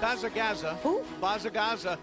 Bazza Gaza. Who? Bazza Gaza.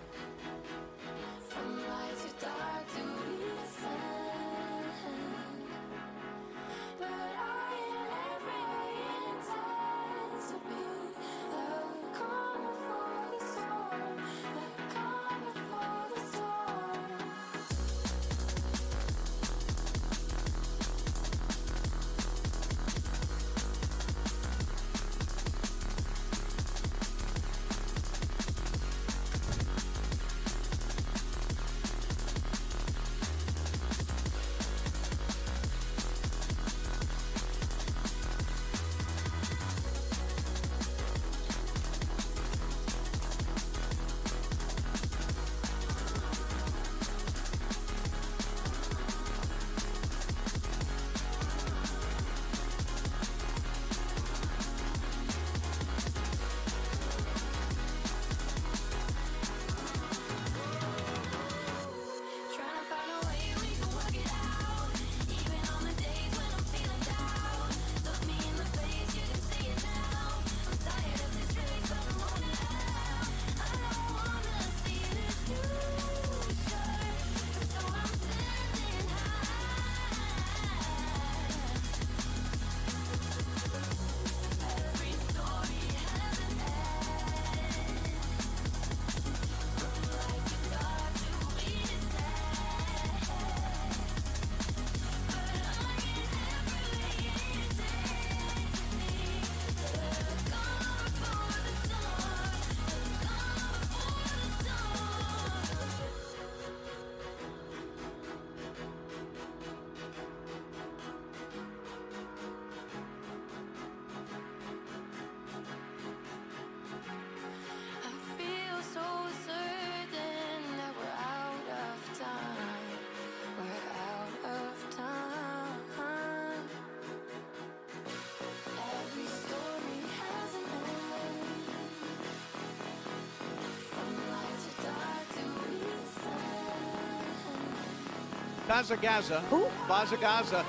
Bazza Gaza. Who? Bazza Gaza.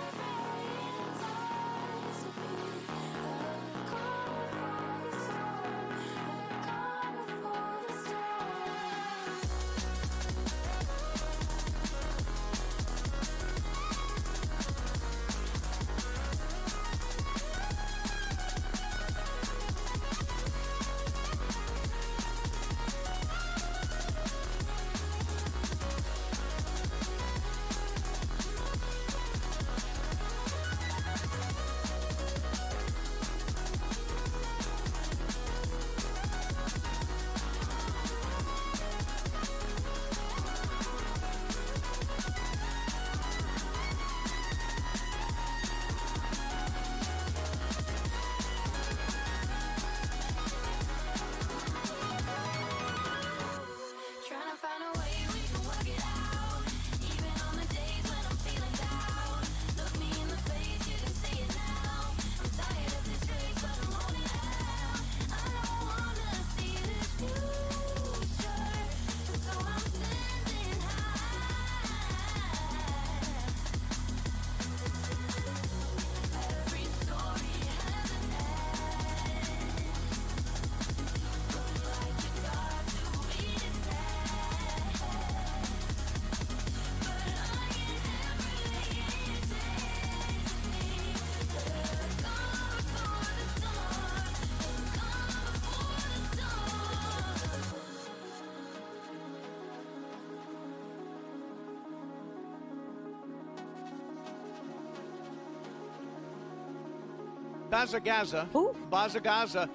Bazza Gaza. Who? Bazza Gaza.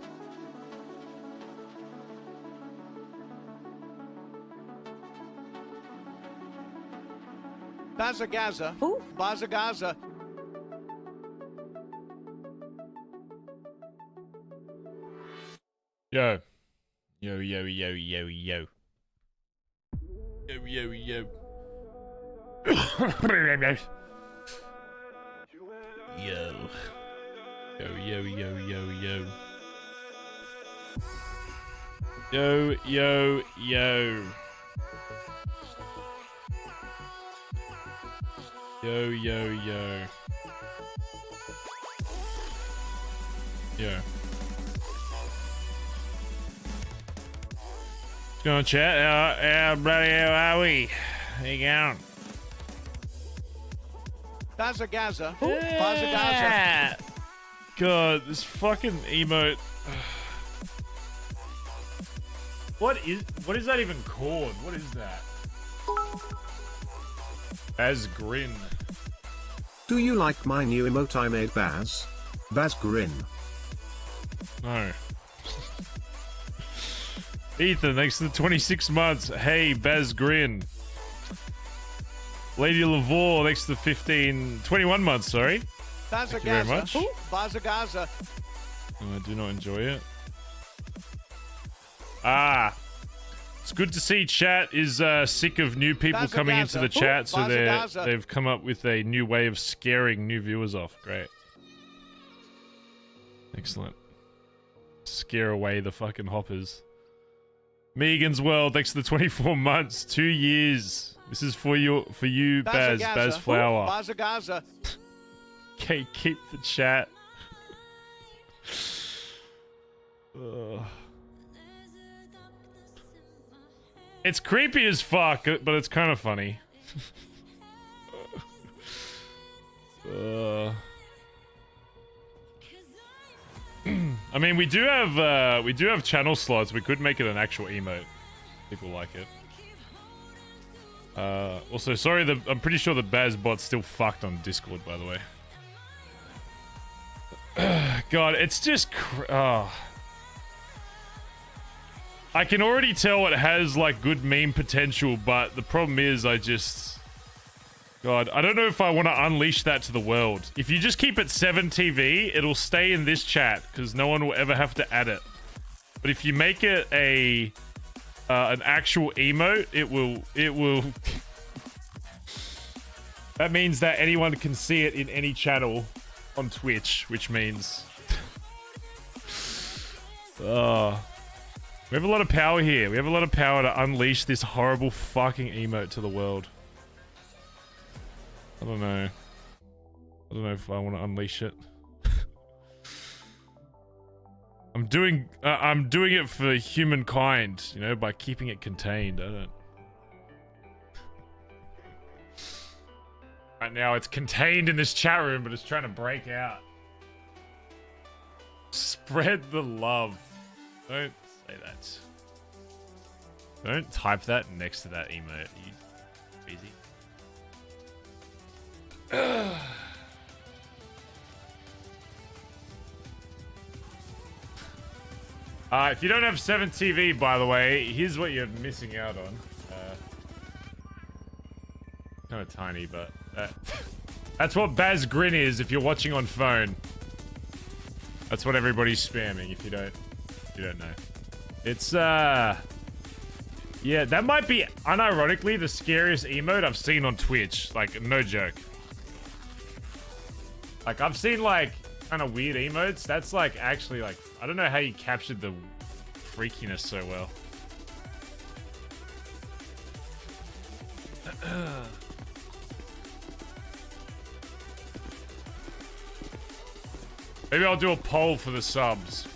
Bazza Gaza. Who? Bazza Gaza. Yo. Yo, yo, yo, yo, yo. Yo, yo, yo. Yo. Yo, yo, yo, yo, yo. Yo, yo, yo. Yo, yo, yo. Yo. What's going on, chat? How bloody hell are we? How you going? Bazza Gaza. Bazza Gaza. God, this fucking emote. What is that even called? What is that? Baz Grin. Do you like my new emote I made, Baz? Baz Grin. No. Ethan, thanks for the 26 months. Hey, Baz Grin. Lady Lavore, thanks for the 21 months, sorry. Bazza Thank you very Gaza. much. Bazza Gaza. I do not enjoy it. Ah. It's good to see chat is sick of new people Bazza coming Gaza. into the chat, so Bazza Gaza. they've come up with a new way of scaring new viewers off. Great. Excellent. Scare away the fucking hoppers. Megan's World, thanks for the 24 months. 2 years. This is for you, Baz. Gaza. Baz Flower. Bazza Gaza. Okay, keep the chat. Ugh. It's creepy as fuck, but it's kind of funny. I mean, we do have channel slots. We could make it an actual emote. People like it. Also, sorry, I'm pretty sure the Baz bot's still fucked on Discord, by the way. God, it's just I can already tell it has like good meme potential, but the problem is God, I don't know if I want to unleash that to the world. If you just keep it 7TV, it'll stay in this chat because no one will ever have to add it. But if you make it an actual emote, it will that means that anyone can see it in any channel on Twitch, which means we have a lot of power here. We have a lot of power to unleash this horrible fucking emote to the world. I don't know if I want to unleash it. I'm doing it for humankind, you know, by keeping it contained. Right now it's contained in this chat room, but it's trying to break out. Spread the love. Don't say that. Don't type that next to that emote. You busy. If you don't have 7TV, by the way, here's what you're missing out on. Kind of tiny, but that's what Baz Grin is if you're watching on phone. That's what everybody's spamming. If you don't know, it's yeah, that might be unironically the scariest emote I've seen on Twitch. Like, no joke. Like, I've seen like kind of weird emotes. That's like actually like, I don't know how you captured the freakiness so well. Maybe I'll do a poll for the subs.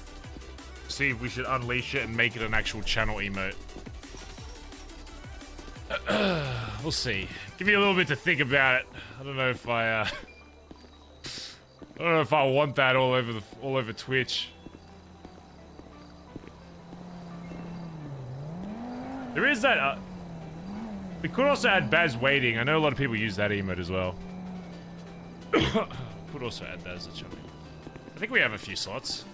See if we should unleash it and make it an actual channel emote. We'll see. Give me a little bit to think about it. I don't know if I want that all over Twitch. There is that. We could also add Baz waiting. I know a lot of people use that emote as well. Could also add that as a channel. I think we have a few slots.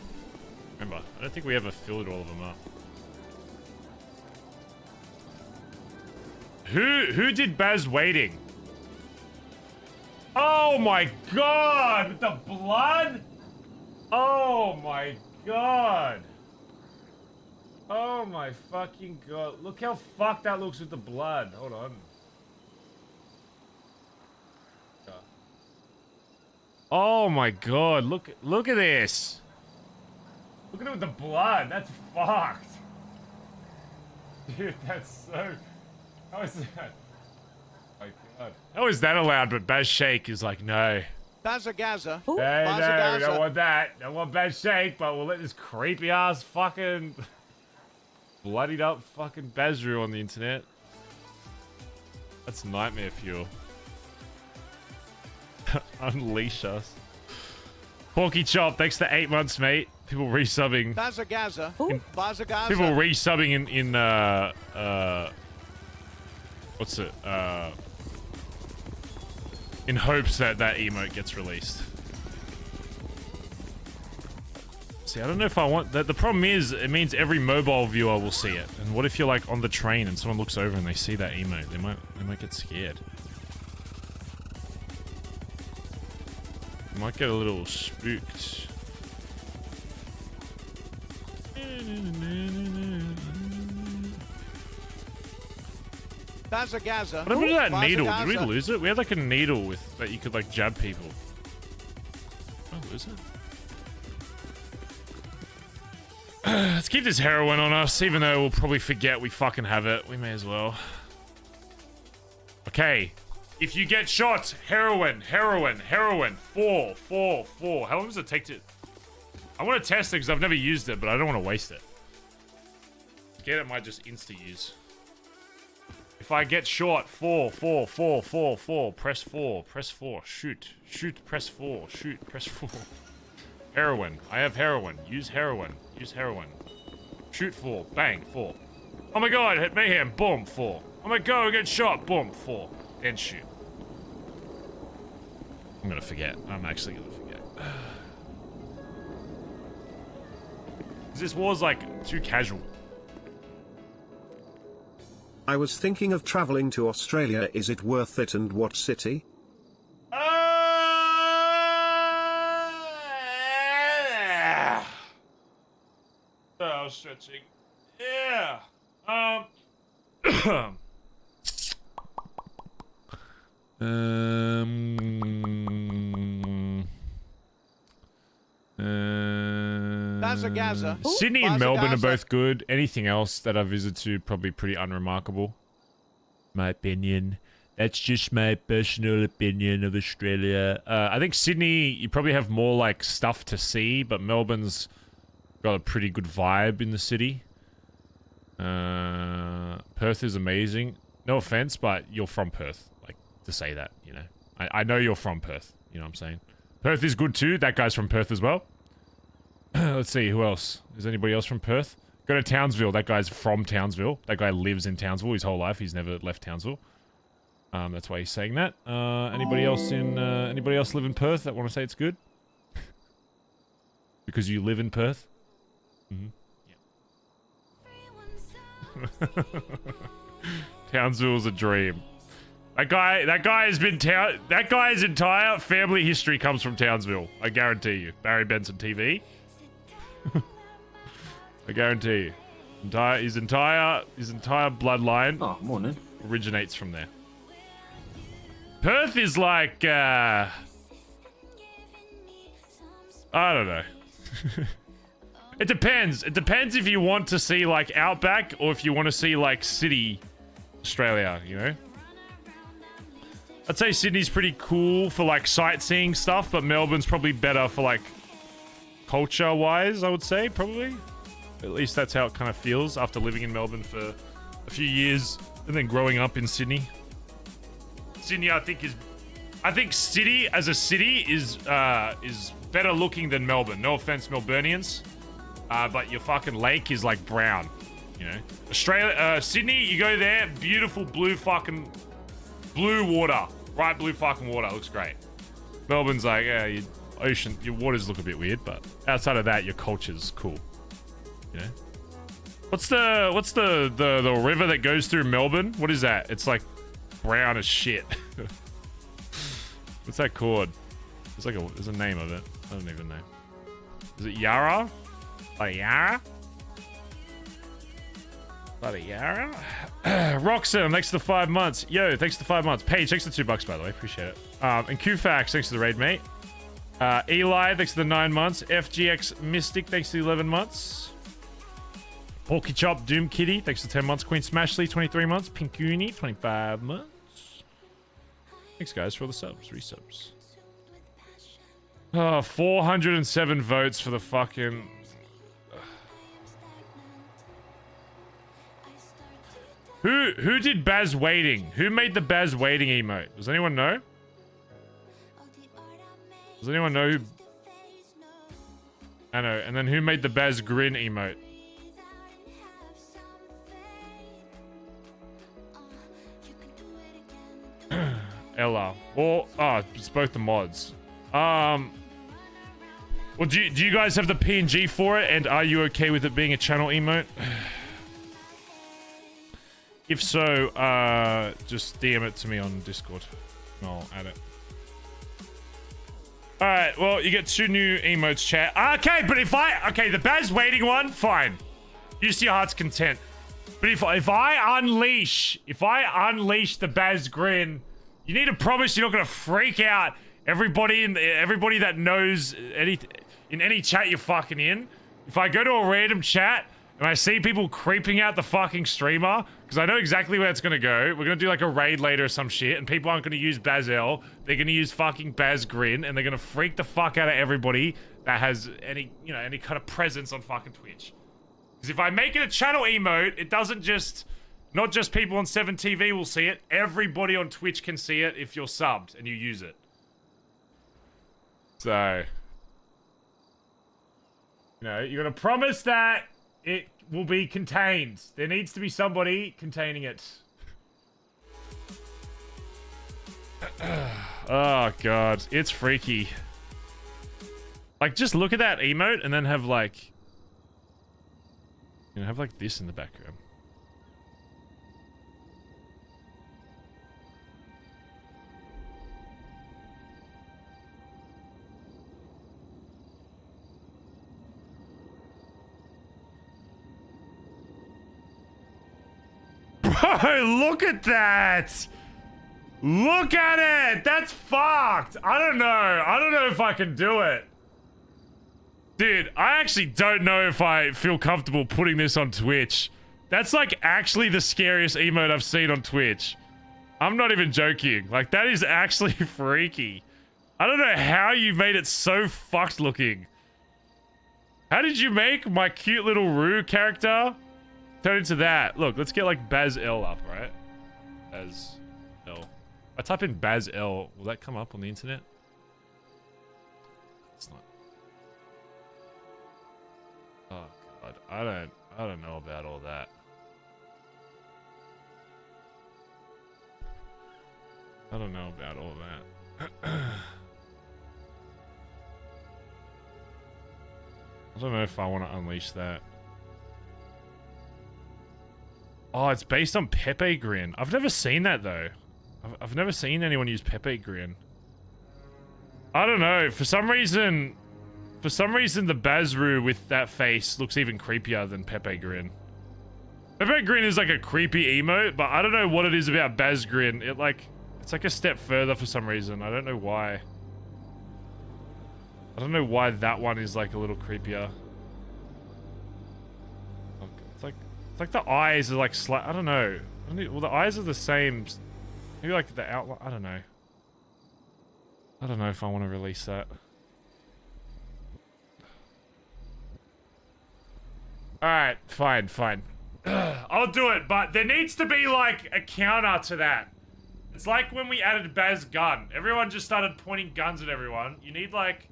Remember, I don't think we ever filled all of them up. Who did Baz waiting? Oh my god! With the blood? Oh my god! Oh my fucking god. Look how fucked that looks with the blood. Hold on. Oh my god, look at this. Look at it with the blood. That's fucked. Dude, that's so... How is that? Oh my god. How is that allowed? But Baz Shake is like, no. Bazza Gaza. Hey, Bazza no, Gaza. we don't want that. Don't want Baz Shake, but we'll let this creepy ass fucking... bloodied up fucking Bazza on the internet. That's nightmare fuel. Unleash us. Porky Chop, thanks for 8 months, mate. People resubbing. Bazza Gaza. Bazza Gaza. People resubbing in what's it? In hopes that that emote gets released. See, I don't know if I want that. The problem is, it means every mobile viewer will see it. And what if you're like on the train and someone looks over and they see that emote? They might get scared. Might get a little spooked. Bazza Gaza. What happened to that Bazza needle? Gaza. Did we lose it? We had like a needle with that you could like jab people. Oh, lose it? Let's keep this heroin on us, even though we'll probably forget we fucking have it. We may as well. Okay. If you get shot, heroin. 4. How long does it take to... I want to test it because I've never used it, but I don't want to waste it. Get it might just insta-use. If I get shot, 4. Press 4. Shoot, press 4. Shoot, press 4. Heroin. I have heroin. Use heroin. Shoot 4. Bang, 4. Oh my god, hit mayhem. Boom, 4. Oh my god, I get shot. Boom, 4. Then shoot. I'm gonna forget. I'm actually gonna forget. This war's like too casual. I was thinking of traveling to Australia. Is it worth it, and what city? Oh, stretching. Yeah. Bazza Gaza. Sydney and Bazza Melbourne Gaza. are both good. Anything else that I visit to, probably pretty unremarkable. My opinion. That's just my personal opinion of Australia. I think Sydney, you probably have more like stuff to see, but Melbourne's got a pretty good vibe in the city. Perth is amazing. No offense, but you're from Perth. Like, to say that, you know. I know you're from Perth. You know what I'm saying? Perth is good too. That guy's from Perth as well. Let's see, who else? Is anybody else from Perth? Go to Townsville. That guy's from Townsville. That guy lives in Townsville his whole life. He's never left Townsville. That's why he's saying that. Anybody else live in Perth that want to say it's good? Because you live in Perth? Mm-hmm. Yeah. Townsville's a dream. That guy's entire family history comes from Townsville. I guarantee you. Barry Benson TV. I guarantee you. His entire bloodline morning. originates from there. Perth is like I don't know. It depends. It depends if you want to see like outback or if you want to see like city Australia, you know? I'd say Sydney's pretty cool for like sightseeing stuff, but Melbourne's probably better for like culture wise, I would say, probably. At least that's how it kind of feels after living in Melbourne for a few years and then growing up in Sydney. Sydney, I think City as a city is better looking than Melbourne. No offense, Melburnians, but your fucking lake is like brown, you know. Sydney, you go there, beautiful blue water, bright blue fucking water, looks great. Melbourne's like, yeah, your waters look a bit weird, but outside of that, your culture's cool, you know. What's the river that goes through Melbourne? What is that? It's like brown as shit. What's that called? There's a name of it. I don't even know. Is it Yarra? Like Yarra? Bloody Yarra? Roxanne, thanks for the 5 months. Yo, thanks for the 5 months. Paige, thanks for the $2, by the way. Appreciate it. And Qfax, thanks for the raid, mate. Eli, thanks for the 9 months. FGX Mystic, thanks for the 11 months. Porky Chop Doom Kitty, thanks for 10 months. Queen Smashley, 23 months. Pinkuni, 25 months. Thanks, guys, for all the subs, resubs. 407 votes for the fucking... Who did Baz waiting? Who made the Baz waiting emote? Does anyone know? Does anyone know who? I know. And then who made the Baz grin emote? Ella. Or it's both the mods. Well, do you guys have the PNG for it? And are you okay with it being a channel emote? If so, just DM it to me on Discord. And I'll add it. Alright, well, you get 2 new emotes, chat. Okay, but okay, the Baz waiting one, fine. Use your heart's content. But if I unleash the Baz grin, you need to promise you're not gonna freak out everybody that knows in any chat you're fucking in. If I go to a random chat and I see people creeping out the fucking streamer, because I know exactly where it's gonna go. We're gonna do like a raid later or some shit, and people aren't gonna use Bazel. They're gonna use fucking Baz Grin, and they're gonna freak the fuck out of everybody that has any kind of presence on fucking Twitch. Because if I make it a channel emote, it doesn't just... Not just people on 7TV will see it. Everybody on Twitch can see it if you're subbed and you use it. So... you're gonna promise that it will be contained. There needs to be somebody containing it. Oh, God. It's freaky. Like, just look at that emote and then have, like... have, like, this in the background. Bro, look at that! Look at it! That's fucked! I don't know if I can do it. Dude, I actually don't know if I feel comfortable putting this on Twitch. That's like actually the scariest emote I've seen on Twitch. I'm not even joking. Like, that is actually freaky. I don't know how you made it so fucked looking. How did you make my cute little Roo character turn into that? Look, let's get like Baz L up, right? Baz L. I type in Baz L. Will that come up on the internet? It's not. Oh God, I don't know about all that. I don't know about all that. I don't know if I want to unleash that. Oh, it's based on Pepe Grin. I've never seen that though. I've never seen anyone use Pepe Grin. I don't know. For some reason the Bazroo with that face looks even creepier than Pepe Grin. Pepe Grin is like a creepy emote, but I don't know what it is about Baz Grin. It's like a step further for some reason. I don't know why. I don't know why that one is like a little creepier. It's like the eyes are like I don't know. Well, the eyes are the same. Maybe like the outline. I don't know. I don't know if I want to release that. Alright, fine. I'll do it, but there needs to be like a counter to that. It's like when we added Baz gun. Everyone just started pointing guns at everyone. You need like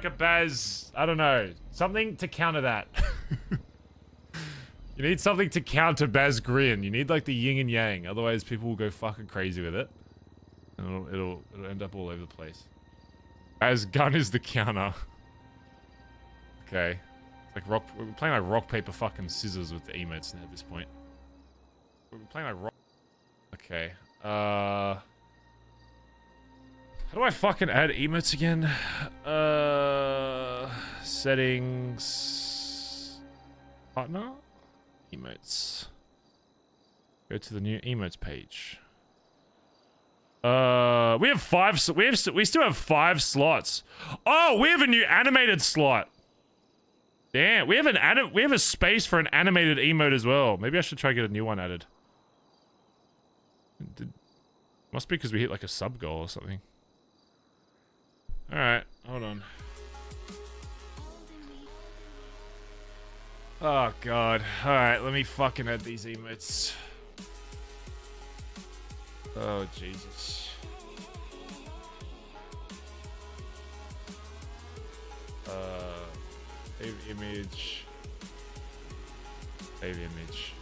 a Baz, I don't know, something to counter that. You need something to counter Baz Grin. You need like the yin and yang, otherwise people will go fucking crazy with it. And it'll end up all over the place. Baz gun is the counter. Okay. It's like we're playing like rock, paper, fucking scissors with the emotes now at this point. We're playing like rock. Okay. How do I fucking add emotes again? Settings. Partner? Emotes. Go to the new emotes page. We have 5. We still have 5 slots. Oh, we have a new animated slot. Damn, we have a space for an animated emote as well. Maybe I should try to get a new one added. Must be because we hit like a sub goal or something. Alright, hold on. Oh god. Alright, let me fucking add these emotes. Oh Jesus. Save image. Save image.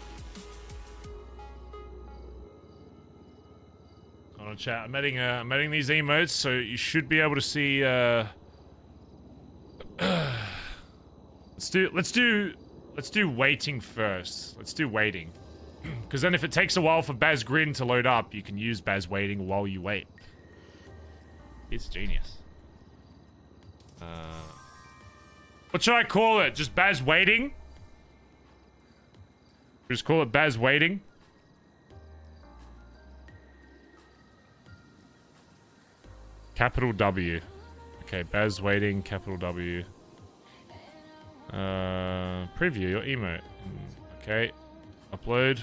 On chat. I'm adding these emotes, so you should be able to see let's do waiting first. Let's do waiting. Because then if it takes a while for Baz Grin to load up, you can use Baz waiting while you wait. It's genius. What should I call it? Just Baz waiting? Just call it Baz waiting? Capital W. Okay, Baz waiting, capital W. Preview your emote. Okay. Upload.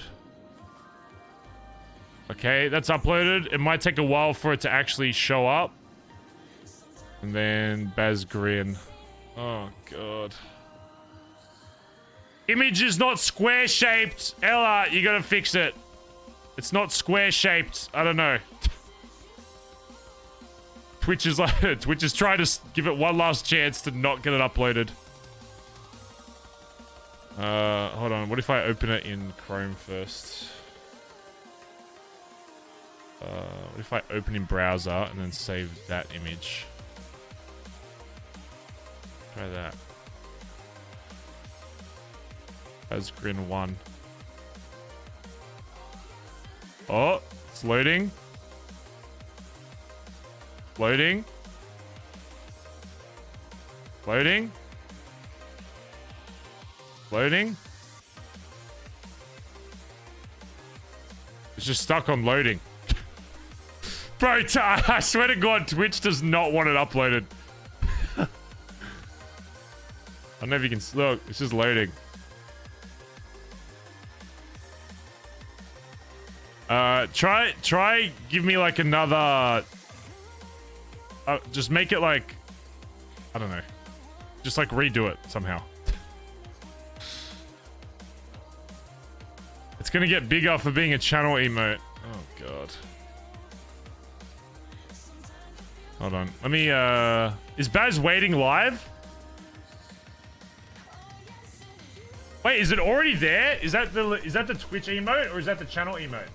Okay, that's uploaded. It might take a while for it to actually show up. And then Baz Grin. Oh, God. Image is not square-shaped. Ella, you gotta fix it. It's not square-shaped. I don't know. Twitch is trying to give it one last chance to not get it uploaded. Hold on. What if I open it in Chrome first? What if I open in browser and then save that image? Try that. As Grin 1. Oh, it's loading. Loading. Loading. Loading. It's just stuck on loading. Bro, I swear to God, Twitch does not want it uploaded. I don't know if you can look. It's just loading. Try. Give me like another. Just make it like. I don't know. Just like redo it somehow. It's gonna get bigger for being a channel emote. Oh god. Hold on. Let me is Baz waiting live? Wait, is it already there? Is that the Twitch emote or is that the channel emote?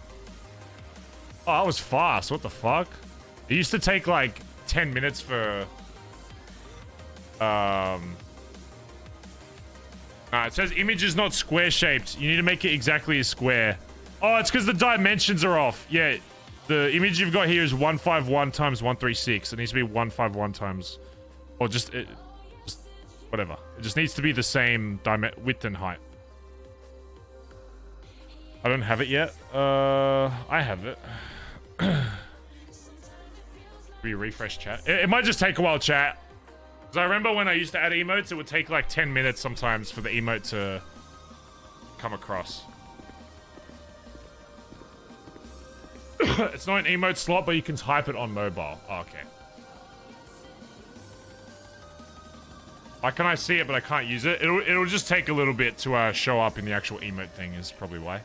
Oh, that was fast. What the fuck? It used to take like 10 minutes for it says image is not square shaped. You need to make it exactly a square. Oh, it's because the dimensions are off. Yeah, the image you've got here is 151 times 136. It needs to be 151 times, or just whatever. It just needs to be the same width and height. I don't have it yet. I have it. We refresh chat. It might just take a while, chat. Because I remember when I used to add emotes, it would take like 10 minutes sometimes for the emote to come across. It's not an emote slot, but you can type it on mobile. Oh, okay. Why can I see it, but I can't use it? It'll just take a little bit to show up in the actual emote thing is probably why.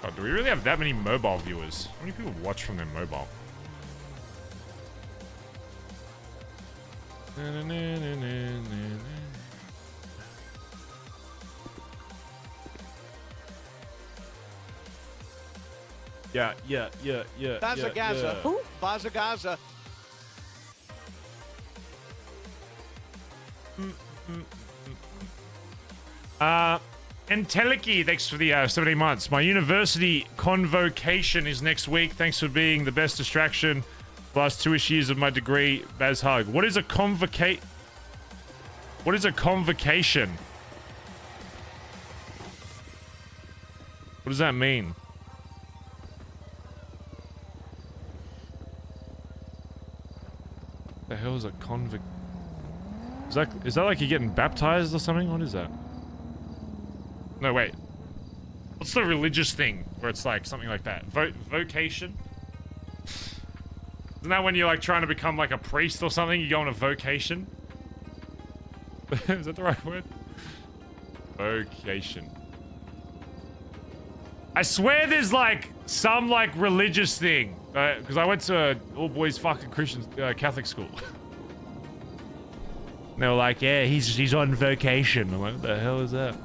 Oh, do we really have that many mobile viewers? How many people watch from their mobile? Yeah. Bazza Gaza. Who? Bazza Gaza. And Teleki, thanks for the 17 months. My university convocation is next week. Thanks for being the best distraction. Last 2-ish years of my degree. Baz hug. What is a convocation? What does that mean? The hell is a Is that like you're getting baptized or something? What is that? No, wait. What's the religious thing where it's like something like that? Vocation? Isn't that when you're like trying to become like a priest or something? You go on a vocation? Is that the right word? Vocation. I swear there's like some like religious thing. Because I went to all boys fucking Christian Catholic school. And they were like, yeah, he's on vocation. I'm like, what the hell is that?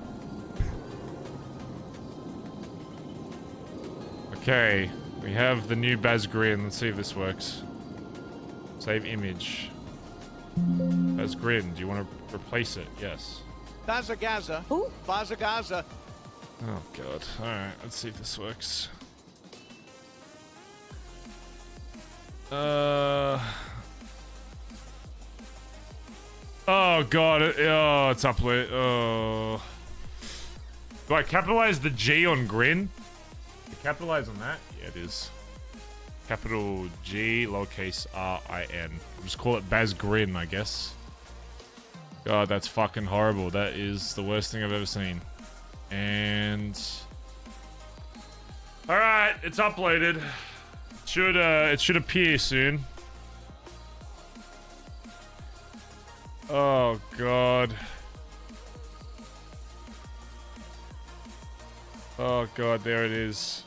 Okay, we have the new Baz Grin. Let's see if this works. Save image. Baz Grin, do you want to replace it? Yes. Bazza Gaza. Who? Bazza Gaza. Oh god. Alright, let's see if this works. Oh god, it's upload. Oh. Do I capitalize the G on Grin? Capitalize on that? Yeah, it is. Capital G, lowercase R-I-N. I'll just call it Baz Grin, I guess. God, that's fucking horrible. That is the worst thing I've ever seen. And... Alright, it's uploaded. It should appear soon. Oh, God. Oh, God, there it is.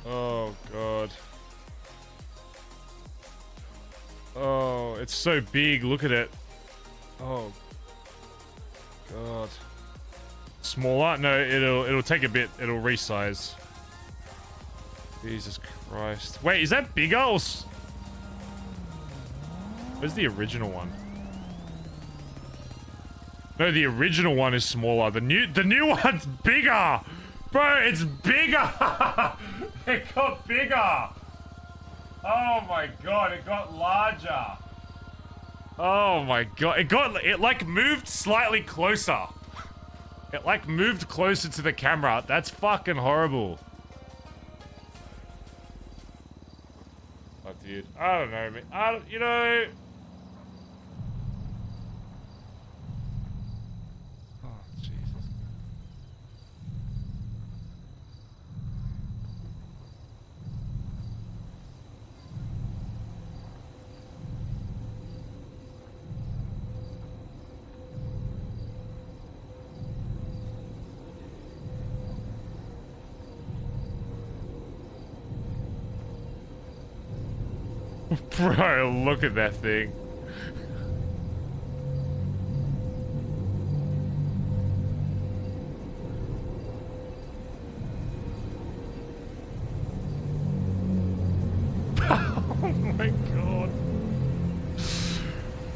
Oh, God. Oh, it's so big. Look at it. Oh, God. Smaller? No, it'll take a bit. It'll resize. Jesus Christ. Wait, is that bigger or... Where's the original one? No, the original one is smaller. The new one's bigger! Bro, it's bigger! It got bigger! Oh my god, it got larger. Oh my god, it like moved slightly closer. It like moved closer to the camera. That's fucking horrible. Oh dude, I don't know, man. You know... Oh, Jesus. Bro, look at that thing. Oh my god.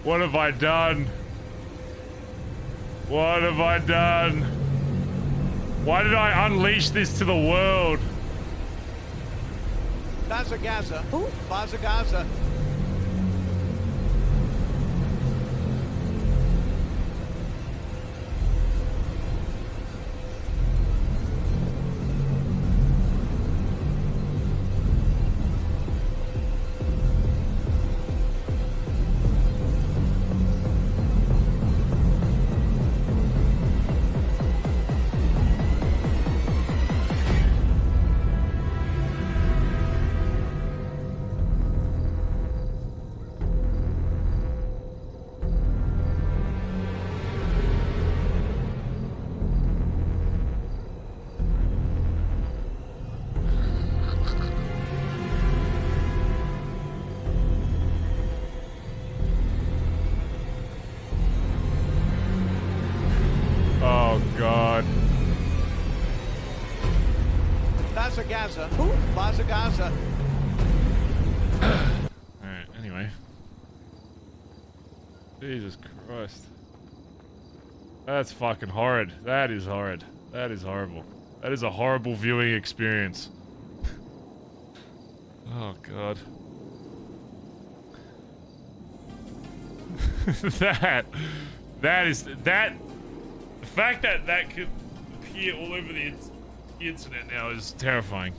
What have I done? What have I done? Why did I unleash this to the world? Bazza Gaza. Who? Bazza Gaza. Bazza Gaza. Who? Bazza Gaza. Alright, anyway. Jesus Christ. That's fucking horrid. That is horrid. That is horrible. That is a horrible viewing experience. Oh, God. The fact that that could appear all over the internet now is terrifying.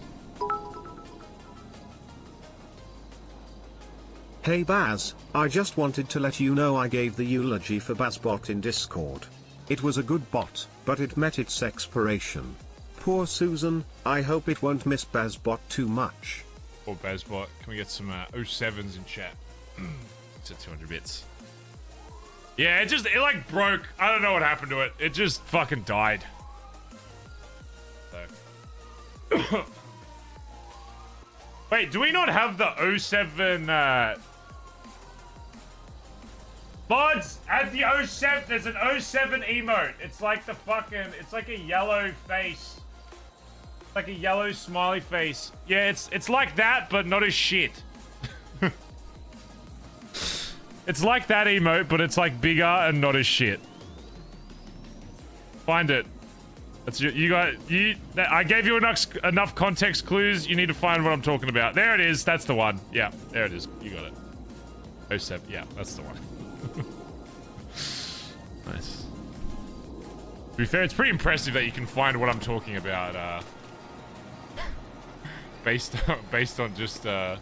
Hey Baz, I just wanted to let you know I gave the eulogy for BazBot in Discord. It was a good bot, but it met its expiration. Poor Susan, I hope it won't miss BazBot too much. Or Bazbot. Can we get some 07s in chat? It's at 200 bits. Yeah, it like broke. I don't know what happened to it. It just fucking died. So. Wait, do we not have the 07 Vods, add the 07. There's an 07 emote. It's like the fucking, it's like a yellow face. Like a yellow smiley face. Yeah, it's like that, but not as shit. It's like that emote, but it's like bigger and not as shit. Find it. That's you got you. I gave you enough context clues. You need to find what I'm talking about. There it is. That's the one. Yeah, there it is. You got it. 07. Yeah, that's the one. Nice. To be fair, it's pretty impressive that you can find what I'm talking about. Based on just God,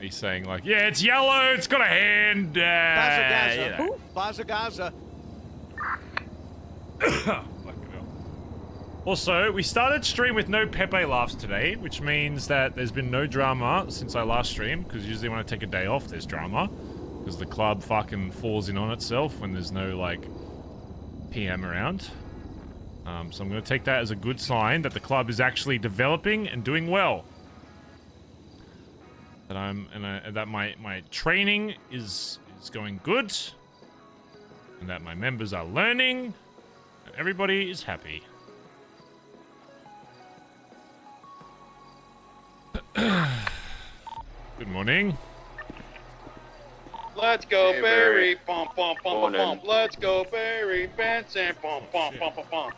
he's saying like, yeah, it's yellow, it's got a hand. Bazza You know. Bazza Gaza. Also, we started stream with no Pepe laughs today, which means that there's been no drama since I last streamed, because usually when I take a day off, there's drama, because the club fucking falls in on itself when there's no, like, PM around. So I'm going to take that as a good sign that the club is actually developing and doing well. That that my training is going good, and that my members are learning, and everybody is happy. Good morning. Let's go, Hey, Barry. Barry. Bum, bum, bum, bum, bum. Let's go, Barry. Benson. Bum, bum, bum, bum, bum.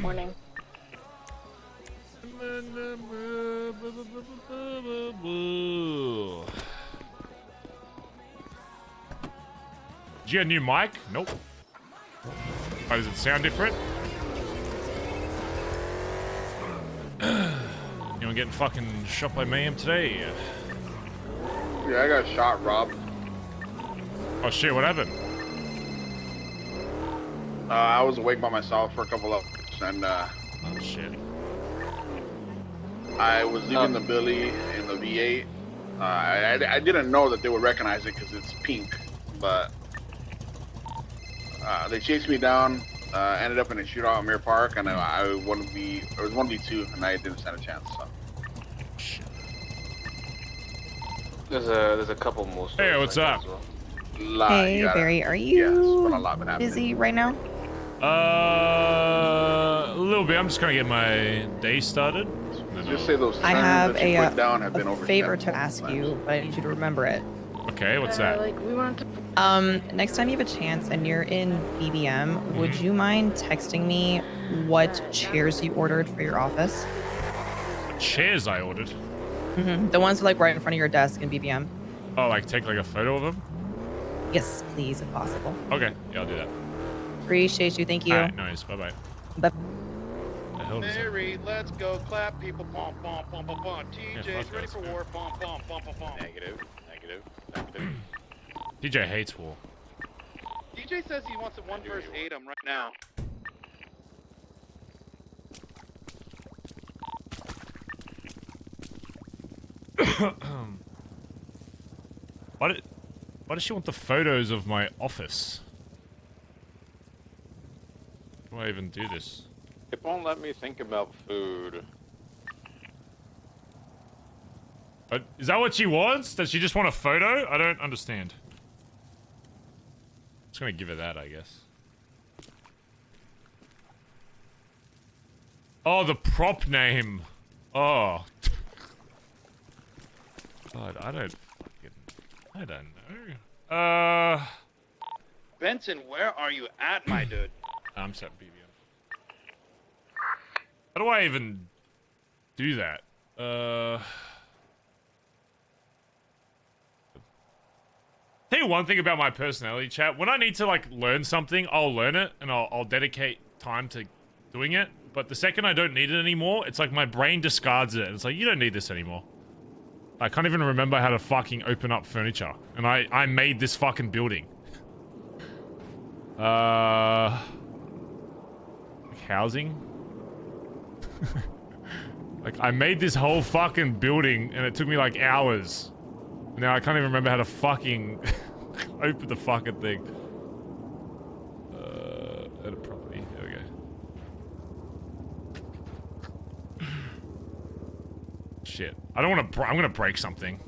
Morning. Did you get a new mic? Nope. Oh, does it sound different? Anyone getting fucking shot by mayhem today? Yeah, I got shot, Rob. Oh shit, what happened? I was awake by myself for a couple of hours, and Oh shit. I was leaving the Billy in the V8. I didn't know that they would recognize it because it's pink, but they chased me down. Ended up in a shootout at Mirror Park, and it was 1v2, and I didn't stand a chance. So. Shit. There's a couple more. Hey, what's up? Hey, Barry, are Yes, you but a lot been happening. busy right now? A little bit. I'm just gonna get my day started. Just say those terms I have that you put down have been a over favor to ask you, but I need you to remember it. Okay, what's that? Like we wanted to. Next time you have a chance and you're in BBM, would you mind texting me what chairs you ordered for your office? The chairs I ordered. The ones like right in front of your desk in BBM. Oh, like take like a photo of them? Yes, please, if possible. Okay, yeah, I'll do that. Appreciate you. Thank you. Alright, nice. Bye bye. Bye. The hell is that? Barry, let's go. Clap, people. Bum, bum, bum, bum, bum. TJ's fuck ready that. for war. Bum, bum, bum, bum, bum. Negative. DJ hates war. DJ says he wants a 1 versus 8 right now. Why does she want the photos of my office? How do I even do this? It won't let me think about food. Is that what she wants? Does she just want a photo? I don't understand. Just gonna give her that, I guess. Oh, the prop name. Oh. God, I don't know. Benson, where are you at, my dude? I'm set BBM. How do I even do that? Tell you one thing about my personality, chat. When I need to like learn something, I'll learn it and I'll dedicate time to doing it. But the second I don't need it anymore, it's like my brain discards it. It's like, you don't need this anymore. I can't even remember how to fucking open up furniture. And I made this fucking building. Housing? Like, I made this whole fucking building and it took me like hours. Now I can't even remember how to fucking open the fucking thing. Edit property. There we go. Shit. I don't want to. I'm gonna break something.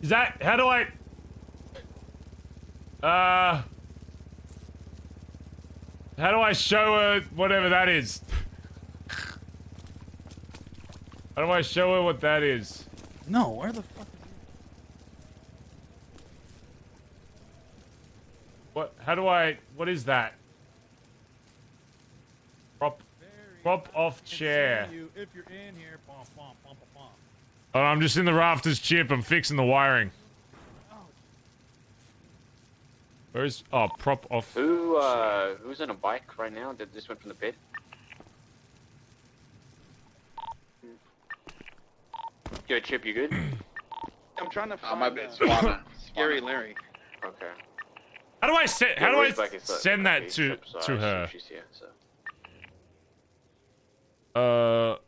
Is that? How do I? How do I show her whatever that is? How do I show her what that is? No, where the fuck? What? How do I? What is that? Prop off chair. If you're in here, bum, bum, bum, bum, bum. Oh, I'm just in the rafters, Chip. I'm fixing the wiring. Where's... Oh, prop off. Who's on a bike right now that just went from the bed? Yo, Chip, you good? I'm trying to my find bad. Scary Larry. Okay. How do I send... How do I send that to her? She's here, so. Oh.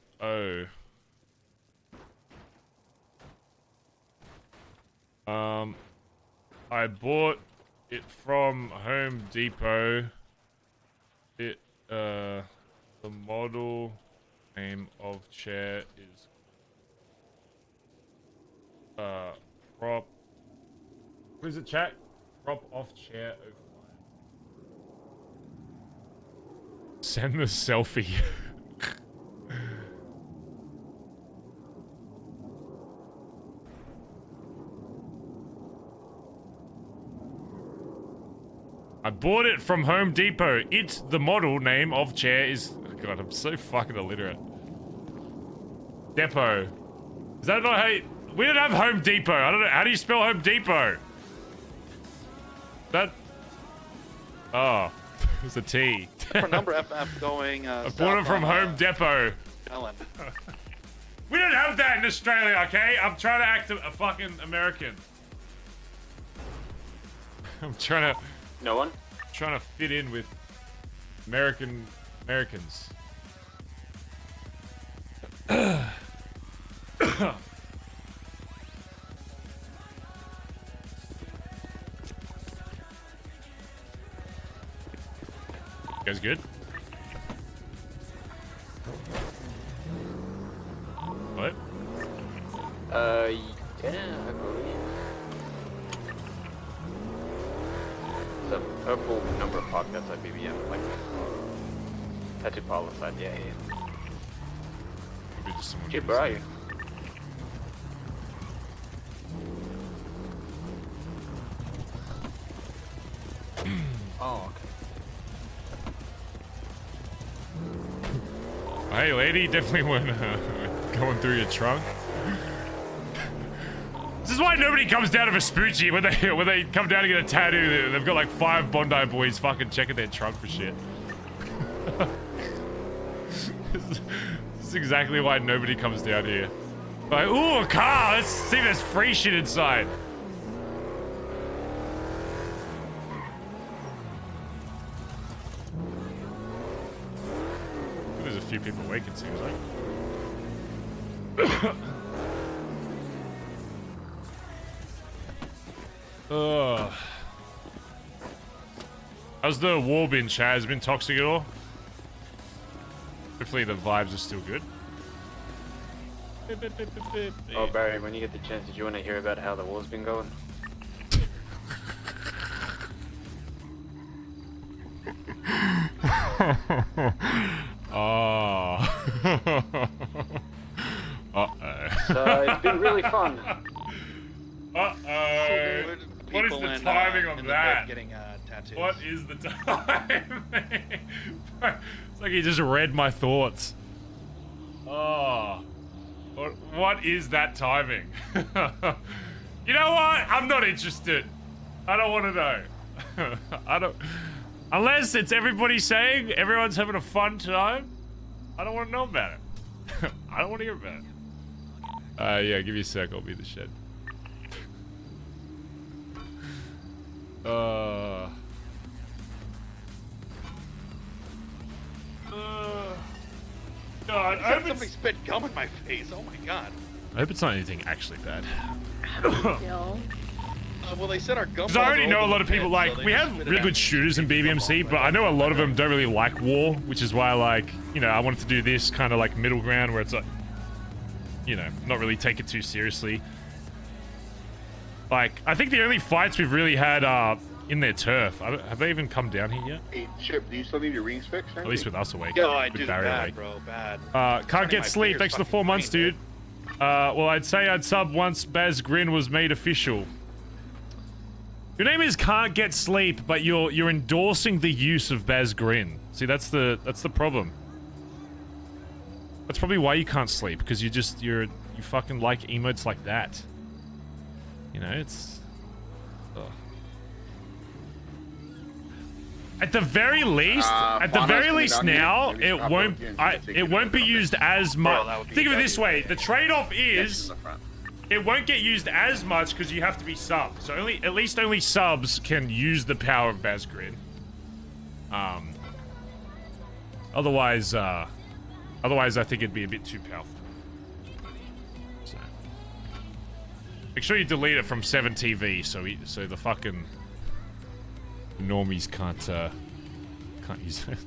I bought it from Home Depot. The model name of chair is prop. What is it, chat? Prop off chair 05. Send the selfie. I bought it from Home Depot. It's the model name of chair is... Oh God, I'm so fucking illiterate. Depot. Is that not how you... We don't have Home Depot. I don't know. How do you spell Home Depot? That... Oh. It's a T. For number FF going, I bought it from Home Depot. Ellen. We don't have that in Australia, okay? I'm trying to act a fucking American. I'm trying to... No one? Trying to fit in with Americans. You guys good? What? Yeah, I believe. The purple number of podcasts at BBM, like tattoo parlor side, yeah. Maybe just someone. Chip, where are you? Oh, okay. Hey, lady, definitely when going through your trunk. This is why nobody comes down to Vespucci when they come down to get a tattoo. They've got like 5 Bondi boys fucking checking their trunk for shit. This is exactly why nobody comes down here. Like, ooh, a car! Let's see if there's free shit inside. There's a few people awake, it seems like. Ugh. How's the war been, Chad? Has it been toxic at all? Hopefully the vibes are still good. Oh, Barry, when you get the chance, did you want to hear about how the war's been going? Oh. Uh-oh. So, it's been really fun. Uh-oh. What is the timing of that? Getting tattoos. What is the timing? It's like he just read my thoughts. Oh. What is that timing? You know what? I'm not interested. I don't want to know. I don't... Unless it's everybody saying everyone's having a fun time, I don't want to know about it. I don't want to hear about it. Yeah, give me a sec. I'll be in the shed. God. I hope somebody spit gum in my face. Oh my god. I hope it's not anything actually bad. Well, they said our gum. Because I already know a lot of people, like, we have really good shooters in BBMC, but I know a lot of them don't really like war, which is why, like, you know, I wanted to do this kind of, like, middle ground where it's, like, you know, not really take it too seriously. Like, I think the only fights we've really had are in their turf. Have they even come down here yet? Hey, Chip, do you still need your rings fixed? At least with us awake. Yo, I with do Barry bad, awake. bro, bad. Can't Turning get my sleep. fingers Thanks for the fucking 4 months, green, dude. Well, I'd say I'd sub once Baz Grin was made official. Your name is Can't Get Sleep, but you're endorsing the use of Baz Grin. See, that's the problem. That's probably why you can't sleep, because you fucking like emotes like that. You know, it's... Ugh. At the very least, now, it won't be used as much. Think of it this way: the trade-off is it won't get used as much because you have to be subbed. So at least only subs can use the power of Baz Grin. Otherwise, I think it'd be a bit too powerful. So make sure you delete it from 7TV so the fucking normies can't use it.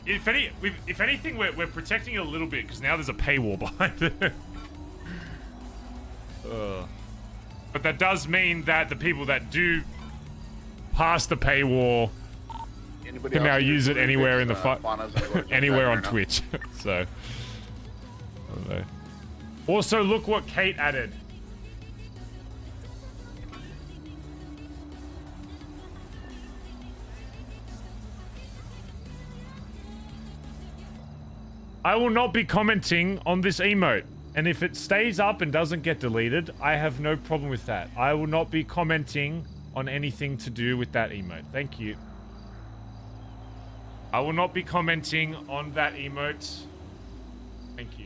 If anything, we're protecting it a little bit because now there's a paywall behind it. But that does mean that the people that do pass the paywall can now use it anywhere in the anywhere on Twitch. So, I don't know. Also, look what Kate added. I will not be commenting on this emote. And if it stays up and doesn't get deleted, I have no problem with that. I will not be commenting on anything to do with that emote. Thank you. I will not be commenting on that emote. Thank you.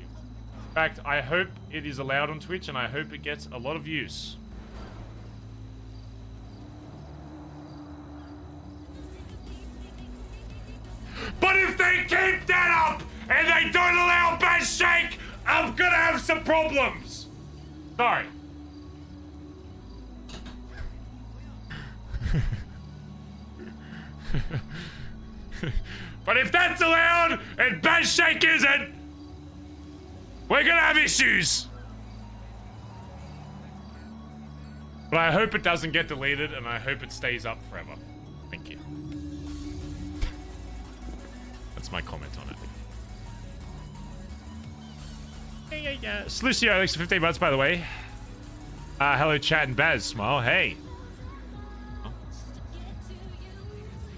In fact, I hope it is allowed on Twitch and I hope it gets a lot of use. But if they keep that up and they don't allow Baz Shake, I'm gonna have some problems. Sorry. But if that's allowed and Baz Shake isn't, we're gonna have issues. But I hope it doesn't get deleted and I hope it stays up forever. Thank you. That's my comment on it. Yeah. Slucio, thanks for 15 months, by the way. Hello, chat and Baz. Smile. Hey.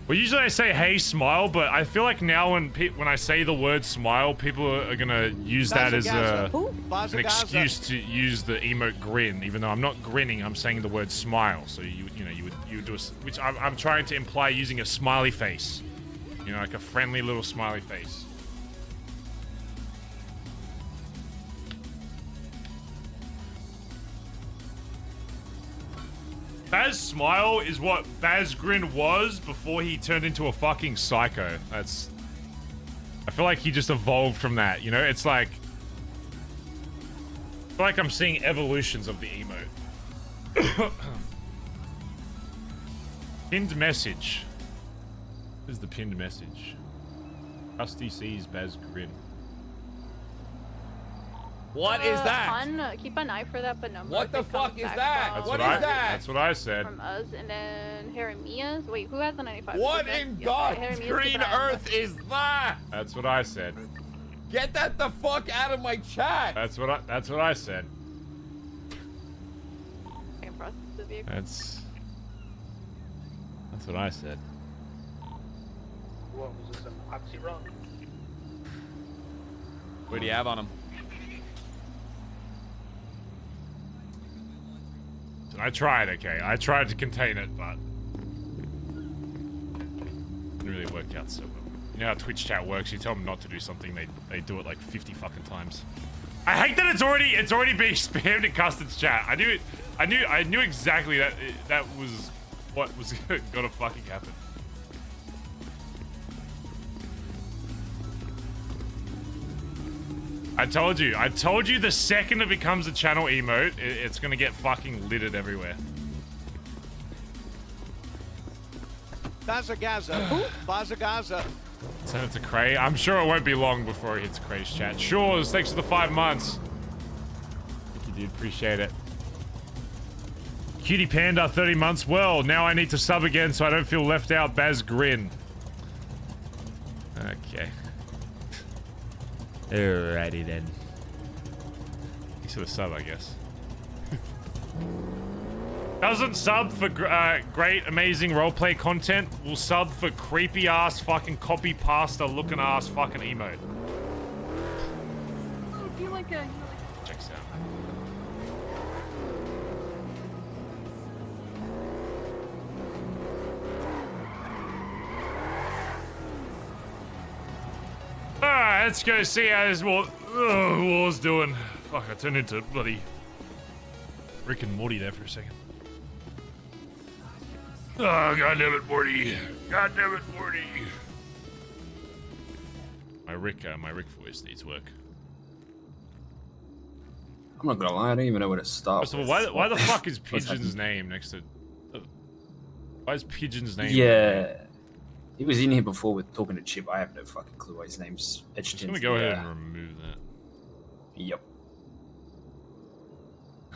Well, usually I say hey, smile, but I feel like now when I say the word smile, people are gonna use that as an excuse to use the emote grin, even though I'm not grinning, I'm saying the word smile. So you would do which I'm trying to imply using a smiley face. You know, like a friendly little smiley face. Baz Smile is what Baz Grin was before he turned into a fucking psycho. I feel like he just evolved from that, you know? It's like... I feel like I'm seeing evolutions of the emote. Pinned message. What is the pinned message? Rusty sees Baz Grin. What is that? Keep an eye for that, but number. What the fuck is that? What is that? That's what I said. From us, and then Jeremias. Wait, who has the 95? What in God's green earth is that? That's what I said. Get that the fuck out of my chat. That's what I said. I can process the vehicle. That's what I said. What was this? An oxy wrong? What do you have on him? I tried, okay. I tried to contain it, but it didn't really work out so well. You know how Twitch chat works. You tell them not to do something, they do it like 50 fucking times. I hate that it's already being spammed in Custard's chat. I knew exactly that was what was gonna fucking happen. I told you the second it becomes a channel emote, it's gonna get fucking littered everywhere. Bazza Gaza. Bazza Gaza. Send it to Cray. I'm sure it won't be long before it hits Cray's chat. Sure, thanks for the 5 months. Thank you, dude. Appreciate it. Cutie Panda, 30 months. Well, now I need to sub again so I don't feel left out. Baz Grin. Okay. Alrighty then. Thanks for the sub, I guess. Doesn't sub for great, amazing roleplay content. Will sub for creepy ass fucking copy pasta looking ass fucking emote. Oh, do you like a... Checks out. Alright, let's go see how this war's doing. Fuck, I turned into bloody Rick and Morty there for a second. Oh, God damn it, Morty. God damn it, Morty. My Rick voice needs work. I'm not gonna lie, I don't even know where to start. First of all, why the fuck is Pigeon's name next to... Why is Pigeon's name? Yeah. He was in here before with talking to Chip. I have no fucking clue why his name's etched in. I'm gonna go ahead and remove that. Yep.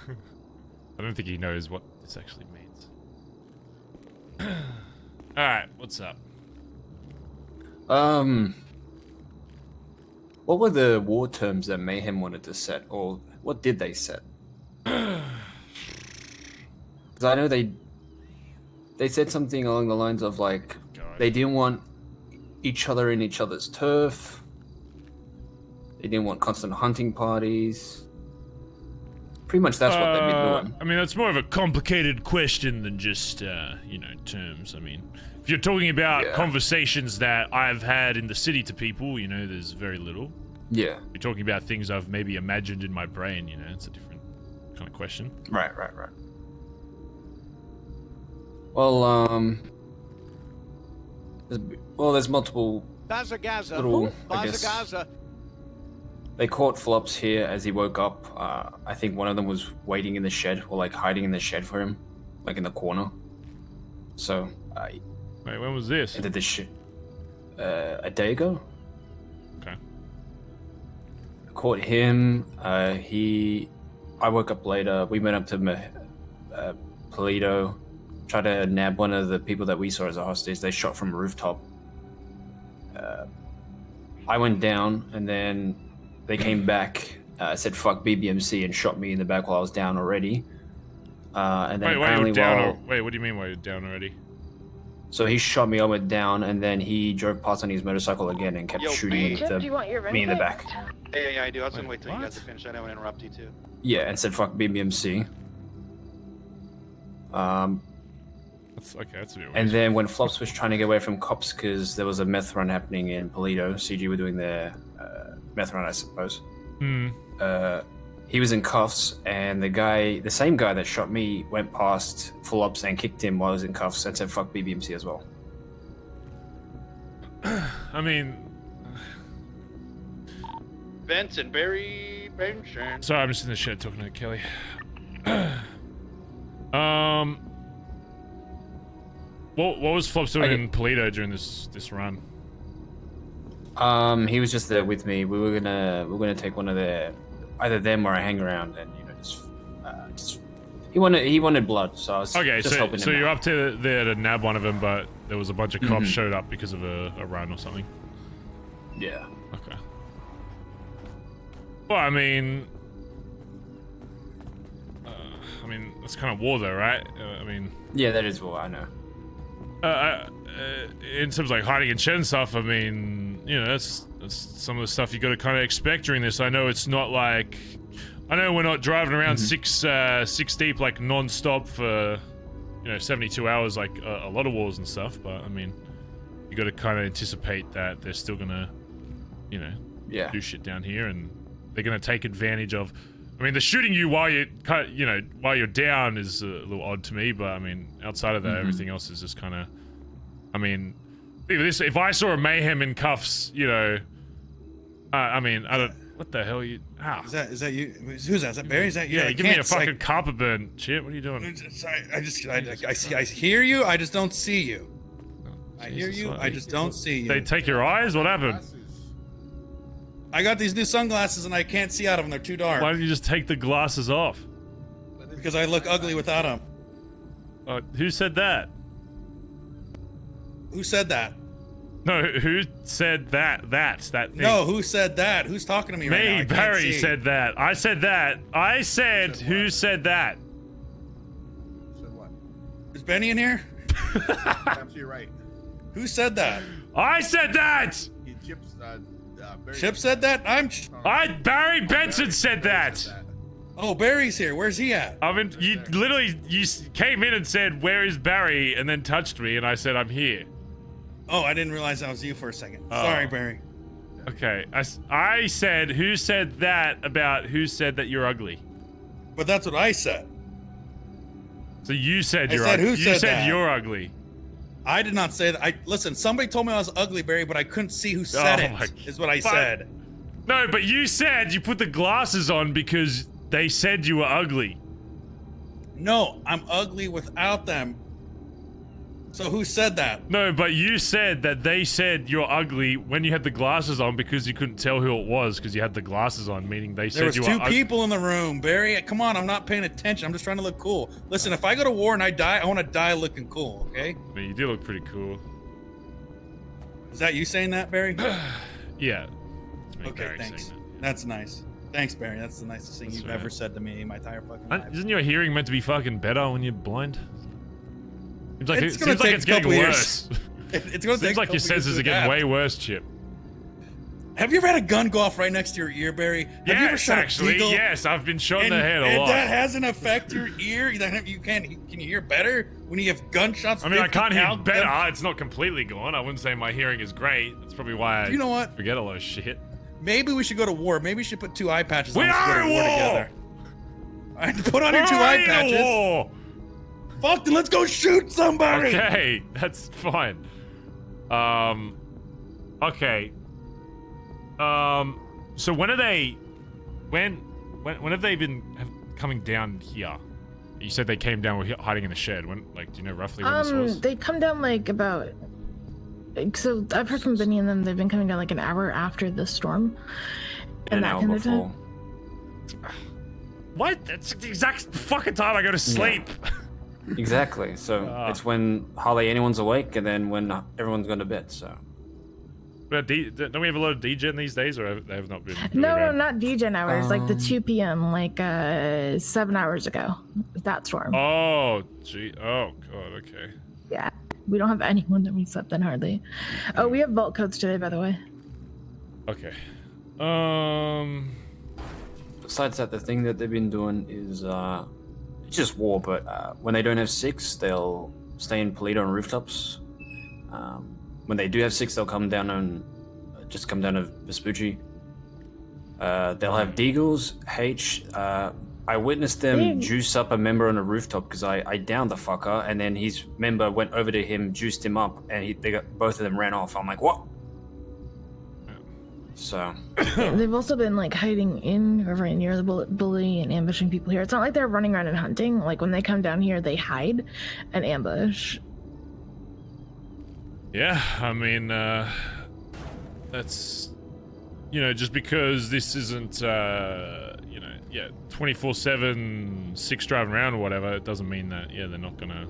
I don't think he knows what this actually means. Alright, what's up? What were the war terms that Mayhem wanted to set, or what did they set? Because I know they said something along the lines of like they didn't want each other in each other's turf. They didn't want constant hunting parties. Pretty much that's what they've been doing. I mean, that's more of a complicated question than just, you know, terms. I mean, if you're talking about conversations that I've had in the city to people, you know, there's very little. Yeah. You're talking about things I've maybe imagined in my brain, you know, it's a different kind of question. Right. Well, there's multiple Bazza Gaza. little, I Bazza guess, Gaza. they caught Flops here as he woke up. I think one of them was waiting in the shed, or like hiding in the shed for him, like in the corner. So, wait, when was this? Did this shit a day ago. Okay. Caught him. I woke up later. We went up to Polito, tried to nab one of the people that we saw as a hostage. They shot from a rooftop. I went down, and then they came back, said fuck BBMC, and shot me in the back while I was down already. And then wait, what do you mean why you're down already? So he shot me, I went down, and then he drove past on his motorcycle again and kept shooting me in the back. Yeah, I do. I was gonna wait till you guys to finish. I don't want to interrupt you too. Yeah, and said fuck BBMC. That's a bit weird. And then when Flops was trying to get away from cops because there was a meth run happening in Polito, CG were doing their meth run, I suppose. He was in cuffs, and the same guy that shot me went past Flops and kicked him while he was in cuffs and said fuck BBMC as well. I mean... Benson, Barry, Benson. Sorry, I'm just in the shed talking to Kelly. What was Flops doing in Polito during this run? He was just there with me. We were gonna take one of either them or a hang around, and just he wanted blood, so I was just helping him. So you're up to there to nab one of them, but there was a bunch of cops showed up because of a run or something. Yeah. Okay. Well, I mean, that's kind of war, though, right? Yeah, that is war. I know. In terms of like hiding in shed and stuff, I mean, you know, that's some of the stuff you got to kind of expect during this. I know it's not like, I know we're not driving around six deep like non-stop for, 72 hours like a lot of wars and stuff. But I mean, you got to kind of anticipate that they're still gonna, do shit down here, and they're gonna take advantage of. I mean, the shooting you while you're down is a little odd to me, but I mean, outside of that, everything else is just kind of. I mean, if I saw a Mayhem in cuffs, I mean, I don't. What the hell are you? Ah. Is that you? Who's that? Is that Barry? Is that you? Yeah, give me a fucking carpet burn, Chip. What are you doing? Sorry, I hear you. I just don't see you. I hear you. I just don't see you. They take your eyes? What happened? I got these new sunglasses and I can't see out of them. They're too dark. Why don't you just take the glasses off? Because I look ugly without them. Who said that? Who said that? No, who said that thing? No, who said that? Who's talking to me right now? Me, Barry said that. I said that. I said, who said that? Said what? Is Benny in here? Absolutely right. Who said that? I said that! Chip said that? Barry Benson said that! Oh, Barry's here. Where's he at? I mean, you came in and said, where is Barry? And then touched me and I said, I'm here. Oh, I didn't realize that was you for a second. Sorry, Barry. Okay, I said, who said that about who said that you're ugly? But that's what I said. So you said you're ugly. You said you're ugly. I did not say that. Listen, somebody told me I was ugly, Barry, but I couldn't see who said it, is what I said. No, but you said you put the glasses on because they said you were ugly. No, I'm ugly without them. So who said that? No, but you said that they said you're ugly when you had the glasses on because you couldn't tell who it was because you had the glasses on, meaning they said you were ugly. There was two people in the room, Barry. Come on, I'm not paying attention. I'm just trying to look cool. Listen, if I go to war and I die, I want to die looking cool, okay? I mean, you do look pretty cool. Is that you saying that, Barry? Yeah. Okay, Barry thanks. saying that. That's nice. Thanks, Barry. That's the nicest thing you've ever said to me in my entire fucking life. Isn't your hearing meant to be fucking better when you're blind? Seems like it's getting worse. It's gonna Seems like your senses are getting way worse, Chip. Have you ever had a gun go off right next to your ear, Barry? Have you ever shot actually, a beagle? yes. I've been shot in the head a lot. And that hasn't affected your ear? Can you hear better when you have gunshots? I mean, I can't hear better. It's not completely gone. I wouldn't say my hearing is great. That's probably why you know what? Forget a lot of shit. Maybe we should go to war. Maybe we should put 2 eye patches on. We are at war together. All right, put on your 2 eye patches. War. Fuck, then let's go shoot somebody. Okay, that's fine. Okay. So when are they? When have they been coming down here? You said they came down, were hiding in the shed. When, like, do you know roughly when this was? They come down like about. So I've heard from Benny and them. They've been coming down like an hour after the storm, and that kind of time. What? That's the exact fucking time I go to sleep. Yeah. Exactly. So it's when hardly anyone's awake, and then when everyone's gone to bed. So. But don't we have a lot of DGen these days, or they have not been? No, not DGen hours. Like the 2 p.m. like 7 hours ago. That storm. Oh, gee. Oh god. Okay. Yeah, we don't have anyone that we slept in hardly. Oh, we have vault codes today, by the way. Okay. Besides that, the thing that they've been doing is it's just war. But when they don't have 6, they'll stay in Polito on rooftops. When they do have 6, they'll come down and come down to Vespucci. They'll have Deagles, H. I witnessed them juice up a member on a rooftop because I downed the fucker, and then his member went over to him, juiced him up, and both of them ran off. I'm like, what? So they've also been like hiding in or right near the bully and ambushing people here. It's not like they're running around and hunting. Like when they come down here, they hide and ambush. Yeah, I mean, that's, just because this isn't, 24/7, 6 driving around or whatever, it doesn't mean that, they're not gonna,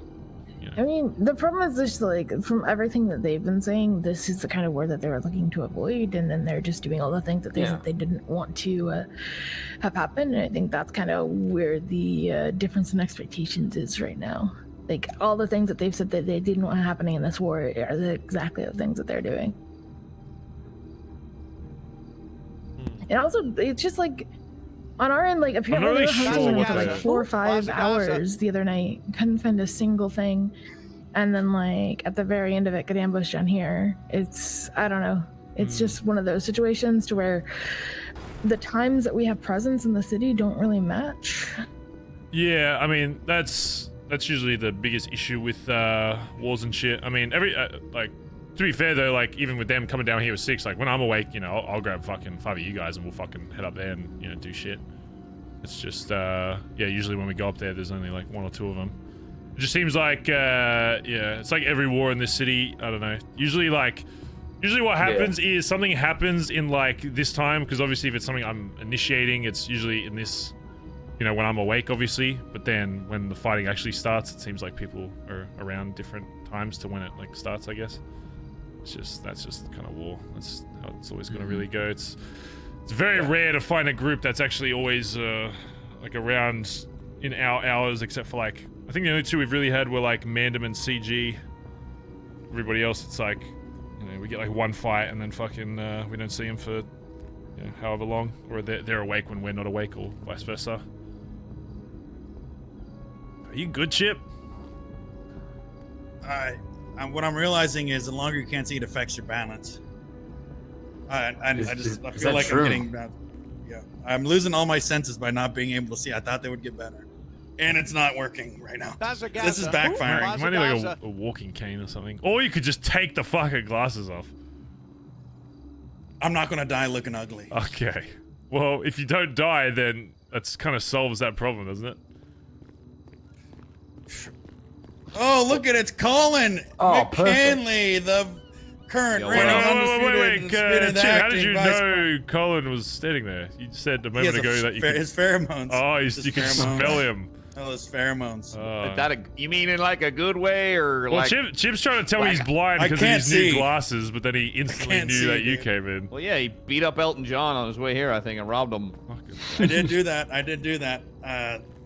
I mean, the problem is just like, from everything that they've been saying, this is the kind of war that they were looking to avoid, and then they're just doing all the things that they said they didn't want to have happen, and I think that's kind of where the difference in expectations is right now. Like, all the things that they've said that they didn't want happening in this war are exactly the things that they're doing. And also, it's just like, on our end, like, apparently they were hunting for like 4 or 5 hours the other night. Couldn't find a single thing. And then, like, at the very end of it, got ambushed down here. It's, I don't know. It's just one of those situations to where the times that we have presence in the city don't really match. Yeah, I mean, that's usually the biggest issue with wars and shit. I mean, to be fair though, like even with them coming down here with 6, like when I'm awake, you know, I'll grab fucking 5 of you guys and we'll fucking head up there and, you know, do shit. It's just, yeah, usually when we go up there, there's only like 1 or 2 of them. It just seems like, yeah, it's like every war in this city. I don't know. Usually what happens is something happens in like this time, because obviously if it's something I'm initiating, it's usually in this, you know, when I'm awake, obviously. But then when the fighting actually starts, it seems like people are around different times to when it like starts, I guess. That's just kind of war. That's how it's always going to really go. It's very rare to find a group that's actually always like around in our hours, except for like, I think the only 2 we've really had were like Mandem and CG. Everybody else, it's like, you know, we get like 1 fight and then fucking we don't see them for, you know, however long, or they're awake when we're not awake, or vice versa. Are you good, Chip? What I'm realizing is the longer you can't see, it affects your balance. I feel like I'm getting, yeah, I'm losing all my senses by not being able to see. I thought they would get better, and it's not working right now. This is backfiring. You might need like a walking cane or something, or you could just take the fucking glasses off. I'm not gonna die looking ugly. Okay, well, if you don't die, then that's kind of solves that problem, doesn't it? Oh, look at it's Collin McKinley, the current Wait, Chip, how did you know Collin was standing there? You said a moment ago that you could... his pheromones. Oh, you can smell him. Oh, his pheromones. Is that you mean in like a good way, or well, like? Chip's trying to tell me he's blind because of his new glasses, but then he instantly knew that you came in. Well, yeah, he beat up Elton John on his way here, I think, and robbed him. I did do that.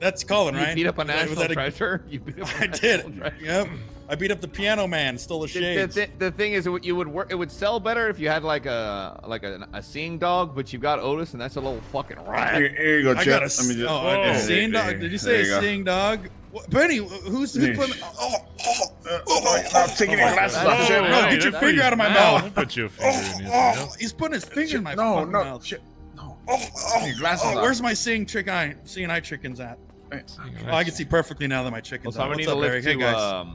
That's Collin, right? You beat up a national treasure? You beat up a I did. Yep. I beat up the piano man, stole the shades. The thing is, it would sell better if you had like a seeing dog, but you got Otis, and that's a little fucking rat. Here you go, Chip. A seeing dog? Did you say a seeing dog? Benny, who's putting? I'm taking your glasses off. No, get your finger out of my mouth. Put your finger in his mouth. He's putting his finger in my fucking mouth. No. Your glasses off. Where's my seeing eye chickens at? Oh, I can see perfectly now that my chicken's out. What's up, Eric? Hey, guys.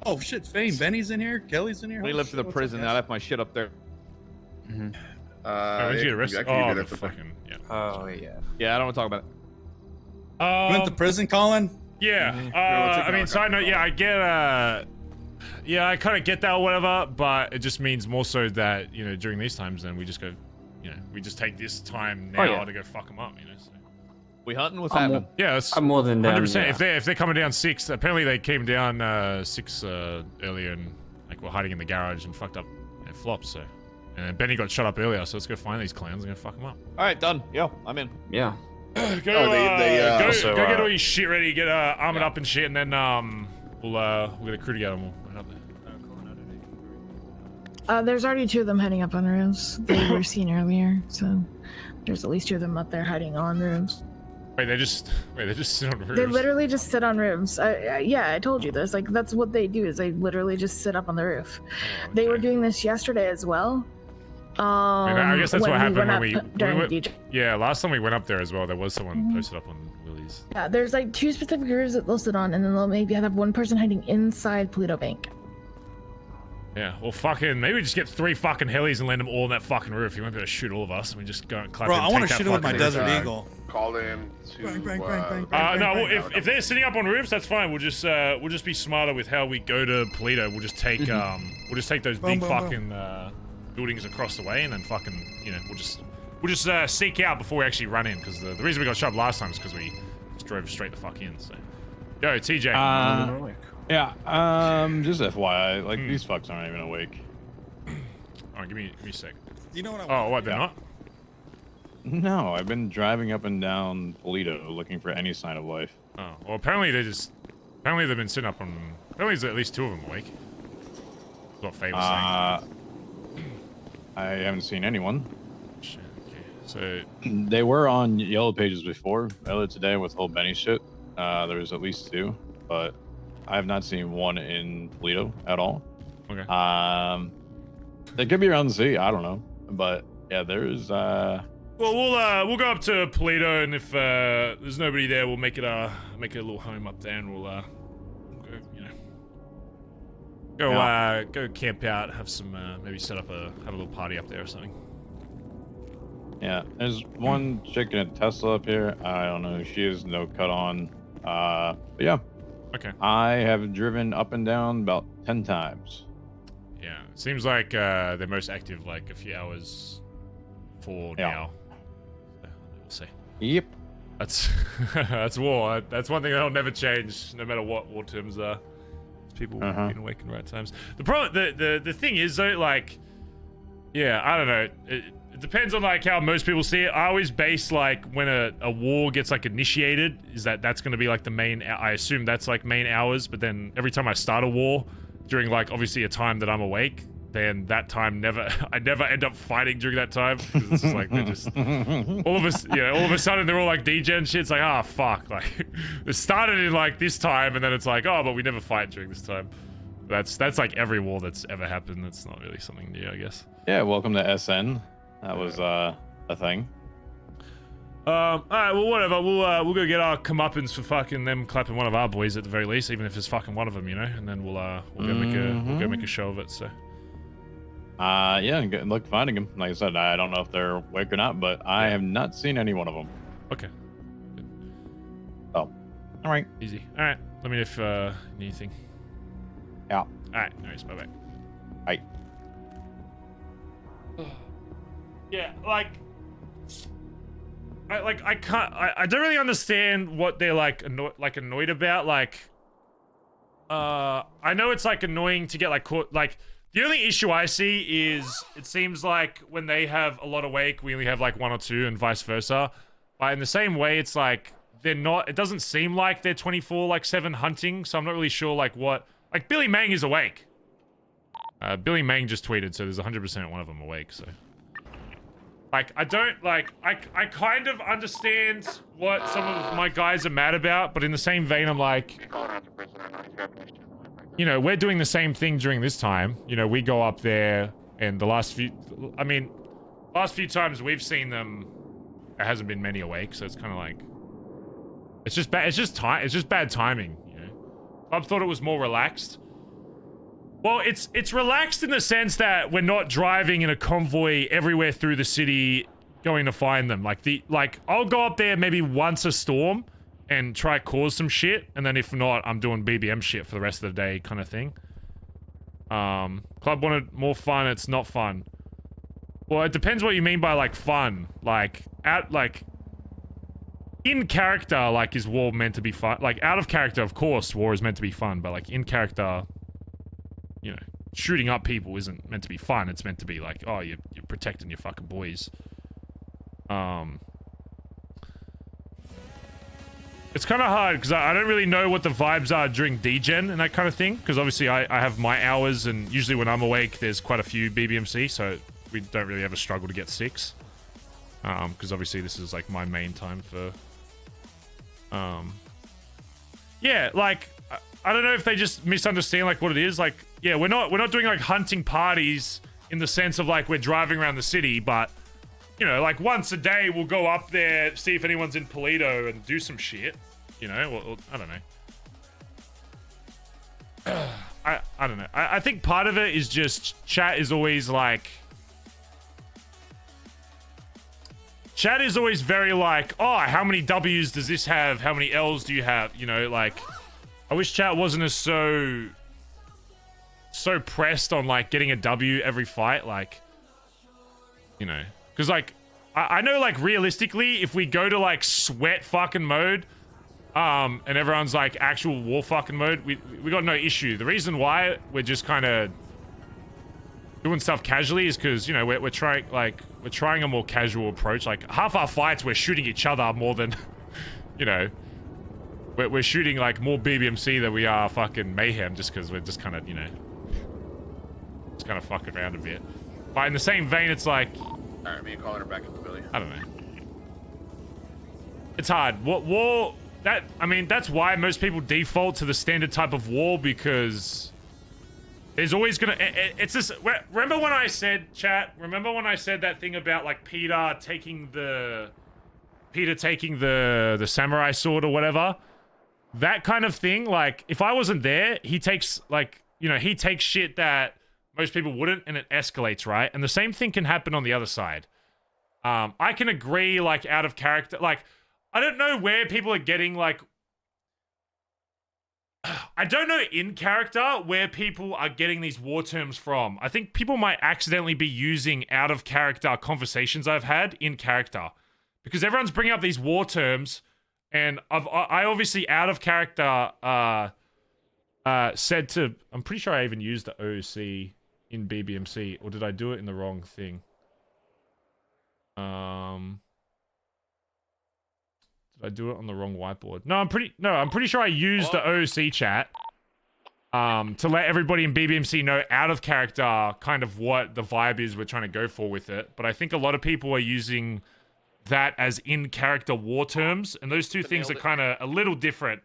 Oh, shit, Fane. Benny's in here. Kelly's in here. We left to the prison. I left my shit up there. Where'd you get arrested? Oh, the fucking, yeah. Oh, yeah. Yeah, I don't want to talk about it. You went to prison, Collin? Yeah. I mean, side note, yeah, I get, yeah, I kind of get that or whatever, but it just means more so that, you know, during these times, then we just go, you know, we just take this time now to go fuck them up, you know, so. We hunting? What's happening? Yeah, I'm more than 100%. If they're coming down 6, apparently they came down 6 earlier and like were hiding in the garage and fucked up and flopped. So, and then Benny got shot up earlier. So let's go find these clowns and go fuck them up. All right, done. Yo, I'm in. Yeah. Go get all your shit ready. Get armored up and shit, and then we'll get a crew together and we'll head up there. There's already 2 of them heading up on roofs. They were seen earlier, so there's at least 2 of them up there hiding on roofs. Wait, they just sit on roofs? They literally just sit on roofs. Yeah, I told you this. Like, that's what they do, is they literally just sit up on the roof. Oh, okay. They were doing this yesterday as well. I guess that's what happened when we went. Yeah, last time we went up there as well, there was someone posted up on Willie's. Yeah, there's like 2 specific roofs that they'll sit on, and then they'll maybe have 1 person hiding inside Pluto Bank. Yeah, well, fucking, maybe we just get 3 fucking helis and land them all on that fucking roof. You won't be able to shoot all of us, and we just go and clap. Bro, I want to shoot him with my Desert Eagle. Call in to. No, if they're sitting up on roofs, that's fine. We'll just be smarter with how we go to Polito. We'll just take those big fucking buildings across the way, and then fucking, you know, we'll just seek out before we actually run in. Because the reason we got shot last time is because we just drove straight the fuck in. So, yo, TJ. Yeah, just FYI, like, these fucks aren't even awake. Alright, give me a sec. You know what I want? Oh, what, they're not? No, I've been driving up and down Polito looking for any sign of life. Oh, well, apparently they've been sitting up on, apparently there's at least 2 of them awake. That's what Faye was saying. I haven't seen anyone. Shit, okay. So... They were on Yellow Pages before. Earlier today with whole Benny shit. There was at least 2, but I have not seen 1 in Polito at all. Okay. They could be around the city. I don't know, but yeah, there's. Well, we'll go up to Polito, and if there's nobody there, we'll make it a little home up there, and we'll go, you know, Go camp out, have some maybe have a little party up there or something. Yeah, there's one chick in a Tesla up here. I don't know who she is, no cut on. But yeah. Okay. I have driven up and down about 10 times. Yeah, it seems like they're most active like a few hours for now. So, we'll see. Yep. That's that's war. That's one thing that'll never change, no matter what war terms are. People being awake in the right times. The problem, the thing is though, like, yeah, I don't know. It depends on like how most people see it. I always base like when a war gets like initiated, is that's going to be like the main. I assume that's like main hours. But then every time I start a war, during like obviously a time that I'm awake, then that time I never end up fighting during that time. Because it's just like they're just all of a sudden they're all like degen shit. It's like, ah, fuck, like it started in like this time, and then it's like, oh, but we never fight during this time. That's like every war that's ever happened. That's not really something new, I guess. Yeah, welcome to SN. That was a thing. All right, well, whatever. We'll go get our comeuppance for fucking them clapping one of our boys at the very least, even if it's fucking one of them, you know. And then we'll go make a show of it. So. Yeah, good luck finding him. Like I said, I don't know if they're awake or not, but I have not seen any one of them. Okay. Oh, all right. Easy. All right. Let me know if you need anything. Yeah. All right. Nice. Bye. Bye. Yeah, like I don't really understand what they're like annoyed about. Like, I know it's like annoying to get like caught. Like, the only issue I see is it seems like when they have a lot awake, we only have like one or two, and vice versa. But in the same way, it's like they're not. It doesn't seem like they're 24/7 hunting. So I'm not really sure like what. Like Billy Mang is awake. Billy Mang just tweeted, so there's 100% one of them awake. So. Like, I don't, like, I kind of understand what some of my guys are mad about, but in the same vein, I'm like, you know, we're doing the same thing during this time. You know, we go up there, and the last few times we've seen them, there hasn't been many awake, so it's kind of like, it's just bad timing, you know? Bob thought it was more relaxed. Well, it's relaxed in the sense that we're not driving in a convoy everywhere through the city going to find them. Like I'll go up there maybe once a storm and try cause some shit, and then if not, I'm doing BBM shit for the rest of the day kind of thing. Club wanted more fun, it's not fun. Well, it depends what you mean by like fun. Like in character, like is war meant to be fun? Like out of character, of course, war is meant to be fun, but like in character, you know, shooting up people isn't meant to be fun. It's meant to be like, oh, you're protecting your fucking boys. It's kind of hard because I don't really know what the vibes are during degen and that kind of thing. Because obviously I have my hours, and usually when I'm awake, there's quite a few BBMC, so we don't really have a struggle to get 6. Because obviously this is like my main time for. Yeah, like I don't know if they just misunderstand like what it is. Like, yeah, we're not doing like hunting parties in the sense of like we're driving around the city, but you know, like once a day we'll go up there, see if anyone's in Polito and do some shit. You know, or I don't know. I don't know. I think part of it is just chat is always like. Chat is always very like, oh, how many W's does this have? How many L's do you have? You know, like, I wish chat wasn't as so pressed on like getting a W every fight, like, you know, because like I know like realistically if we go to like sweat fucking mode and everyone's like actual war fucking mode, we got no issue. The reason why we're just kind of doing stuff casually is because, you know, we're trying a more casual approach. Like half our fights we're shooting each other more than you know, we're shooting like more BBMC than we are fucking mayhem, just because we're just kind of, you know, just kind of fucking around a bit. But in the same vein, it's like, alright, me and Collin are back at the Billy. I don't know. It's hard. War, I mean, that's why most people default to the standard type of war, because there's always gonna, it's this, remember when I said, chat, remember when I said that thing about like Peter taking the samurai sword or whatever? That kind of thing, like, if I wasn't there, he takes, like, you know, he takes shit that most people wouldn't, and it escalates, right? And the same thing can happen on the other side. I can agree, like, out of character. Like, I don't know where people are getting, like... I don't know in character where people are getting these war terms from. I think people might accidentally be using out of character conversations I've had in character. Because everyone's bringing up these war terms, and I obviously out of character said to... I'm pretty sure I even used the OC in BBMC, or did I do it in the wrong thing? Did I do it on the wrong whiteboard? No, I'm pretty sure I used the OC chat to let everybody in BBMC know out of character kind of what the vibe is we're trying to go for with it. But I think a lot of people are using that as in character war terms, and those two things are kind of a little different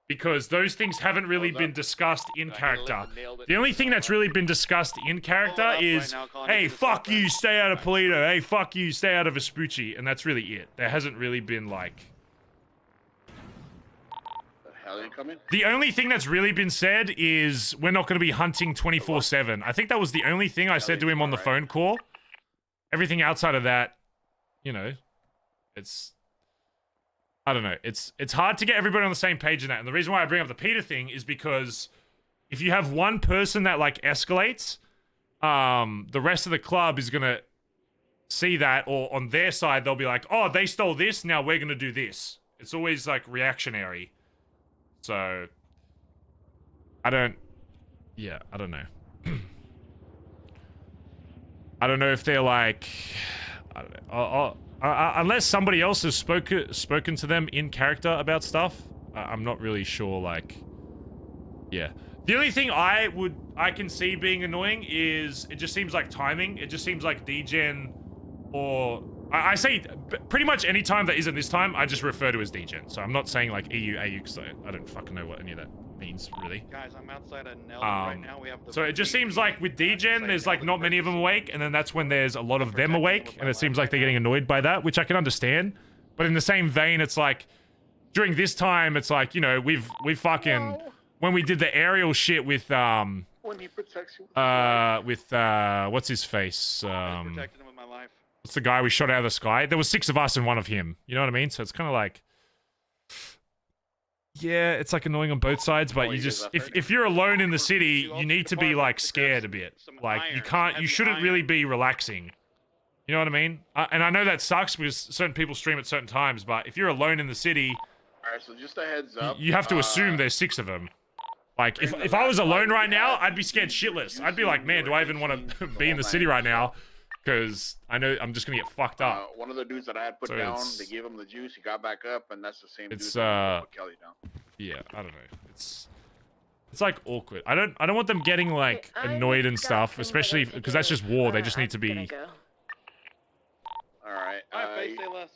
because those things haven't really been discussed in character. The only thing that's really been discussed in character is, hey, fuck you, stay out of Polito. Hey, fuck you, stay out of Vespucci. And that's really it. There hasn't really been, like... The only thing that's really been said is we're not going to be hunting 24/7. I think that was the only thing I said to him on the phone call. Everything outside of that, you know, it's... I don't know. It's hard to get everybody on the same page in that. And the reason why I bring up the Peter thing is because if you have one person that, like, escalates, the rest of the club is going to see that, or on their side, they'll be like, oh, they stole this, now we're going to do this. It's always, like, reactionary. So, I don't know. I don't know if they're like, I don't know. Unless somebody else has spoken to them in character about stuff, I'm not really sure, like, yeah. The only thing I can see being annoying is it just seems like timing. It just seems like degen, or I say pretty much any time that isn't this time, I just refer to as degen. So I'm not saying like EU, AU, because I don't fucking know what any of that means, really. Guys, I'm outside of Nelly right now. We have the so it just seems like with degen, there's like not many of them awake, and then that's when there's a lot of them awake, and it seems like they're getting annoyed by that, which I can understand. But in the same vein, it's like during this time, it's like, you know, we've fucking when we did the aerial shit with when he protects you what's his face? Protected him with my life. What's the guy we shot out of the sky? There was 6 of us and 1 of him. You know what I mean? So it's kind of like, yeah, it's like annoying on both sides, but you just, if you're alone in the city, you need to be like scared a bit. Like you shouldn't really be relaxing. You know what I mean? And I know that sucks because certain people stream at certain times, but if you're alone in the city, alright, so just a heads up, you have to assume there's 6 of them. Like if I was alone right now, I'd be scared shitless. I'd be like, man, do I even want to be in the city right now? Because I know I'm just gonna get fucked up. One of the dudes that I had put down, they gave him the juice, he got back up, and that's the same dude that put Kelly down. Yeah, I don't know. It's like awkward. I don't want them getting like annoyed and stuff, especially because that's just war. They just need to be. Alright. Say less.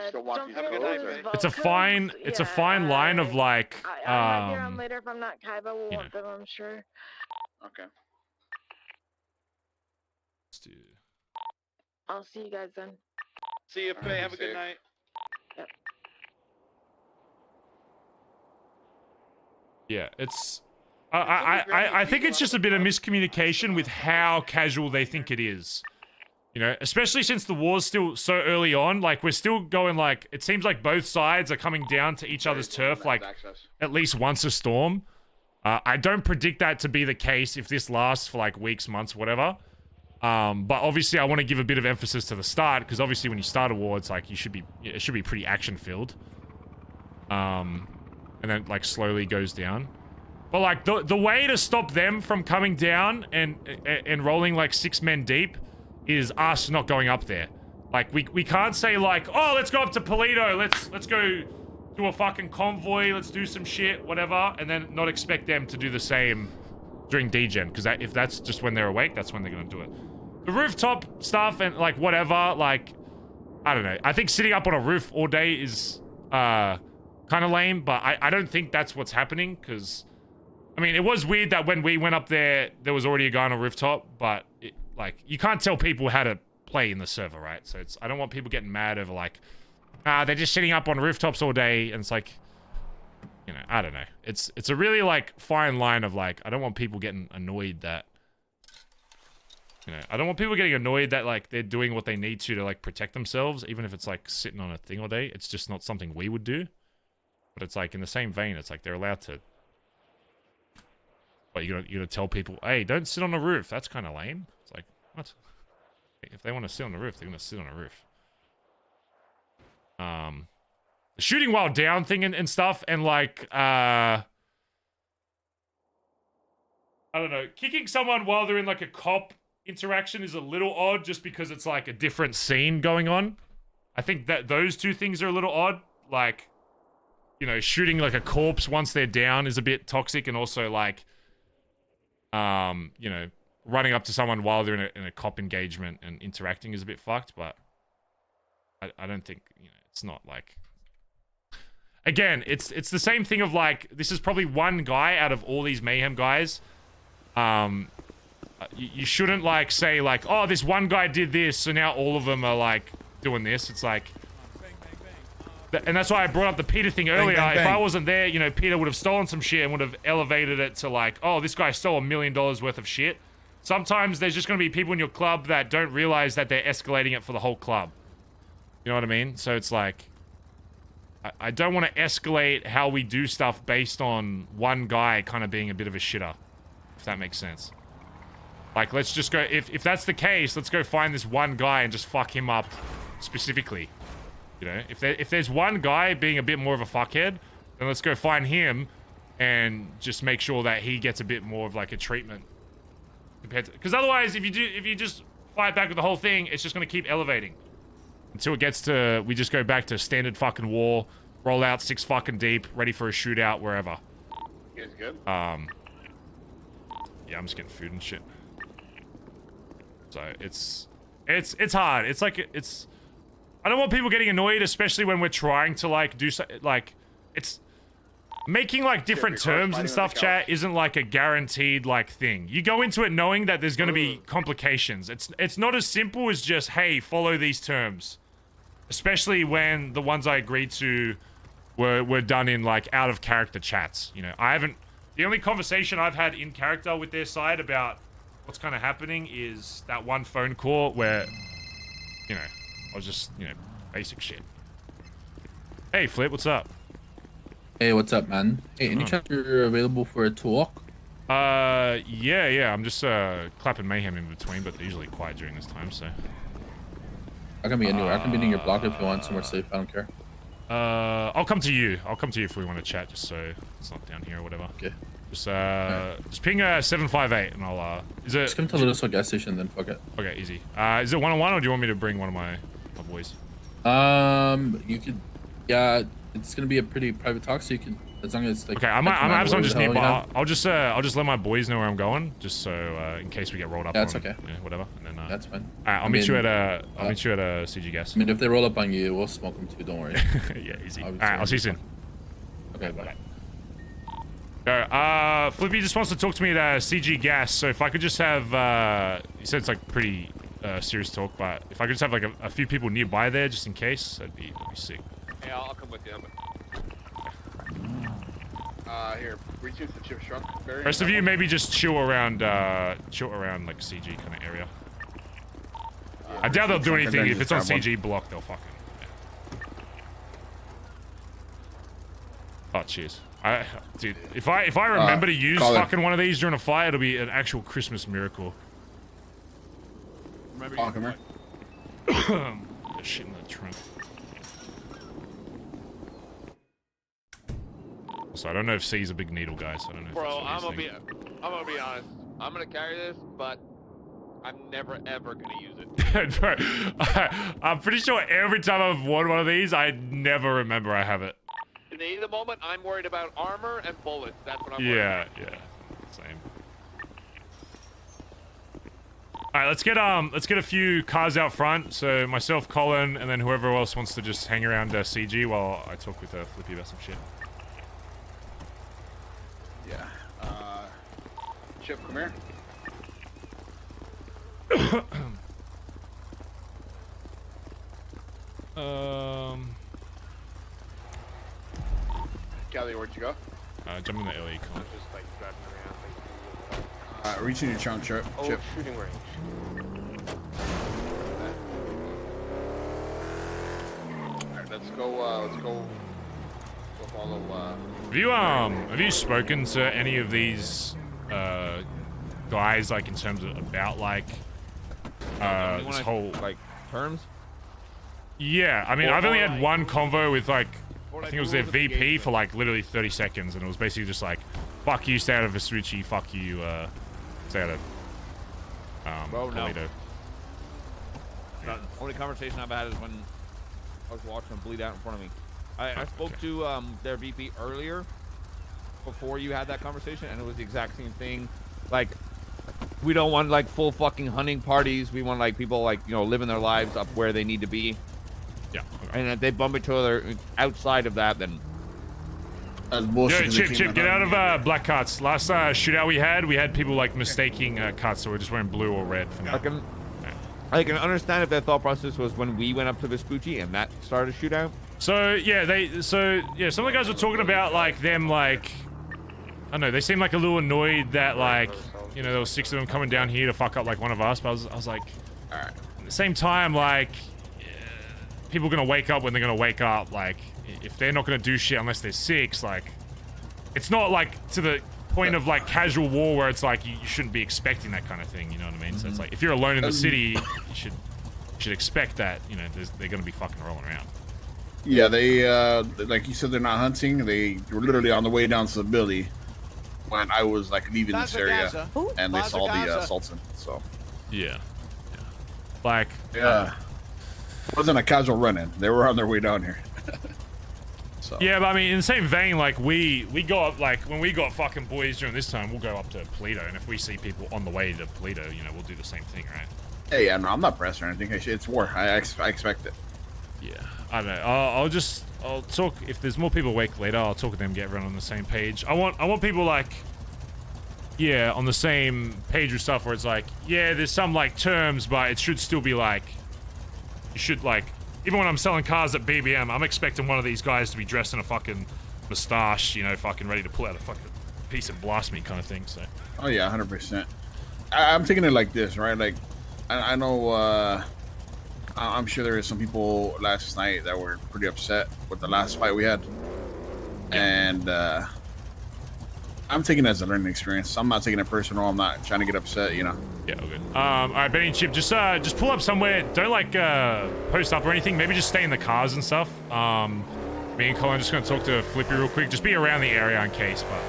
Still want these It's a fine line of like. I might be around later if I'm not Kaiba. We'll want them, I'm sure. Okay. Let's do. I'll see you guys then. See you, Faye. Have a good night. Yep. Yeah, it's. I think it's just a bit of miscommunication with how casual they think it is. You know, especially since the war's still so early on. Like, we're still going, like, it seems like both sides are coming down to each other's turf, like, at least once a storm. I don't predict that to be the case if this lasts for, like, weeks, months, whatever. But obviously I want to give a bit of emphasis to the start, because obviously when you start a war, it's like it should be pretty action-filled. And then, like, slowly goes down. But, like, the way to stop them from coming down and rolling, like, 6 men deep is us not going up there. Like, we can't say, like, oh, let's go up to Polito, let's go do a fucking convoy, let's do some shit, whatever, and then not expect them to do the same during degen, because if that's just when they're awake, that's when they're gonna do it. The rooftop stuff and, like, whatever, like, I don't know. I think sitting up on a roof all day is kind of lame, but I don't think that's what's happening, because, I mean, it was weird that when we went up there, there was already a guy on a rooftop, but, like, you can't tell people how to play in the server, right? So I don't want people getting mad over, like, they're just sitting up on rooftops all day, and it's like, you know, I don't know. It's a really like fine line of like, I don't want people getting annoyed that, you know, I don't want people getting annoyed that like they're doing what they need to like protect themselves, even if it's like sitting on a thing all day. It's just not something we would do. But it's like in the same vein, it's like they're allowed to. But you're gonna tell people, hey, don't sit on the roof. That's kind of lame. It's like, what? If they want to sit on the roof, they're gonna sit on the roof. The shooting while down thing and stuff, and like I don't know, kicking someone while they're in like a cop interaction is a little odd, just because it's like a different scene going on. I think that those two things are a little odd. Like, you know, shooting like a corpse once they're down is a bit toxic, and also like, you know, running up to someone while they're in a cop engagement and interacting is a bit fucked. But I don't think, you know, it's not like. Again, it's the same thing of like, this is probably one guy out of all these mayhem guys. You shouldn't like say like, oh, this one guy did this, so now all of them are like doing this. It's like, and that's why I brought up the Peter thing earlier. Bang, bang, bang. If I wasn't there, you know, Peter would have stolen some shit and would have elevated it to like, oh, this guy stole $1 million worth of shit. Sometimes there's just going to be people in your club that don't realize that they're escalating it for the whole club. You know what I mean? So it's like, I don't want to escalate how we do stuff based on one guy kind of being a bit of a shitter, if that makes sense. Like, let's just go, if that's the case, let's go find this one guy and just fuck him up specifically. You know, if there's one guy being a bit more of a fuckhead, then let's go find him and just make sure that he gets a bit more of like a treatment compared to, because otherwise if you just fight back with the whole thing, it's just going to keep elevating until it gets to, we just go back to standard fucking war, roll out 6 fucking deep, ready for a shootout wherever. You guys good? Yeah, I'm just getting food and shit. So it's hard. It's like, it's, I don't want people getting annoyed, especially when we're trying to like do so, like, it's making like different terms and stuff, chat, isn't like a guaranteed like thing. You go into it knowing that there's going to be complications. It's not as simple as just, hey, follow these terms. Especially when the ones I agreed to were done in like out of character chats. You know, the only conversation I've had in character with their side about what's kind of happening is that one phone call where, you know, I was just, you know, basic shit. Hey, Flip, what's up? Hey, what's up, man? Hey, any chance you're available for a talk? Yeah, I'm just clapping mayhem in between, but they're usually quiet during this time, so. I can be anywhere. I can be in your block if you want, somewhere safe. I don't care. I'll come to you. I'll come to you if we want to chat, just so it's not down here or whatever. Okay. Just ping 758 and I'll is it? Just come to the little gas station, then fuck it. Okay, easy. Is it 1-on-1 or do you want me to bring one of my boys? You could, yeah. It's gonna be a pretty private talk, so you can, as long as like. Okay, I might have someone just nearby. nearby. I'll just let my boys know where I'm going, just so in case we get rolled up. Yeah, that's on, okay. Yeah, whatever. And then that's fine. Alright, I'll meet you at CG Gas. I mean, if they roll up on you, we'll smoke them too. Don't worry. Yeah, easy. Alright, I'll see you soon. Okay, bye. Flippy just wants to talk to me at CG Gas, so if I could just have, he said it's like pretty serious talk, but if I could just have like a few people nearby there just in case, that'd be sick. Yeah, I'll come with you. Here, reach into the chip truck. Rest of you maybe just chill around like CG kind of area. I doubt they'll do anything. If it's on CG block, they'll fucking. Yeah. Oh, cheers. Dude, if I remember to use Collin. fucking one of these during a fight, it'll be an actual Christmas miracle. Remember Shit in the trunk. So I don't know if C's a big needle guy, so I don't know. Bro, I'm gonna be honest. I'm gonna carry this, but I'm never ever gonna use it. Bro, I'm pretty sure every time I've worn one of these, I never remember I have it. In the moment, I'm worried about armor and bullets. That's what I'm worried about. Yeah, same. All right, let's get a few cars out front. So myself, Collin, and then whoever else wants to just hang around CG while I talk with Flippy about some shit. Yeah. Chip, come here. Kelly, where'd you go? Jump in the Ellie. Just like driving around. Reaching your trunk, Chip. Oh, shooting range. Alright, let's go follow, Have you spoken to any of these guys, like in terms of about like this whole like terms? Yeah, I mean, Or I've only like- had one convo with like or I like think it was their rules of VP engagement. for like literally 30 seconds, and it was basically just like, "Fuck you, stay out of Vespucci. Fuck you, stay out of Bro, no. Toledo." The only conversation I've had is when I was watching them bleed out in front of me. I spoke to their VP earlier, before you had that conversation, and it was the exact same thing. Like, we don't want like full fucking hunting parties. We want like people like, you know, living their lives up where they need to be. Yeah. And if they bump each other outside of that, then That's bullshit. Yo, Chip, get out of black carts. Last shootout we had people like mistaking cuts, so we're just wearing blue or red for now. I can understand if their thought process was when we went up to Vespucci and that started a shootout. So yeah, some of the guys were talking about like them like, I don't know, they seemed like a little annoyed that like, you know, there was 6 of them coming down here to fuck up like one of us, but I was like, alright. At the same time, like, people are gonna wake up when they're gonna wake up. Like, if they're not gonna do shit unless they're 6, like, it's not like to the point of like casual war where it's like you shouldn't be expecting that kind of thing, you know what I mean? So it's like, if you're alone in the city, you should expect that, you know, they're gonna be fucking rolling around. Yeah, they like you said, they're not hunting. They were literally on the way down to the Billy when I was like leaving this area, and they saw the Sultan. So yeah, like yeah, it wasn't a casual run-in. They were on their way down here. So yeah, but I mean, in the same vein, like we go up, like when we got fucking boys during this time, we'll go up to Toledo, and if we see people on the way to Toledo, you know, we'll do the same thing, right? hey, yeah, no, I'm not pressed or anything. It's war. I expect it. Yeah, I don't know. I'll talk if there's more people awake later. I'll talk with them, get everyone on the same page. I want people like, yeah, on the same page with stuff where it's like, yeah, there's some like terms, but it should still be like, you should like, even when I'm selling cars at BBM, I'm expecting one of these guys to be dressed in a fucking mustache, you know, fucking ready to pull out a fucking piece and blast me kind of thing. So. Oh yeah, 100%. I'm taking it like this, right? Like, I know. I'm sure there is some people last night that were pretty upset with the last fight we had, and I'm taking it as a learning experience. I'm not taking it personal. I'm not trying to get upset, you know. Yeah, all good. All right, Benny and Chip, just pull up somewhere. Don't like post up or anything. Maybe just stay in the cars and stuff. Me and Collin are just gonna talk to Flippy real quick. Just be around the area in case. But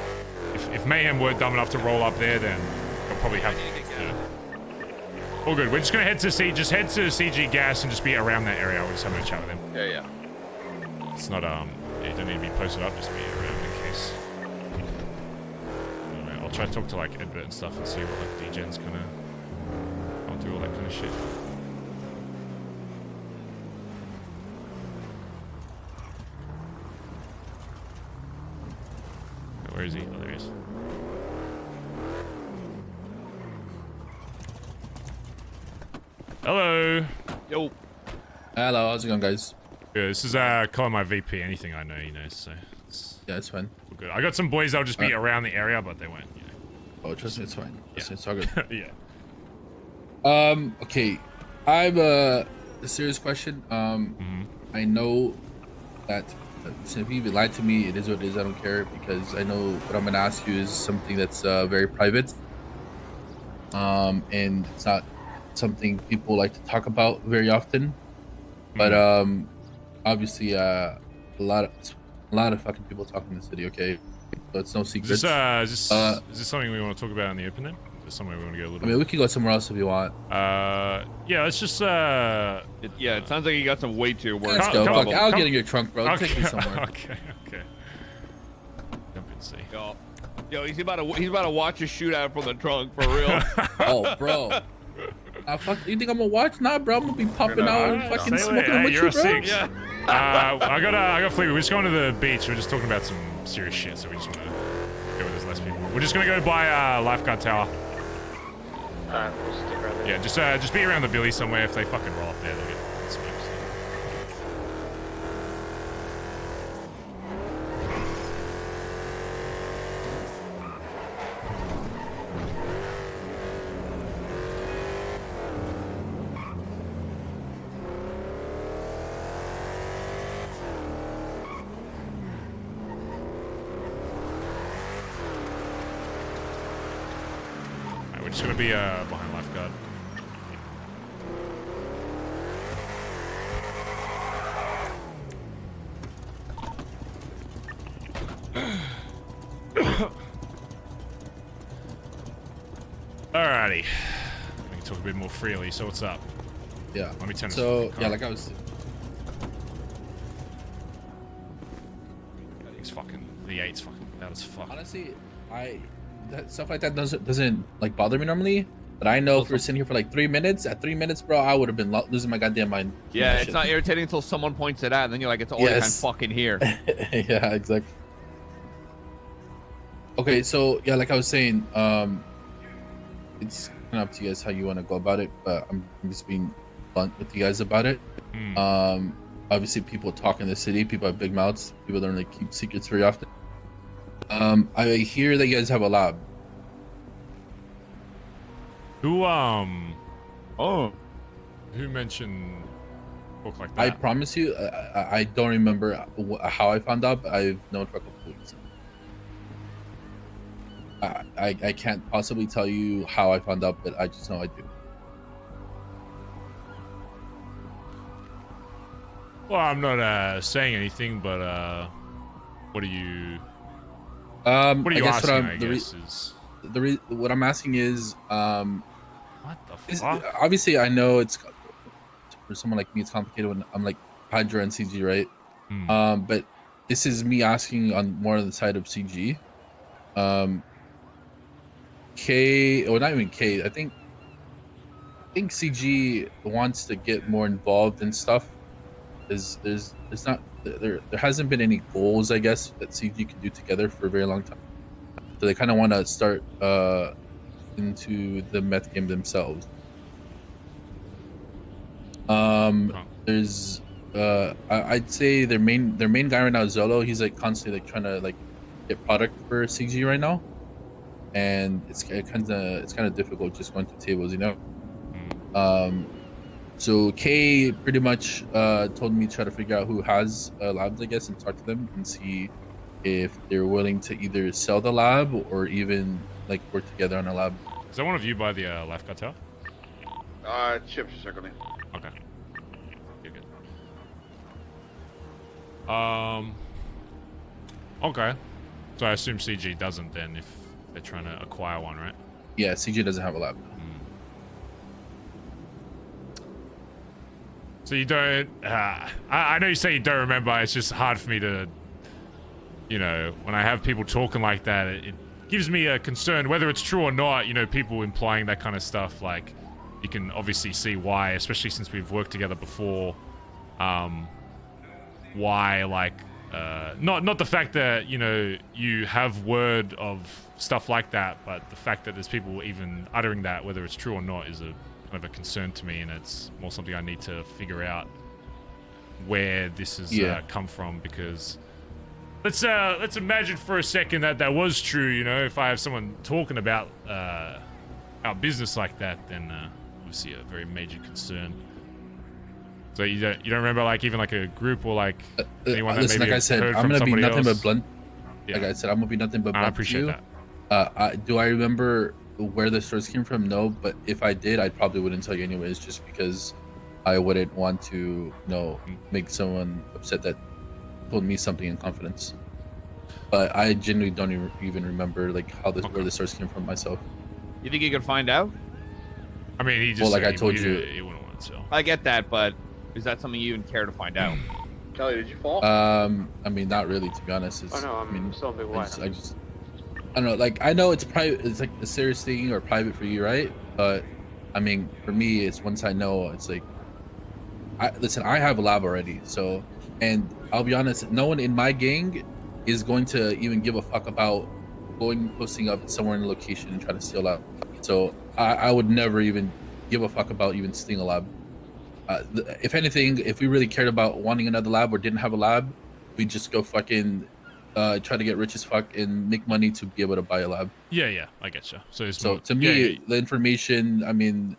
if Mayhem were dumb enough to roll up there, then they'll probably have. All good. We're just gonna head to CG Gas and just be around that area. We're just having a chat with him. Yeah. It's not yeah, you don't need to be posted up. Just be around in case. Anyway, I'll try to talk to like Edbert and stuff and see what like DGen's gonna. I'll do all that kind of shit. Where is he? Oh, there he is. Hello. Yo. Hello, how's it going, guys? Yeah, this is Collin, my VP. Anything I know, he knows. So yeah, it's fine. We're good. I got some boys that'll just be around the area, but they won't. You know. Oh, trust me, it's fine. Yeah. It's all good. Yeah. Okay, I have a serious question. I know that if you lied to me, it is what it is. I don't care because I know what I'm gonna ask you is something that's very private. And it's not something people like to talk about very often. But obviously, a lot of fucking people talk in the city. Okay, so it's no secret. Is this something we want to talk about in the open then? Is there somewhere we want to go a little? I mean, we could go somewhere else if you want. Yeah, let's just. Yeah, it sounds like you got some weight to your work. Let's go. Fuck, I'll get in your trunk, bro. Okay. Take me somewhere. Okay. Jump and see. Yo, he's about to watch a shootout from the trunk for real. Oh, bro. Fuck, you think I'm gonna watch? Nah, bro. I'm gonna be popping out and fucking smoking with you're you, a bro. 6. Yeah. I got Fleetwood. We're just going to the beach. We're just talking about some serious shit, so we just want to go where there's less people. We're just gonna go by lifeguard tower. Alright, we'll stick around there. Yeah, just be around the Billy somewhere. If they fucking roll up there, they'll get smoked. So. 10 It's gonna be behind lifeguard. Alrighty. We can talk a bit more freely. So what's up? Yeah. Let me turn. So yeah, like I was. It's fucking V8's fucking loud as fuck. Honestly, that stuff like that doesn't like bother me normally. But I know if we're sitting here for like 3 minutes, at 3 minutes, bro, I would have been losing my goddamn mind. Yeah, it's not irritating until someone points it out, and then you're like, it's already kind of fucking here. Yeah, exactly. Okay, so yeah, like I was saying, it's kind of up to you guys how you want to go about it, but I'm just being blunt with you guys about it. Obviously, people talk in the city. People have big mouths. People don't really keep secrets very often. I hear that you guys have a lab. Who who mentioned talk like that? I promise you, I don't remember how I found out, but I've known for a couple of weeks. I can't possibly tell you how I found out, but I just know I do. Well, I'm not saying anything, but what are you? What are you asking? I guess is what I'm asking is what the fuck? Obviously, I know it's for someone like me, it's complicated when I'm like Hydra and CG, right? But this is me asking on more on the side of CG. K, or not even K. I think CG wants to get more involved in stuff. There's not there hasn't been any goals, I guess, that CG can do together for a very long time. So they kind of want to start into the meth game themselves. There's I'd say their main guy right now is Zolo. He's like constantly like trying to like get product for CG right now, and it's kind of difficult just going to tables, you know. So Kay pretty much told me to try to figure out who has labs, I guess, and talk to them and see if they're willing to either sell the lab or even like work together on a lab. Is that one of you by the lifeguard tower? Chips circling. Okay. You're good. Okay. So I assume CG doesn't then if they're trying to acquire one, right? Yeah, CG doesn't have a lab. So you don't... I know you say you don't remember. It's just hard for me to... You know, when I have people talking like that, it gives me a concern, whether it's true or not, you know, people implying that kind of stuff, like, you can obviously see why, especially since we've worked together before, why, like, not the fact that, you know, you have word of stuff like that, but the fact that there's people even uttering that, whether it's true or not, is a kind of a concern to me, and it's more something I need to figure out where this has come from, because let's imagine for a second that that was true. You know, if I have someone talking about our business like that, then obviously a very major concern. So you don't remember like even like a group or like anyone that listen, maybe like I said, heard I'm from gonna be somebody nothing else? but blunt. Yeah. Like I said, I'm gonna be nothing but blunt. I appreciate to you. Do I remember where the source came from? No, but if I did, I probably wouldn't tell you anyways, just because I wouldn't want to, you know, make someone upset that told me something in confidence. But I genuinely don't even remember like how this where the source came from myself. You think you could find out? I mean, he just well, like said I told he you, wouldn't want to. I get that, but is that something you even care to find out? Kelly, did you fall? I mean, not really, to be honest. It's, Oh no, I mean, still a big wide. I don't know. Like I know it's private. It's like a serious thing or private for you, right? But I mean, for me, it's once I know, it's like, listen. I have a lab already, so, and I'll be honest, no one in my gang is going to even give a fuck about posting up somewhere in the location and trying to steal out. So I would never even give a fuck about even stealing a lab. If anything, if we really cared about wanting another lab or didn't have a lab, we'd just go fucking try to get rich as fuck and make money to be able to buy a lab. Yeah, I get you. So to me, the information, I mean,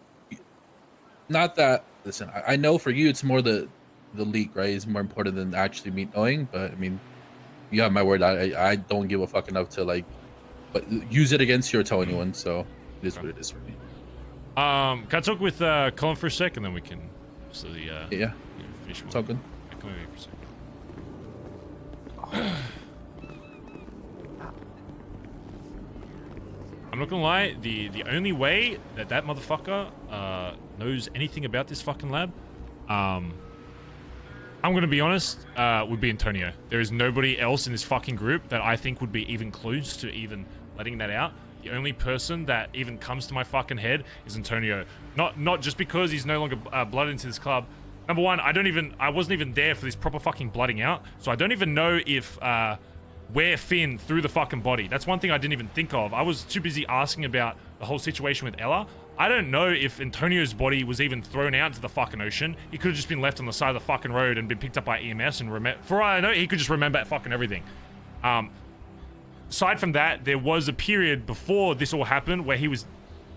not that, listen, I know for you it's more the leak, right? Is more important than actually me knowing, but I mean, you have my word. I don't give a fuck enough to like, but use it against you or tell anyone. So It is what it is for me. Can I talk with Collin for a sec, and then we can finish. It's all good. Come over here for a sec. I'm not gonna lie. The only way that motherfucker knows anything about this fucking lab, I'm gonna be honest, would be Antonio. There is nobody else in this fucking group that I think would be even close to even letting that out. The only person that even comes to my fucking head is Antonio. Not just because he's no longer blooded into this club. Number one, I wasn't even there for this proper fucking blooding out, so I don't even know if where Finn threw the fucking body. That's one thing I didn't even think of. I was too busy asking about the whole situation with Ella. I don't know if Antonio's body was even thrown out into the fucking ocean. He could have just been left on the side of the fucking road and been picked up by EMS and for all I know, he could just remember fucking everything. Aside from that, there was a period before this all happened where he was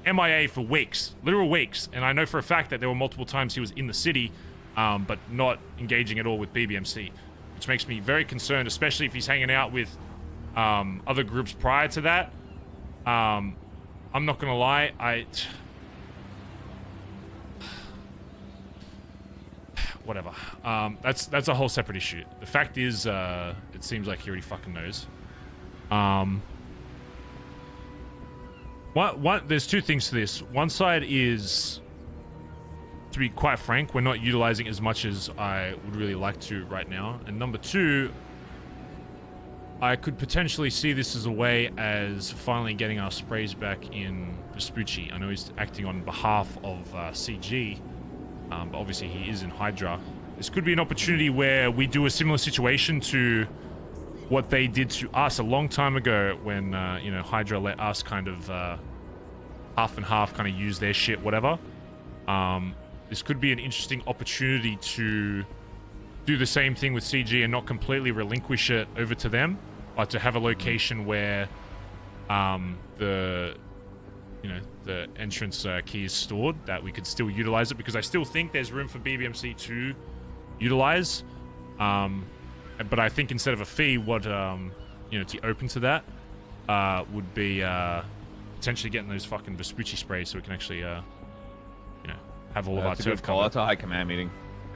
MIA for weeks, literal weeks. And I know for a fact that there were multiple times he was in the city, but not engaging at all with BBMC, which makes me very concerned, especially if he's hanging out with other groups prior to that. I'm not gonna lie, whatever. That's a whole separate issue. The fact is, it seems like he already fucking knows. There's two things to this. One side is, to be quite frank, we're not utilizing as much as I would really like to right now. And number two, I could potentially see this as a way as finally getting our sprays back in Vespucci. I know he's acting on behalf of CG, but obviously he is in Hydra. This could be an opportunity where we do a similar situation to what they did to us a long time ago when, Hydra let us kind of half and half kind of use their shit, whatever. This could be an interesting opportunity to do the same thing with CG and not completely relinquish it over to them, but to have a location where the entrance key is stored, that we could still utilize it, because I still think there's room for BBMC to utilize. But I think instead of a fee, what to open to that would be potentially getting those fucking Vespucci sprays so we can actually have all of our turf cover. That's a high command meeting.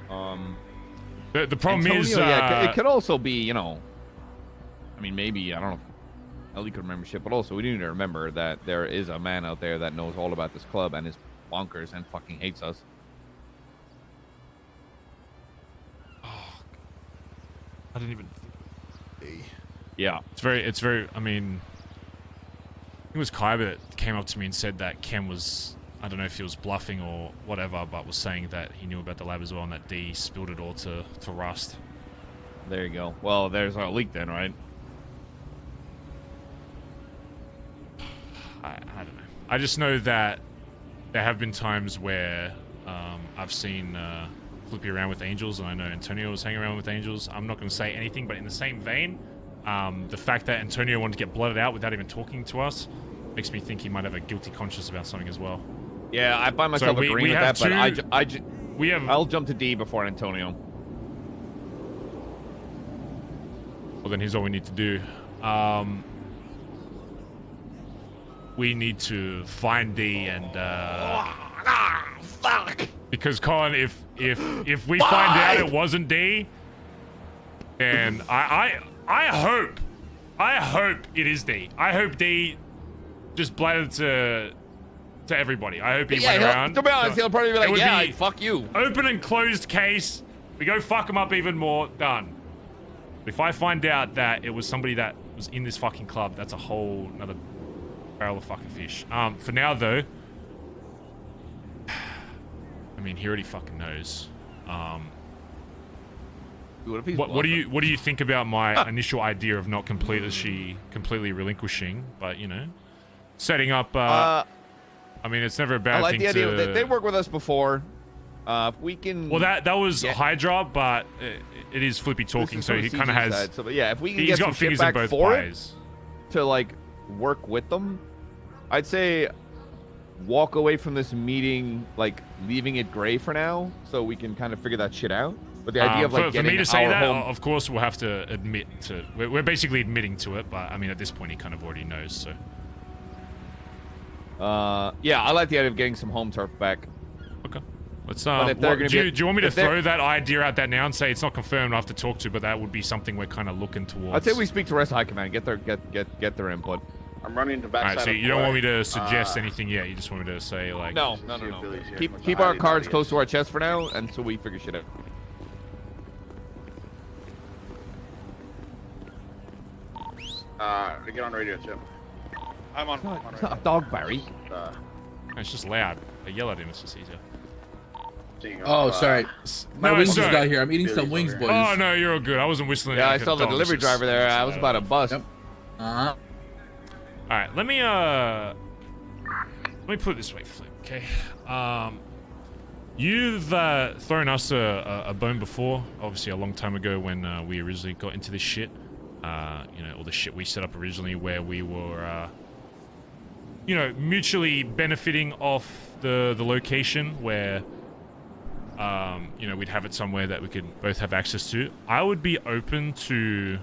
The problem Antonio, is, it could also be, maybe, I don't know, Ellie could remember shit, but also we need to remember that there is a man out there that knows all about this club and is bonkers and fucking hates us. I didn't even. Yeah, it's very. I mean, it was Kai that came up to me and said that Ken was. I don't know if he was bluffing or whatever, but was saying that he knew about the lab as well and that D spilled it all to Rust. There you go. Well, there's our leak then, right? I don't know. I just know that there have been times where I've seen Flippy around with Angels, and I know Antonio was hanging around with Angels. I'm not going to say anything, but in the same vein, the fact that Antonio wanted to get blooded out without even talking to us makes me think he might have a guilty conscience about something as well. Yeah, I find myself agreeing with that, but I'll jump to D before Antonio. Well, then here's all we need to do. We need to find D and fuck. Because Collin, if we find out it wasn't D, then I hope it is D. I hope D just bladed to everybody. I hope he went around. To be honest, he'll probably be like, fuck you. Open and closed case. We go fuck him up even more. Done. If I find out that it was somebody that was in this fucking club, that's a whole another barrel of fucking fish. For now though, I mean, he already fucking knows. What do you think about my initial idea of not completely relinquishing, but setting up? I mean, it's never a bad thing. I like the idea. They worked with us before. If we can. Well, that was Hydra, but it is Flippy talking, so he kind of has. Side. So, but yeah, if we can he's get got some fingers shit in back both for pies. It, to work with them, I'd say walk away from this meeting leaving it gray for now, so we can kind of figure that shit out. But the idea of for getting me to say that, home... of course, we'll have to admit to. We're basically admitting to it, but I mean, at this point, he kind of already knows. So Yeah, I like the idea of getting some home turf back. Okay. Let's But if do they're gonna you be- want me to if they're- throw that idea out there now and say it's not confirmed? I have to talk to, but that would be something we're kind of looking towards. I'd say we speak to the rest of High Command, get their input. I'm running the All backside. right, so of you don't want me to Hawaii. suggest anything yet. You just want me to say like. No. Keep our cards close to our chest for now, until we figure shit out. Get on radio, Chip. I'm on. It's not a dog, Barry. It's just loud. I yell at him. It's just easier. Oh, sorry. My wings just got here. I'm eating some wings, boys. Oh no, you're all good. I wasn't whistling. Yeah, I like a saw the dog. delivery It's just- driver there. I was about to bust. Yep. All right, let me put it this way, Flip. Okay. You've thrown us a bone before, obviously a long time ago when we originally got into this shit. You know, all the shit we set up originally, where we were, you know, mutually benefiting off the location where. You know, we'd have it somewhere that we could both have access to. I would be open to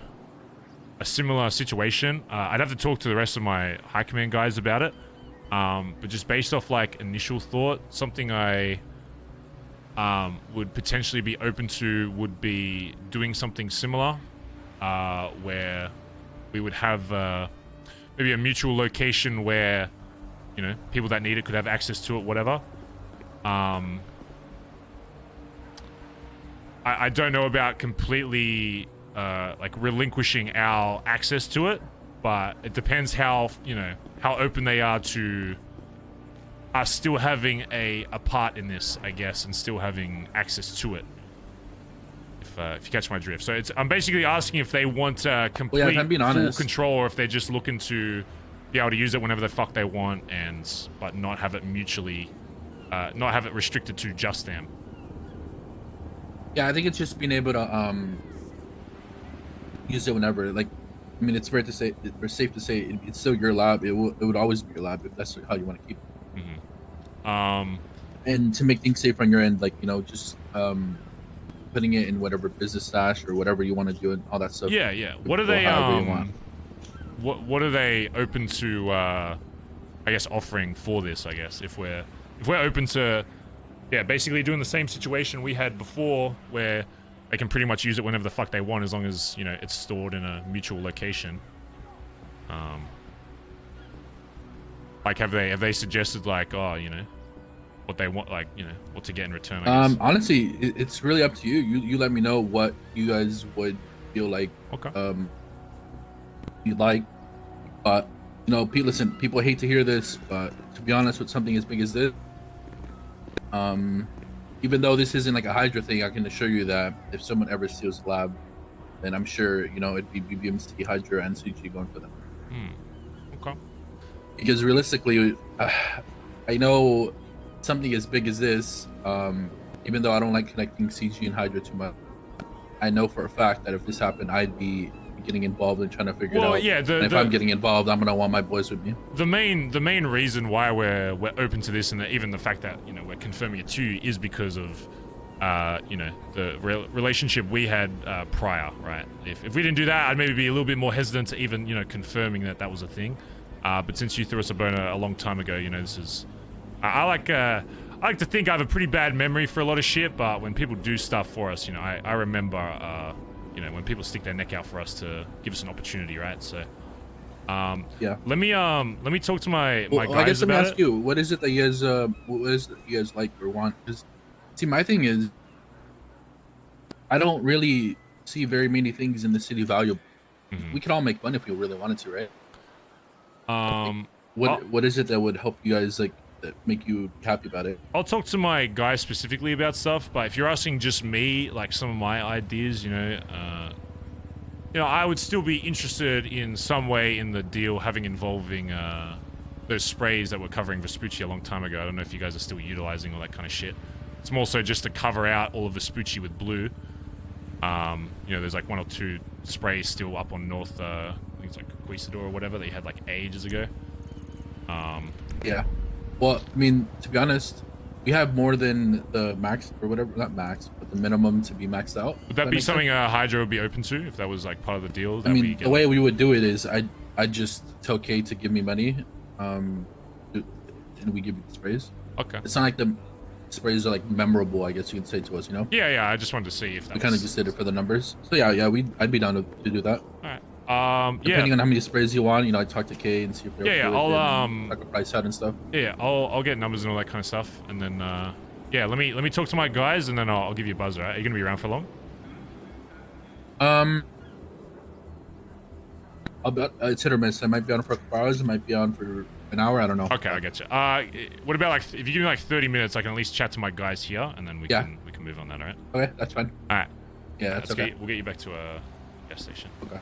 a similar situation. I'd have to talk to the rest of my high command guys about it. But just based off like initial thought, something I would potentially be open to would be doing something similar, where we would have maybe a mutual location where, you know, people that need it could have access to it, whatever. I don't know about completely like relinquishing our access to it, but it depends how, you know, how open they are to us still having a part in this, I guess, and still having access to it. If you catch my drift. So I'm basically asking if they want complete if I'm being full honest. control, or if they're just looking to be able to use it whenever the fuck they want, but not have it mutually, not have it restricted to just them. Yeah, I think it's just being able to use it whenever. Like, I mean, it's fair to say, or safe to say, it's still your lab. It would always be your lab if that's how you want to keep it. Mm-hmm. And to make things safe on your end, like, you know, just putting it in whatever business stash or whatever you want to do and all that stuff. Yeah, yeah. What are Go they? however you want. What are they open to? I guess offering for this. I guess if we're open to. Yeah, basically doing the same situation we had before, where they can pretty much use it whenever the fuck they want, as long as, you know, it's stored in a mutual location. Like, have they suggested, like, oh, you know, what they want, like, you know, what to get in return? I guess? Honestly, it's really up to you. You let me know what you guys would feel like. Okay. You'd like, but you know, listen, people hate to hear this, but to be honest, with something as big as this. Even though this isn't like a Hydra thing, I can assure you that if someone ever steals the lab, then I'm sure, you know, it'd be BBMC, Hydra, and CG going for them. Okay. Because realistically, I know something as big as this, even though I don't like connecting CG and Hydra too much, I know for a fact that if this happened, I'd be getting involved and trying to figure it out. Yeah, and if I'm getting involved, I'm gonna want my boys with me. The main reason why we're open to this, and even the fact that, you know, we're confirming it to you, is because of you know, the relationship we had prior, right? If we didn't do that, I'd maybe be a little bit more hesitant to even, you know, confirming that was a thing. But since you threw us a bone a long time ago, you know, this is I like to think I have a pretty bad memory for a lot of shit, but when people do stuff for us, you know, I remember you know, when people stick their neck out for us to give us an opportunity, right? So, yeah. Let me talk to my guys I guess let me about ask it. you, what is it that you guys like or want? Because, see, my thing is, I don't really see very many things in the city valuable. We could all make money if we really wanted to, right? What is it that would help you guys, like, that make you happy about it? I'll talk to my guys specifically about stuff, but if you're asking just me, like some of my ideas, you know, I would still be interested in some way in the deal having involving those sprays that were covering Vespucci a long time ago. I don't know if you guys are still utilizing all that kind of shit. It's more so just to cover out all of Vespucci with blue. You know, there's like 1 or 2 sprays still up on North, I think it's like Conquistador or whatever, that you had like ages ago. Yeah. Well, I mean, to be honest, we have more than the max, or whatever, not max, but the minimum to be maxed out. Would that be something Hydra would be open to, if that was like part of the deal? I mean, the way we would do it is I'd just tell Kay to give me money. and we give you the sprays. Okay. It's not like the sprays are like memorable, I guess you could say to us, you know? Yeah. I just wanted to see if that we kind of just did it for the numbers. So yeah, I'd be down to do that. All right. Depending on how many sprays you want, you know, I talk to Kay and see if they're I'll talk a price out and stuff. Yeah, I'll get numbers and all that kind of stuff, and then yeah, let me talk to my guys, and then I'll give you a buzz. Right? Are you gonna be around for long? It's hit or miss. I might be on for a couple hours. I might be on for an hour. I don't know. Okay, I get you. What about like if you give me like 30 minutes, I can at least chat to my guys here, and then we can move on that. All right? Okay, that's fine. All right. Yeah, that's okay. We'll get you back to a gas station. Okay.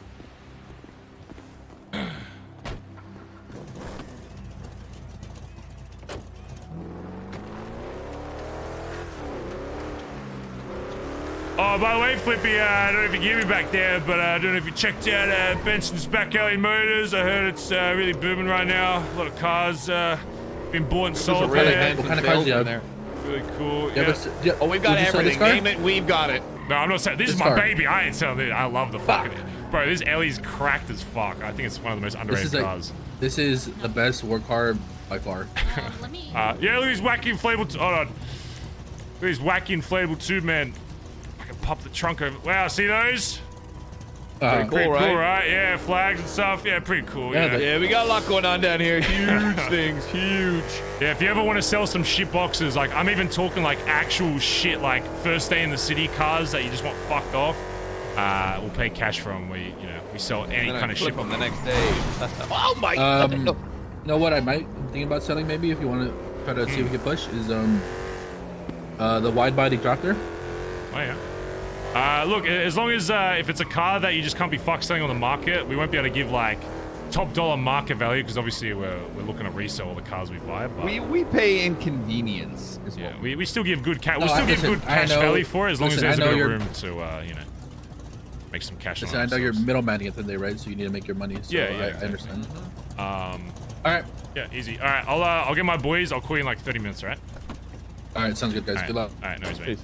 Oh, by the way, Flippy, I don't know if you can hear me back there, but I don't know if you checked out Benson's Back Alley Motors. I heard it's really booming right now. A lot of cars being bought and sold there. What kind of cars do you have? There. Really cool. Yeah. Oh, we've got everything. Name it, we've got it. No, I'm not saying this is my baby. I ain't selling it. I love the fucking bro. This Ellie's cracked as fuck. I think it's one of the most underrated cars. This is the best work car by far. Yeah, look at these wacky inflatable. Hold on. Look at these wacky inflatable tube, man. I can pop the trunk over. Wow, see those? Pretty cool, right? Yeah, flags and stuff. Yeah, pretty cool. Yeah, we got a lot going on down here. Huge things, huge. Yeah, if you ever want to sell some shit boxes, like I'm even talking like actual shit, like first day in the city cars that you just want fucked off. We'll pay cash for them. We sell any kind of shit on the next day. Oh my god. You know what I might think about selling maybe if you want to try to see if we can push is the wide body tractor. Oh yeah. Look, as long as if it's a car that you just can't be fuck selling on the market, we won't be able to give like top dollar market value because obviously we're looking to resell all the cars we buy. But we pay inconvenience. Yeah, we still give good cash. We still give good cash value for it as long as there's a bit of room to make some cash. Listen, I know you're middlemanning at the end of the day, right? So you need to make your money. So yeah, I understand. All right. Yeah, easy. All right, I'll get my boys. I'll call you in like 30 minutes. All right. All right, sounds good, guys. All right. Good luck. All right, no worries, mate.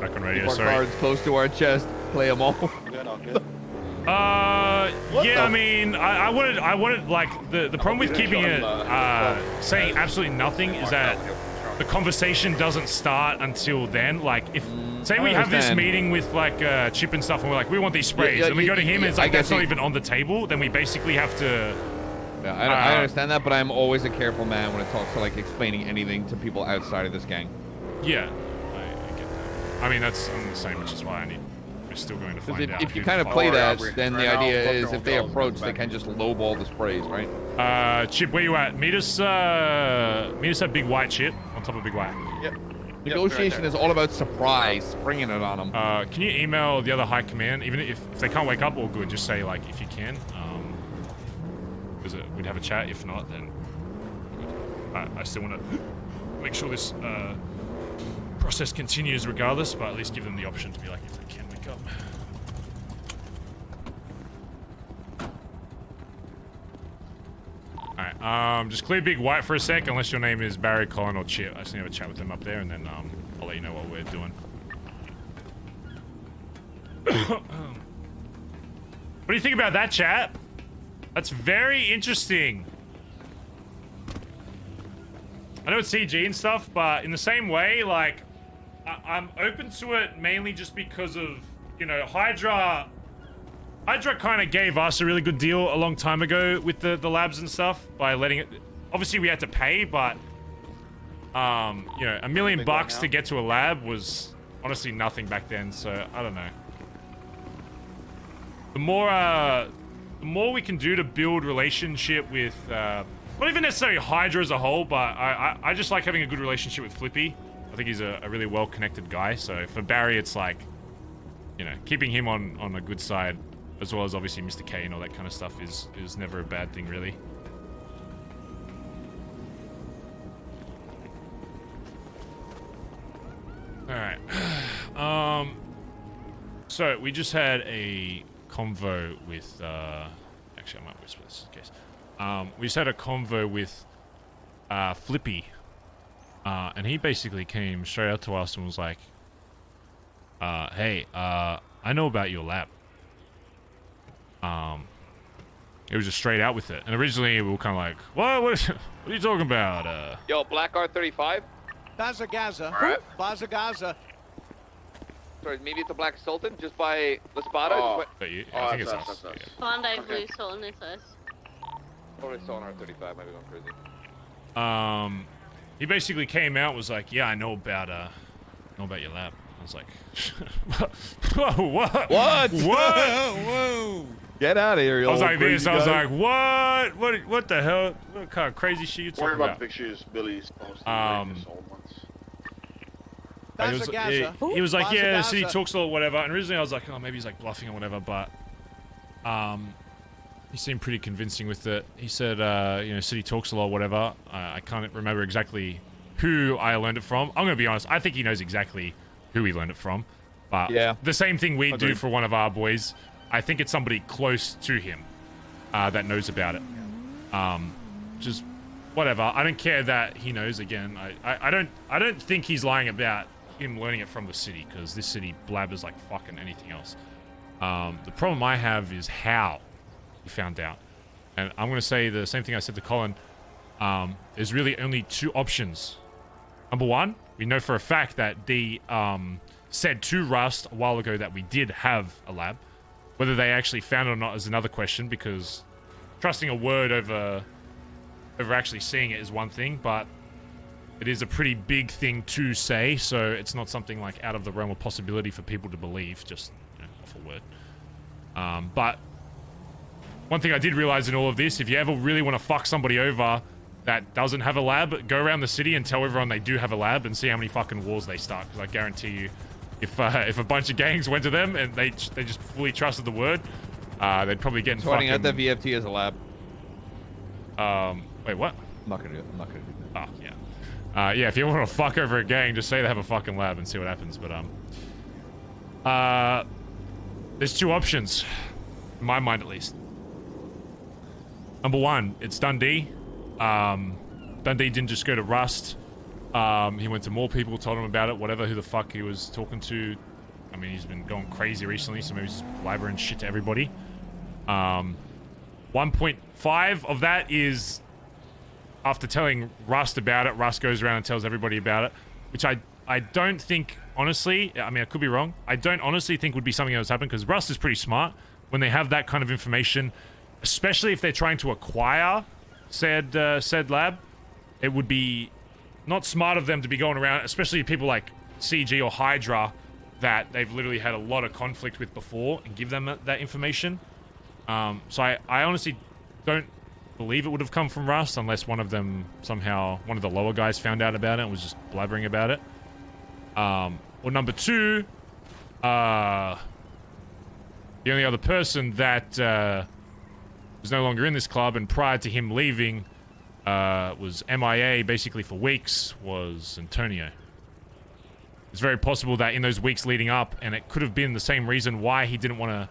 Back on radio. Keep our sorry. cards close to our chest. Play them all. Good, all good. Yeah, I mean, I wanted like the problem with keeping it saying absolutely nothing is that the conversation doesn't start until then. Like if say we have this meeting with like Chip and stuff and we're like we want these sprays and we go to him and it's like that's not even on the table, then we basically have to I understand that, but I'm always a careful man when it talks to like explaining anything to people outside of this gang. Yeah, I get that. I mean that's I'm the same, which is why we're still going to find out. If you kind of play that, then the idea is if they approach, they can just lowball the sprays, right? Chip, where you at? Meet us at Big White, Chip, on top of Big White. Yep. Negotiation is all about surprise, springing it on them. Can you email the other high command, even if they can't wake up, all good, just say like if you can. We'd have a chat. If not, then I still want to make sure this process continues regardless, but at least give them the option to be like if they can wake up. Alright, just clear Big White for a sec, unless your name is Barry, Collin, or Chip. I just need to have a chat with them up there, and then I'll let you know what we're doing. What do you think about that, chat? That's very interesting. I know it's CG and stuff, but in the same way, like, I'm open to it mainly just because of, you know, Hydra kind of gave us a really good deal a long time ago with the labs and stuff by letting it... Obviously, we had to pay, but, you know, $1 million bucks to get to a lab was honestly nothing back then, so I don't know. The more we can do to build relationship with, not even necessarily Hydra as a whole, but I just like having a good relationship with Flippy. I think he's a really well-connected guy. So for Barry, it's like, you know, keeping him on a good side, as well as obviously Mr. K and all that kind of stuff is never a bad thing, really. All right. So we just had a convo with actually I might whisper this in case. We just had a convo with Flippy, and he basically came straight out to us and was like, hey, I know about your lab. It was just straight out with it. And originally we were kind of like, what are you talking about? Yo, Black R35. Bazza Gaza. Alright. Bazza Gaza. Sorry, maybe it's a Black Sultan just by La Spada. Oh. I think it's us. Yeah. Bondi Blue Sultan is us. Probably saw an R35. Might be going crazy. He basically came out, was like, yeah, I know about your lab. I was like, whoa, what? What? Whoa! Get out of here, you I was old like this. crazy I was guy. like, what the hell? What kind of crazy shit you Worry talking about about? the pictures Billy's posting. But he was, Bazza Gaza. he was like, Bazza yeah, Gaza. City talks a lot, whatever. And originally I was like, oh, maybe he's like bluffing or whatever. But he seemed pretty convincing with it. He said, you know, City talks a lot, whatever. I can't remember exactly who I learned it from. I'm gonna be honest. I think he knows exactly who he learned it from. But yeah, the same thing we do agreed. for one of our boys. I think it's somebody close to him that knows about it. Just whatever. I don't care that he knows. Again, I don't think he's lying about him learning it from the city, because this city blabbers like fucking anything else. The problem I have is how he found out, and I'm gonna say the same thing I said to Collin. There's really only two options. Number one, we know for a fact that D said to Rust a while ago that we did have a lab. Whether they actually found it or not is another question, because trusting a word over actually seeing it is one thing, but it is a pretty big thing to say, so it's not something like out of the realm of possibility for people to believe, just, you know, off a word. But one thing I did realize in all of this, if you ever really want to fuck somebody over that doesn't have a lab, go around the city and tell everyone they do have a lab and see how many fucking wars they start, because I guarantee you, if a bunch of gangs went to them and they just fully trusted the word, they'd probably get in Pointing fucking... out the VFT as a lab. Wait, what? I'm not gonna do it. I'm not gonna do that. Oh, yeah. Yeah, if you want to fuck over a gang, just say they have a fucking lab and see what happens. But, there's two options. In my mind, at least. Number one, it's Dundee. Dundee didn't just go to Rust. He went to more people, told him about it, whatever, who the fuck he was talking to. I mean, he's been going crazy recently, so maybe he's just blabbering shit to everybody. 1.5 of that is after telling Rust about it, Rust goes around and tells everybody about it, which I don't think, honestly, I mean, I could be wrong, I don't honestly think would be something that has happened, because Rust is pretty smart when they have that kind of information, especially if they're trying to acquire said lab. It would be not smart of them to be going around, especially people like CG or Hydra that they've literally had a lot of conflict with before, and give them that information. So I honestly don't believe it would have come from Rust, unless one of them somehow, one of the lower guys found out about it and was just blabbering about it. Or number two, the only other person that was no longer in this club, and prior to him leaving, was MIA basically for weeks, was Antonio. It's very possible that in those weeks leading up, and it could have been the same reason why he didn't want to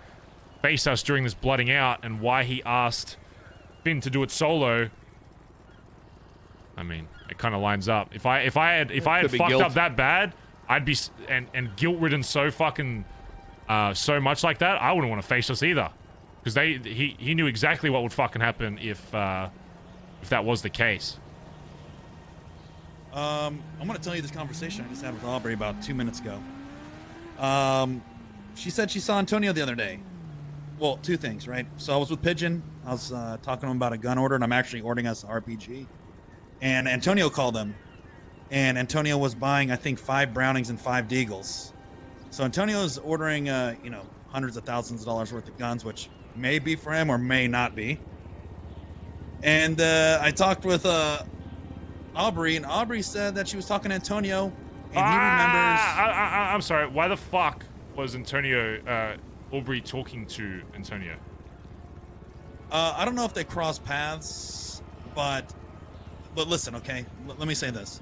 face us during this blooding out, and why he asked Finn to do it solo. I mean, it kind of lines up. If I had fucked up that bad, I'd be and guilt ridden so fucking so much like that, I wouldn't want to face us either, because he knew exactly what would fucking happen if that was the case. I'm gonna tell you this conversation I just had with Aubrey about 2 minutes ago. She said she saw Antonio the other day. Well, two things, right? So I was with Pigeon. I was talking to him about a gun order, and I'm actually ordering us an RPG. And Antonio called him, and Antonio was buying, I think, 5 Brownings and 5 Deagles. So Antonio's ordering, you know, hundreds of thousands of dollars worth of guns, which may be for him or may not be. And I talked with Aubrey, and Aubrey said that she was talking to Antonio, and he remembers. I'm sorry. Why the fuck was Antonio, Aubrey talking to Antonio? I don't know if they cross paths, but listen, okay. Let me say this.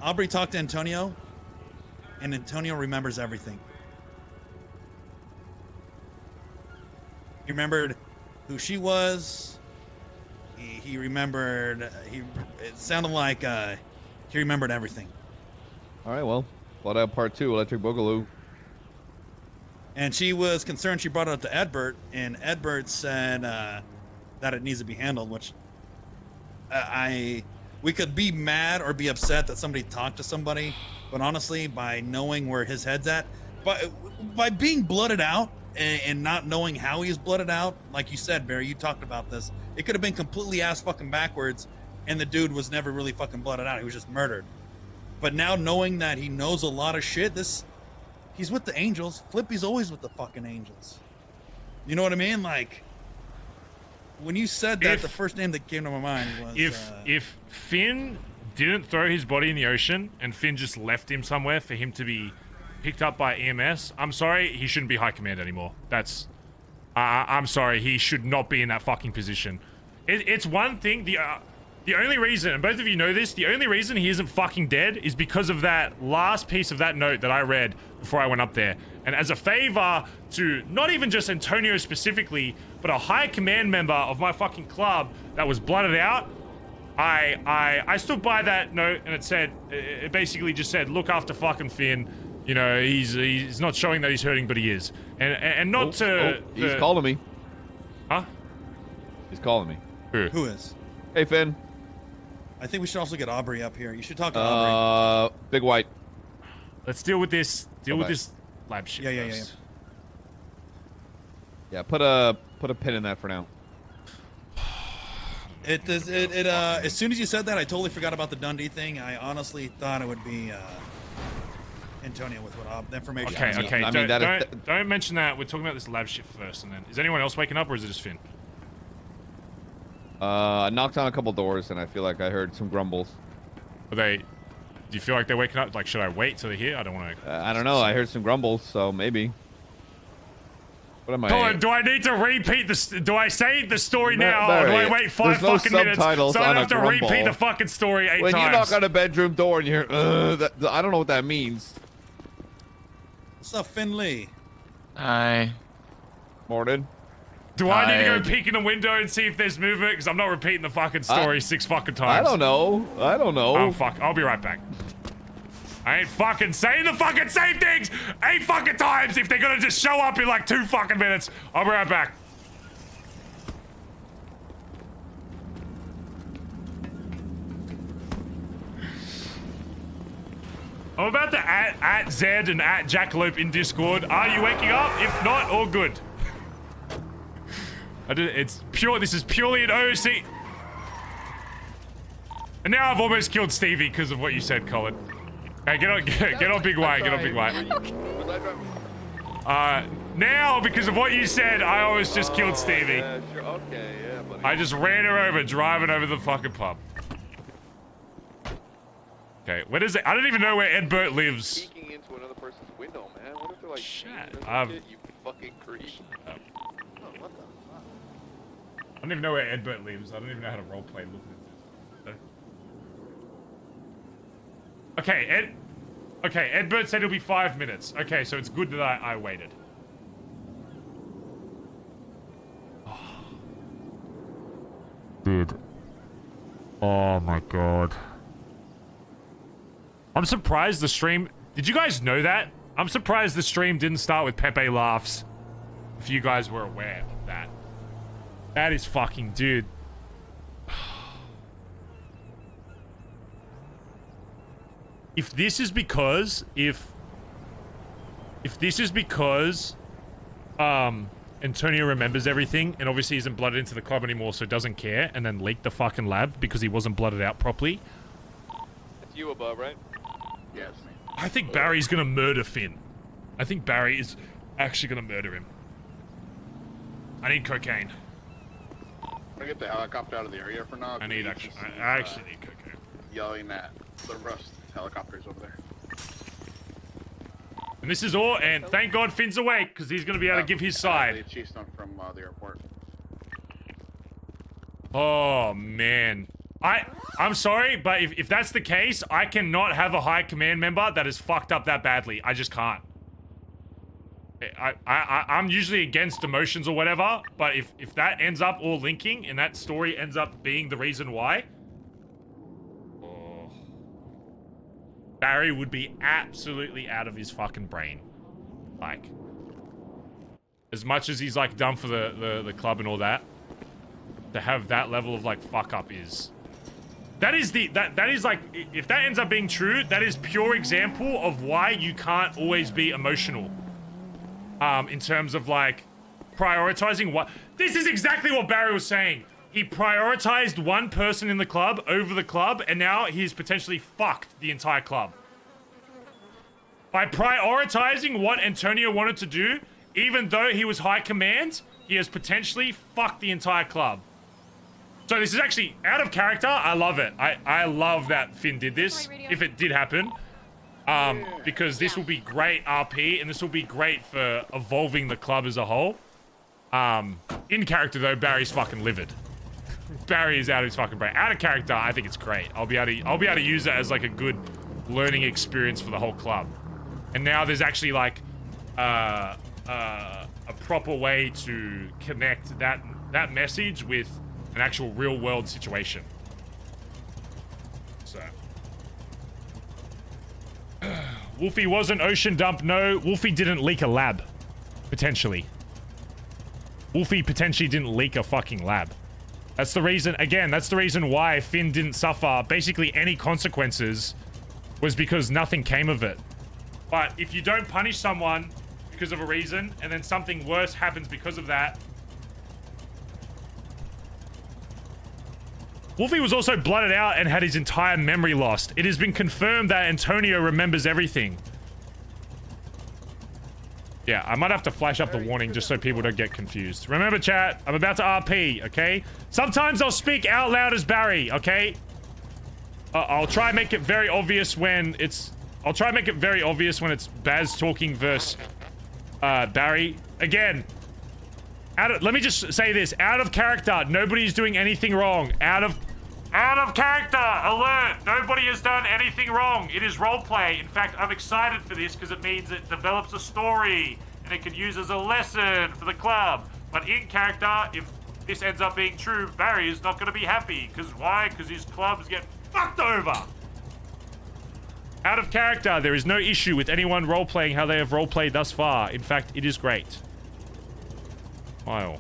Aubrey talked to Antonio, and Antonio remembers everything. He remembered who she was. He remembered. It sounded like he remembered everything. All right, well, Blood Out Part 2, Electric Boogaloo. And she was concerned. She brought it up to Edbert, and Edbert said that it needs to be handled, which we could be mad or be upset that somebody talked to somebody, but honestly, by knowing where his head's at, by being blooded out and not knowing how he's blooded out, like you said, Barry, you talked about this, it could have been completely ass fucking backwards, and the dude was never really fucking blooded out. He was just murdered. But now knowing that he knows a lot of shit, he's with the Angels. Flippy's always with the fucking Angels. You know what I mean? Like, when you said that, the first name that came to my mind was... If Finn didn't throw his body in the ocean and Finn just left him somewhere for him to be picked up by EMS, I'm sorry, he shouldn't be high command anymore. That's... I'm sorry, he should not be in that fucking position. It's one thing, the only reason, and both of you know this, the only reason he isn't fucking dead is because of that last piece of that note that I read before I went up there. And as a favor to not even just Antonio specifically, but a high command member of my fucking club that was blooded out, I stood by that note, and it basically just said, look after fucking Finn. You know, he's not showing that he's hurting, but he is. And not he's calling me. Huh? He's calling me. Who is? Hey, Finn. I think we should also get Aubrey up here. You should talk to Aubrey. Big White. Let's deal with this. Deal with this lab shit. Yeah. Yeah, put a pin in that for now. As soon as you said that, I totally forgot about the Dundee thing. I honestly thought it would be Antonio with what the information. Okay. I mean, don't mention that. We're talking about this lab shit first, and then is anyone else waking up, or is it just Finn? I knocked on a couple doors, and I feel like I heard some grumbles. Do you feel like they're waking up? Like, should I wait till they're here? I don't want to... I don't know. I heard some grumbles, so maybe. What am I... Collin, do I need to repeat this? Do I say the story now, or do I wait 5 fucking minutes so I don't have to repeat the fucking story 8 times? When you knock on a bedroom door and you're, I don't know what that means. What's up, Finley? Hi. Morning. Do I need to go peek in the window and see if there's movement? Because I'm not repeating the fucking story 6 fucking times. I don't know. Oh, fuck. I'll be right back. I ain't fucking saying the fucking same things 8 fucking times if they're gonna just show up in like 2 fucking minutes. I'll be right back. I'm about to at Zed and at Jackalope in Discord. Are you waking up? If not, all good. It's pure. This is purely an OC. And now I've almost killed Stevie because of what you said, Collin. Hey, get on Big White. Get on Big White. Now because of what you said, I almost just killed Stevie. Yeah, sure. Okay, yeah, buddy. I just ran her over, driving over the fucking pub. Okay, where is it? I don't even know where Edbert lives. Peeking into another person's window, man. What if they're like, shit, you fucking creep. I don't even know where Edbert lives. I don't even know how to roleplay looking at this. Okay, Edbert said it'll be 5 minutes. Okay, so it's good that I waited. Dude. Oh my god. I'm surprised the stream... Did you guys know that? I'm surprised the stream didn't start with Pepe laughs. If you guys were aware of that. That is fucking... Dude. If this is because... If this is because... Antonio remembers everything and obviously isn't blooded into the club anymore, so doesn't care, and then leaked the fucking lab because he wasn't blooded out properly. It's you above, right? Yes. I think Barry's gonna murder Finn. I think Barry is actually gonna murder him. I need cocaine. I'm gonna get the helicopter out of the area for now. I actually need cocaine. Yelling at the Rust helicopters over there. And this is all, and thank God Finn's awake, because he's gonna be able to give his side. They chased them from the airport. Oh, man. I'm sorry, but if that's the case, I cannot have a high command member that is fucked up that badly. I just can't. I'm usually against emotions or whatever, but if that ends up all linking and that story ends up being the reason why, Barry would be absolutely out of his fucking brain. Like, as much as he's like done for the club and all that, to have that level of like fuck up is that is like, if that ends up being true, that is pure example of why you can't always be emotional in terms of like prioritizing what. This is exactly what Barry was saying. He prioritized one person in the club over the club, and now he's potentially fucked the entire club. By prioritizing what Antonio wanted to do, even though he was high command, he has potentially fucked the entire club. So this is actually out of character. I love it. I love that Finn did this, if it did happen. Because this will be great RP, and this will be great for evolving the club as a whole. In character though, Barry's fucking livid. Barry is out of his fucking brain. Out of character, I think it's great. I'll be able to use it as like a good learning experience for the whole club. And now there's actually like a proper way to connect that message with an actual real world situation. So Wolfie was an ocean dump. No, Wolfie didn't leak a lab. Potentially. Wolfie potentially didn't leak a fucking lab. That's the reason, again, that's the reason why Finn didn't suffer basically any consequences, was because nothing came of it. But if you don't punish someone because of a reason, and then something worse happens because of that. Wolfie was also blooded out and had his entire memory lost. It has been confirmed that Antonio remembers everything. Yeah, I might have to flash up the warning just so people don't get confused. Remember, chat, I'm about to RP, okay? Sometimes I'll speak out loud as Barry, okay? I'll try and make it very obvious when it's... I'll try and make it very obvious when it's Baz talking versus Barry. Again, let me just say this. Out of character, nobody's doing anything wrong. Out of character, alert! Nobody has done anything wrong. It is roleplay. In fact, I'm excited for this because it means it develops a story and it can use as a lesson for the club. But in character, if this ends up being true, Barry is not going to be happy. Because why? Because his clubs get fucked over. Out of character, there is no issue with anyone roleplaying how they have roleplayed thus far. In fact, it is great. Smile.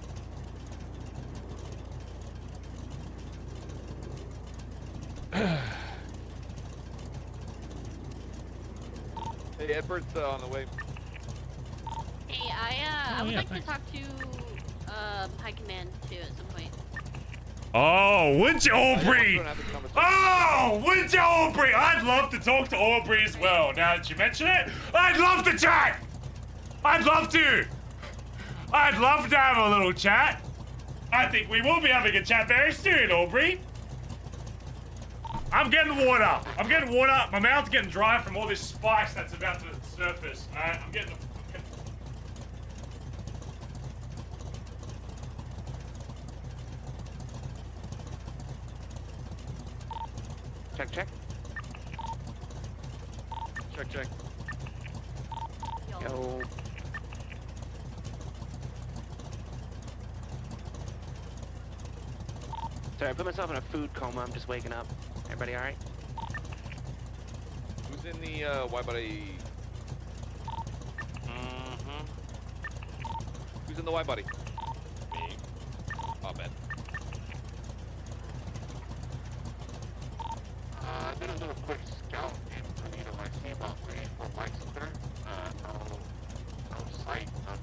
Hey, Edbert's on the way. Hey, I would like to talk to High Command too at some point. Oh, would you, Aubrey? Oh, would you, Aubrey? I'd love to talk to Aubrey as well. Now that you mention it, I'd love to chat. I'd love to. I'd love to have a little chat. I think we will be having a chat very soon, Aubrey. I'm getting water. I'm getting water. My mouth's getting dry from all this spice that's about to surface. Alright, I'm getting Check, check. Check, check. Yo. Sorry, I put myself in a food coma. I'm just waking up. Everybody all right? Who's in the wide body? Who's in the wide body? Me. Oh, man. I'm gonna do a quick scout in Toledo. I see about 3 or 4 bikes up there. No sight of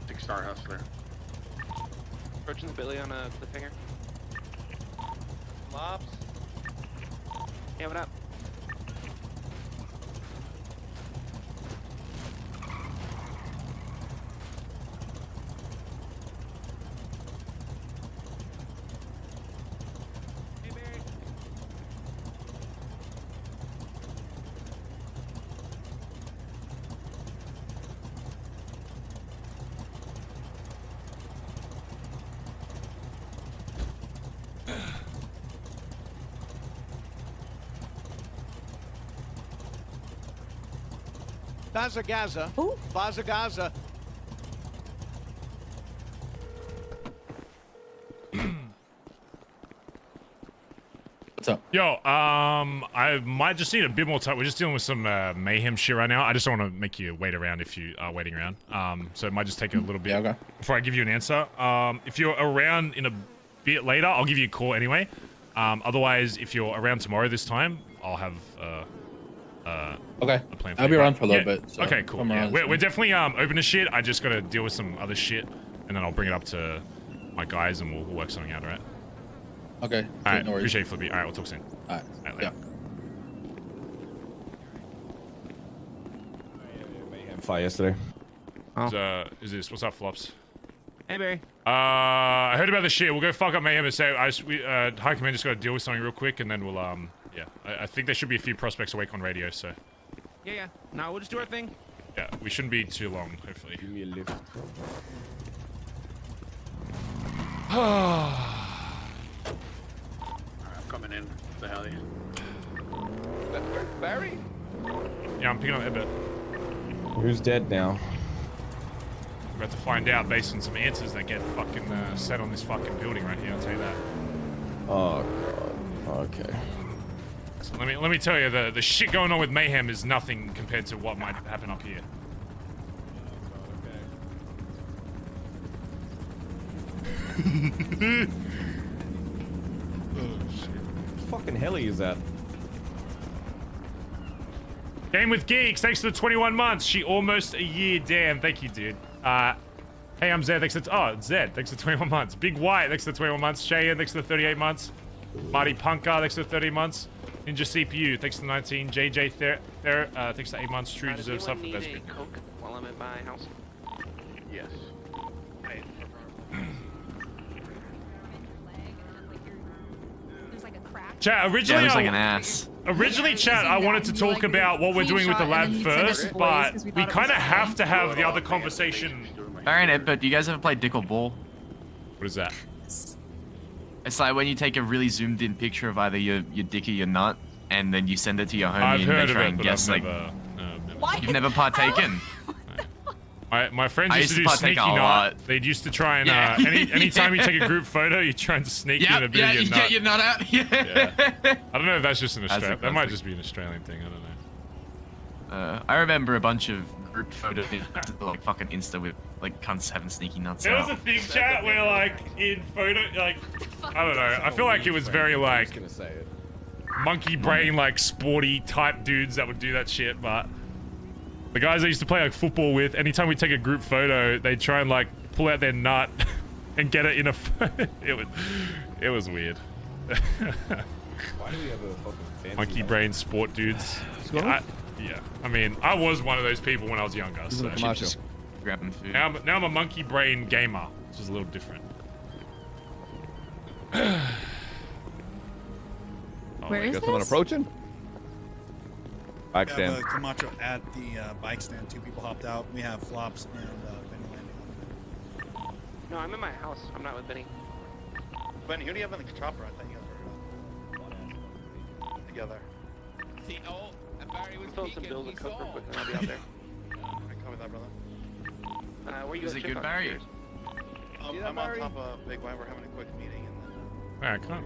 the 6-star hustler. Approaching the Billy on a cliffhanger. Mops. Yeah, what up? Hey, Barry. Bazza Gaza. Who? Bazza Gaza. What's up? Yo, I might just need a bit more time. We're just dealing with some mayhem shit right now. I just don't want to make you wait around if you are waiting around. So it might just take a little bit before I give you an answer. If you're around in a bit later, I'll give you a call anyway. Otherwise, if you're around tomorrow this time, I'll have okay. a plan for I'll you. be around for a little bit. So okay, cool. Yeah, we're definitely open to shit. I just gotta deal with some other shit, and then I'll bring it up to my guys, and we'll work something out. All right. Okay. All right. No worries. Appreciate it, Flippy. All right, we'll talk soon. All right. Later. Fire yesterday. Is this what's up, Flops? Hey, Barry. I heard about the shit. We'll go fuck up mayhem and say High Command just got to deal with something real quick, and then we'll yeah. I think there should be a few prospects awake on radio, so. Yeah. No, we'll just do our thing. Yeah, we shouldn't be too long, hopefully. Give me a lift. I'm coming in. What the hell? That's where Barry? Yeah, I'm picking up Edbert. Who's dead now? We're about to find out based on some answers that get fucking set on this fucking building right here. I'll tell you that. Oh god. Okay. So let me tell you, the shit going on with mayhem is nothing compared to what might happen up here. Oh shit. What fucking hell is that? Game with Geeks, thanks for the 21 months. She almost a year, damn. Thank you, dude. Hey, I'm Zed, thanks for Zed, thanks for 21 months. Big White, thanks for 21 months. Cheyenne, thanks for 38 months. Marty Punker, thanks for 30 months. Ninja CPU, thanks for 19. JJ thanks for 8 months. True deserves stuff for best. Coke while I'm at my house? Yes. Chat, originally, yeah, like an ass. Originally, chat, I wanted to talk about what we're doing with the lab first, but we kind of have to have the other conversation. Alright, Ed, but do you guys ever play Dick or Ball? What is that? It's like when you take a really zoomed in picture of either your dick or your nut, and then you send it to your homie and they try and guess, like... You've never partaken? My friends I used to do partake sneaky a nut. lot. They'd used to try and anytime you take a group photo, you try and sneak in a bit of your you nut. get your nut out. Yeah. I don't know if that's just an Australian. That might classic. just be an Australian thing. I don't know. I remember a bunch of group photos like fucking Insta with like cunts having sneaky nuts There out. was a thing, chat, where like in photo, like I don't know. I feel like it was very like monkey brain, like sporty type dudes that would do that shit, but. The guys I used to play like football with, anytime we take a group photo, they try and like pull out their nut and get it in a. It was weird. Why do we have a fucking fancy Monkey brain sport dudes. Yeah, I mean, I was one of those people when I was younger. So just grabbing food. now I'm a monkey brain gamer, which is a little different. Where is got someone this? approaching? Bike We have stand. a Camacho at the bike stand. 2 people hopped out. We have Flops and Benny landing. No, I'm in my house. I'm not with Benny. Benny, who do you have in the chopper? I thought you guys were together. See, oh, and Barry was Fill some peeking, bills he and coke saw. real quick, and I'll be out there. I cover that, brother. Where you Is guys it check good, on? Barry? Cheers. I'm on top of Big White. We're having a quick meeting, and then. Alright, come on.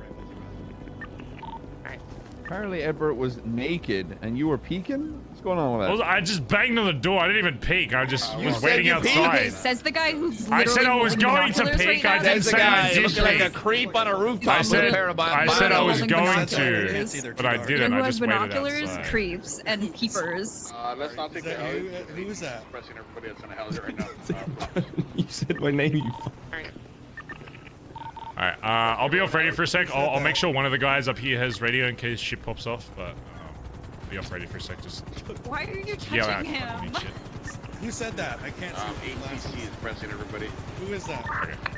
Apparently, Edbert was naked, and you were peeking. What's going on with that? I just banged on the door. I didn't even peek. I just was said waiting you outside. Says the guy who's I said I was literally going to holding peek. binoculars I didn't right say now. I did looking like a peek. creep on a rooftop I with said, a pair of I said I was Holding going to, binoculars. but I Who didn't. I has just waited binoculars, outside. creeps, and peepers. Let's not take Is that the you? Who is that? Pressing everybody that's gonna house it right now. You said my name, you Alright, I'll be off radio for a sec. I'll make sure one of the guys up here has radio in case shit pops off, but I'll be off radio for a sec. Just Why are you yell out. touching him? Who said that? I can't see. ATC is pressing everybody. Who is that?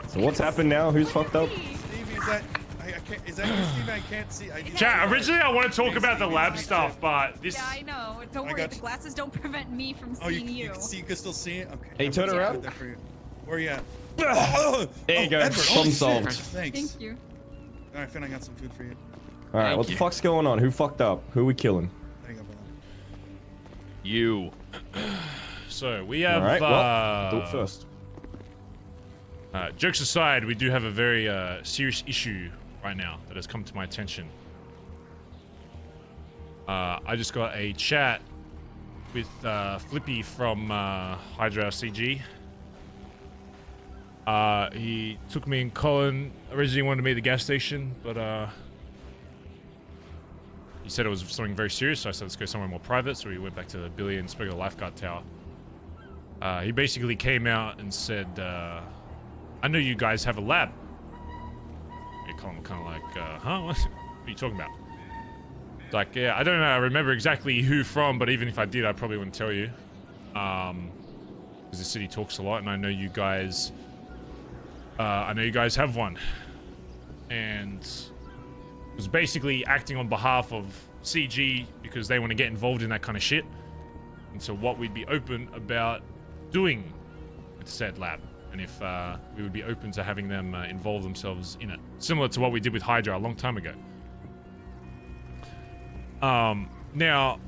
So what's happened now? Who's fucked up? Stevie, is that? I can't. Is that you, Stevie? I can't see. Chat, originally I want to talk about the lab stuff, but this... Yeah, I know. Don't worry, the glasses don't prevent me from Oh, seeing you can see. You can still see it. Okay. Hey, turn I'm gonna around. put that for you. Where you at? There you go. Edbert, Problem holy solved. shit. Thanks. Thank you. All right, Finn, I got some food for you. All right, what the fuck's going on? Who fucked up? Who we killing? There you go, brother. You. So, we have... All right, well, do it first. Jokes aside, we do have a very serious issue right now that has come to my attention. I just got a chat with Flippy from Hydra CG. He took me and Collin. Originally wanted to meet at the gas station, but he said it was something very serious, so I said let's go somewhere more private. So we went back to Billy and spoke at the lifeguard tower. He basically came out and said, I know you guys have a lab. And Collin kind of like, huh? What are you talking about? It's like, yeah, I don't know. I remember exactly who from, but even if I did, I probably wouldn't tell you. Because the city talks a lot, and I know you guys have one. And was basically acting on behalf of CG because they want to get involved in that kind of shit. And so what we'd be open about doing with said lab, and if we would be open to having them involve themselves in it, similar to what we did with Hydra a long time ago. Now,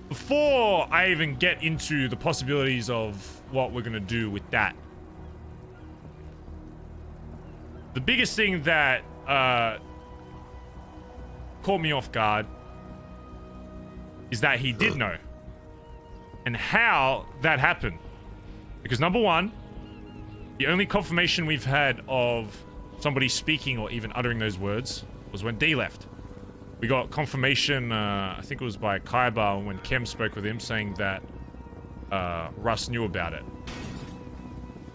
before I even get into the possibilities of what we're gonna do with that, the biggest thing that caught me off guard is that he did know, and how that happened. Because number one, the only confirmation we've had of somebody speaking or even uttering those words was when D left. We got confirmation, I think it was by Kaiba when Kem spoke with him, saying that Russ knew about it.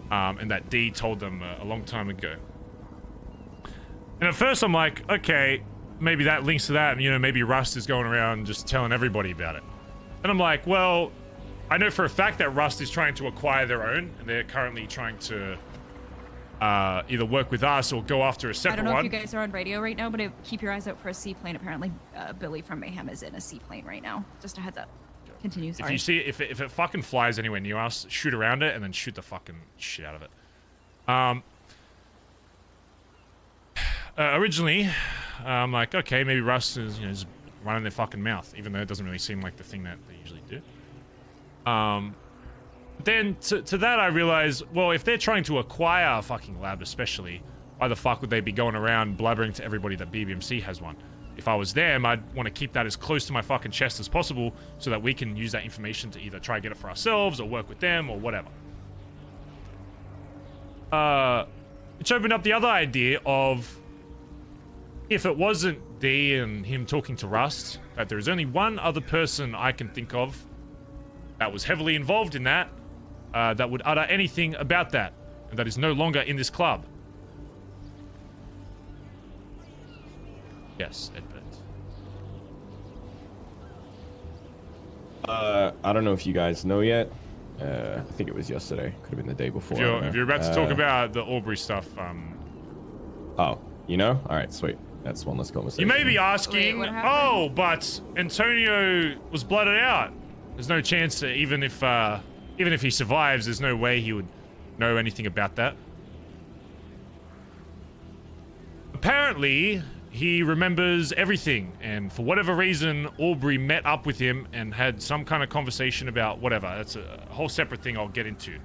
And that D told them a long time ago. And at first I'm like, okay, maybe that links to that, and you know, maybe Rust is going around just telling everybody about it. And I'm like, well, I know for a fact that Rust is trying to acquire their own, and they're currently trying to either work with us or go after a separate one. I don't know if you guys are on radio right now, but keep your eyes out for a seaplane. Apparently, Billy from Mayhem is in a seaplane right now. Just a heads up. Continue, sorry. If you see it, if it fucking flies anywhere near us, shoot around it and then shoot the fucking shit out of it. Originally, I'm like, okay, maybe Rust is, you know, just running their fucking mouth, even though it doesn't really seem like the thing that they usually do. Then to that I realized, well, if they're trying to acquire a fucking lab especially, why the fuck would they be going around blabbering to everybody that BBMC has one? If I was them, I'd want to keep that as close to my fucking chest as possible so that we can use that information to either try and get it for ourselves or work with them or whatever. Which opened up the other idea of, if it wasn't D and him talking to Rust, that there is only one other person I can think of that was heavily involved in that, that would utter anything about that, and that is no longer in this club. Yes, Edbert. I don't know if you guys know yet. I think it was yesterday. Could have been the day before. If you're about to talk about the Aubrey stuff, Oh, you know? Alright, sweet. That's one less conversation. You may be asking, oh, but Antonio was blooded out. There's no chance that even if he survives, there's no way he would know anything about that. Apparently, he remembers everything, and for whatever reason, Aubrey met up with him and had some kind of conversation about whatever. That's a whole separate thing I'll get into.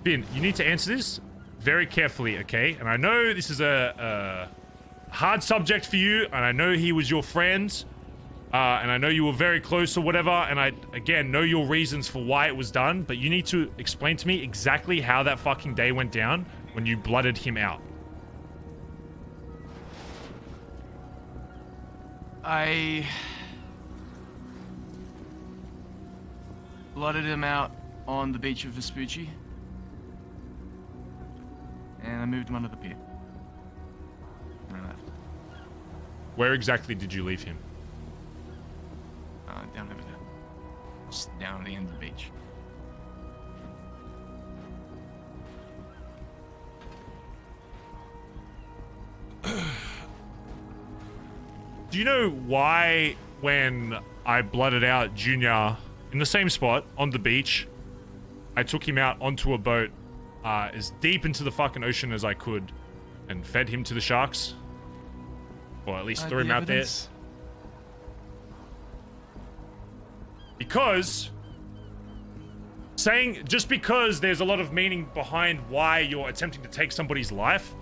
Bin, you need to answer this very carefully, okay? And I know this is a hard subject for you, and I know he was your friend, and I know you were very close or whatever, and I, again, know your reasons for why it was done, but you need to explain to me exactly how that fucking day went down when you blooded him out. I blooded him out on the beach of Vespucci, and I moved him under the pier. And I left. Where exactly did you leave him? Down over there. Just down at the end of the beach. Do you know why when I blooded out Junior in the same spot on the beach, I took him out onto a boat as deep into the fucking ocean as I could and fed him to the sharks? Or at least threw him out there? Because just because there's a lot of meaning behind why you're attempting to take somebody's life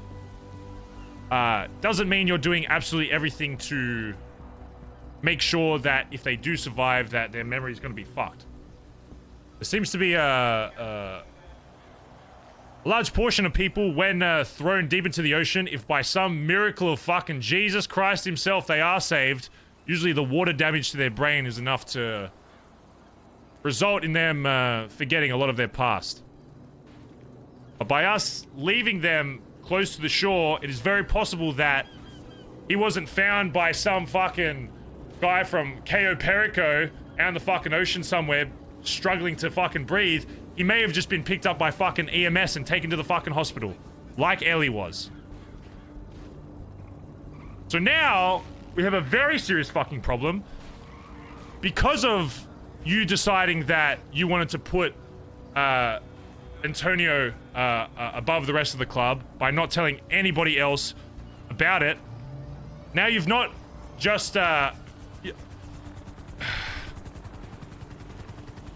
doesn't mean you're doing absolutely everything to make sure that if they do survive, that their memory is going to be fucked. There seems to be a large portion of people, when thrown deep into the ocean, if by some miracle of fucking Jesus Christ himself they are saved, usually the water damage to their brain is enough to result in them forgetting a lot of their past. But by us leaving them close to the shore, it is very possible that he wasn't found by some fucking guy from Cayo Perico out in the fucking ocean somewhere struggling to fucking breathe. He may have just been picked up by fucking EMS and taken to the fucking hospital, like Ellie was. So now we have a very serious fucking problem because of you deciding that you wanted to put Antonio above the rest of the club by not telling anybody else about it. Now you've not just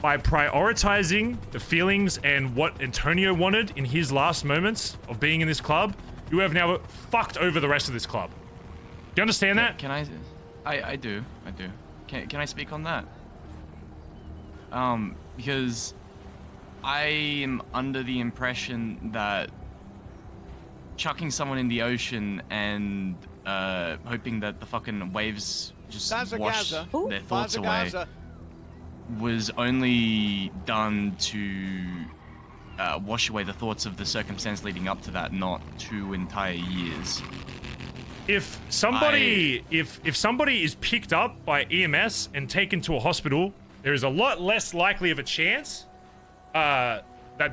by prioritizing the feelings and what Antonio wanted in his last moments of being in this club, you have now fucked over the rest of this club. Do you understand that? Can I do. Can I speak on that? Because I am under the impression that chucking someone in the ocean and hoping that the fucking waves just wash their thoughts away was only done to wash away the thoughts of the circumstance leading up to that, not 2 entire years. If somebody if somebody is picked up by EMS and taken to a hospital, there is a lot less likely of a chance that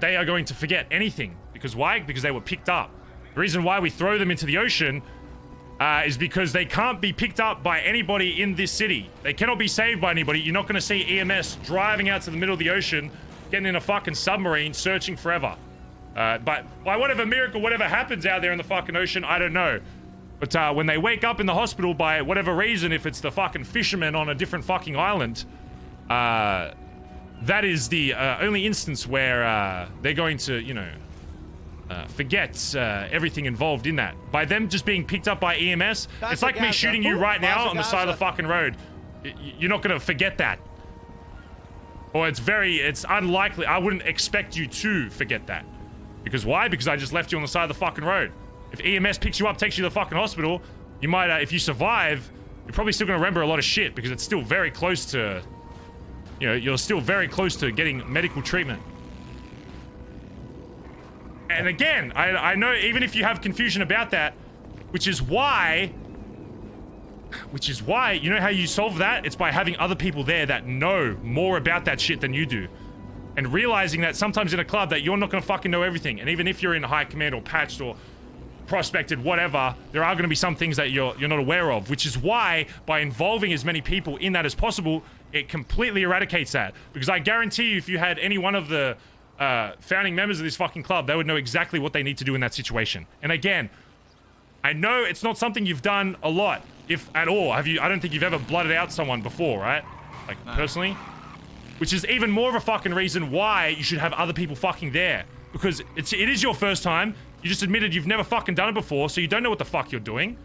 they are going to forget anything. Because why? Because they were picked up. The reason why we throw them into the ocean is because they can't be picked up by anybody in this city. They cannot be saved by anybody. You're not going to see EMS driving out to the middle of the ocean, getting in a fucking submarine, searching forever. But by whatever miracle, whatever happens out there in the fucking ocean, I don't know. But when they wake up in the hospital by whatever reason, if it's the fucking fishermen on a different fucking island, that is the only instance where they're going to, you know, forget everything involved in that. By them just being picked up by EMS, it's like me shooting you right now on the side of the fucking road. You're not gonna forget that. Or it's unlikely. I wouldn't expect you to forget that. Because why? Because I just left you on the side of the fucking road. If EMS picks you up, takes you to the fucking hospital, you might, if you survive, you're probably still gonna remember a lot of shit because it's still very close to, you know, you're still very close to getting medical treatment. And again, I know even if you have confusion about that, which is why, you know how you solve that? It's by having other people there that know more about that shit than you do. And realizing that sometimes in a club that you're not gonna fucking know everything. And even if you're in high command or patched or prospected, whatever, there are gonna be some things that you're not aware of. Which is why, by involving as many people in that as possible, it completely eradicates that. Because I guarantee you, if you had any one of the founding members of this fucking club, they would know exactly what they need to do in that situation. And again, I know it's not something you've done a lot, if at all. I don't think you've ever blooded out someone before, right? Like, personally? Which is even more of a fucking reason why you should have other people fucking there. Because it is your first time. You just admitted you've never fucking done it before, so you don't know what the fuck you're doing.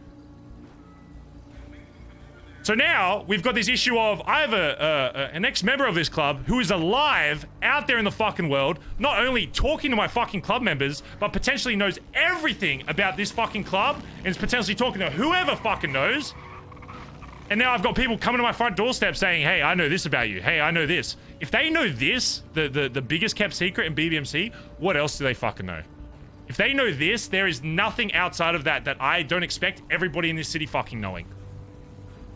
So now, we've got this issue of, I have an ex-member of this club who is alive out there in the fucking world, not only talking to my fucking club members, but potentially knows everything about this fucking club, and is potentially talking to whoever fucking knows. And now I've got people coming to my front doorstep saying, hey, I know this about you. Hey, I know this. If they know this, the biggest kept secret in BBMC, what else do they fucking know? If they know this, there is nothing outside of that I don't expect everybody in this city fucking knowing.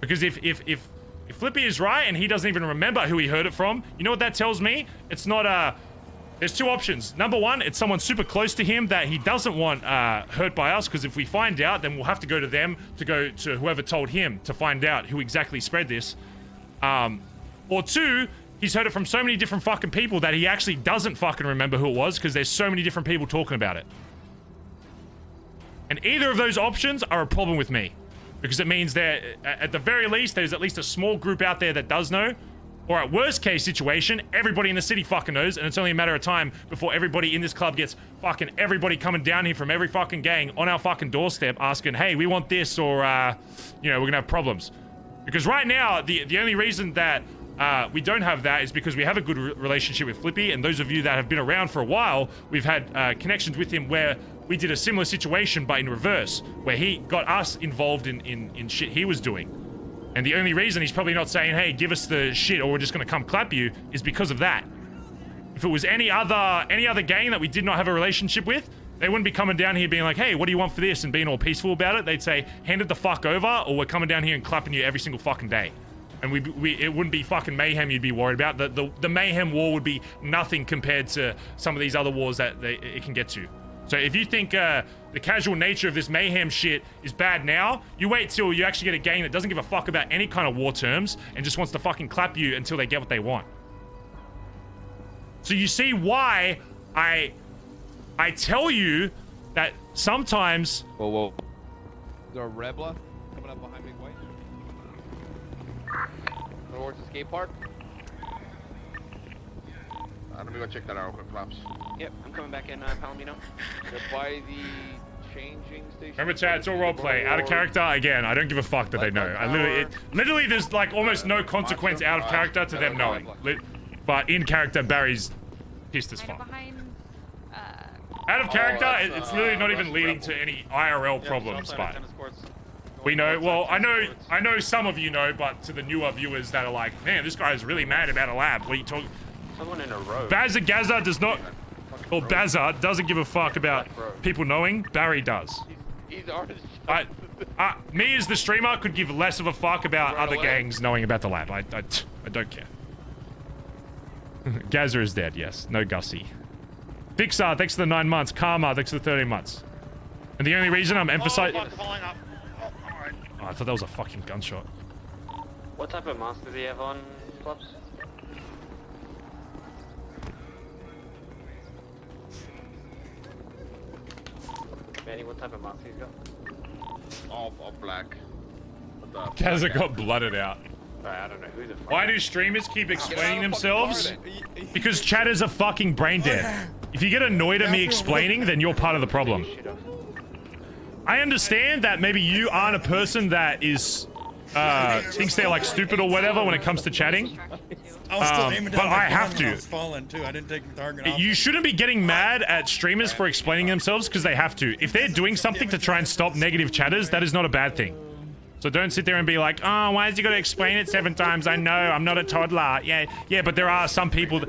Because if Flippy is right and he doesn't even remember who he heard it from, you know what that tells me? It's not there's 2 options. Number 1, it's someone super close to him that he doesn't want hurt by us, because if we find out, then we'll have to go to them to go to whoever told him to find out who exactly spread this. Or 2, he's heard it from so many different fucking people that he actually doesn't fucking remember who it was, because there's so many different people talking about it. And either of those options are a problem with me. Because it means that, at the very least, there's at least a small group out there that does know. Or at worst case situation, everybody in the city fucking knows, and it's only a matter of time before everybody in this club gets fucking everybody coming down here from every fucking gang on our fucking doorstep asking, hey, we want this, or, you know, we're gonna have problems. Because right now, the only reason that we don't have that is because we have a good relationship with Flippy, and those of you that have been around for a while, we've had connections with him where we did a similar situation, but in reverse, where he got us involved in shit he was doing. And the only reason he's probably not saying, hey, give us the shit or we're just gonna come clap you is because of that. If it was any other gang that we did not have a relationship with, they wouldn't be coming down here being like, hey, what do you want for this? And being all peaceful about it. They'd say, hand it the fuck over, or we're coming down here and clapping you every single fucking day. And it wouldn't be fucking mayhem you'd be worried about. The mayhem war would be nothing compared to some of these other wars that it can get to. So if you think the casual nature of this mayhem shit is bad now, you wait till you actually get a gang that doesn't give a fuck about any kind of war terms and just wants to fucking clap you until they get what they want. So you see why I tell you that sometimes... Whoa. Is there a Rebla coming up behind Big White? Towards the skate park? Let me go check that out real quick, Flops. Yep, I'm coming back in Palomino. They're by the changing station. Remember, chat, it's all roleplay. Out of character, again, I don't give a fuck that they know. I literally, there's like almost no consequence out of character to them knowing. But in character, Barry's pissed as fuck. Out of character, it's literally not even leading to any IRL problems, but we know. Well, I know some of you know, but to the newer viewers that are like, man, this guy is really mad about a lab. What are you talking? Someone in a row. Bazza does not, or Bazza doesn't give a fuck about people knowing. Barry does. He's already. Me as the streamer could give less of a fuck about other gangs knowing about the lab. I don't care. Gazza is dead. Yes. No Gussie. Fixar, thanks for the 9 months. Karma, thanks for the 13 months. And the only reason I'm emphasizing... Oh, I thought that was a fucking gunshot. What type of mask does he have on, Flops? Manny, what type of mask he's got? All black. Gazza got blooded out. I don't know who the fuck. Why do streamers keep explaining themselves? Because chatters are fucking brain dead. If you get annoyed at me explaining, then you're part of the problem. I understand that maybe you aren't a person that is thinks they're like stupid or whatever when it comes to chatting. I was still aiming down but I have to. I was falling too. I didn't take the target off. You shouldn't be getting mad at streamers for explaining themselves because they have to. If they're doing something to try and stop negative chatters, that is not a bad thing. So don't sit there and be like, oh, why has he got to explain it 7 times? I know, I'm not a toddler. Yeah, but there are some people...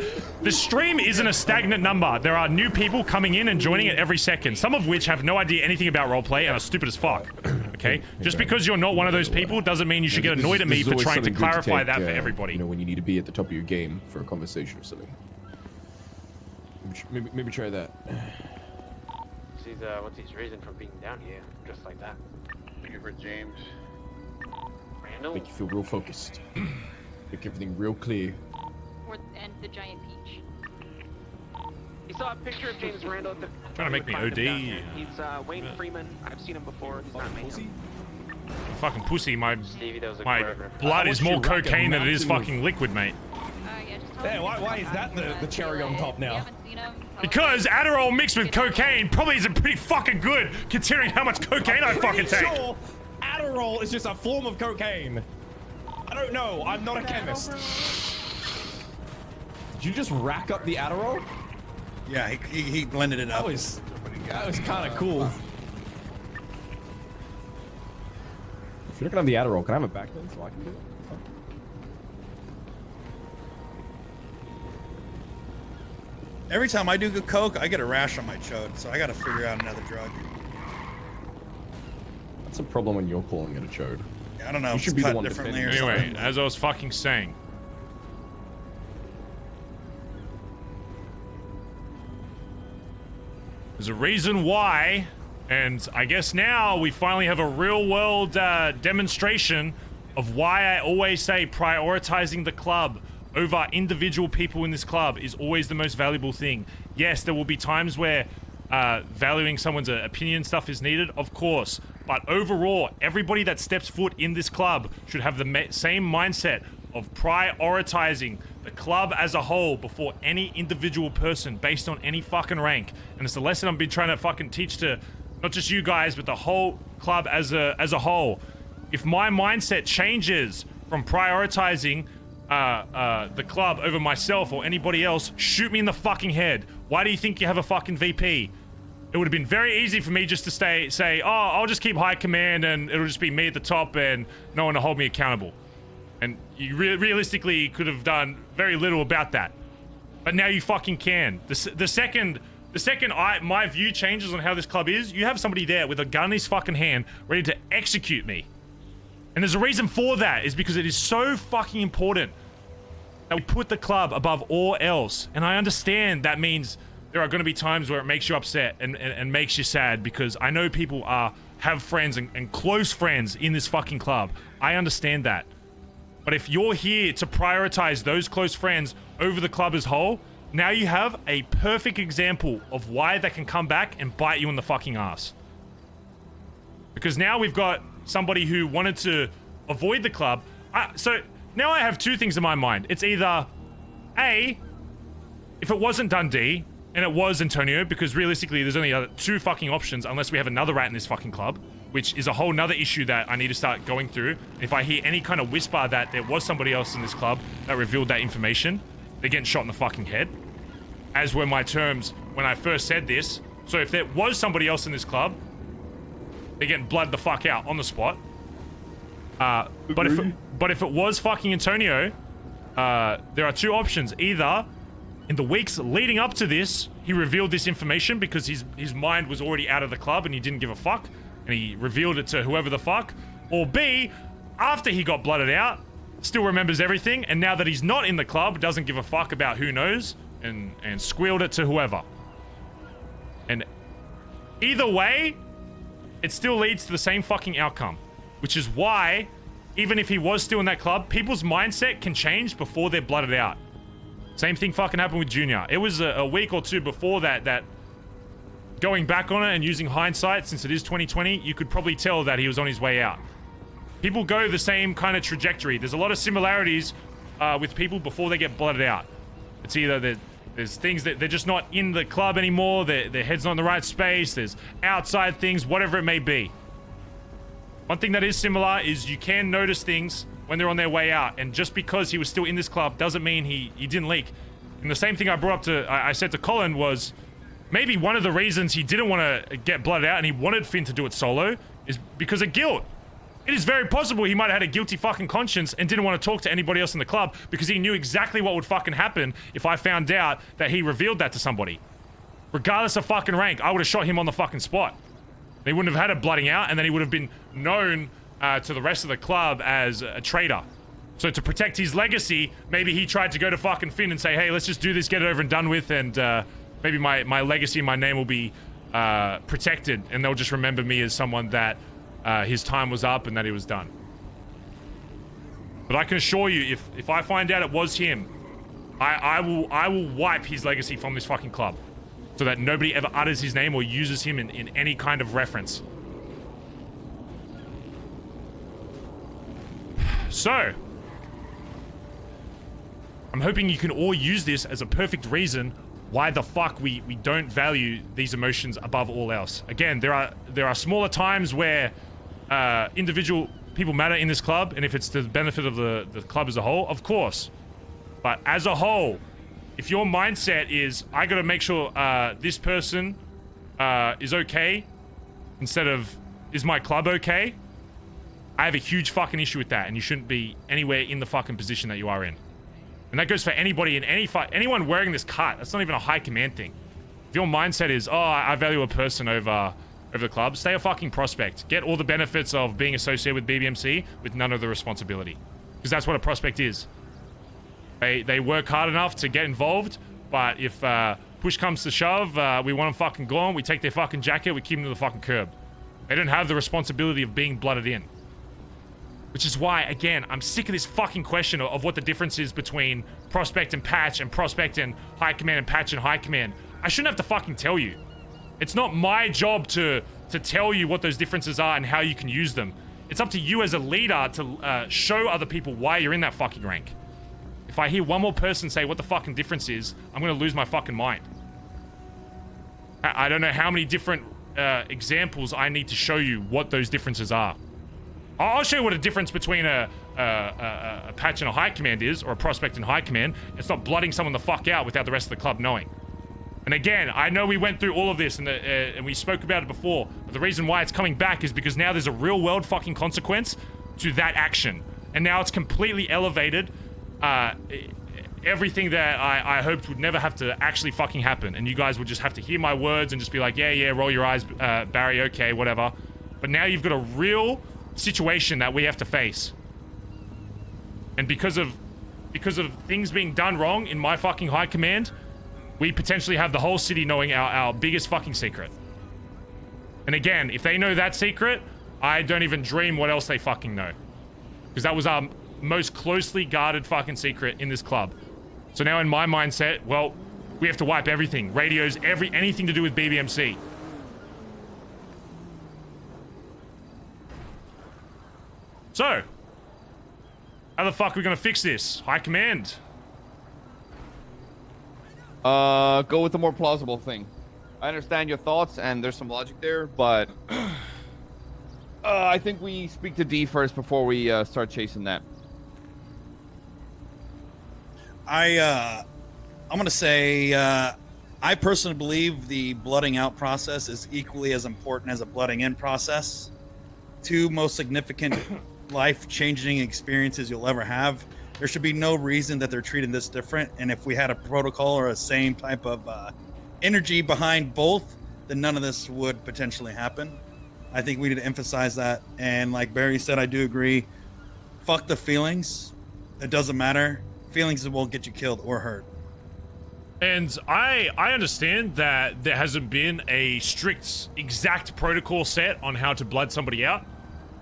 The stream isn't a stagnant number. There are new people coming in and joining it every second, some of which have no idea anything about roleplay and are stupid as fuck. Okay? Just because you're not one of those people doesn't mean you should get annoyed at me for trying to clarify that for everybody. You know, when you need to be at the top of your game for a conversation or something. Maybe try that. What's his reason for being down here, just like that? Looking for James. Make you feel real focused. Make everything real clear. And the giant peach. He saw a picture of James Randall at the... Trying to make me OD. He's Wayne Freeman. I've seen him before. He's not me. Fucking pussy, my Stevie, that was a blood is more cocaine than it is fucking liquid, mate. Yeah, why is that the cherry on top now? Because Adderall mixed with cocaine probably isn't pretty fucking good, considering how much cocaine I fucking take. Sure Adderall is just a form of cocaine. I don't know. I'm not a chemist. Did you just rack up the Adderall? Yeah, he blended it up. That was kind of cool. If you're looking at the Adderall, can I have it back then so I can do it? Every time I do good coke, I get a rash on my chode, so I gotta figure out another drug. That's a problem when you're calling it a chode. I don't know. You should be the one defending it. Anyway, as I was fucking saying. There's a reason why, and I guess now we finally have a real-world demonstration of why I always say prioritizing the club over individual people in this club is always the most valuable thing. Yes, there will be times where valuing someone's opinion stuff is needed, of course. But overall, everybody that steps foot in this club should have the same mindset of prioritizing the club as a whole before any individual person based on any fucking rank. And it's the lesson I've been trying to fucking teach to not just you guys, but the whole club as a whole. If my mindset changes from prioritizing the club over myself or anybody else, shoot me in the fucking head. Why do you think you have a fucking VP? It would have been very easy for me just to say, oh, I'll just keep high command and it'll just be me at the top and no one to hold me accountable. And you realistically could have done very little about that. But now you fucking can. The second my view changes on how this club is, you have somebody there with a gun in his fucking hand ready to execute me. And there's a reason for that, is because it is so fucking important that we put the club above all else. And I understand that means there are going to be times where it makes you upset and makes you sad, because I know people have friends and close friends in this fucking club. I understand that. But if you're here to prioritize those close friends over the club as whole, now you have a perfect example of why they can come back and bite you in the fucking ass. Because now we've got somebody who wanted to avoid the club. So now I have two things in my mind. It's either A, if it wasn't Dundee and it was Antonio, because realistically there's only two fucking options unless we have another rat in this fucking club, which is a whole nother issue that I need to start going through. If I hear any kind of whisper that there was somebody else in this club that revealed that information, they're getting shot in the fucking head. As were my terms when I first said this. So if there was somebody else in this club, they're getting blood the fuck out on the spot. But if it was fucking Antonio, there are two options. Either in the weeks leading up to this, he revealed this information because his mind was already out of the club and he didn't give a fuck, and he revealed it to whoever the fuck. Or B, after he got blooded out, still remembers everything, and now that he's not in the club, doesn't give a fuck about who knows, and squealed it to whoever. And either way, it still leads to the same fucking outcome, which is why, even if he was still in that club, people's mindset can change before they're blooded out. Same thing fucking happened with Junior. It was a week or two before that going back on it and using hindsight, since it is 2020, you could probably tell that he was on his way out. People go the same kind of trajectory. There's a lot of similarities with people before they get blooded out. It's either there's things that they're just not in the club anymore, their head's not in the right space, there's outside things, whatever it may be. One thing that is similar is you can notice things when they're on their way out, and just because he was still in this club doesn't mean he didn't leak. And the same thing I brought up I said to Collin was, maybe one of the reasons he didn't want to get blooded out and he wanted Finn to do it solo is because of guilt. It is very possible he might have had a guilty fucking conscience and didn't want to talk to anybody else in the club because he knew exactly what would fucking happen if I found out that he revealed that to somebody. Regardless of fucking rank, I would have shot him on the fucking spot. They wouldn't have had a blooding out, and then he would have been known to the rest of the club as a traitor. So to protect his legacy, maybe he tried to go to fucking Finn and say, hey, let's just do this, get it over and done with, and maybe my legacy and my name will be protected, and they'll just remember me as someone that his time was up and that he was done. But I can assure you, if I find out it was him, I will wipe his legacy from this fucking club, so that nobody ever utters his name or uses him in any kind of reference. So, I'm hoping you can all use this as a perfect reason why the fuck we don't value these emotions above all else. Again, there are smaller times where individual people matter in this club, and if it's to the benefit of the club as a whole, of course. But as a whole, if your mindset is, I gotta make sure this person is okay, instead of, is my club okay? I have a huge fucking issue with that, and you shouldn't be anywhere in the fucking position that you are in. And that goes for anybody in any fight, anyone wearing this cut. That's not even a high command thing. If your mindset is, oh, I value a person over the club, stay a fucking prospect. Get all the benefits of being associated with BBMC with none of the responsibility. Because that's what a prospect is. They work hard enough to get involved, but if push comes to shove, we want them fucking gone, we take their fucking jacket, we keep them to the fucking curb. They don't have the responsibility of being blooded in. Which is why, again, I'm sick of this fucking question of what the difference is between prospect and patch, and prospect and high command, and patch and high command. I shouldn't have to fucking tell you. It's not my job to tell you what those differences are and how you can use them. It's up to you as a leader to show other people why you're in that fucking rank. If I hear one more person say what the fucking difference is, I'm gonna lose my fucking mind. I don't know how many different examples I need to show you what those differences are. I'll show you what a difference between a patch and a high command is, or a prospect and high command. It's not blooding someone the fuck out without the rest of the club knowing. And again, I know we went through all of this and we spoke about it before, but the reason why it's coming back is because now there's a real world fucking consequence to that action. And now it's completely elevated everything that I hoped would never have to actually fucking happen. And you guys would just have to hear my words and just be like, yeah, roll your eyes, Barry, okay, whatever. But now you've got a real situation that we have to face. And because of things being done wrong in my fucking high command, we potentially have the whole city knowing our biggest fucking secret. And again, if they know that secret, I don't even dream what else they fucking know. Because that was our most closely guarded fucking secret in this club. So now in my mindset, well, we have to wipe everything. Radios, anything to do with BBMC. So, how the fuck are we gonna fix this? High command. Go with the more plausible thing. I understand your thoughts, and there's some logic there, but I think we speak to D first before we start chasing that. I'm gonna say I personally believe the blooding out process is equally as important as a blooding in process. Two most significant life-changing experiences you'll ever have. There should be no reason that they're treating this different. And if we had a protocol or a same type of energy behind both, then none of this would potentially happen. I think we need to emphasize that. And like Barry said, I do agree. Fuck the feelings. It doesn't matter. Feelings won't get you killed or hurt. And I understand that there hasn't been a strict, exact protocol set on how to blood somebody out.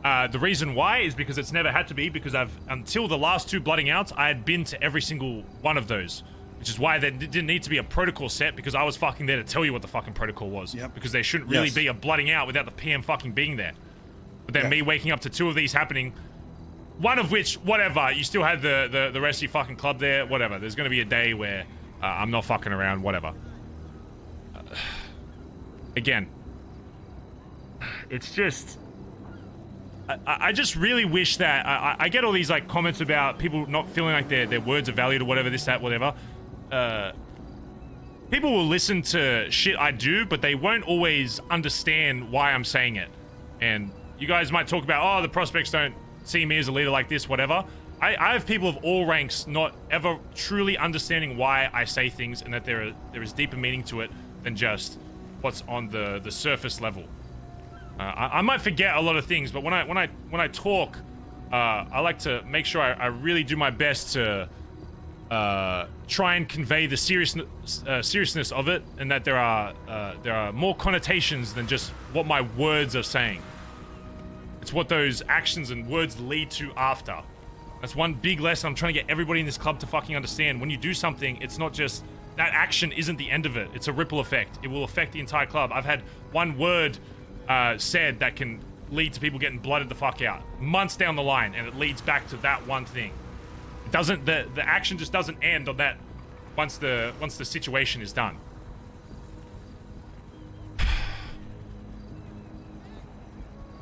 The reason why is because it's never had to be, because until the last two blooding outs, I had been to every single one of those. Which is why there didn't need to be a protocol set, because I was fucking there to tell you what the fucking protocol was. Yep. Because there shouldn't really be a blooding out without the PM fucking being there. But then me waking up to two of these happening, one of which, whatever, you still had the rest of your fucking club there, whatever. There's going to be a day where I'm not fucking around, whatever. Again, it's just... I just really wish that... I get all these like comments about people not feeling like their words are valued or whatever, this, that, whatever. People will listen to shit I do, but they won't always understand why I'm saying it. And you guys might talk about, oh, the prospects don't see me as a leader like this, whatever. I have people of all ranks not ever truly understanding why I say things, and that there is deeper meaning to it than just what's on the surface level. I might forget a lot of things, but when I talk, I like to make sure I really do my best to try and convey the seriousness of it, and that there are more connotations than just what my words are saying. It's what those actions and words lead to after. That's one big lesson I'm trying to get everybody in this club to fucking understand. When you do something, it's not just that action isn't the end of it. It's a ripple effect. It will affect the entire club. I've had one word said that can lead to people getting blooded the fuck out months down the line, and it leads back to that one thing. It doesn't, the action just doesn't end on that once the situation is done.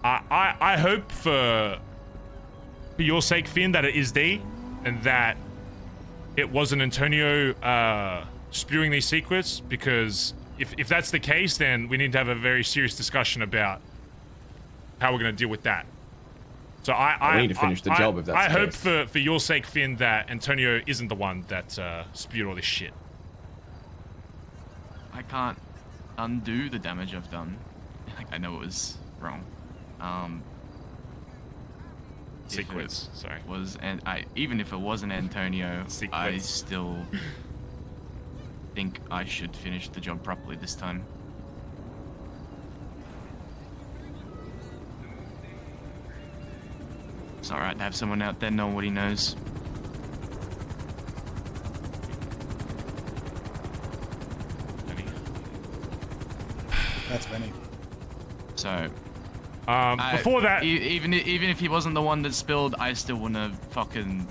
I hope for your sake, Finn, that it is D, and that it wasn't Antonio spewing these secrets, because if that's the case, then we need to have a very serious discussion about how we're going to deal with that. So we need to finish the job if that's the case. I hope for your sake, Finn, that Antonio isn't the one that spewed all this shit. I can't undo the damage I've done. I know it was wrong. Sequence, sorry. Even if it wasn't Antonio, I still think I should finish the job properly this time. It's alright to have someone out there know what he knows. That's funny. So, Before that, even if he wasn't the one that spilled, I still wanna fucking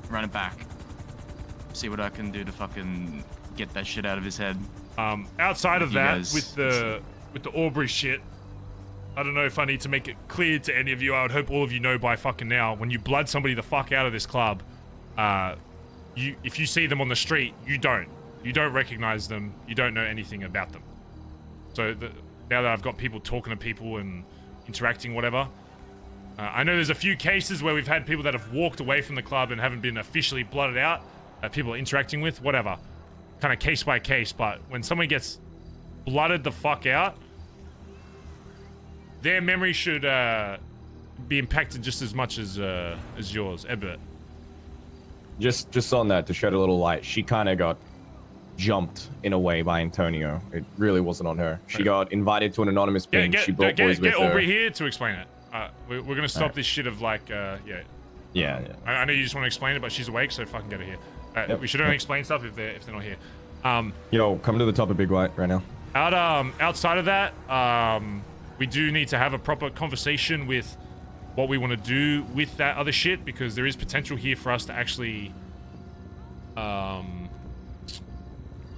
run it back. See what I can do to fucking get that shit out of his head. Outside of that, with the Aubrey shit, I don't know if I need to make it clear to any of you. I would hope all of you know by fucking now. When you blood somebody the fuck out of this club, if you see them on the street, you don't recognize them. You don't know anything about them. So now that I've got people talking to people and interacting, whatever. I know there's a few cases where we've had people that have walked away from the club and haven't been officially blotted out. People are interacting with, whatever. Kind of case by case, but when someone gets blooded the fuck out, their memory should be impacted just as much as yours, Edbert. Just on that, to shed a little light, she kind of got jumped in a way by Antonio. It really wasn't on her. She got invited to an anonymous ping. She brought boys with her. Get Aubrey here to explain it. We're gonna stop this shit of like, Yeah. I know you just want to explain it, but she's awake, so fucking get her here. We should only explain stuff if they're not here. Yo, come to the top of Big White right now. Outside of that, we do need to have a proper conversation with what we want to do with that other shit, because there is potential here for us to actually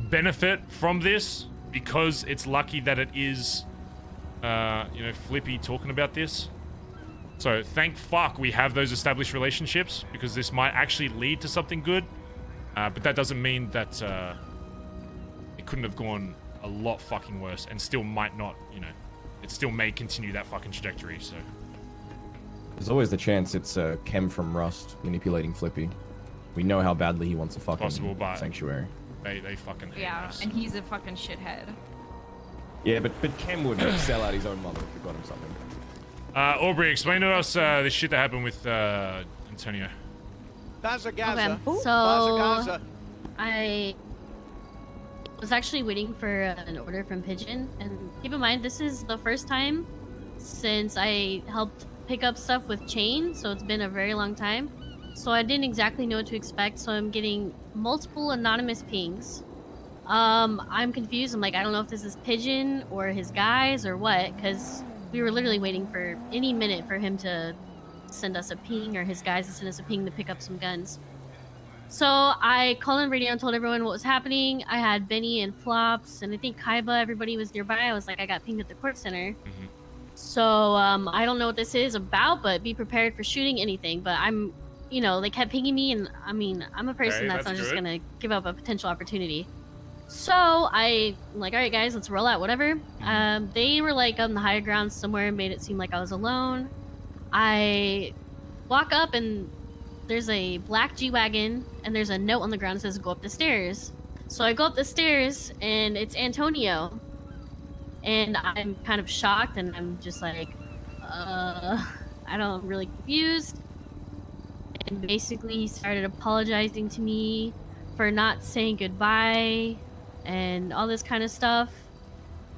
benefit from this, because it's lucky that it is Flippy talking about this. So thank fuck we have those established relationships, because this might actually lead to something good, but that doesn't mean that it couldn't have gone a lot fucking worse, and still might not, it still may continue that fucking trajectory. So there's always the chance it's Kem from Rust manipulating Flippy. We know how badly he wants a fucking sanctuary. They fucking hate us. And he's a fucking shithead. Yeah, but Kem would sell out his own mother if he got him something. Aubrey, explain to us the shit that happened with Antonio. Bazza Gaza. Okay, so Bazza Gaza. I was actually waiting for an order from Pigeon, and keep in mind this is the first time since I helped pick up stuff with Chain, so it's been a very long time. So I didn't exactly know what to expect, so I'm getting multiple anonymous pings. I'm confused. I'm like, I don't know if this is Pigeon or his guys or what, because we were literally waiting for any minute for him to send us a ping, or his guys to send us a ping to pick up some guns. So I called on radio and told everyone what was happening. I had Benny and Flops, and I think Kaiba, everybody was nearby. I was like, I got pinged at the court center. So I don't know what this is about, but be prepared for shooting anything. But I'm, they kept pinging me, and I mean, I'm a person that's not just gonna give up a potential opportunity. So I'm like, all right, guys, let's roll out, whatever. They were like on the higher ground somewhere and made it seem like I was alone. I walk up, and there's a black G-Wagon, and there's a note on the ground that says, go up the stairs. So I go up the stairs, and it's Antonio. And I'm kind of shocked, and I'm just like, I'm really confused. And basically, he started apologizing to me for not saying goodbye and all this kind of stuff.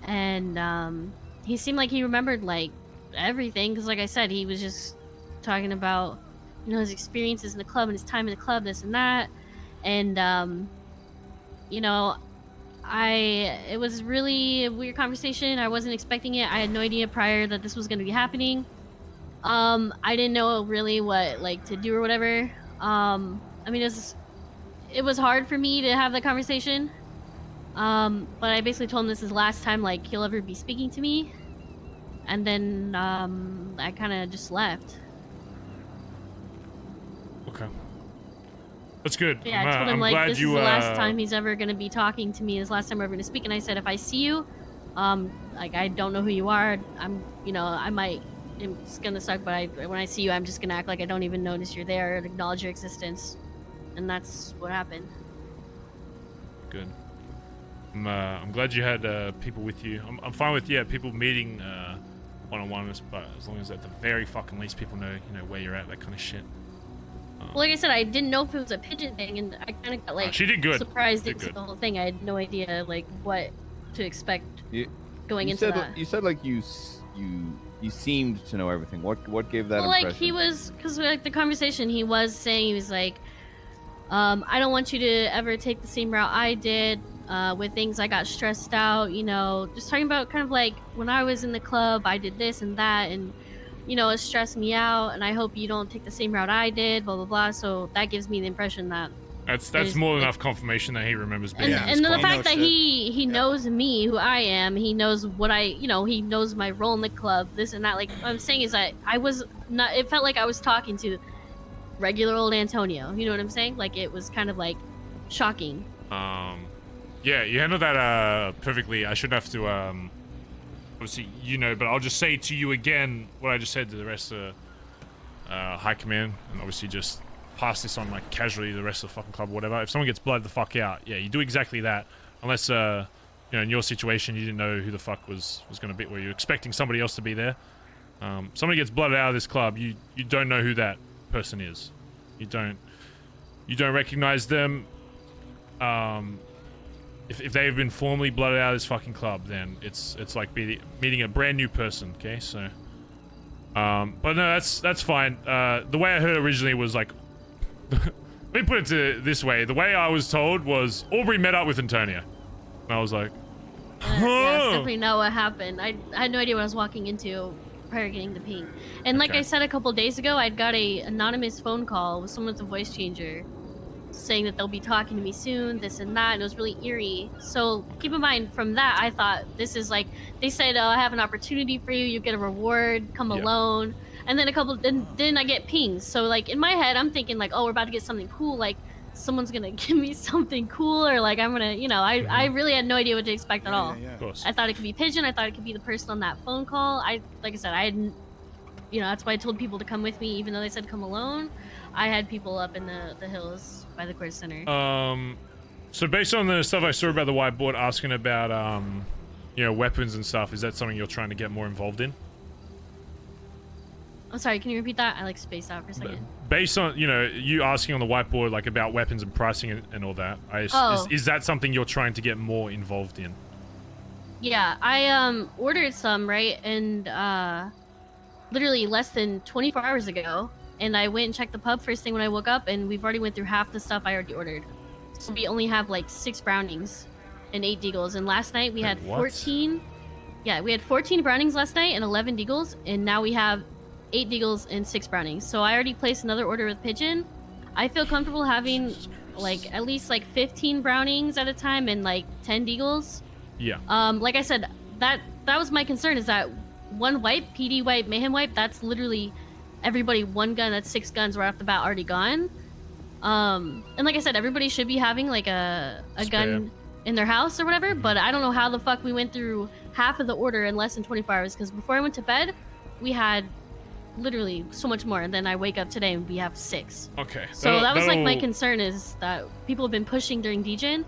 And he seemed like he remembered like everything, because like I said, he was just talking about his experiences in the club and his time in the club, this and that. And it was really a weird conversation. I wasn't expecting it. I had no idea prior that this was going to be happening. I didn't know really what to do or whatever. I mean, it was hard for me to have that conversation. But I basically told him this is the last time he'll ever be speaking to me. And then I kind of just left. Okay. That's good. Yeah, I told him this is the last time he's ever going to be talking to me. This last time we're going to speak. And I said, if I see you, I don't know who you are. It's going to suck, but when I see you, I'm just going to act like I don't even notice you're there and acknowledge your existence. And that's what happened. Good. I'm glad you had people with you. I'm fine with people meeting one-on-one, but as long as at the very fucking least people know where you're at, that kind of shit. Well, like I said, I didn't know if it was a Pigeon thing, and I kind of got she did good. Surprised into the whole thing. I had no idea what to expect going into that. You said you seemed to know everything. What gave that impression? He was, because the conversation he was saying, he was like, I don't want you to ever take the same route I did. with things. I got stressed out, you know, just talking about kind of like when I was in the club, I did this and that, and you know, it stressed me out, and I hope you don't take the same route I did, blah blah blah. So that gives me the impression that that's more than enough confirmation that he remembers being. and then the fact that he knows me, who I am, he knows what he knows my role in the club, this and that. Like what I'm saying is that I was not. It felt like I was talking to regular old Antonio. You know what I'm saying? Like it was kind of like shocking. Yeah, you handled that perfectly. I shouldn't have to obviously, you know, but I'll just say to you again what I just said to the rest of High Command, and obviously just pass this on like casually to the rest of the fucking club or whatever. If someone gets blooded the fuck out, yeah, you do exactly that. Unless you know, in your situation you didn't know who the fuck was gonna be, where you're expecting somebody else to be there. Somebody gets blooded out of this club, you don't know who that person is. You don't recognize them. If they've been formally blooded out of this fucking club, then it's like meeting a brand new person. Okay, so but no, that's fine. The way I heard originally was like, let me put it this way. The way I was told was Aubrey met up with Antonio, and I was like, yeah, that's definitely not what happened. I had no idea what I was walking into prior to getting the ping. And like I said a couple days ago, I'd got a anonymous phone call with someone with a voice changer saying that they'll be talking to me soon, this and that, and it was really eerie. So keep in mind, from that, I thought this is like, they said, I have an opportunity for you, you get a reward, come alone. And then then I get pings. So like in my head, I'm thinking like, oh, we're about to get something cool, like someone's gonna give me something cool, or like I'm gonna, you know, I really had no idea what to expect at all. Of course. I thought it could be Pigeon, I thought it could be the person on that phone call. Like I said, I hadn't, you know, that's why I told people to come with me, even though they said come alone. I had people up in the hills by the Quartz Center. So based on the stuff I saw about the whiteboard asking about, you know, weapons and stuff, is that something you're trying to get more involved in? I'm sorry, can you repeat that? I like spaced out for a second. Based on, you know, you asking on the whiteboard, like about weapons and pricing and all that, is that something you're trying to get more involved in? Yeah, I ordered some, right? And literally less than 24 hours ago. And I went and checked the pub first thing when I woke up, and we've already went through half the stuff I already ordered. So we only have like 6 brownings and 8 deagles. And last night we had 14. Yeah, we had 14 brownings last night and 11 deagles. And now we have 8 deagles and 6 brownings. So I already placed another order with Pigeon. I feel comfortable having like at least like 15 brownings at a time and like 10 deagles. Yeah. Like I said, that was my concern, is that one wipe, PD wipe, Mayhem wipe, that's literally everybody one gun. That's 6 guns right off the bat already gone. And like I said, everybody should be having like a gun in their house or whatever, but I don't know how the fuck we went through half of the order in less than 24 hours, because before I went to bed we had literally so much more, and then I wake up today and we have 6. Okay. So that was like my concern, is that people have been pushing during DGen,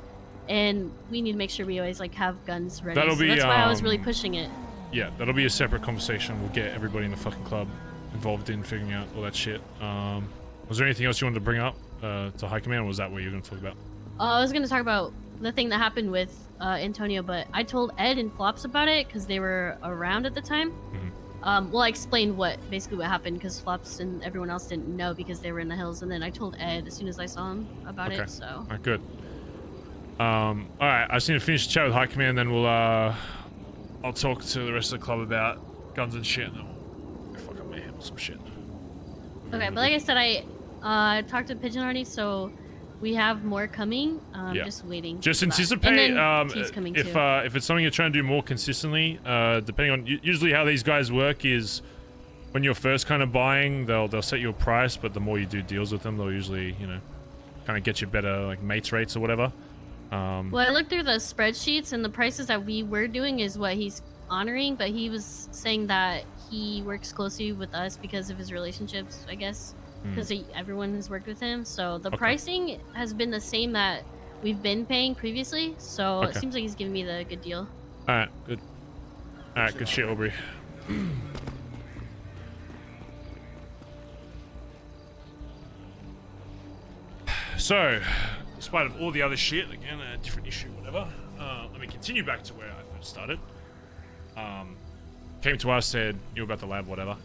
and we need to make sure we always like have guns ready. That'll be, that's why I was really pushing it. Yeah, that'll be a separate conversation. We'll get everybody in the fucking club involved in figuring out all that shit. Was there anything else you wanted to bring up to High Command, or was that what you were going to talk about? I was going to talk about the thing that happened with Antonio, but I told Ed and Flops about it because they were around at the time. Well, I explained basically what happened, because Flops and everyone else didn't know because they were in the hills, and then I told Ed as soon as I saw him about it. So. All right, good. All right, I just need to finish the chat with High Command, then we'll I'll talk to the rest of the club about guns and shit, and then we'll fucking mayhem some shit. Okay, but like I said, I talked to Pigeon already, so we have more coming. Just waiting. Just for that. anticipate if it's something you're trying to do more consistently. Depending on usually how these guys work is when you're first kind of buying, they'll set you a price, but the more you do deals with them, they'll usually kind of get you better like mates rates or whatever. Well, I looked through the spreadsheets, and the prices that we were doing is what he's honoring, but he was saying that he works closely with us because of his relationships, I guess, because everyone has worked with him. So the pricing has been the same that we've been paying previously, so it seems like he's giving me the good deal. All right, good. All right, good shit, Aubrey. So, despite of all the other shit, again, a different issue, whatever, let me continue back to where I first started. Came to us, said, knew about the lab, whatever.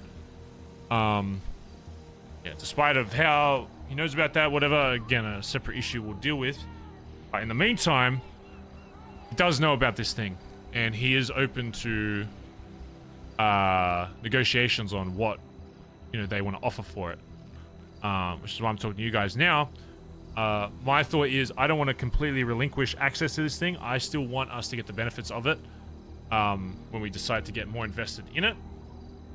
Yeah, despite of how he knows about that, whatever, again, a separate issue we'll deal with. But in the meantime, does know about this thing, and he is open to negotiations on what they want to offer for it, which is why I'm talking to you guys now. My thought is I don't want to completely relinquish access to this thing. I still want us to get the benefits of it when we decide to get more invested in it.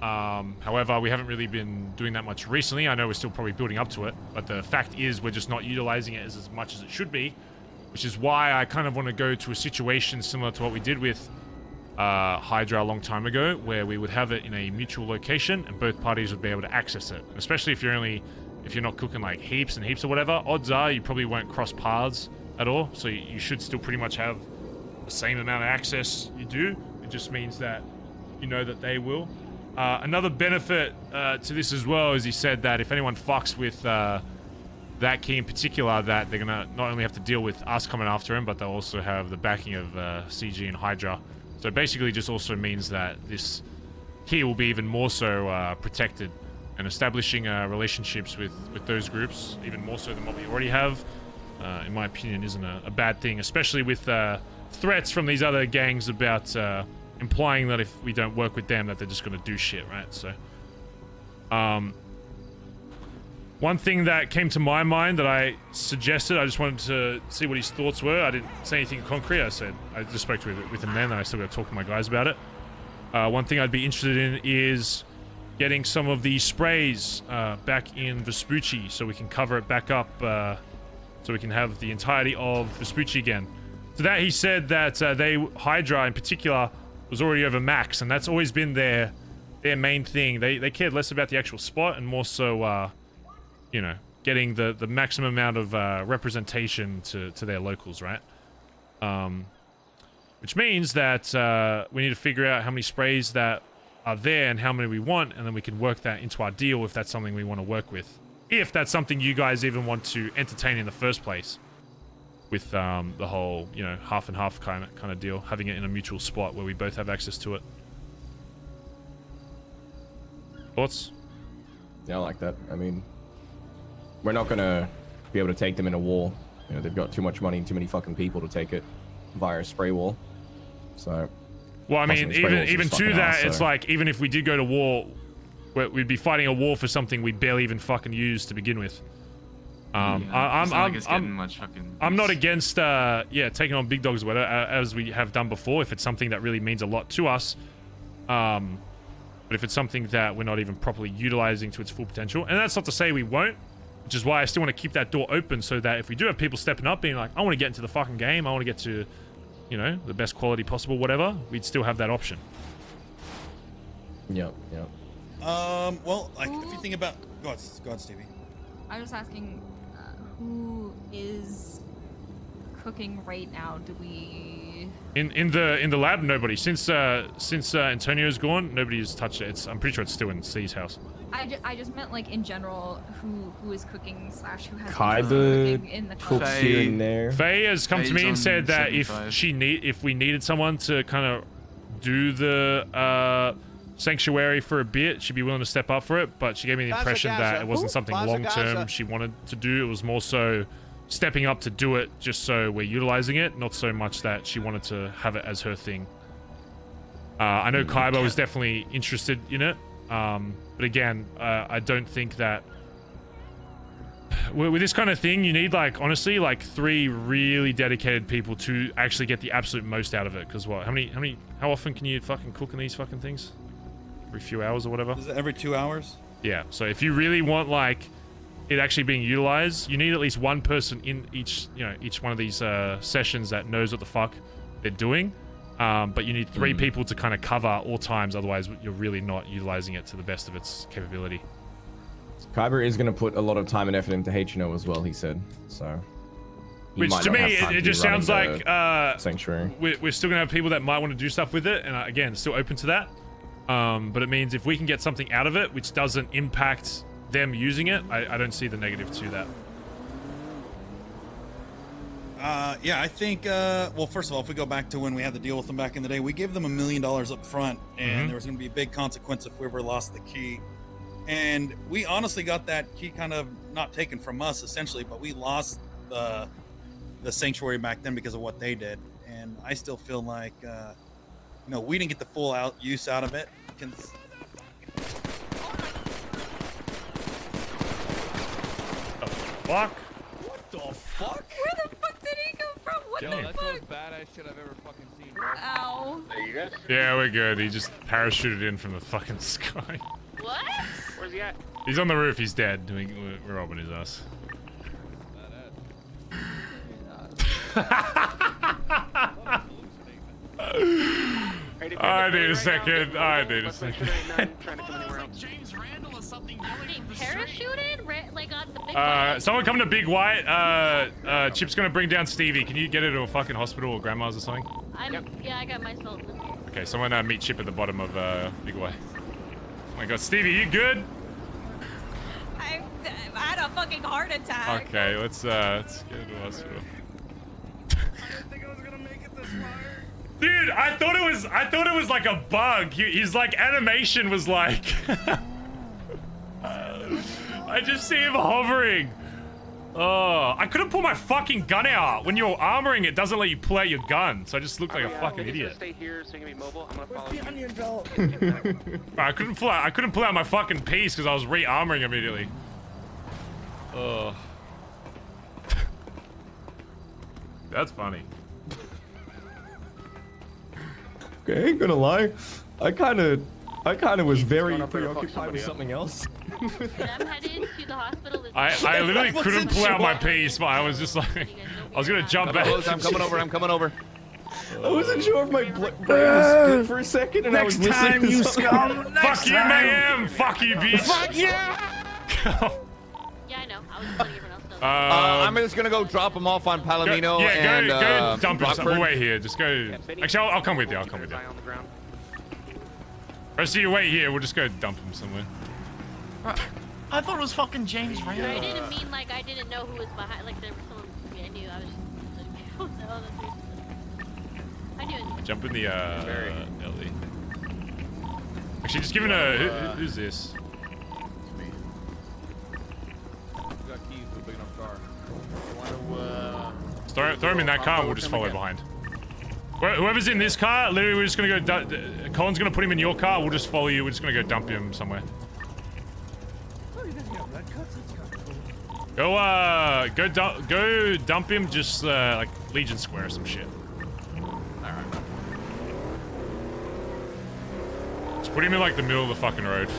However, we haven't really been doing that much recently. I know we're still probably building up to it, but the fact is we're just not utilizing it as much as it should be, which is why I kind of want to go to a situation similar to what we did with Hydra a long time ago, where we would have it in a mutual location and both parties would be able to access it. And especially if you're not cooking like heaps and heaps or whatever, odds are you probably won't cross paths at all, so you should still pretty much have the same amount of access you do. It just means that you know that they will. Another benefit to this as well is he said that if anyone fucks with that key in particular, that they're gonna not only have to deal with us coming after him, but they'll also have the backing of CG and Hydra. So basically just also means that this key will be even more so protected, and establishing relationships with those groups, even more so than what we already have, in my opinion, isn't a bad thing, especially with threats from these other gangs about implying that if we don't work with them that they're just going to do shit, right? So one thing that came to my mind that I suggested, I just wanted to see what his thoughts were. I didn't say anything concrete. I just spoke with him then, and I still got to talk to my guys about it. One thing I'd be interested in is getting some of the sprays back in Vespucci so we can cover it back up, so we can have the entirety of Vespucci again. So that he said that Hydra in particular was already over max, and that's always been their main thing. They cared less about the actual spot and more so getting the maximum amount of representation to their locals, right? Which means that we need to figure out how many sprays that are there and how many we want, and then we can work that into our deal if that's something we want to work with. If that's something you guys even want to entertain in the first place, with the whole, half and half kind of deal, having it in a mutual spot where we both have access to it. Thoughts? Yeah, I like that. I mean, we're not gonna be able to take them in a war. They've got too much money and too many fucking people to take it via a spray wall. So. Well, I mean, even to that, it's like, even if we did go to war, we'd be fighting a war for something we barely even fucking use to begin with. I'm not against taking on big dogs or whatever, as we have done before, if it's something that really means a lot to us. But if it's something that we're not even properly utilizing to its full potential, and that's not to say we won't, which is why I still want to keep that door open, so that if we do have people stepping up being like, I want to get into the fucking game, I want to get to the best quality possible, whatever, we'd still have that option. Yep. Well, like, if you think about... Go on, Stevie. I was asking, who is cooking right now? Do we... In the lab, nobody. Since Antonio's gone, nobody has touched it. I'm pretty sure it's still in C's house. I just meant, like, in general, who is cooking / who has Kyber in the cooks here and there. Faye has come to me and said that if we needed someone to kind of do the sanctuary for a bit, she'd be willing to step up for it, but she gave me the impression that it wasn't something long-term she wanted to do. It was more so stepping up to do it just so we're utilizing it, not so much that she wanted to have it as her thing. I know Kaiba was definitely interested in it, but again, I don't think that with this kind of thing, you need, like, honestly, like 3 really dedicated people to actually get the absolute most out of it. Because how often can you fucking cook in these fucking things? Every few hours or whatever? Is it every 2 hours? Yeah, so if you really want, like, it actually being utilized, you need at least one person in each one of these sessions that knows what the fuck they're doing. But you need 3 people to kind of cover all times, otherwise you're really not utilizing it to the best of its capability. Kyber is going to put a lot of time and effort into HNO as well, he said. So, which to me, it just sounds like sanctuary. We're still going to have people that might want to do stuff with it, and again, still open to that. But it means if we can get something out of it which doesn't impact them using it, I don't see the negative to that. Yeah, I think, well, first of all, if we go back to when we had to deal with them back in the day, we gave them $1 million up front, and there was going to be a big consequence if we ever lost the key. And we honestly got that key kind of not taken from us, essentially, but we lost the sanctuary back then because of what they did. and I still feel like we didn't get the full use out of it. Fuck. What the fuck? Where the fuck did he come from? What Yo, the that's fuck? the most badass shit I've ever fucking seen, bro. Ow. Hey, you guys? Yeah, we're good. He just parachuted in from the fucking sky. What? Where's he at? He's on the roof. He's dead. We're robbing his ass. I need a second. I need a second. Parachuted? Like on the big Someone come to Big White. Chip's gonna bring down Stevie. Can you get her to a fucking hospital or grandma's or something? Yeah, I got my skeleton. Okay, someone meet Chip at the bottom of Big White. Oh my god, Stevie, you good? I had a fucking heart attack. Okay, let's get her to the hospital. Dude, I thought it was like a bug. His like animation was like I just see him hovering. Oh, I couldn't pull my fucking gun out. When you're armoring, it doesn't let you pull out your gun, so I just look like a fucking idiot. Stay here so you can be mobile. I'm gonna follow Where's the onion belt? I couldn't pull out my fucking piece because I was re-armoring immediately. Oh. That's funny. Okay, I ain't gonna lie. I kind of was very preoccupied with something else. I'm headed to the hospital. I literally couldn't pull out my piece, but I was just like, I was gonna jump back. I'm coming over. I'm coming over. I wasn't sure if my brain was split for a second, and I was listening to something. Fuck you, Mayhem! Fuck you, bitch! Fuck yeah! Yeah, I know. I was letting everyone else know. I'm just gonna go drop him off on Palomino and go dump him. Rockford. We'll wait here. Just go. Actually, I'll come with you. I'll come with you. Rest of you wait here. We'll just go dump him somewhere. I thought it was fucking James I Randall. didn't mean like I didn't know who was behind. Like there was someone I knew. I was just like, oh no, I knew it. Jump in the Ellie. Actually, just give him a. Who's this? Got keys to a big enough car. Throw him in that car and we'll just follow behind. Whoever's in this car, literally we're just gonna go. Colin's gonna put him in your car. We'll just follow you. We're just gonna go dump him somewhere. Go dump him just like Legion Square or some shit. Alright. Just put him in like the middle of the fucking road.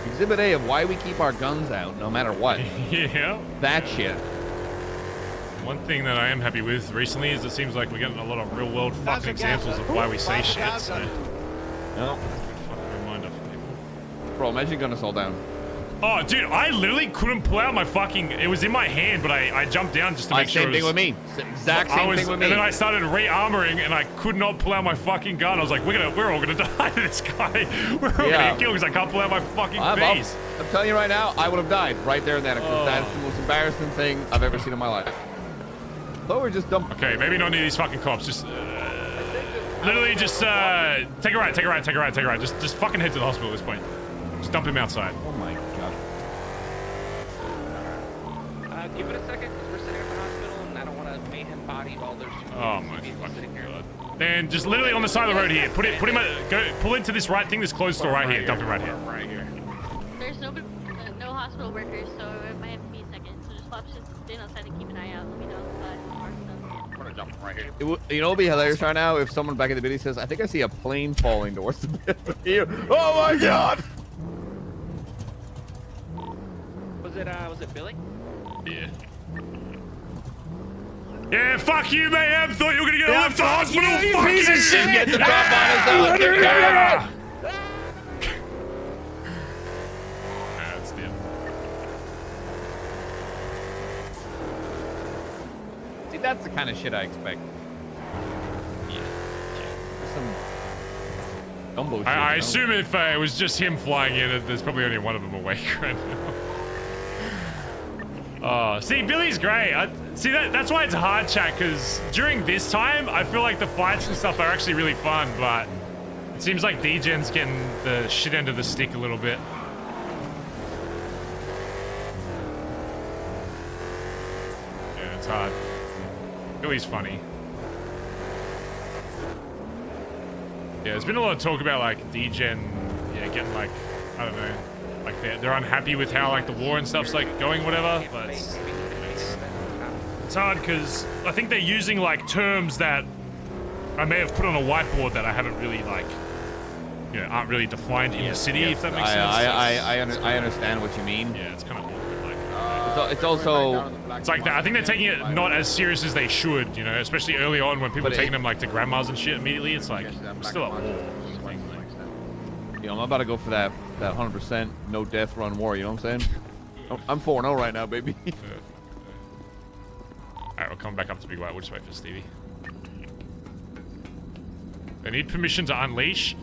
Exhibit A of why we keep our guns out no matter what. Yeah. That shit. One thing that I am happy with recently is it seems like we're getting a lot of real world fucking examples of why we say shit, so. No. Fucking reminder for people. Bro, imagine gunning us all down. Oh, dude, I literally couldn't pull out my fucking. It was in my hand, but I jumped down just to make sure. Same it was, thing with me. Exact same thing with me. And then I started re-armoring, and I could not pull out my fucking gun. I was like, we're all gonna die to this guy. We're all gonna get killed because I can't pull out my fucking piece. I'm telling you right now, I would have died right there and then. Because that's the most embarrassing thing I've ever seen in my life. But we're just dumb. Okay, maybe not near these fucking cops. Just literally just take a ride. Just fucking head to the hospital at this point. Just dump him outside. Oh my god. Give it a second, because we're sitting at the hospital, and I don't want to mayhem body while there's two Oh my fucking god. Then just literally on the side of the road here. Put him. Pull into this right thing. This closed store right here. Dump him right here. Right here. There's no hospital workers, so it might have to be a second. So just flop shit, stand outside and keep an eye out. Let me know if I'm gonna jump right here. You know what would be hilarious right now if someone back in the video says, I think I see a plane falling towards the building. Oh my god! Was it Billy? Yeah. Yeah, fuck you, man. Thought you were gonna get a lift to the hospital. You Fuck piece of shit. Get the drop on us out. That's the end. See, that's the kind of shit I expect. Yeah. Some dumbo shit. I assume if it was just him flying in, there's probably only one of them awake right now. Oh, see, Billy's great. That's why it's hard, chat, because during this time, I feel like the fights and stuff are actually really fun, but it seems like D-Gen's getting the shit end of the stick a little bit. Yeah, it's hard. Billy's funny. Yeah, there's been a lot of talk about like degen, yeah, getting like, I don't know, like they're unhappy with how like the war and stuff's like going, whatever. But it's hard because I think they're using like terms that I may have put on a whiteboard that I haven't really like, you know, aren't really defined in the city. If that makes sense. I understand what you mean. Yeah, it's kind of awkward. Like, it's also. It's like that. I think they're taking it not as serious as they should, you know, especially early on when people are taking them like to grandmas and shit immediately. It's like, we're still at war. You know, I'm about to go for that 100% no death run war, you know what I'm saying? I'm 4-0 right now, baby. Alright, we're coming back up to Big White. We'll just wait for Stevie. They need permission to unleash.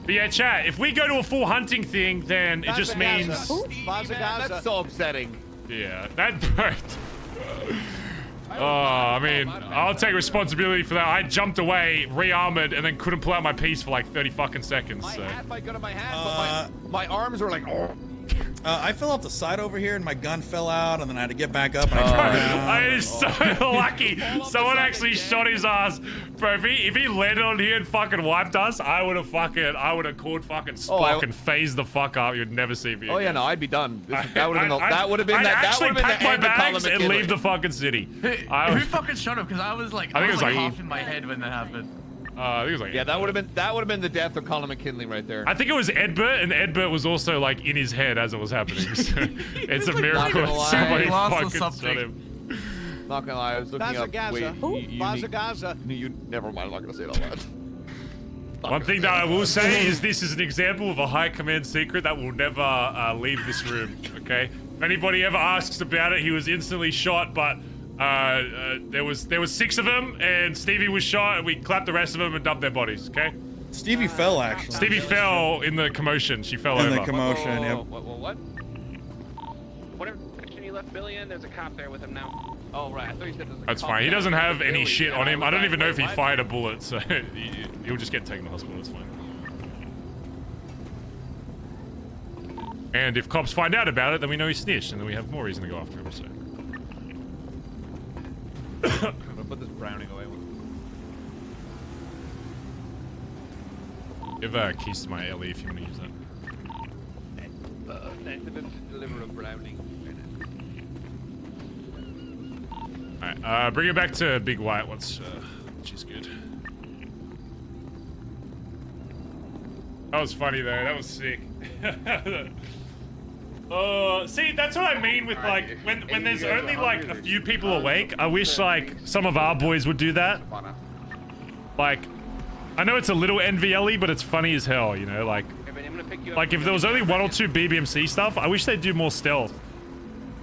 But yeah, chat, if we go to a full hunting thing, then it just means... That's so upsetting. Yeah, that... Oh, I mean, I'll take responsibility for that. I jumped away, re-armored, and then couldn't pull out my piece for like 30 fucking seconds. So. But my arms were like, oh. I fell off the side over here and my gun fell out, and then I had to get back up. And I is so lucky. Someone actually shot his ass, bro. If he landed on here and fucking wiped us, I would have called fucking Spock and phased the fuck up. You'd never see me. Oh yeah, no, I'd be done. That would have been I'd actually pack my bags and leave the fucking city. Who fucking shot him? Because I was like, I was like half in my head when that happened. I think it was like that would have been the death of Collin McKinley right there. I think it was Edbert, and Edbert was also like in his head as it was happening. So it's a miracle that somebody fucking shot him. Not gonna lie, I was looking up. Bazza. Never mind, I'm not gonna say it all that. One thing that I will say is this is an example of a high command secret that will never leave this room. Okay, if anybody ever asks about it, he was instantly shot, but. There was 6 of them, and Stevie was shot, and we clapped the rest of them and dumped their bodies. Okay. Stevie fell actually. Stevie fell in the commotion. She fell over. In the commotion. Yep. What? Whatever section you left Billy in, there's a cop there with him now. Oh right, I thought you said there's a That's cop fine. He down doesn't there have with any Billy. shit on him. I don't even know if he What? fired a bullet, so he'll just get taken to hospital. It's fine. And if cops find out about it, then we know he snitched, and then we have more reason to go after him. So. I'm gonna put this browning away. Give keys to my Ellie if you want to use that. Deliver a browning. Alright, bring it back to Big White once she's good. That was funny though, that was sick. See, that's what I mean with like when there's only like a few people awake. I wish like some of our boys would do that. Like, I know it's a little NVLE, but it's funny as hell, you know. Like if there was only 1 or 2 BBMC stuff, I wish they'd do more stealth.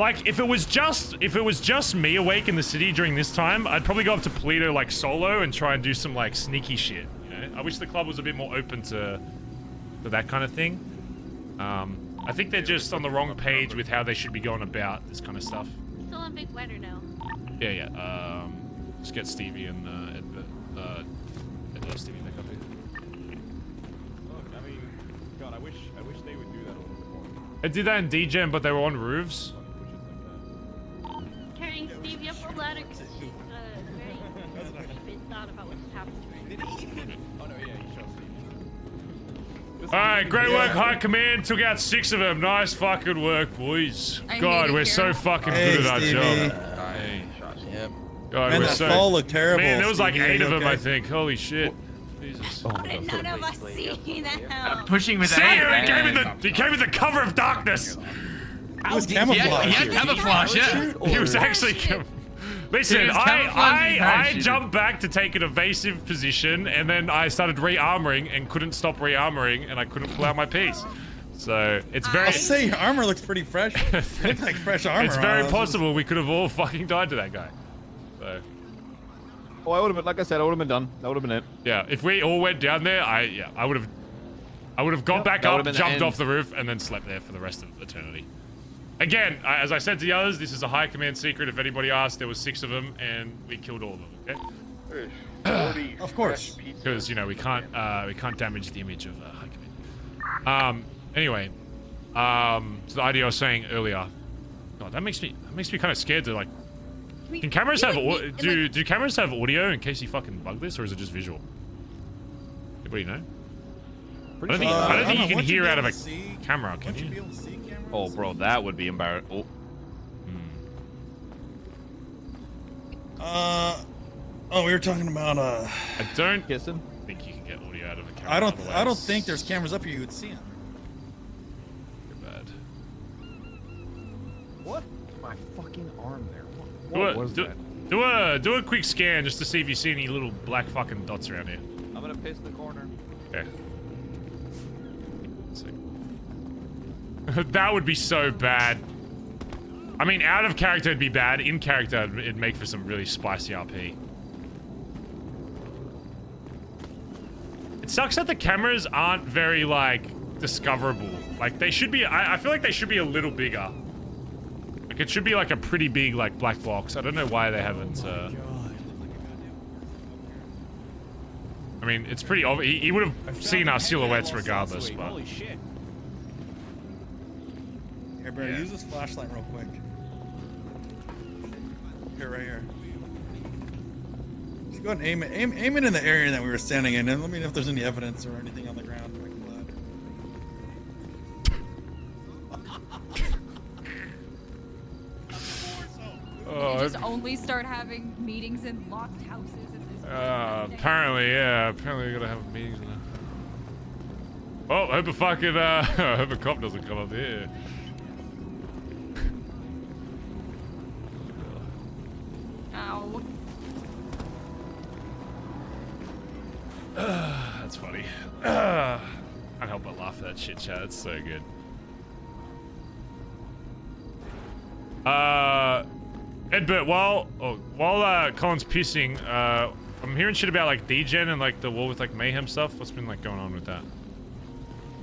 Like if it was just me awake in the city during this time, I'd probably go up to Polito like solo and try and do some like sneaky shit. You know, I wish the club was a bit more open to that kind of thing. I think they're just on the wrong page with how they should be going about this kind of stuff. Still on Big White or no? Yeah. Just get Stevie and Edbert. Stevie back up here. Look, I mean, God, I wish they would do that a little bit more. I did that in DGen, but they were on roofs. Carrying Stevie up the ladder because she's very even thought about what just happened to her. Oh no, yeah, you shot Stevie. Alright, great work, High Command. Took out 6 of them. Nice fucking work, boys. God, we're so fucking good at our job. Hey. Yep. God, Man, we're that so... fall looked terrible. Man, there was like Stevie. 8 of them, Okay. I think. Holy shit. Jesus. How did none of us see that? Pushing with See, A. he came in the cover of darkness. It was camouflage. He had camouflage, yeah. He was actually... Listen, He was I camouflaging jumped back to take an evasive position, and then I started re-armoring and couldn't stop re-armoring, and I couldn't pull out my piece. So, it's very... I'll say your armor looks pretty fresh. It looks like fresh armor. It's very on. possible we could have all fucking died to that guy. So... Oh, I would have been, like I said, I would have been done. That would have been it. Yeah, if we all went down there, I would have got back up, jumped off the roof, and then slept there for the rest of eternity. Again, as I said to the others, this is a high command secret. If anybody asked, there was 6 of them, and we killed all of them. Okay. Of course. Because you know we can't damage the image of high command. Anyway, so the idea I was saying earlier. God, that makes me kind of scared to like Can cameras have do cameras have audio in case you fucking bug this, or is it just visual? What do you know? I don't think you can hear out of a camera, can you? Oh, bro, that would be embarrassing. Oh. Oh, we were talking about I don't kissing. think you can get audio out of a camera. I don't think there's cameras up here you would see them. Bad. What? My fucking arm there. What was that? Do a quick scan just to see if you see any little black fucking dots around here. I'm gonna piss in the corner. Okay. That would be so bad. I mean, out of character it'd be bad. In character it'd make for some really spicy RP. It sucks that the cameras aren't very, like, discoverable. Like, they should be... I feel like they should be a little bigger. Like, it should be, like, a pretty big, like, black box. I don't know why they haven't, I mean, it's pretty obvious. He would have seen our silhouettes regardless, but... Holy shit. Here, Barry, use this flashlight real quick. Here, right here. Just go ahead and aim it in the area that we were standing in, and let me know if there's any evidence or anything on the ground. Oh, They just only start having meetings in locked houses. apparently, yeah. Apparently we gotta have meetings now. Oh, I hope a fucking, I hope a cop doesn't come up here. Ow. That's funny. Can't help but laugh at that shit, chat. It's so good. Edbert, while Collin's pissing, I'm hearing shit about like degen and like the war with like mayhem stuff. What's been like going on with that?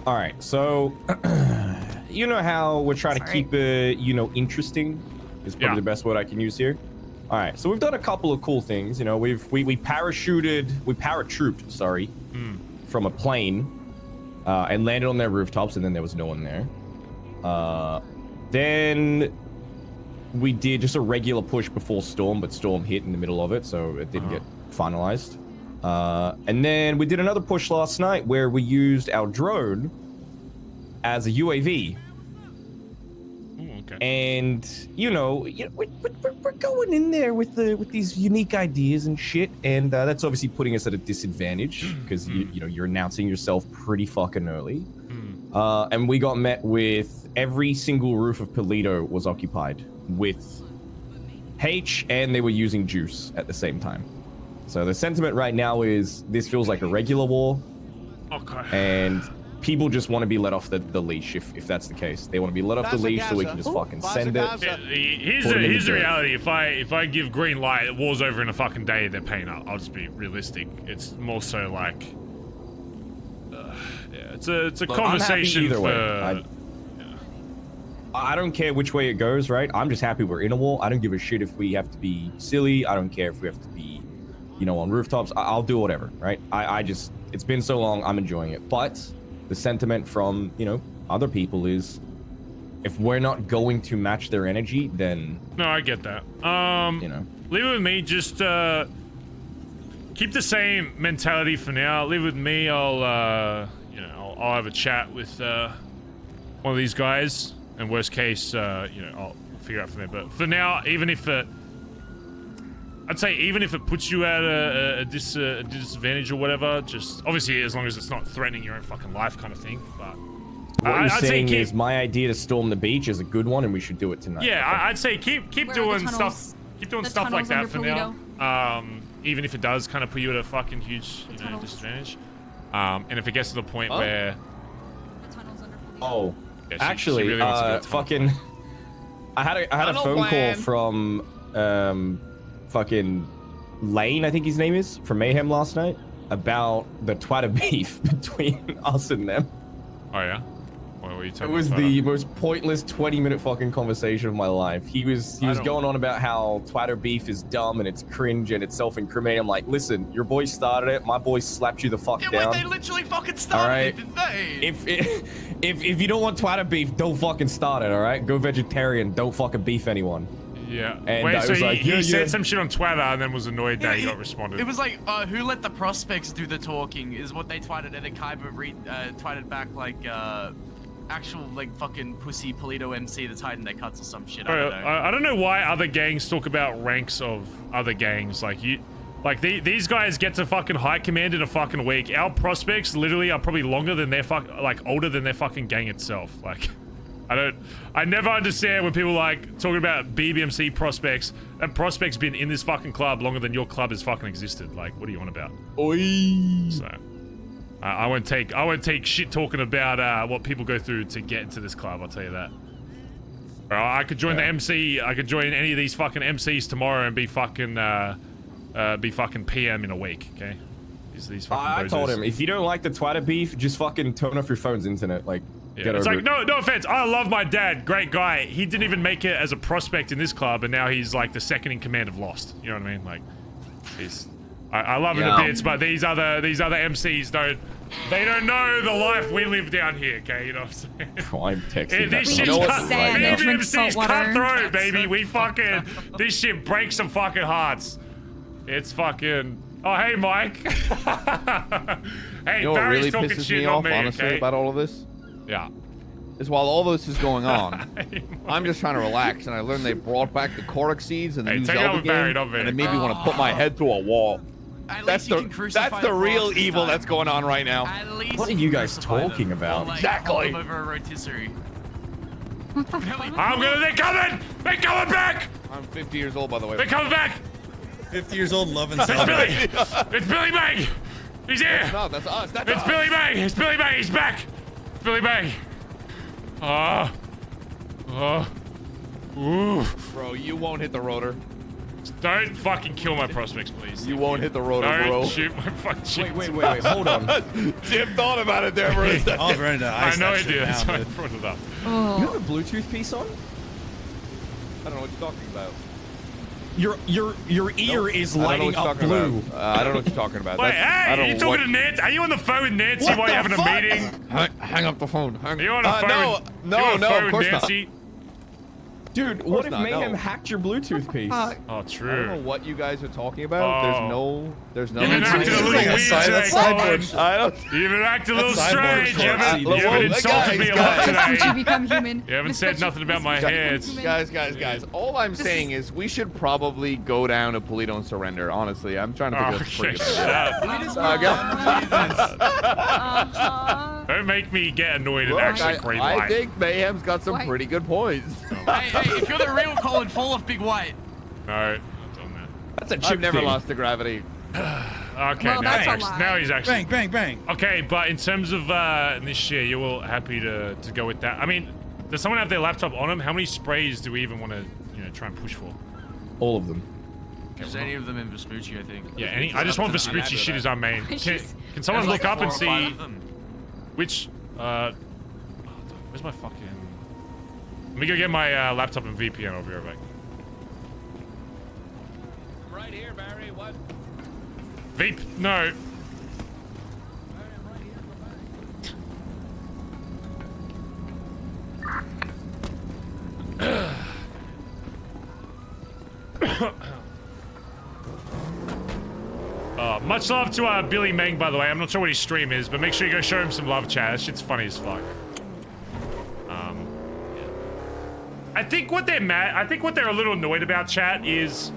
All right, so you know how we're trying to keep it, interesting is probably the best word I can use here. All right, so we've done a couple of cool things. You know, we paratrooped, sorry, from a plane and landed on their rooftops, and then there was no one there. Then we did just a regular push before Storm, but Storm hit in the middle of it, so it didn't get finalized. And then we did another push last night where we used our drone as a UAV. Okay. And we're going in there with these unique ideas and shit, and that's obviously putting us at a disadvantage because you're announcing yourself pretty fucking early. And we got met with every single roof of Polito was occupied with H, and they were using juice at the same time. So the sentiment right now is this feels like a regular war. Okay. And people just want to be let off the leash if that's the case. They want to be let off the leash so we can just fucking send it. Here's the reality. If I give green light, war's over in a fucking day, they're paying up. I'll just be realistic. It's more so like, it's a Look, conversation I'm happy either way. I don't care which way it goes, right? I'm just happy we're in a war. I don't give a shit if we have to be silly. I don't care if we have to be, on rooftops. I'll do whatever, right? I just, it's been so long, I'm enjoying it. But the sentiment from, other people is if we're not going to match their energy, then... No, I get that. Leave it with me. Just keep the same mentality for now. Leave it with me. I'll have a chat with one of these guys. And worst case, I'll figure out from there. But for now, even if it puts you at a disadvantage or whatever, just obviously as long as it's not threatening your own fucking life, kind of thing. But what you're saying is my idea to storm the beach is a good one, and we should do it tonight. Yeah, I'd say keep doing stuff. Keep doing stuff like that for now. Even if it does kind of put you at a fucking huge, disadvantage. And if it gets to the point where, yeah, actually, she really wants to do fucking, I had a phone call from fucking Lane, I think his name is, from Mayhem last night about the twatter beef between us and them. Oh yeah. What were you talking about? It was the most pointless 20-minute fucking conversation of my life. He was going on about how twatter beef is dumb and it's cringe and it's self-incriminating. I'm like, listen, your boy started it. My boy slapped you the fuck down. Wait, they literally fucking started it, didn't they? If you don't want twatter beef, don't fucking start it, all right? Go vegetarian. Don't fucking beef anyone. Yeah. And Wait, I so was like, he yeah, said yeah. some shit on Twitter and then was annoyed that he got responded. It was like, who let the prospects do the talking is what they tweeted, and then Kaiba tweeted back like, actual like fucking pussy Polito MC that's hiding their cuts or some shit. I don't know why other gangs talk about ranks of other gangs. Like these guys get to fucking high command in a fucking week. Our prospects literally are probably longer than their older than their fucking gang itself. Like, I never understand when people like talking about BBMC prospects. That prospect's been in this fucking club longer than your club has fucking existed. Like, what are you on about? Oi. So, I won't take shit talking about what people go through to get into this club. I'll tell you that. I could join the MC. I could join any of these fucking MCs tomorrow and be fucking PM in a week. Okay. These fucking I told him, if you don't like the Twitter beef, just fucking turn off your phone's internet. Like, get it's over like, it. no offense. I love my dad. Great guy. He didn't even make it as a prospect in this club, and now he's like the second in command of Lost. You know what I mean? Like, I love him to bits, but these other MCs don't know the life we live down here. Okay, you know what I'm saying? I'm texting This that shit's right now. BBMC's cutthroat, baby. We fucking this shit breaks some fucking hearts. It's fucking. Oh, hey, Mike. Hey, You know what Barry's really talking pisses shit me on off, me, honestly, okay? about all of this? Yeah. Is while all this is going on, I'm just trying to relax, and I learned they brought back the Korok seeds and the new take it Zelda over, Barry, game, don't be. and it made me want to put my head through a wall. That's the real evil that's going on right now. What are you guys talking about? Exactly. Over a rotisserie. They're coming! They're coming back! I'm 50 years old, by the way. They're coming back! 50 years old and loving It's Zelda. Billy! It's Billy May! He's here! That's not, that's us. That's It's us. Billy May! It's Billy May! He's back! It's Billy May! Ooh. Bro, you won't hit the rotor. Don't fucking kill my prospects, please. You won't hit the rotor, Don't bro. shoot my fucking shit. Wait, hold on. Jim thought about it there for a second. I was ready to ice I know that I shit did. down, So I dude. brought it up. You have a Bluetooth piece on? I don't know what you're talking about. Your ear is lighting up blue. I don't know what you're talking about. Wait, I hey, don't you know talking to Nancy? Are you on the phone with Nancy What while you're the having fuck? a meeting? Hang up the phone. Are you on the phone? No, with, you on the phone of with course Nancy? not. Dude, what if Mayhem hacked your Bluetooth piece? Oh, I don't true. know what you guys are talking about. Oh. There's no. You've been acting a little weird today, Collin. You've been acting a little strange. You haven't insulted me a lot Would you today. become human? You haven't said nothing about my hair. Guys. All I'm saying is we should probably go down to Polito and surrender. Honestly, I'm trying to figure out Okay, this freaking. Don't make me get annoyed and Look, actually green light. I think Mayhem's got some pretty good points. Hey, if you're the real Collin, fall off Big White. No, I've done that. That's a I've chip never thing. lost to gravity. Okay, Well, that's a lie. now he's actually. Bang, bang, bang. Okay, but in terms of this year, you're all happy to go with that. I mean, does someone have their laptop on them? How many sprays do we even want to, try and push for? All of them. There's any of them in Vespucci, I think. Yeah, I just want Vespucci shit as our main. Can someone There's look up and 4 or 5 see of them. which? Where's my fucking? Let me go get my laptop and VPN. I'll be right back. Right here, Barry. What? No. Much love to Billy Meng, by the way. I'm not sure what his stream is, but make sure you go show him some love, chat. That shit's funny as fuck. I think what they're a little annoyed about, chat, is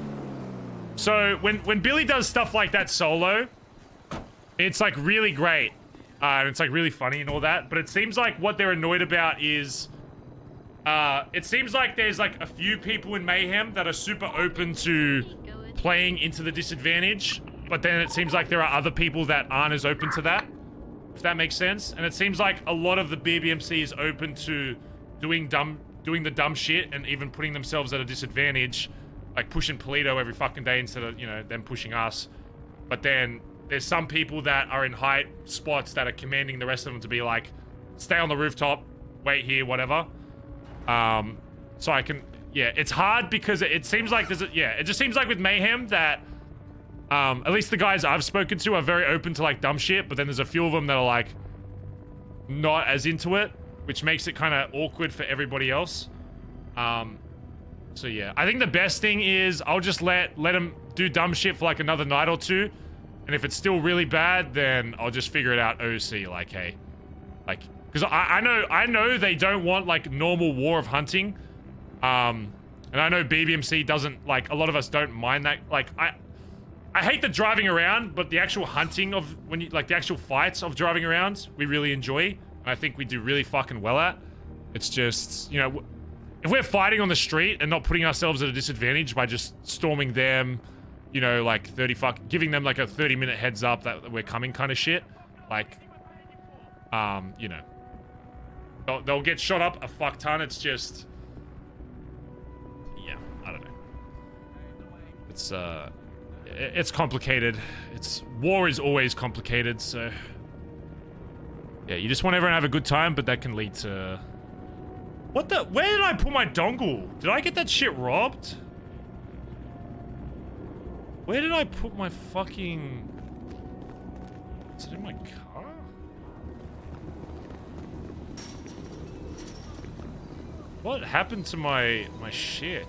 so when Billy does stuff like that solo, it's like really great. And it's like really funny and all that, but it seems like what they're annoyed about is it seems like there's like a few people in Mayhem that are super open to playing into the disadvantage, but then it seems like there are other people that aren't as open to that, if that makes sense. And it seems like a lot of the BBMC is open to doing the dumb shit and even putting themselves at a disadvantage, like pushing Polito every fucking day instead of, them pushing us. But then there's some people that are in height spots that are commanding the rest of them to be like, stay on the rooftop, wait here, whatever. So I can, it's hard because it seems like it just seems like with Mayhem that, at least the guys I've spoken to are very open to like dumb shit, but then there's a few of them that are like not as into it, which makes it kind of awkward for everybody else. So yeah, I think the best thing is I'll just let him do dumb shit for like another night or two, and if it's still really bad, then I'll just figure it out OC. Like, hey, like, because I know they don't want like normal war of hunting, and I know BBMC doesn't, like, a lot of us don't mind that. Like, I hate the driving around, but the actual hunting of when you like the actual fights of driving around, we really enjoy, and I think we do really fucking well at. It's just, you know, if we're fighting on the street and not putting ourselves at a disadvantage by just storming them, you know, like giving them like a 30-minute heads up that we're coming kind of shit, like, you know, they'll get shot up a fuck ton. It's just, yeah, I don't know. It's complicated. War is always complicated, so yeah, you just want everyone to have a good time, but that can lead to... What the? Where did I put my dongle? Did I get that shit robbed? Where did I put my fucking... Is it in my car? What happened to my shit?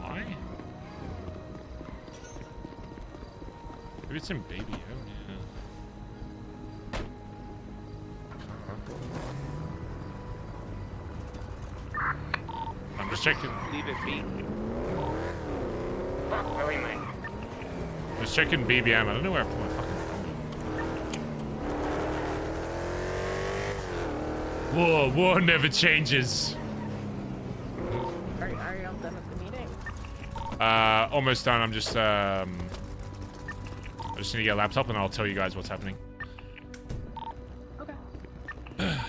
Hi? Maybe it's in Baby Home, yeah. I'm just checking. Leave it be. Just checking BBM. I don't know where I put my fucking... War never changes. Are you all done with the meeting? Almost done. I'm just I just need to get a laptop and I'll tell you guys what's happening. Okay. I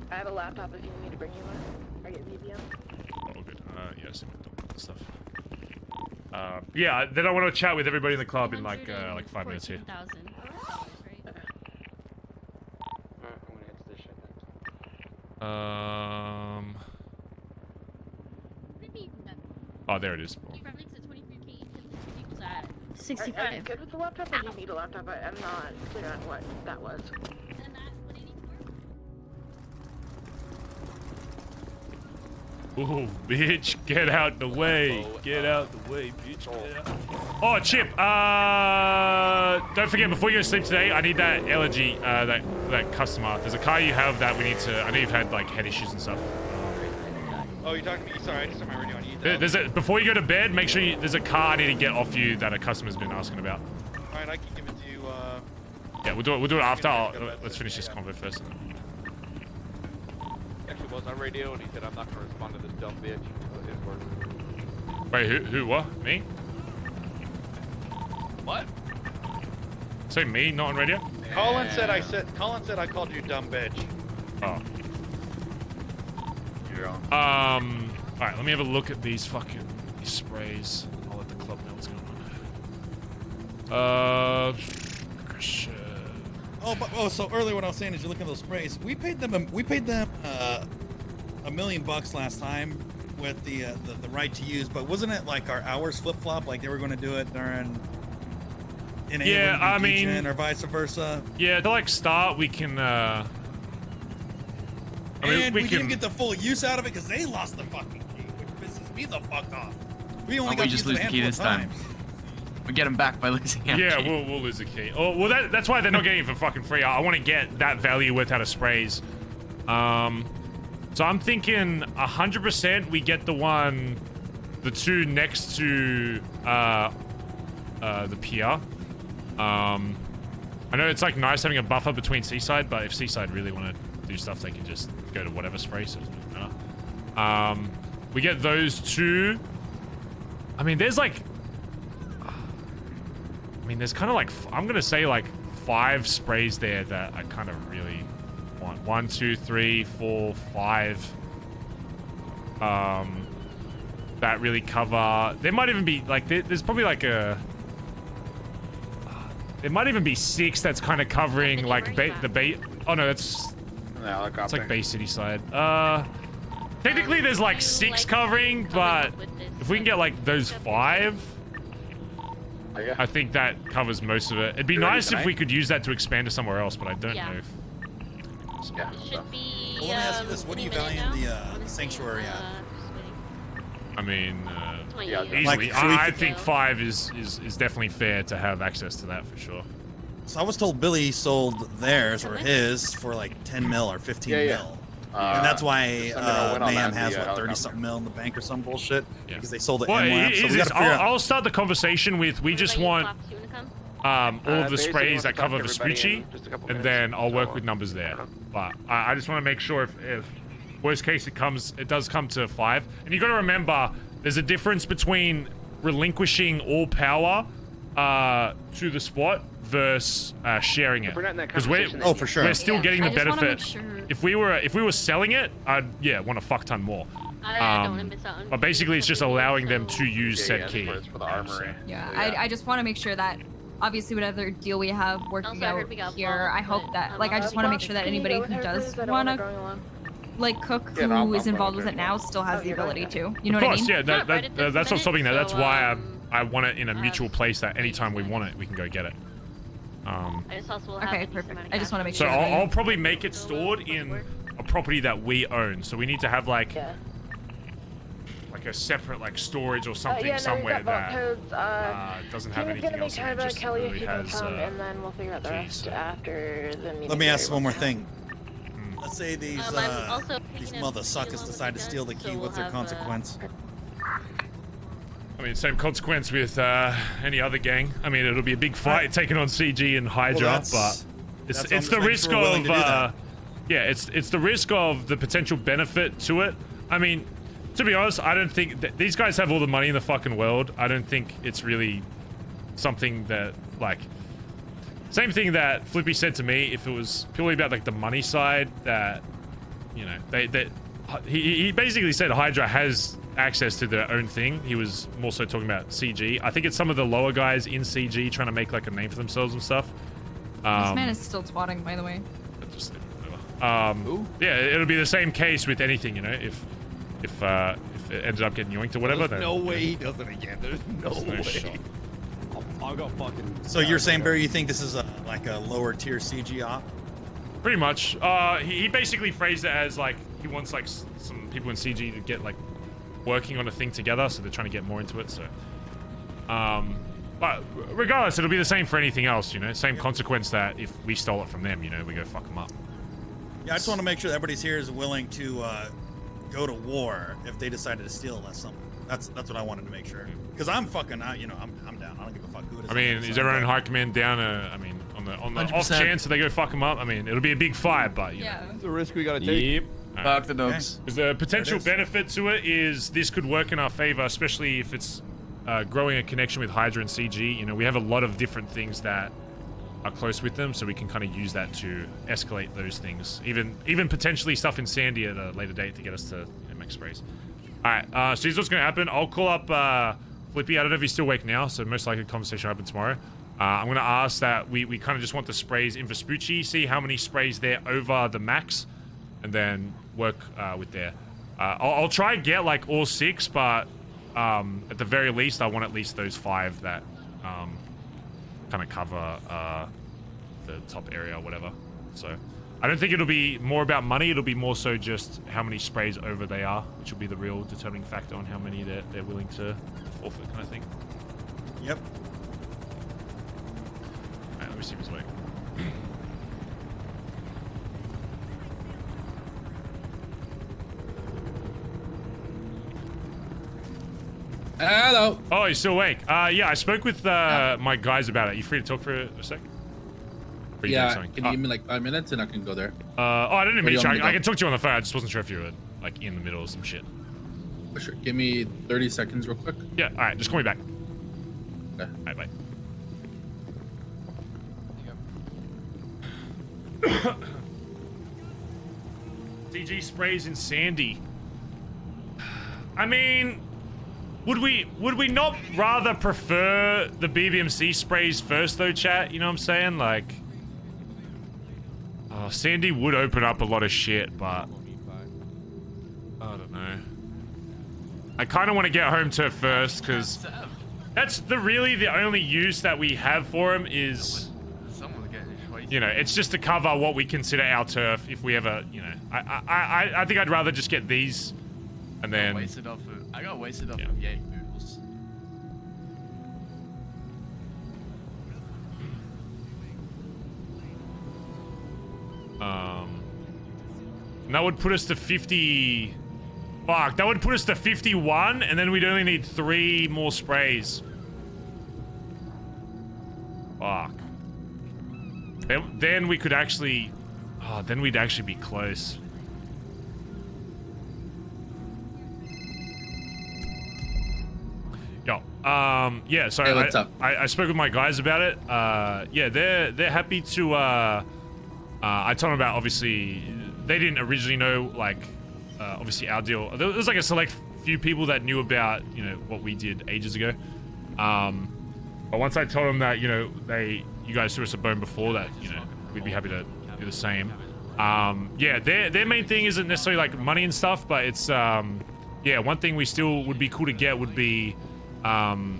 have a laptop if you need me to bring you one. Are you at BBM? Oh, good. Yeah, I see my stuff. Yeah, then I want to chat with everybody in the club in like 5 minutes here. Oh, there it is. 65. Are you good with the laptop, or do you need a laptop? I'm not clear on what that was. Ooh, bitch, get out the way. Get out the way, bitch. Get out. Oh, Chip, don't forget, before you go to sleep today, I need that elegy, that customer. There's a car you have that we need to, I know you've had, like, head issues and stuff. Oh, you're talking to me? Sorry, I just have my radio on you. Before you go to bed, make sure there's a car I need to get off you that a customer's been asking about. Alright, I can give it to you, Yeah, we'll do it after. Let's finish this convo first. Actually was on radio and he said, I'm not going to respond to this dumb bitch. His words. Wait, who, what? Me? What? Say me, not on radio? Collin said I called you dumb bitch. Oh. Alright, let me have a look at these fucking sprays. I'll let the club know what's going on. So earlier what I was saying is you look at those sprays. We paid them $1 million last time with the right to use, but wasn't it like our hours flip flop? Like they were going to do it during yeah, I mean, or vice versa. Yeah, to like start, we can. We didn't get the full use out of it because they lost the fucking key, which pisses me the fuck off. We only got to use it a handful of times. We get them back by losing our Yeah, key. we'll lose a key. Oh, well, that's why they're not getting it for fucking free. I want to get that value worth out of sprays. So I'm thinking 100% we get the two next to the pier. I know it's like nice having a buffer between Seaside, but if Seaside really want to do stuff, they can just go to whatever spray, so it doesn't really matter. We get those two. I mean, there's like... I mean, there's kind of like... I'm going to say like 5 sprays there that I kind of really want. 1, 2, 3, 4, 5. That really cover... There might even be like... There's probably like a... There might even be 6 that's kind of covering like the bait. Oh no, that's... It's like Bay City side. Technically there's like 6 covering, but if we can get like those 5, I think that covers most of it. It'd be nice if we could use that to expand to somewhere else, but I don't know if... some other Should stuff. be. Well, let me ask you this: what do you value the sanctuary at? I mean, Yeah, easily. Like, so I think 5 is definitely fair to have access to that for sure. So I was told Billy sold theirs or his for like 10 mil or 15 mil. And that's why Mayhem has what 30 something mil in the bank or some bullshit because they sold it. Well, so I'll start the conversation with we just want all of the sprays that cover Vespucci, and then I'll work with numbers there. But I just want to make sure if worst case it does come to 5, and you got to remember there's a difference between relinquishing all power to the spot versus sharing it, because we're still getting the benefit. If we were selling it, I'd want a fuck ton more. I don't want to miss out on. But basically, it's just allowing them to use said key. For the armory. Yeah, I just want to make sure that obviously whatever deal we have working out here, I hope that I just want to make sure that anybody who does want to cook who is involved with it now still has the ability to. You know what I mean? Of course, yeah. That's not stopping that. That's why I want it in a mutual place that anytime we want it, we can go get it. Okay, perfect. I just want to make so sure. So I'll probably make it stored in a property that we own. So we need to have like a separate storage or something somewhere that doesn't have anything else in it. Just really has and then we'll figure out the rest after the meeting. Let me ask one more thing. Let's say these mother suckers decide to steal the key. What's their consequence? I mean, same consequence with any other gang. I mean, it'll be a big fight taking on CG and Hydra, but it's the risk of it's the risk of the potential benefit to it. I mean, to be honest, I don't think that these guys have all the money in the fucking world. I don't think it's really something that same thing that Flippy said to me. If it was purely about the money side, that he basically said Hydra has access to their own thing. He was more so talking about CG. I think it's some of the lower guys in CG trying to make a name for themselves and stuff. This man is still twatting, by the way. Yeah, it'll be the same case with anything, if it ended up getting yoinked or whatever. There's no way he does it again. There's no way. Shot. I got fucking. So you're saying, Barry, you think this is a lower tier CG op? Pretty much. He basically phrased it as he wants some people in CG to get working on a thing together, so they're trying to get more into it. So, but regardless, it'll be the same for anything else. Same consequence that if we stole it from them, we go fuck them up. Yeah, I just want to make sure that everybody's here is willing to go to war if they decided to steal something. That's what I wanted to make sure. Because I'm fucking out. I'm down. I don't give a fuck who it is. I mean, is everyone in high command down? On the off chance that they go fuck them up. I mean, it'll be a big fight, but it's a risk we gotta take. Yep. Fuck the dogs. The potential benefit to it is this could work in our favor, especially if it's growing a connection with Hydra and CG. We have a lot of different things that are close with them, so we can kind of use that to escalate those things. Even potentially stuff in Sandy at a later date to get us to make sprays. All right, so here's what's going to happen. I'll call up Flippy. I don't know if he's still awake now, so most likely the conversation will happen tomorrow. I'm going to ask that we kind of just want the sprays in Vespucci, see how many sprays there over the max, and then work with there. I'll try and get all 6, but at the very least, I want at least those 5 that kind of cover the top area or whatever. So I don't think it'll be more about money. It'll be more so just how many sprays over they are, which will be the real determining factor on how many they're willing to forfeit, kind of thing. Yep. All right, let me see if he's awake. Hello. Oh, you're still awake. Yeah, I spoke with my guys about it. You free to talk for a sec? Yeah, can you give me 5 minutes and I can go there? I didn't mean I can talk to you on the phone. I just wasn't sure if you were in the middle of some shit. For sure. Give me 30 seconds real quick. Yeah, all right. Just call me back. Okay. All right, bye. CG sprays in Sandy. I mean, would we not rather prefer the BBMC sprays first though, chat? You know what I'm saying? Sandy would open up a lot of shit, but I don't know. I kind of want to get home to it first because that's really the only use that we have for him is you know, it's just to cover what we consider our turf if we ever, you know. I think I'd rather just get these and then... I got wasted off of Yay Moodles. And that would put us to 50... Fuck, that would put us to 51, and then we'd only need 3 more sprays. Fuck. Then we could actually... Oh, then we'd actually be close. Yo, yeah, sorry, hey, what's up? I spoke with my guys about it. Yeah, they're happy to, I told them about, obviously, they didn't originally know, like, obviously our deal. There was like a select few people that knew about, you know, what we did ages ago. But once I told them that, you know, you guys threw us a bone before that, you know, we'd be happy to do the same. Yeah, their main thing isn't necessarily like money and stuff, but it's, yeah, one thing we still would be cool to get would be,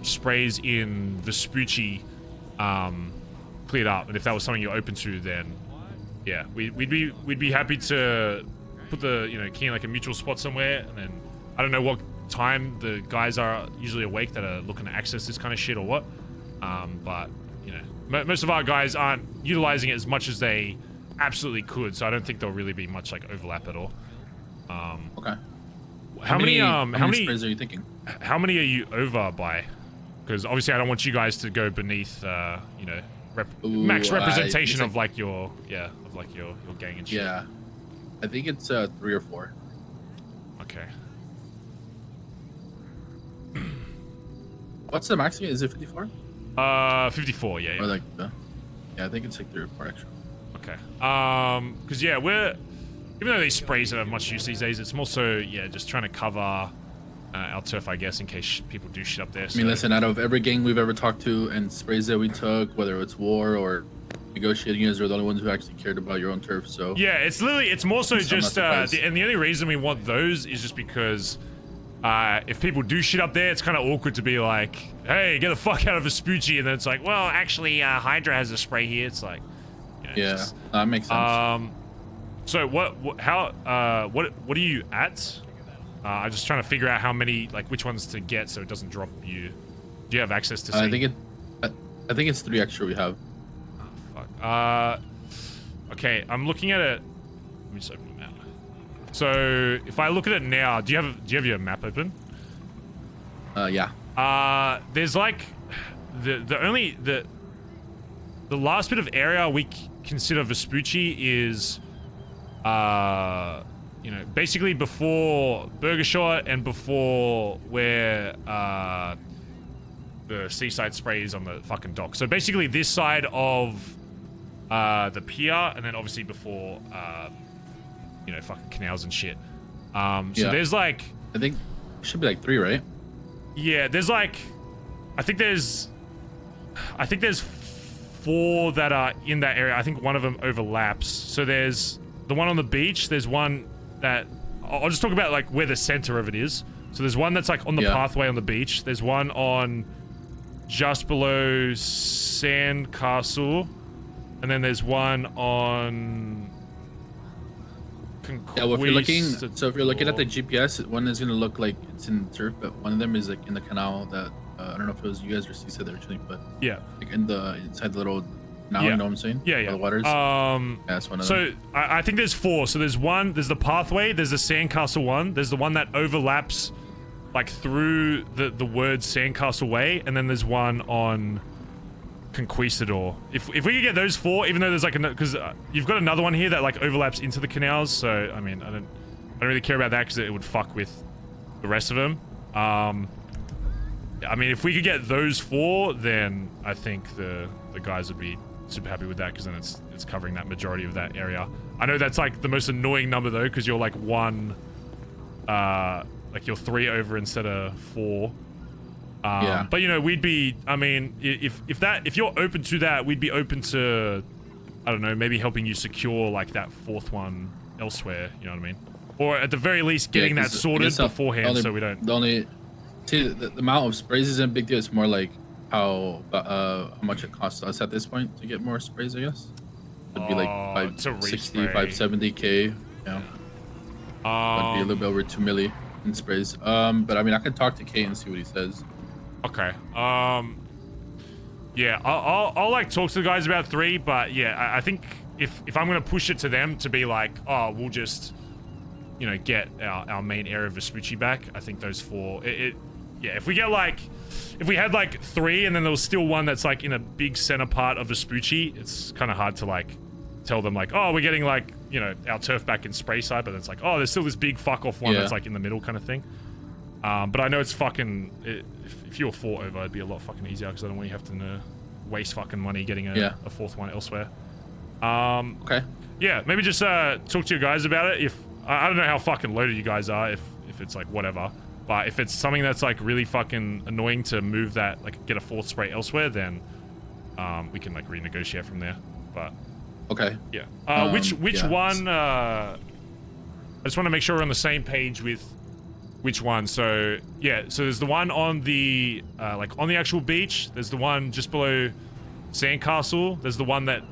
sprays in Vespucci, cleared up. And if that was something you're open to, then yeah, we'd be happy to put the, you know, key in like a mutual spot somewhere, and then I don't know what time the guys are usually awake that are looking to access this kind of shit or what, but you know, most of our guys aren't utilizing it as much as they absolutely could, so I don't think there'll really be much like overlap at all. Okay. How many sprays are you thinking? How many are you over by? Because obviously I don't want you guys to go beneath, you know, max representation of like your, yeah, of like your gang and shit. Yeah, I think it's 3 or 4. Okay. What's the maximum? Is it 54? 54. Yeah. Or like, yeah, I think it's like 3 or 4 extra. Okay. Because yeah, even though these sprays don't have much use these days, it's more so, yeah, just trying to cover our turf, I guess, in case people do shit up there. I mean, listen, out of every gang we've ever talked to and sprays that we took, whether it's war or negotiating, you guys are the only ones who actually cared about your own turf, so... Yeah, it's literally, it's more so just, and the only reason we want those is just because if people do shit up there, it's kind of awkward to be like, hey, get the fuck out of Vespucci, and then it's like, well, actually, Hydra has a spray here. It's like, you know, yeah, that makes sense. So what are you at? I'm just trying to figure out how many, like, which ones to get so it doesn't drop you. Do you have access to see? I think it's 3 extra we have. Oh, fuck. Okay, I'm looking at it. Let me just open the map. So if I look at it now, do you have your map open? Yeah. There's like the last bit of area we consider Vespucci is you know, basically before Burger Shot and before where the seaside spray is on the fucking dock. So basically this side of the pier, and then obviously before you know, fucking canals and shit. So there's like, I think it should be like 3, right? Yeah, there's like, I think there's 4 that are in that area. I think one of them overlaps. So there's the one on the beach. There's one that, I'll just talk about like where the center of it is. So there's one that's like on the pathway on the beach. There's one on just below Sandcastle. And then there's one on... Yeah, well, if you're looking, so if you're looking at the GPS, one is gonna look like it's in turf, but one of them is like in the canal that I don't know if it was you guys or C said they were chilling, but yeah, like inside the little canal, you know what I'm saying? Yeah, by yeah. the waters. Yeah, that's one of them. So I think there's 4. So there's the pathway, there's the Sandcastle one, there's the one that overlaps like through the word Sandcastle Way, and then there's one on Conquistador. If we could get those 4, even though there's like because you've got another one here that like overlaps into the canals, so I mean I don't really care about that because it would fuck with the rest of them. I mean, if we could get those 4, then I think the guys would be super happy with that, because then it's covering that majority of that area. I know that's like the most annoying number though, because you're like like you're 3 over instead of 4. Yeah. But you know, we'd be, I mean, if you're open to that, we'd be open to, I don't know, maybe helping you secure like that 4th one elsewhere, you know what I mean? Or at the very least getting that sorted beforehand, so we don't... The amount of sprays isn't a big deal, it's more like how much it costs us at this point to get more sprays, I guess. It'd be like 560, 570k. Yeah. That'd be a little bit over 2 milli in sprays. But I mean, I could talk to Kate and see what he says. Okay. Yeah, I'll like talk to the guys about 3, but yeah, I think if I'm gonna push it to them to be like, oh, we'll just, you know, get our main area of Vespucci back. I think those 4. Yeah, if we had like 3 and then there was still one that's like in a big center part of Vespucci, it's kind of hard to like tell them like, oh, we're getting like, you know, our turf back in Sprayside, but it's like, oh, there's still this big fuck off one that's like in the middle kind of thing. But I know it's fucking, if you were 4 over, it'd be a lot fucking easier because I don't want you have to waste fucking money getting a 4th one elsewhere. Okay. Yeah, maybe just talk to your guys about it. If I don't know how fucking loaded you guys are, if it's like whatever. But if it's something that's like really fucking annoying to move that, like get a 4th spray elsewhere, then we can like renegotiate from there. But okay. Yeah. Which one? I just want to make sure we're on the same page with which one. So yeah. So there's the one on the like on the actual beach. There's the one just below Sandcastle. There's the one that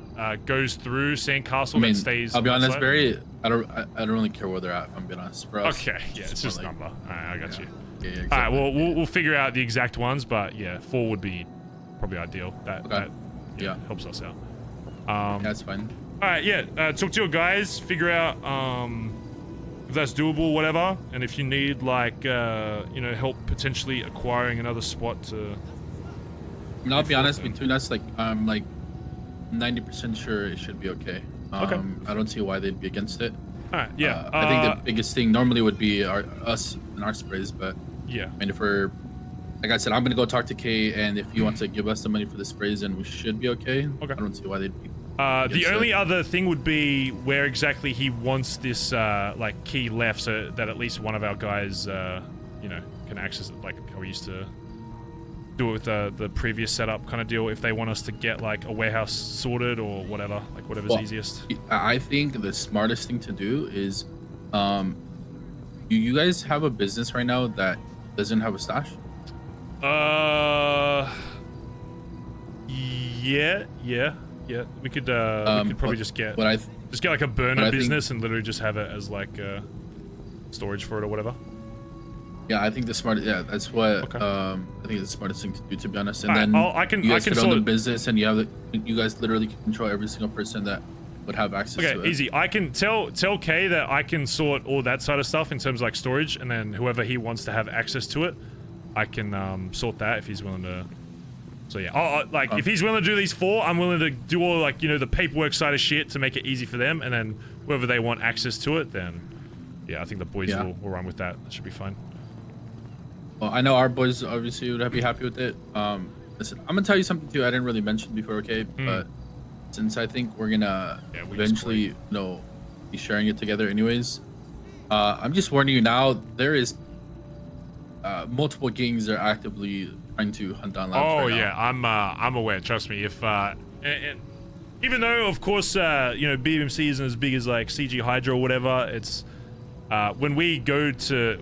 goes through Sandcastle and stays. I'll be honest, Barry. I don't really care where they're at. If I'm being honest. For us, okay. Yeah, it's just like, number. All right, I got you. Yeah, exactly. All right. Well, we'll figure out the exact ones, but yeah, 4 would be probably ideal. That helps us out. That's fine. All right. Yeah. Talk to your guys. Figure out if that's doable, whatever. And if you need like you know, help potentially acquiring another spot to. I mean, I'll be honest between us. Like I'm like 90% sure it should be okay. Okay. I don't see why they'd be against it. All right, yeah. I think the biggest thing normally would be us and our sprays, but yeah. I mean, if we're, like I said, I'm gonna go talk to Kay, and if you want to give us the money for the sprays, then we should be okay. Okay. I don't see why they'd be. The only other thing would be where exactly he wants this like key left, so that at least one of our guys, you know, can access it, like how we used to do it with the previous setup kind of deal. If they want us to get like a warehouse sorted or whatever, like whatever's easiest. I think the smartest thing to do is, you guys have a business right now that doesn't have a stash? Yeah. We could probably just get like a burner business and literally just have it as like storage for it or whatever. Yeah, I think that's what I think it's the smartest thing to do, to be honest. And then I can you guys sort own the of business, and you guys literally control every single person that would have access to it. Okay, easy. I can tell Kay that I can sort all that side of stuff in terms of like storage, and then whoever he wants to have access to it, I can sort that if he's willing to. So yeah, if he's willing to do these 4, I'm willing to do all like, you know, the paperwork side of shit to make it easy for them, and then whoever they want access to it, then yeah, I think the boys will run with that. That should be fine. Well, I know our boys obviously would be happy with it. Listen, I'm gonna tell you something too I didn't really mention before, okay? But since I think we're gonna eventually, you know, be sharing it together anyways, I'm just warning you now. There is multiple gangs that are actively trying to hunt down labs. Oh right yeah, now. I'm aware. Trust me. If and even though of course you know, BBMC isn't as big as like CG Hydra or whatever, it's when we go to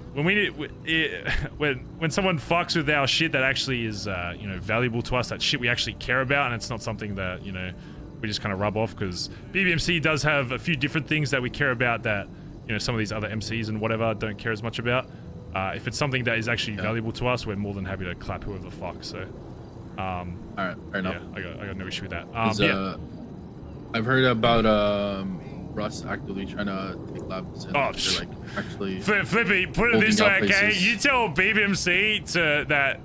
when someone fucks with our shit that actually is you know, valuable to us, that shit we actually care about, and it's not something that, you know, we just kind of rub off, because BBMC does have a few different things that we care about that, you know, some of these other MCs and whatever don't care as much about. If it's something that is actually valuable to us, we're more than happy to clap whoever the fuck. So all right, fair enough. Yeah, I got no issue with that. I've heard about Russ actively trying to take labs and like actually Flippy, put it this way, okay? You tell BBMC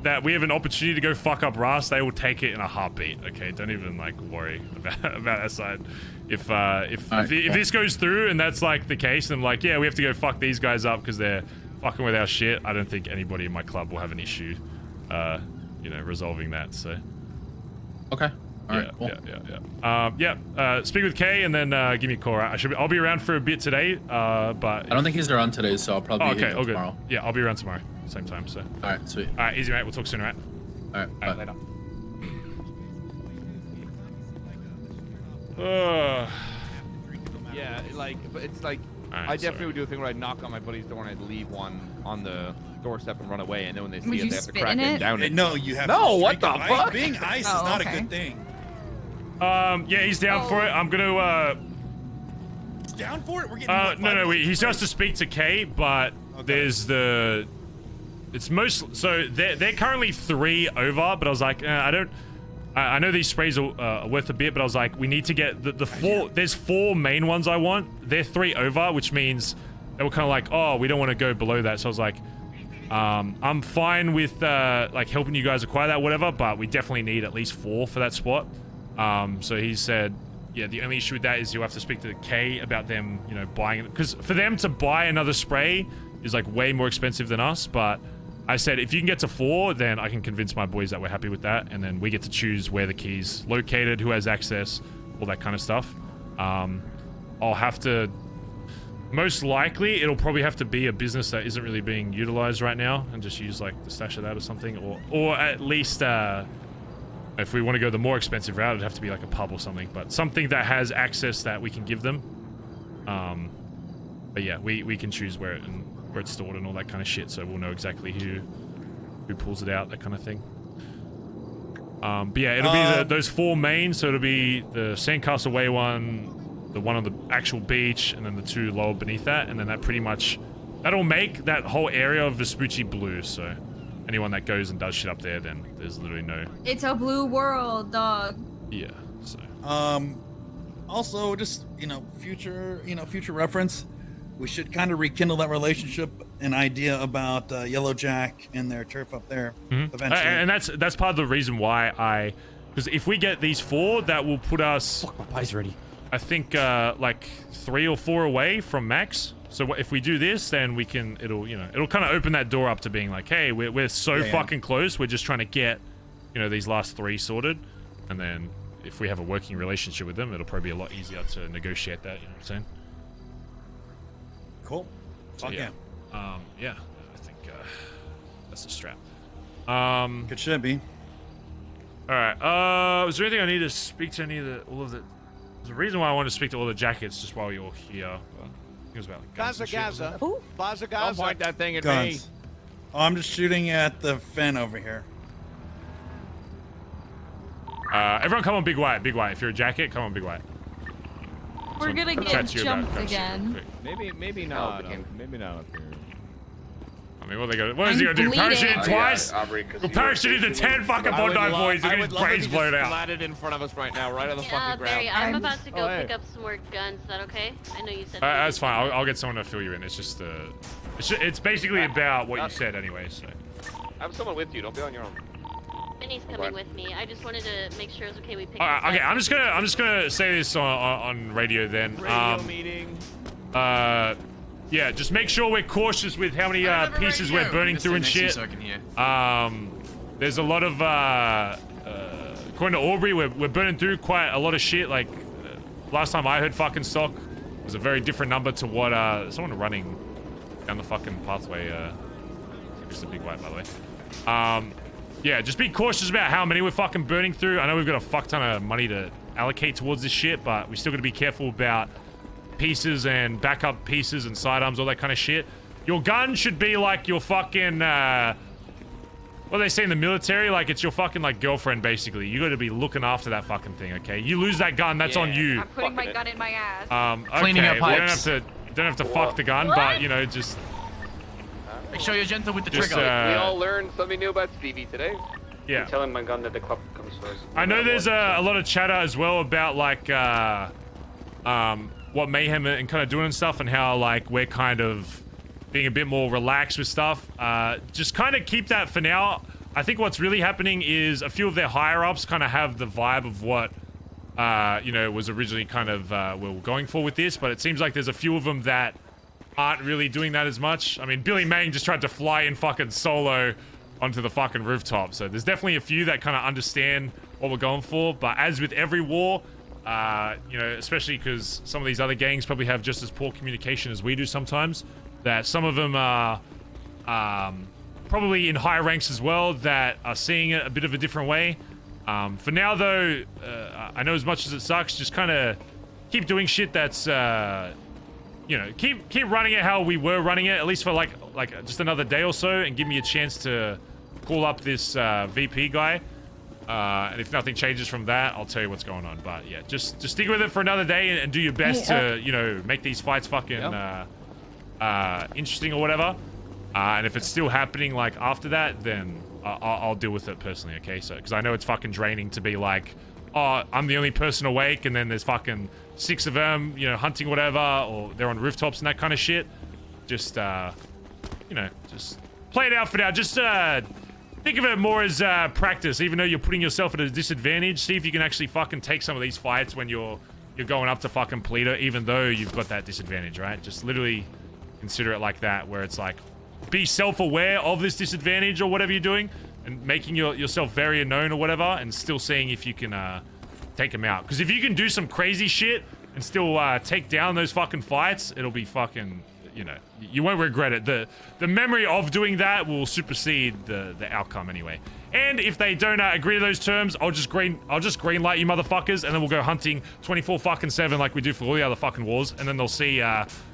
that we have an opportunity to go fuck up Russ, they will take it in a heartbeat, okay? Don't even like worry about that side. If this goes through and that's like the case, and like, yeah, we have to go fuck these guys up because they're fucking with our shit, I don't think anybody in my club will have an issue you know, resolving that. So okay. All right, cool. Speak with Kay and then give me a call. Right? I'll be around for a bit today, but I don't think he's around today, so I'll probably hit you tomorrow. Yeah, I'll be around tomorrow, same time. So all right, sweet. All right, easy, mate. We'll talk soon, right? All right, later. Yeah, like, but it's like, I definitely would do a thing where I'd knock on my buddy's door and I'd leave one on the doorstep and run away, and then when they see it, they have to crack it and down it. No, you have no, to what the it. fuck? Being ice is not a good thing. Yeah, he's down for it. I'm gonna He's down for it. We're getting. No, he still has to speak to Kay, but there's the. It's most so they're currently 3 over, but I was like, I know these sprays are worth a bit, but I was like, we need to get the 4. There's 4 main ones I want. They're 3 over, which means they were kind of like, oh, we don't want to go below that. So I was like, I'm fine with like helping you guys acquire that, whatever, but we definitely need at least 4 for that spot. So he said, yeah, the only issue with that is you'll have to speak to Kay about them, you know, buying it, because for them to buy another spray is like way more expensive than us. But I said, if you can get to 4, then I can convince my boys that we're happy with that, and then we get to choose where the key's located, who has access, all that kind of stuff. I'll have to, most likely, it'll probably have to be a business that isn't really being utilized right now, and just use like the stash of that or something, or at least if we want to go the more expensive route, it'd have to be like a pub or something, but something that has access that we can give them. But yeah, we can choose where it's stored and all that kind of shit, so we'll know exactly who pulls it out, that kind of thing. But yeah, it'll be those 4 main, so it'll be the Sandcastle Way one, the one on the actual beach, and then the 2 lower beneath that, and then that pretty much, that'll make that whole area of Vespucci blue, so anyone that goes and does shit up there, then there's literally no... It's a blue world, dog. Yeah, so... Also, just, future reference, we should kind of rekindle that relationship, an idea about Yellow Jack and their turf up there eventually. And that's part of the reason why because if we get these 4, that will put us... Fuck, my pie's ready. I think like 3 or 4 away from max. So if we do this, then we can, it'll kind of open that door up to being like, hey, we're so fucking close. We're just trying to get, these last 3 sorted. And then if we have a working relationship with them, it'll probably be a lot easier to negotiate that, you know what I'm saying? Cool. So, yeah. Yeah, I think that's the strap. Good shit, B. All right. Was there anything I need to speak to all of the... There's a reason why I wanted to speak to all the jackets just while you're here. It was about like guns and shit, wasn't it? Bazza Don't point that thing at Guns. me. Oh, I'm just shooting at the Fen over here. Everyone come on Big White. Big White. If you're a jacket, come on Big White. We're gonna get jumped again. Maybe not. Maybe not up here. I mean, what is he gonna do? Parachute in twice? We'll parachute into 10 fucking Bondi boys. They're gonna get brains blown out. Flatted in front of us right now, right on the fucking ground. Barry, I'm about to go pick up some more guns. Is that okay? I know you said. That's fine. I'll get someone to fill you in. It's just it's basically about what you said anyway. So. I have someone with you. Don't be on your own. Minnie's coming with me. I just wanted to make sure it's okay. We pick. Okay, I'm just gonna say this on radio then. Radio meeting. Yeah, just make sure we're cautious with how many pieces we're burning through and shit. So I can hear. There's a lot of according to Aubrey, we're burning through quite a lot of shit. Like last time I heard fucking stock was a very different number to what someone running down the fucking pathway. It's a Big White, by the way. Yeah, just be cautious about how many we're fucking burning through. I know we've got a fuck ton of money to allocate towards this shit, but we still got to be careful about pieces and backup pieces and sidearms, all that kind of shit. Your gun should be like your fucking what do they say in the military, like it's your fucking like girlfriend basically. You got to be looking after that fucking thing, okay? You lose that gun, that's on you. I'm putting my gun in my ass. Okay, Cleaning up well, pipes. you don't have to fuck the gun, but just make sure you're gentle with the Just, trigger. We all learned something new about Stevie today. yeah. Tell him my gun that the club comes first. I know there's a lot of chatter as well about like what Mayhem and kind of doing and stuff, and how like we're kind of being a bit more relaxed with stuff. Just kind of keep that for now. I think what's really happening is a few of their higher ups kind of have the vibe of what was originally kind of we were going for with this, but it seems like there's a few of them that aren't really doing that as much. I mean, Billy Mang just tried to fly in fucking solo onto the fucking rooftop, so there's definitely a few that kind of understand what we're going for. But as with every war, especially because some of these other gangs probably have just as poor communication as we do sometimes, that some of them are probably in higher ranks as well that are seeing it a bit of a different way. For now though, I know as much as it sucks, just kind of keep doing shit that's keep running it how we were running it, at least for like just another day or so, and give me a chance to call up this VP guy And if nothing changes from that, I'll tell you what's going on. But yeah, just stick with it for another day and do your best to, you know, make these fights fucking interesting or whatever. And if it's still happening like after that, then I'll deal with it personally, okay? So, because I know it's fucking draining to be like, oh, I'm the only person awake, and then there's fucking 6 of them, you know, hunting whatever, or they're on rooftops and that kind of shit. Just, you know, just play it out for now. Just think of it more as practice, even though you're putting yourself at a disadvantage. See if you can actually fucking take some of these fights when you're going up to fucking Pleader, even though you've got that disadvantage, right? Just literally consider it like that, where it's like, be self-aware of this disadvantage or whatever you're doing, and making yourself very unknown or whatever, and still seeing if you can take them out. Because if you can do some crazy shit and still take down those fucking fights, it'll be fucking, you know, you won't regret it. The memory of doing that will supersede the outcome anyway. And if they don't agree to those terms, I'll just green light you motherfuckers, and then we'll go hunting 24/7 like we do for all the other fucking wars, and then they'll see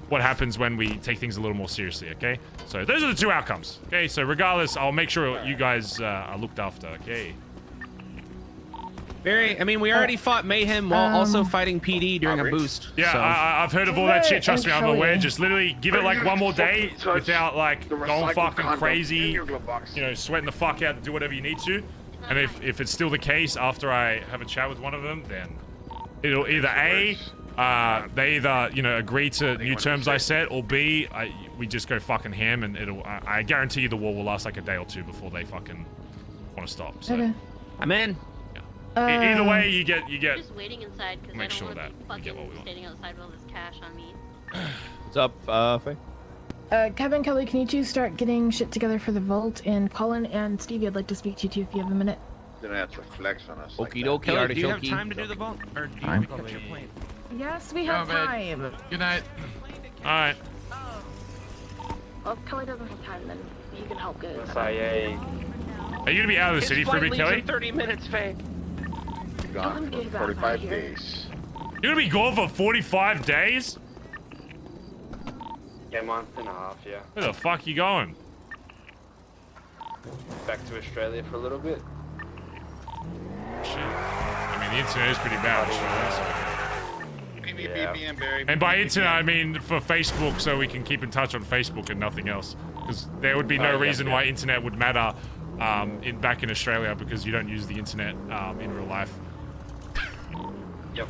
what happens when we take things a little more seriously, okay? So those are the 2 outcomes, okay? So regardless, I'll make sure you guys are looked after, okay? Barry, I mean, we already fought Mayhem while also fighting PD during a boost. Yeah, so. I've heard of all that shit. Trust me, I'm aware. Just literally give it like one more day without like going fucking crazy, you know, sweating the fuck out to do whatever you need to. And if it's still the case after I have a chat with one of them, then it'll either they either, you know, agree to new terms I set, or B, we just go fucking ham, and I guarantee you the war will last like a day or 2 before they fucking want to stop. So. Okay. I'm in. Either way, you get. I'm just waiting inside because I don't want to be fucking standing outside with all this cash on me. What's up, Faye? Kevin, Kelly, can you two start getting shit together for the vault? And Collin and Stevie, I'd like to speak to you too if you have a minute. Then have to flex on us. Okie dokie, Kelly, do you have time to do the vault? Or do you catch your plane? Yes, we have time. Good night. Alright. Well, if Kelly doesn't have time, then you can help get it. Are you gonna be out of the city for a bit, Kelly? 30 minutes, Faye. Gone for 45 days. You're gonna be gone for 45 days? Yeah, a month and a half, yeah. Where the fuck you going? Back to Australia for a little bit. Shit. I mean, the internet is pretty bad in Australia, BBM, Barry. And by internet, I mean for Facebook, so we can keep in touch on Facebook and nothing else. Because there would be no reason why internet would matter back in Australia, because you don't use the internet in real life. Yep.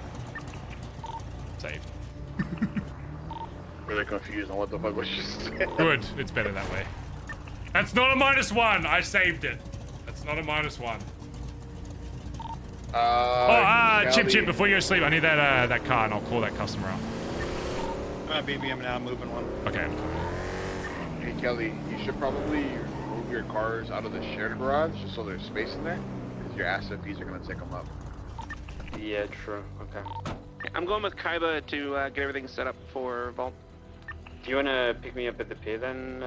Saved. Really confused on what the fuck was just saying. Good. It's better that way. That's not a -1. I saved it. That's not a -1. Chip, before you go to sleep, I need that car, and I'll call that customer out. I'm at BBM now, I'm moving one. Okay. Hey, Kelly, you should probably move your cars out of the shared garage just so there's space in there, because your asset fees are going to take them up. Yeah, true. Okay. I'm going with Kaiba to get everything set up for Vault. Do you want to pick me up at the pier then,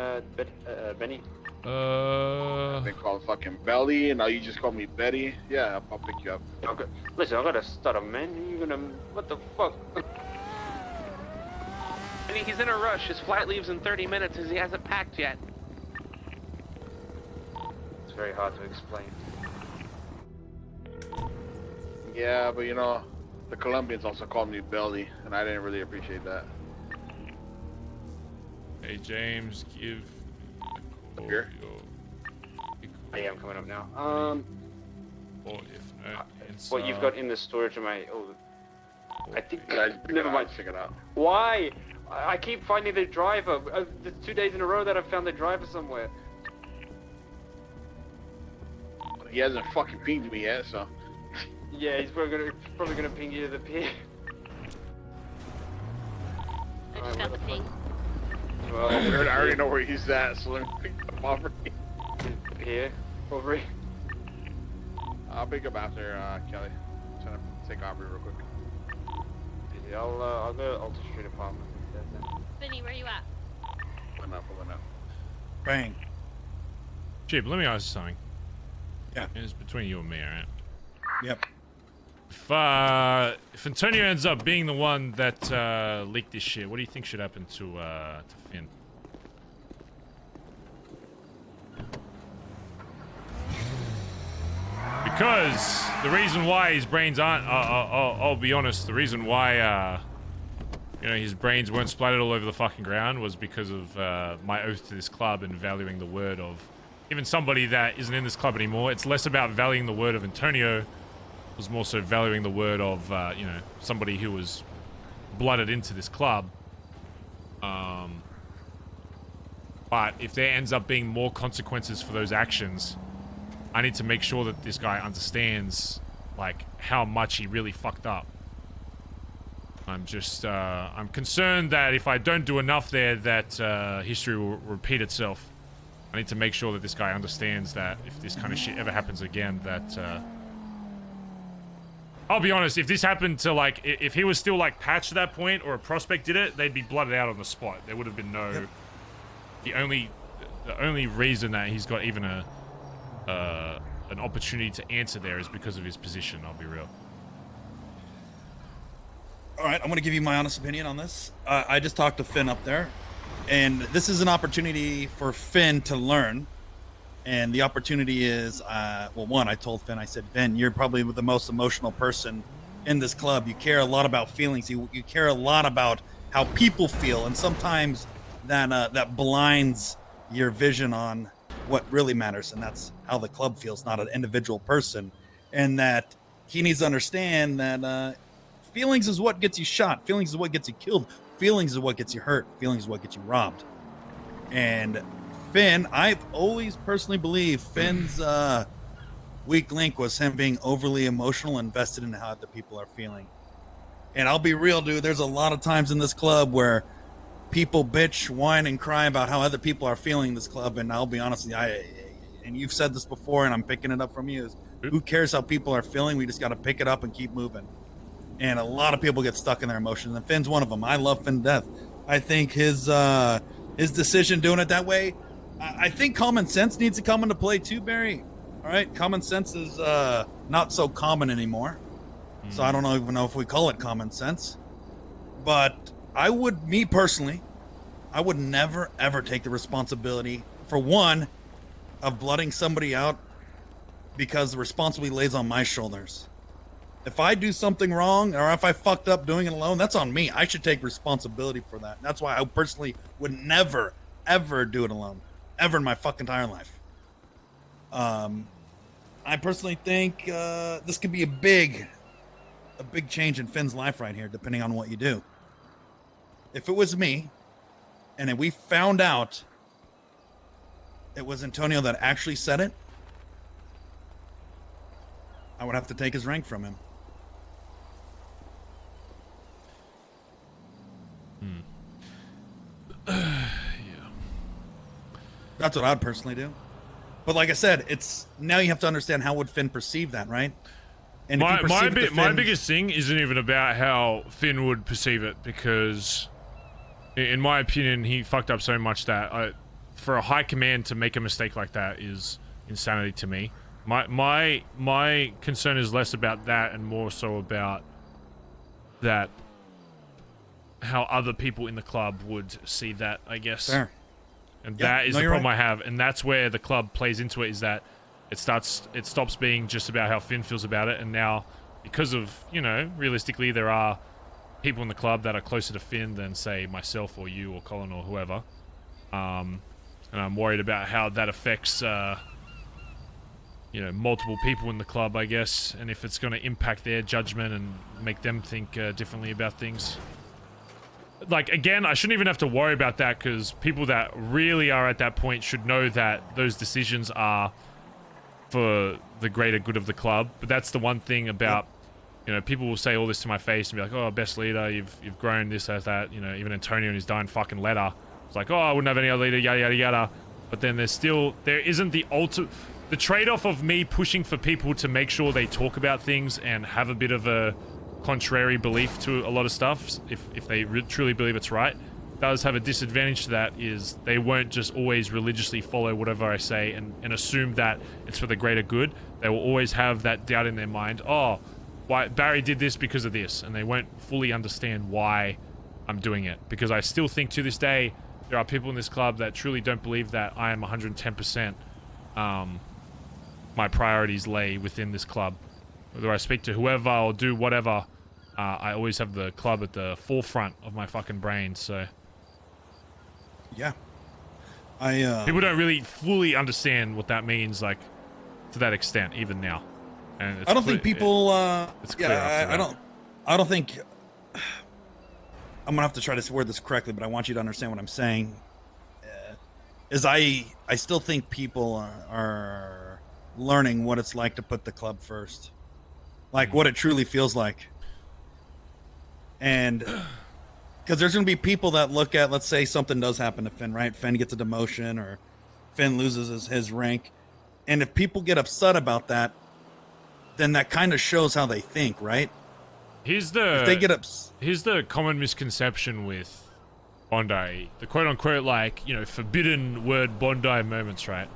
Benny? They call fucking Belly, and now you just call me Betty. Yeah, I'll pick you up. Okay. Listen, I gotta start a man. You're gonna... What the fuck? I mean, he's in a rush. His flight leaves in 30 minutes as he hasn't packed yet. It's very hard to explain. Yeah, but you know, the Colombians also called me Belly, and I didn't really appreciate that. Hey, James, give... Up here? Yeah, I'm coming up now. Or if not, What you've got in the storage of my... Oh, I think... Never mind, check it out. Why? I keep finding the driver. There's 2 days in a row that I've found the driver somewhere. He hasn't fucking pinged me yet, so... Yeah, he's probably gonna ping you to the pier. I just got the ping. Well, I already know where he's at, so let me pick up Aubrey. Here, Aubrey. I'll pick up after Kelly. I'm trying to take Aubrey real quick. Yeah, I'll go Alta Street apartment. Finny, where you at? Pulling up. Bang. Chip, let me ask you something. Yeah. It's between you and me, alright? Yep. If Antonio ends up being the one that leaked this shit, what do you think should happen to Finn? Because the reason why his brains aren't, I'll be honest, the reason why, you know, his brains weren't splattered all over the fucking ground was because of my oath to this club and valuing the word of even somebody that isn't in this club anymore. It's less about valuing the word of Antonio. It was more so valuing the word of, you know, somebody who was blooded into this club. But if there ends up being more consequences for those actions, I need to make sure that this guy understands, like, how much he really fucked up. I'm just, I'm concerned that if I don't do enough there, that history will repeat itself. I need to make sure that this guy understands that if this kind of shit ever happens again, that, I'll be honest, if this happened to, like, if he was still, like, patched at that point, or a prospect did it, they'd be blooded out on the spot. There would have been no... Yep. The only reason that he's got even an opportunity to answer there is because of his position, I'll be real. All right, I'm going to give you my honest opinion on this. I just talked to Finn up there, and this is an opportunity for Finn to learn. And the opportunity is, well, one, I told Finn, I said, Finn, you're probably the most emotional person in this club. You care a lot about feelings. You care a lot about how people feel, and sometimes that blinds your vision on what really matters, and that's how the club feels, not an individual person. And that he needs to understand that feelings is what gets you shot. Feelings is what gets you killed. Feelings is what gets you hurt. Feelings is what gets you robbed. And Finn, I've always personally believed Finn's weak link was him being overly emotional and invested in how other people are feeling. And I'll be real, dude, there's a lot of times in this club where people bitch, whine, and cry about how other people are feeling in this club. And I'll be honest with you, and you've said this before, and I'm picking it up from you, is who cares how people are feeling? We just got to pick it up and keep moving. And a lot of people get stuck in their emotions, and Finn's one of them. I love Finn to death. I think his decision doing it that way, I think common sense needs to come into play too, Barry. All right, common sense is not so common anymore. So I don't even know if we call it common sense. But me personally, I would never, ever take the responsibility, for one, of blooding somebody out, because the responsibility lays on my shoulders. If I do something wrong, or if I fucked up doing it alone, that's on me. I should take responsibility for that. That's why I personally would never, ever do it alone. Ever in my fucking entire life. I personally think this could be a big change in Finn's life right here, depending on what you do. If it was me, and then we found out it was Antonio that actually said it, I would have to take his rank from him. Yeah. That's what I'd personally do. But like I said, it's now you have to understand how would Finn perceive that, right? And my biggest thing isn't even about how Finn would perceive it, because in my opinion, he fucked up so much that for a high command to make a mistake like that is insanity to me. My concern is less about that and more so about that how other people in the club would see that, I guess. Fair. And that is the problem I have, and that's where the club plays into it, is that it stops being just about how Finn feels about it, and now, because of, you know, realistically, there are people in the club that are closer to Finn than, say, myself or you or Collin or whoever. And I'm worried about how that affects, you know, multiple people in the club, I guess, and if it's going to impact their judgment and make them think differently about things. Like, again, I shouldn't even have to worry about that, because people that really are at that point should know that those decisions are for the greater good of the club. But that's the one thing about, you know, people will say all this to my face and be like, oh, best leader, you've grown this, that, you know, even Antonio in his dying fucking letter. It's like, oh, I wouldn't have any other leader, yada, yada, yada. But then there isn't the the trade-off of me pushing for people to make sure they talk about things and have a bit of a contrary belief to a lot of stuff, if they truly believe it's right, does have a disadvantage to that, is they won't just always religiously follow whatever I say and assume that it's for the greater good. They will always have that doubt in their mind, oh, why Barry did this because of this, and they won't fully understand why I'm doing it. Because I still think to this day there are people in this club that truly don't believe that I am 110% my priorities lay within this club. Whether I speak to whoever or do whatever, I always have the club at the forefront of my fucking brain, so... Yeah. People don't really fully understand what that means, like, to that extent, even now. And it's I don't think people, it's clear I don't think... I'm gonna have to try to word this correctly, but I want you to understand what I'm saying. Is I still think people are learning what it's like to put the club first. Like, what it truly feels like. And because there's going to be people that look at, let's say something does happen to Finn, right? Finn gets a demotion or Finn loses his rank. And if people get upset about that, then that kind of shows how they think, right? Here's the common misconception with Bondi. The quote-unquote, like, you know, forbidden word Bondi moments, right?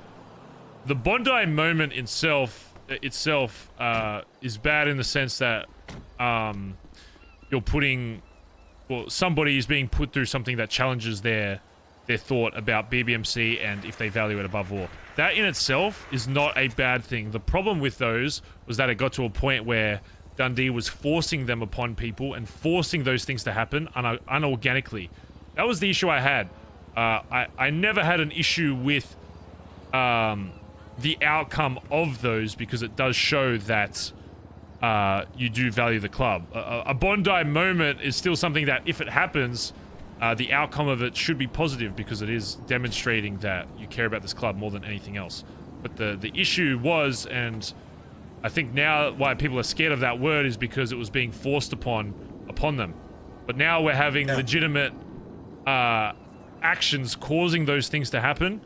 The Bondi moment itself is bad in the sense that you're putting, well, somebody is being put through something that challenges their thought about BBMC and if they value it above all. That in itself is not a bad thing. The problem with those was that it got to a point where Dundee was forcing them upon people and forcing those things to happen unorganically. That was the issue I had. I never had an issue with the outcome of those because it does show that you do value the club. A Bondi moment is still something that, if it happens, the outcome of it should be positive because it is demonstrating that you care about this club more than anything else. But the issue was, and I think now why people are scared of that word is because it was being forced upon them. But now we're having legitimate actions causing those things to happen,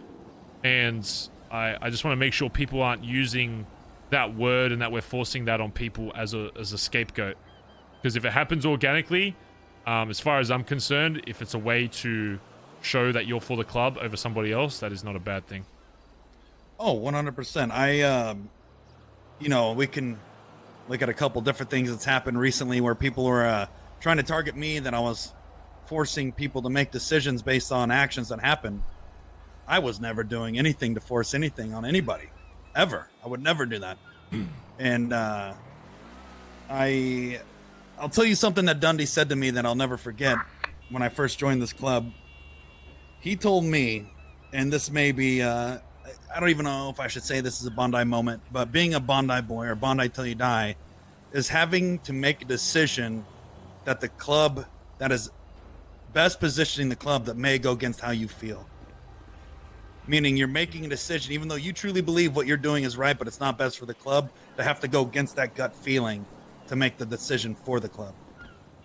and I just want to make sure people aren't using that word and that we're forcing that on people as a scapegoat. Because if it happens organically, as far as I'm concerned, if it's a way to show that you're for the club over somebody else, that is not a bad thing. Oh, 100%. You know, we can look at a couple different things that's happened recently where people were trying to target me, that I was forcing people to make decisions based on actions that happened. I was never doing anything to force anything on anybody, ever. I would never do that. And I'll tell you something that Dundee said to me that I'll never forget when I first joined this club. He told me, and this may be, I don't even know if I should say this is a Bondi moment, but being a Bondi boy or Bondi till you die is having to make a decision that the club, that is best positioning the club that may go against how you feel. Meaning you're making a decision, even though you truly believe what you're doing is right, but it's not best for the club, to have to go against that gut feeling to make the decision for the club.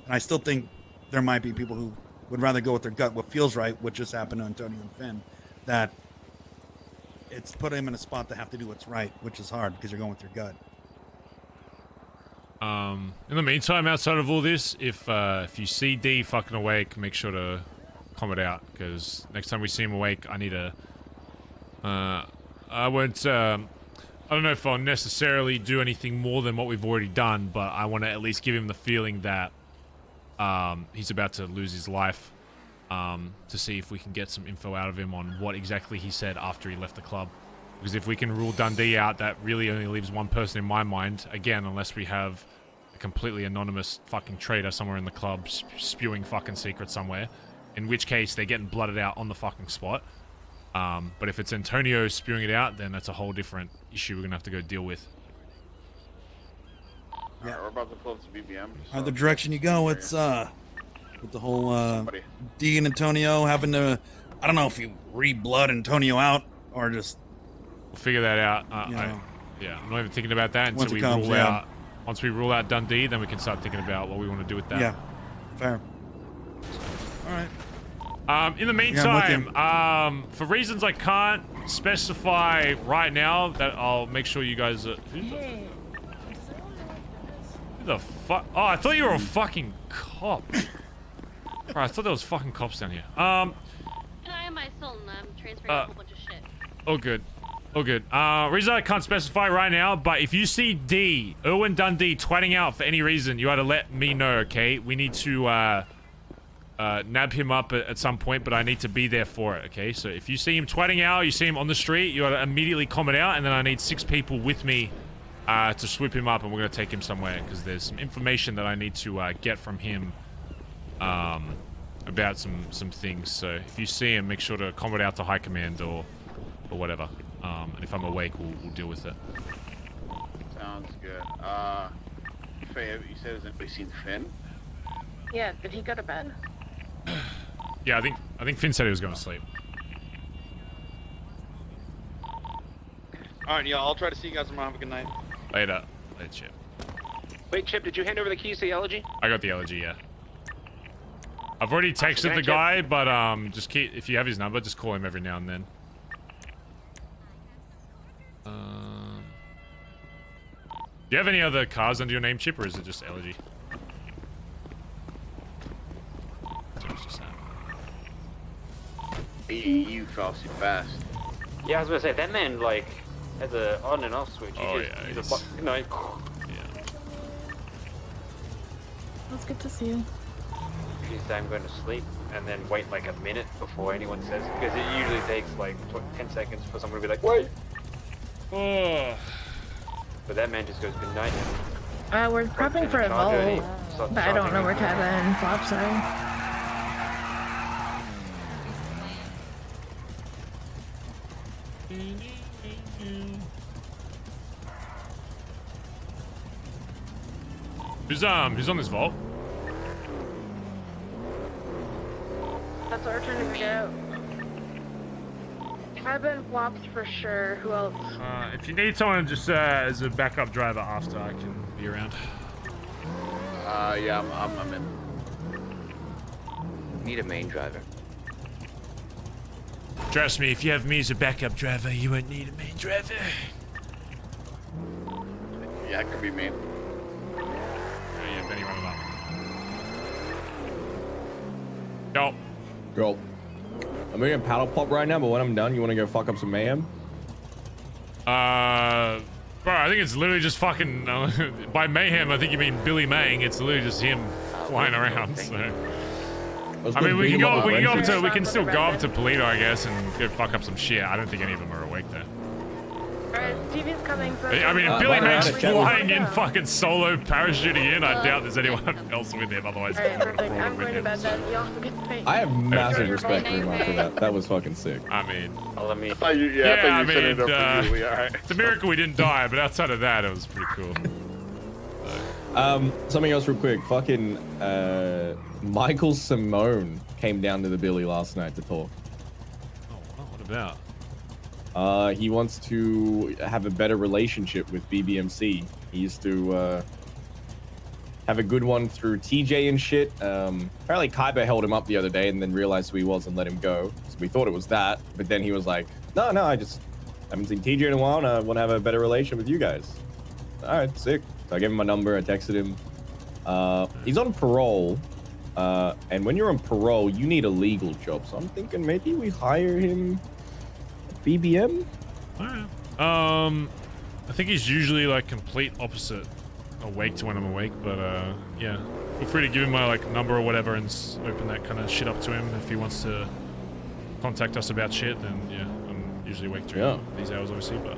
And I still think there might be people who would rather go with their gut, what feels right, what just happened to Antonio and Finn, that it's put him in a spot to have to do what's right, which is hard because you're going with your gut. In the meantime, outside of all this, if you see D fucking awake, make sure to comment out, because next time we see him awake, I need a... I won't... I don't know if I'll necessarily do anything more than what we've already done, but I want to at least give him the feeling that he's about to lose his life, to see if we can get some info out of him on what exactly he said after he left the club. Because if we can rule Dundee out, that really only leaves one person in my mind, again, unless we have a completely anonymous fucking traitor somewhere in the club spewing fucking secrets somewhere, in which case they're getting blooded out on the fucking spot. But if it's Antonio spewing it out, then that's a whole different issue we're gonna have to go deal with. Yeah, we're about to pull up to BBM. The direction you go, it's with the whole D and Antonio having to, I don't know if you re-blood Antonio out or just... We'll figure that out. Yeah, I'm not even thinking about that until we rule out. Once we rule out Dundee, then we can start thinking about what we want to do with that. Yeah, fair. All right. In the meantime, for reasons I can't specify right now, that I'll make sure you guys... who the fuck? Oh, I thought you were a fucking cop. Bro, I thought there was fucking cops down here. And I am my soul, and I'm transferring a whole bunch of shit. Oh, good. Oh, good. Reason I can't specify right now, but if you see D, Dundee twatting out for any reason, you ought to let me know, okay? We need to nab him up at some point, but I need to be there for it, okay? So if you see him twatting out, you see him on the street, you gotta immediately comment out, and then I need 6 people with me to swoop him up, and we're gonna take him somewhere, because there's some information that I need to get from him about some things. So if you see him, make sure to comment out to High Command or whatever. And if I'm awake, we'll deal with it. Sounds good. Faye, you said has anybody seen Finn? Yeah, did he go to bed? Yeah, I think Finn said he was going to sleep. Alright, yeah, I'll try to see you guys tomorrow. Have a good night. Later, Chip. Wait, Chip, did you hand over the keys to the elegy? I got the elegy, yeah. I've already texted the guy, but just if you have his number, just call him every now and then. Do you have any other cars under your name, Chip, or is it just elegy? You fell asleep fast. Yeah, I was gonna say that man like has a on and off switch. Oh yeah, That's good to see you. Usually say I'm going to sleep and then wait like a minute before anyone says it, because it usually takes like 10 seconds for someone to be like, wait. Oh. But that man just goes good night. We're prepping for a vault, but I don't know where Kevin and Flops are. Who's on this vault? That's what we're trying to figure out. Kevin, Flops for sure. Who else? If you need someone just as a backup driver after, I can be around. Yeah, I'm in. Need a main driver. Trust me, if you have me as a backup driver, you won't need a main driver. Yeah, it could be me. Yeah, Benny, run it up. Go. I'm making a paddle pop right now, but when I'm done, you want to go fuck up some mayhem? Bro, I think it's literally just fucking by mayhem. I think you mean Billy Mang. It's literally just him flying around. So, I mean, we can still go up to Polito, I guess, and go fuck up some shit. I don't think any of them are awake there. Alright, Stevie's coming for I mean, if Billy Mang's flying in, fucking solo parachuting in, I doubt there's anyone else with him. Otherwise, Alright, perfect. I'm going to bed then. Y'all have a good night. I have massive respect for him after that. That was fucking sick. I mean, I thought you set it up for you. Right. It's a miracle we didn't die, but outside of that, it was pretty cool. Something else real quick. Fucking Michael Simone came down to the Billy last night to talk. Oh, what about? He wants to have a better relationship with BBMC. He used to have a good one through TJ and shit. Apparently Kaiba held him up the other day and then realized who he was and let him go. So we thought it was that, but then he was like, no, I just haven't seen TJ in a while and I want to have a better relation with you guys. All right, sick. So I gave him my number, I texted him. He's on parole, and when you're on parole, you need a legal job. So I'm thinking maybe we hire him BBM? I think he's usually like complete opposite awake to when I'm awake, but yeah. Feel free to give him my like number or whatever and open that kind of shit up to him if he wants to contact us about shit, then yeah, I'm usually awake during these hours obviously, but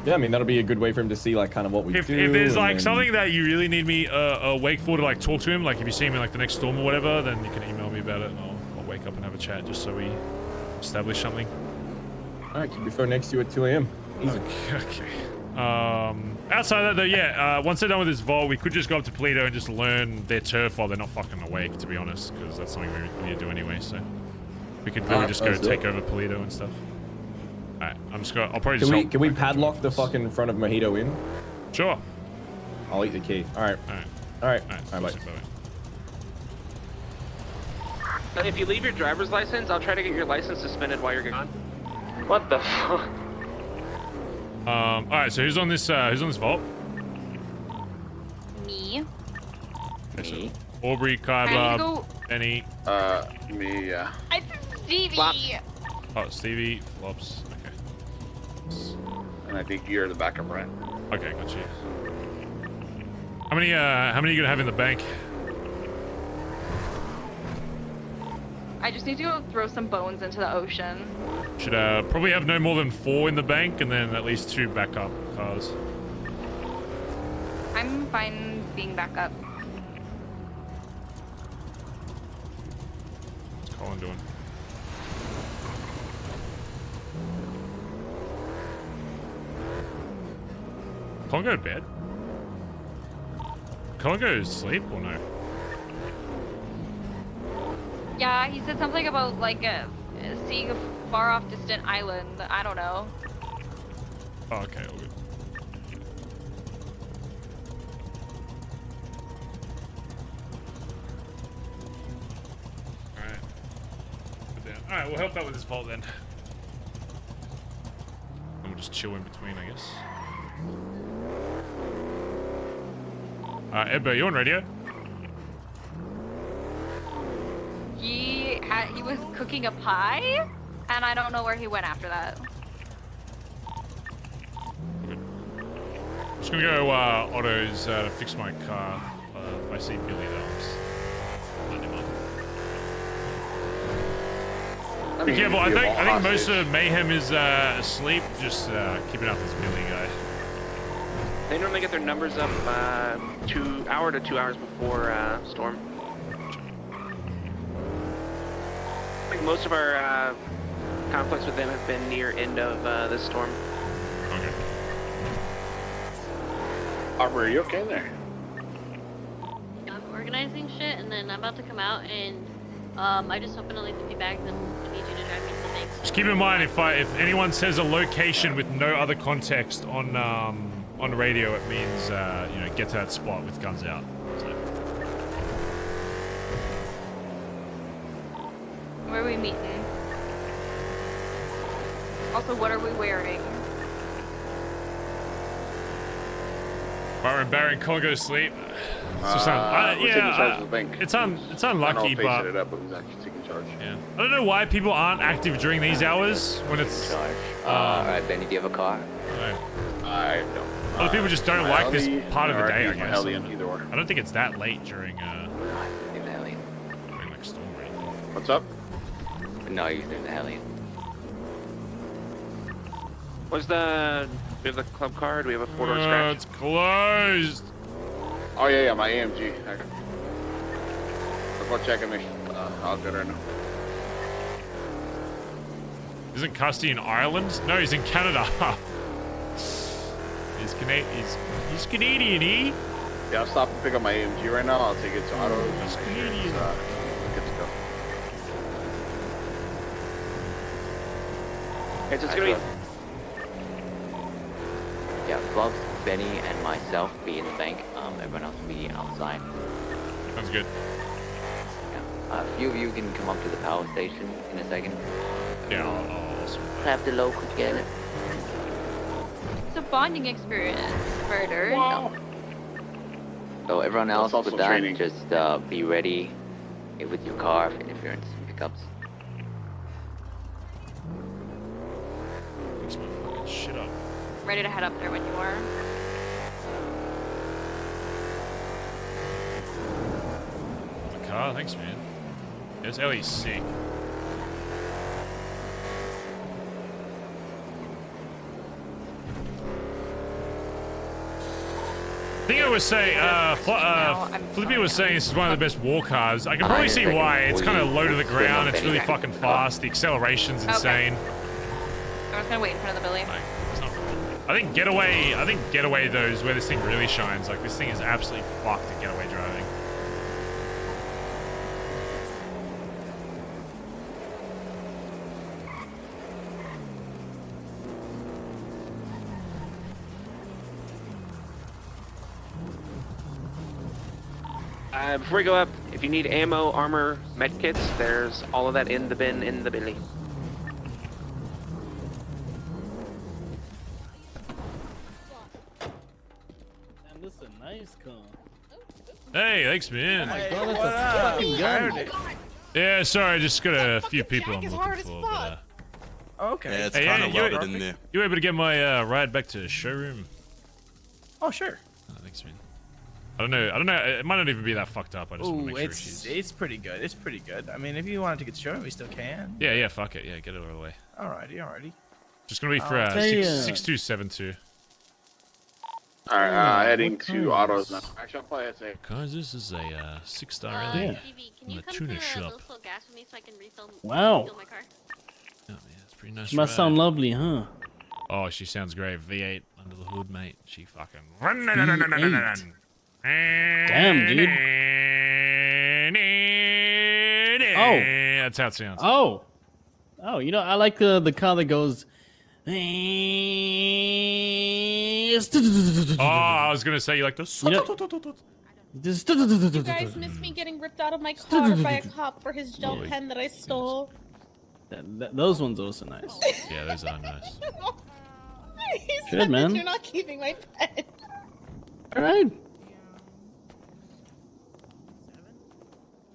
yeah, I mean that'll be a good way for him to see like kind of what we do. If there's like something that you really need me awake for to like talk to him, like if you see him in like the next storm or whatever, then you can email me about it and I'll wake up and have a chat just so we establish something. Alright, keep your phone next to you at 2 a.m. Easy. Okay. Outside of that though, yeah, once they're done with this vault, we could just go up to Polito and just learn their turf while they're not fucking awake, to be honest, because that's something we need to do anyway, so we could really just go take over Polito and stuff. Alright, I'll probably just Can we padlock the fucking front of Mojito in? Sure. I'll eat the key. Alright. Alright, bye. If you leave your driver's license, I'll try to get your license suspended while you're gone. What the fuck? Alright, so who's on this vault? Me. Okay, so Aubrey, Kaiba, Benny. Me, yeah. I'm Stevie. Oh, Stevie, Flops. Okay. And I think you're the backup, right? Okay, got you. How many are you gonna have in the bank? I just need to go throw some bones into the ocean. Should probably have no more than 4 in the bank, and then at least 2 backup cars. I'm fine being back up. What's Collin doing? Collin go to bed? Collin go to sleep or no? Yeah, he said something about like seeing a far off distant island. I don't know. Oh, okay, all good. Alright. Put down. Alright, we'll help out with this vault then. And we'll just chill in between, I guess. Edbert, you on radio? He was cooking a pie, and I don't know where he went after that. I'm just gonna go Otto's to fix my car. I see Billy though. Let him up. Be careful. I think most of Mayhem is asleep. Just keeping up this Billy guy. They normally get their numbers up 2 hour to 2 hours before storm. I think most of our conflicts with them have been near end of this storm. Okay. Aubrey, are you okay in there? I'm organizing shit, and then I'm about to come out, and I just opened a leafy bag, and I need you to drive me to the bank. Just keep in mind if anyone says a location with no other context on radio, it means you know, get to that spot with guns out. So. Where are we meeting? Also, what are we wearing? Byron Barron can't go to sleep. We're taking charge of the bank. It's unlucky, I don't know if they but set it up, but who's actually taking charge? Yeah. I don't know why people aren't active during these hours when it's. Alright, Benny, do you have a car? I don't. A lot of people just don't like this part of the day, I guess. Either I don't think it's that late during Hellion. like storm or anything. What's up? No, you're doing the Hellion. What's the... Do we have the club car? Or do we have a 4-door scratch? It's closed. Oh yeah, my AMG. I'll go check and make I'll get right now. Isn't Custy in Ireland? No, he's in Canada. He's Canadian, eh? Yeah, I'll stop and pick up my AMG right now. I'll take it to Auto. He's Canadian. Good to go. It's just gonna be... Yeah, Bubs, Benny, and myself be in the bank. Everyone else be outside. Sounds good. Yeah. A few of you can come up to the power station in a second. Yeah, I'll have the local together. It's a bonding experience, murder. Wow. So everyone else with that, training. just be ready with your car for interference and pickups. Fix my fucking shit up. Ready to head up there when you are. The car, thanks, man. Yes, Ellie's sick. I think I was saying, Flippy was saying this is one of the best war cars. I can probably see why. It's kind of low to the ground. It's really fucking fast. The acceleration's insane. I was gonna wait in front of the building. I think getaway though is where this thing really shines. Like this thing is absolutely fucked at getaway driving. Before we go up, if you need ammo, armor, med kits, there's all of that in the bin in the billy. And this is a nice car. Hey, thanks, man. Oh my god, that's a fucking gun. Yeah, sorry, I just got a few people I'm looking for. But, Okay. Yeah, it's kind of loaded in there. You able to get my ride back to the showroom? Oh, sure. Oh, thanks, man. I don't know. It might not even be that fucked up. I just want to Ooh, make sure it's pretty good. It's pretty good. I mean, if you wanted to get straight, we still can. Yeah, fuck it. Yeah, get it out of the way. Alrighty. Just gonna be for 6272. Alright, heading to autos now. Actually, I'll probably say. Because this is a 6-star alley in the tuna shop. Wow. Oh, yeah, it's pretty nice. Must sound lovely, huh? Oh, she sounds great. V8 under the hood, mate. She fucking. Damn, dude. Oh, that's how it sounds. Oh, you know, I like the car that goes. Oh, I was gonna say you like this. You guys miss me getting ripped out of my car by a cop for his gel pen that I stole. Those ones are also nice. Yeah, those are nice. He Good, said man. that you're not keeping my pen. All right.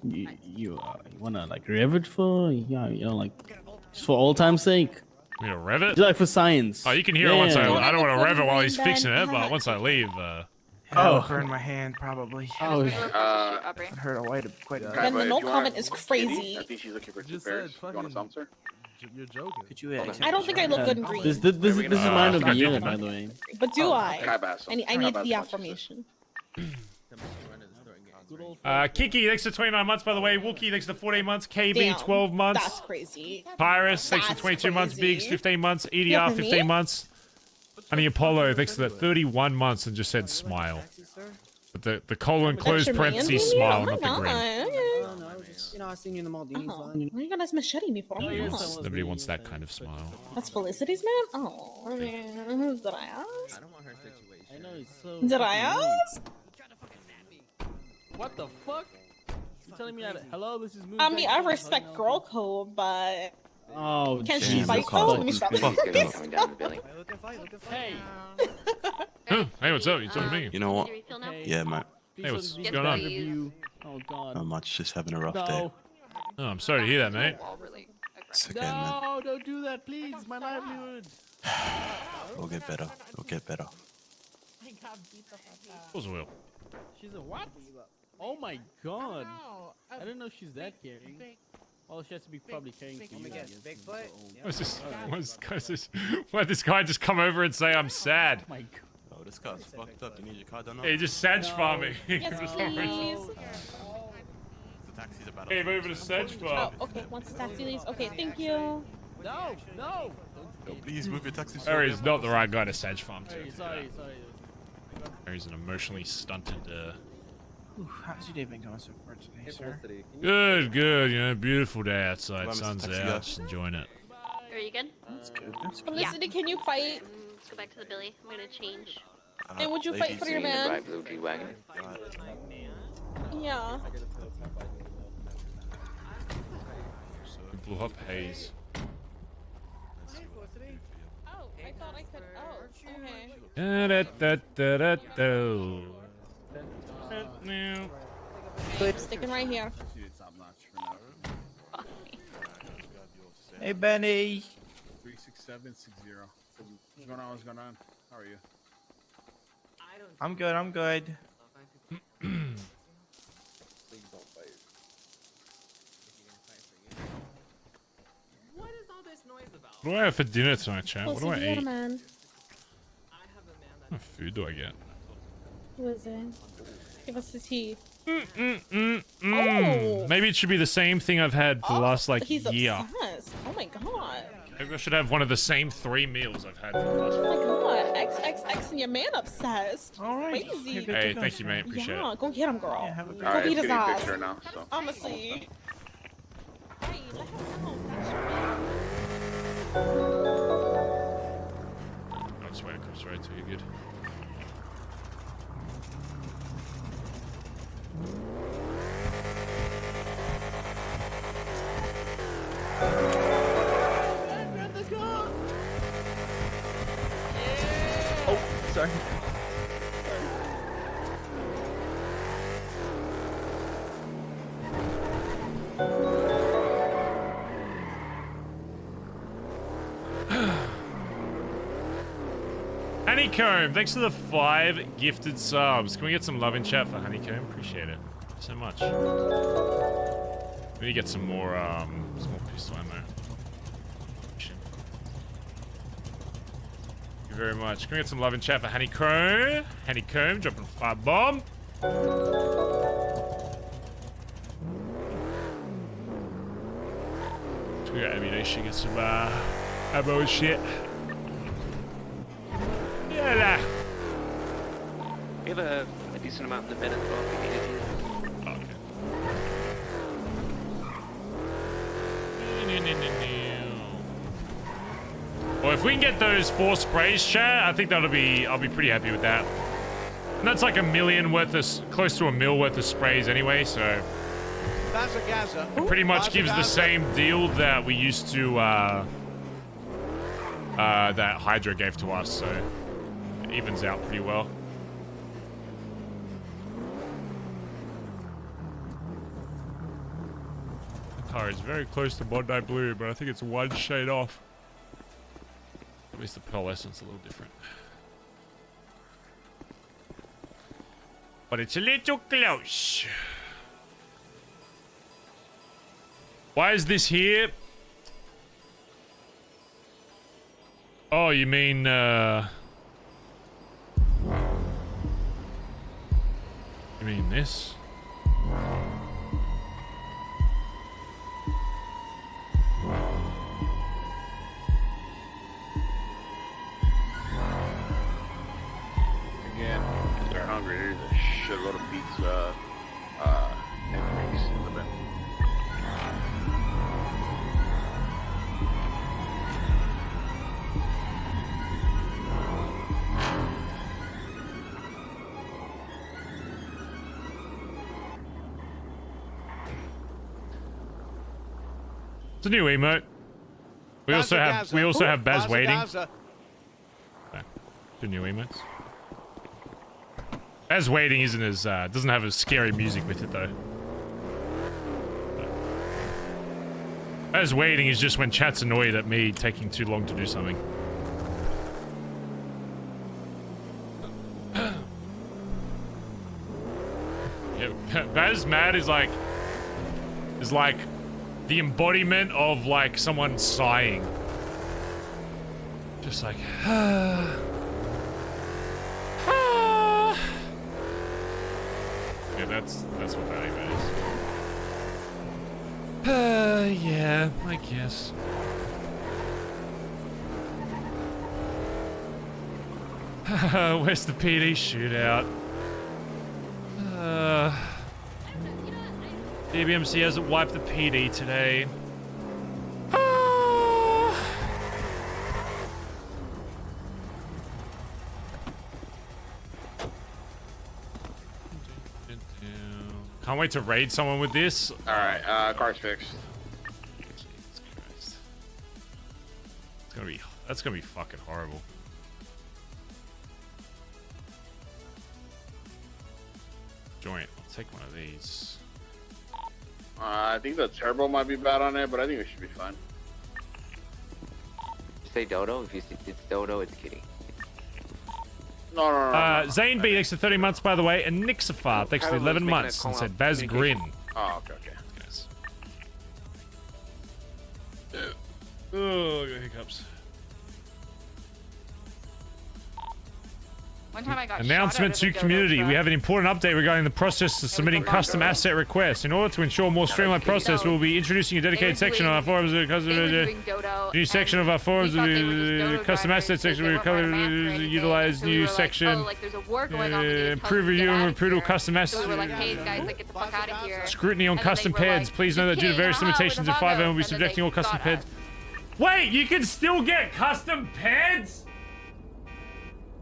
You wanna like rev it for like just for old time's sake? You gonna rev it? Like for science. Oh, you can hear it once I don't want to rev it while he's fixing it, but once I leave, burn my hand probably. Oh, it hurt quite a Then the no comment is crazy. I think she's looking for 2 pairs. You want to sell them, sir? You're joking. Could you I don't think I look good in green. This is mine of the year, by the way. But do I? Kaibass. I need the affirmation. Kiki, thanks for 29 months, by the way. Wookie, thanks for 14 months. KB, Damn, 12 months. That's crazy. Pyrus, thanks for 22 months. Biggs, 15 months. EDR, 15 months. And the Apollo, thanks for 31 months and just said smile. But the colon closed parentheses smile, not the grin. I seen you in the Maldini's line. Why you got a machete me for? Nobody wants that kind of smile. That's Felicity's man? Oh, I mean, did I ask? I don't want her situation. Did I ask? What the fuck? You telling me that? Hello, this is. I mean, I respect girl code, but oh, can she fight though? Let me stop. Hey. Hey, what's up? You talking to me? You know what? Yeah, mate. Hey, what's going on? Oh god. Not much, just having a rough day. Oh, I'm sorry to hear that, mate. It's okay, man. No, don't do that, please. My livelihood. We'll get better. We'll get better. Of course we will. She's a what? Oh my god. I didn't know she's that caring. Oh, she has to be probably caring for you. Why'd this guy just come over and say I'm sad? Oh my god. Oh, this car's fucked up. You need your car done up? Hey, just Sedge farming. Yes, please. The taxi's about Hey, move to Sedge farm. Oh, okay. Once the taxi leaves. Okay, thank you. No. Yo, please move your taxi. Harry's not the right guy to Sedge farm to. Sorry. Harry's an emotionally stunted. How's your day been going so far today, sir? Good. You know, beautiful day outside. Sun's out. Just enjoying it. Are you good? That's good. That's good. Felicity, can you fight? Let's go back to the Billy. I'm gonna change. And would you fight for your man? Yeah. Blew up haze. Oh, I thought I could. Oh, okay. Sticking right here. Hey, Benny. 36760. What's going on? How are you? I'm good. What do I have for dinner tonight, chat? What do I eat? Man. What food do I get? Who is it? Give us the tea. Oh. Maybe it should be the same thing I've had for the last he's year. Obsessed. Oh my god. Maybe I should have one of the same 3 meals I've had for the last. Oh my god. XXX and your man obsessed. All right. Crazy. Hey, thank you, mate. Appreciate Yeah, it. go get him, girl. Have a good Go Alright, beat it's his getting ass. picture now, so. I'ma see. Hey, let him know. I'll just wait across the road till you're good. Oh, sorry. Honeycomb, thanks for the 5 gifted subs. Can we get some love in chat for Honeycomb? Appreciate it so much. We need to get some more pistol ammo. Thank you very much. Can we get some love in chat for Honeycomb? Honeycomb, dropping a 5 bomb. We got ammunition, get some ammo and shit. Yeah. We have a decent amount in the bin as well if we need it here. Well, if we can get those 4 sprays, chat, I think I'll be pretty happy with that. And that's like a million worth of, close to a mil worth of sprays anyway, so. It pretty much gives the same deal that we used to, that Hydra gave to us, so it evens out pretty well. The car is very close to Bondi Blue, but I think it's 1 shade off. At least the pearlescent's a little different. But it's a little close. Why is this here? Oh, you mean, you mean this? Again, if they're hungry, there's a shitload of pizza and drinks in the bin. It's a new emote. We also have Baz waiting. Okay. 2 new emotes. Baz waiting isn't as doesn't have as scary music with it though. Baz waiting is just when chat's annoyed at me taking too long to do something. Yeah, Baz mad is like the embodiment of like someone sighing. Just like yeah, that's what that even is. Yeah, I guess. Where's the PD shootout? BBMC hasn't wiped the PD today. Can't wait to raid someone with this. Alright, car's fixed. Jesus Christ. That's gonna be fucking horrible. Joint, I'll take one of these. I think the turbo might be bad on it, but I think it should be fine. Say Dodo. If you see it's Dodo, it's Kitty. No. Zane B, thanks for 30 months, by the way, and Nixafar, thanks for 11 months, and said Baz Grin. Oh, okay. Yes. Oh, I got hiccups. One time I got Announcement to community. We have an important update regarding the process of submitting custom asset requests. In order to ensure a more streamlined process, we will be introducing a dedicated section on our forums. New section of our forums, custom asset section. We utilize new section. Improve review and approval custom assets. Scrutiny on custom peds. Please know that due to various limitations in 5M, we'll be subjecting all custom peds. Wait, you can still get custom peds?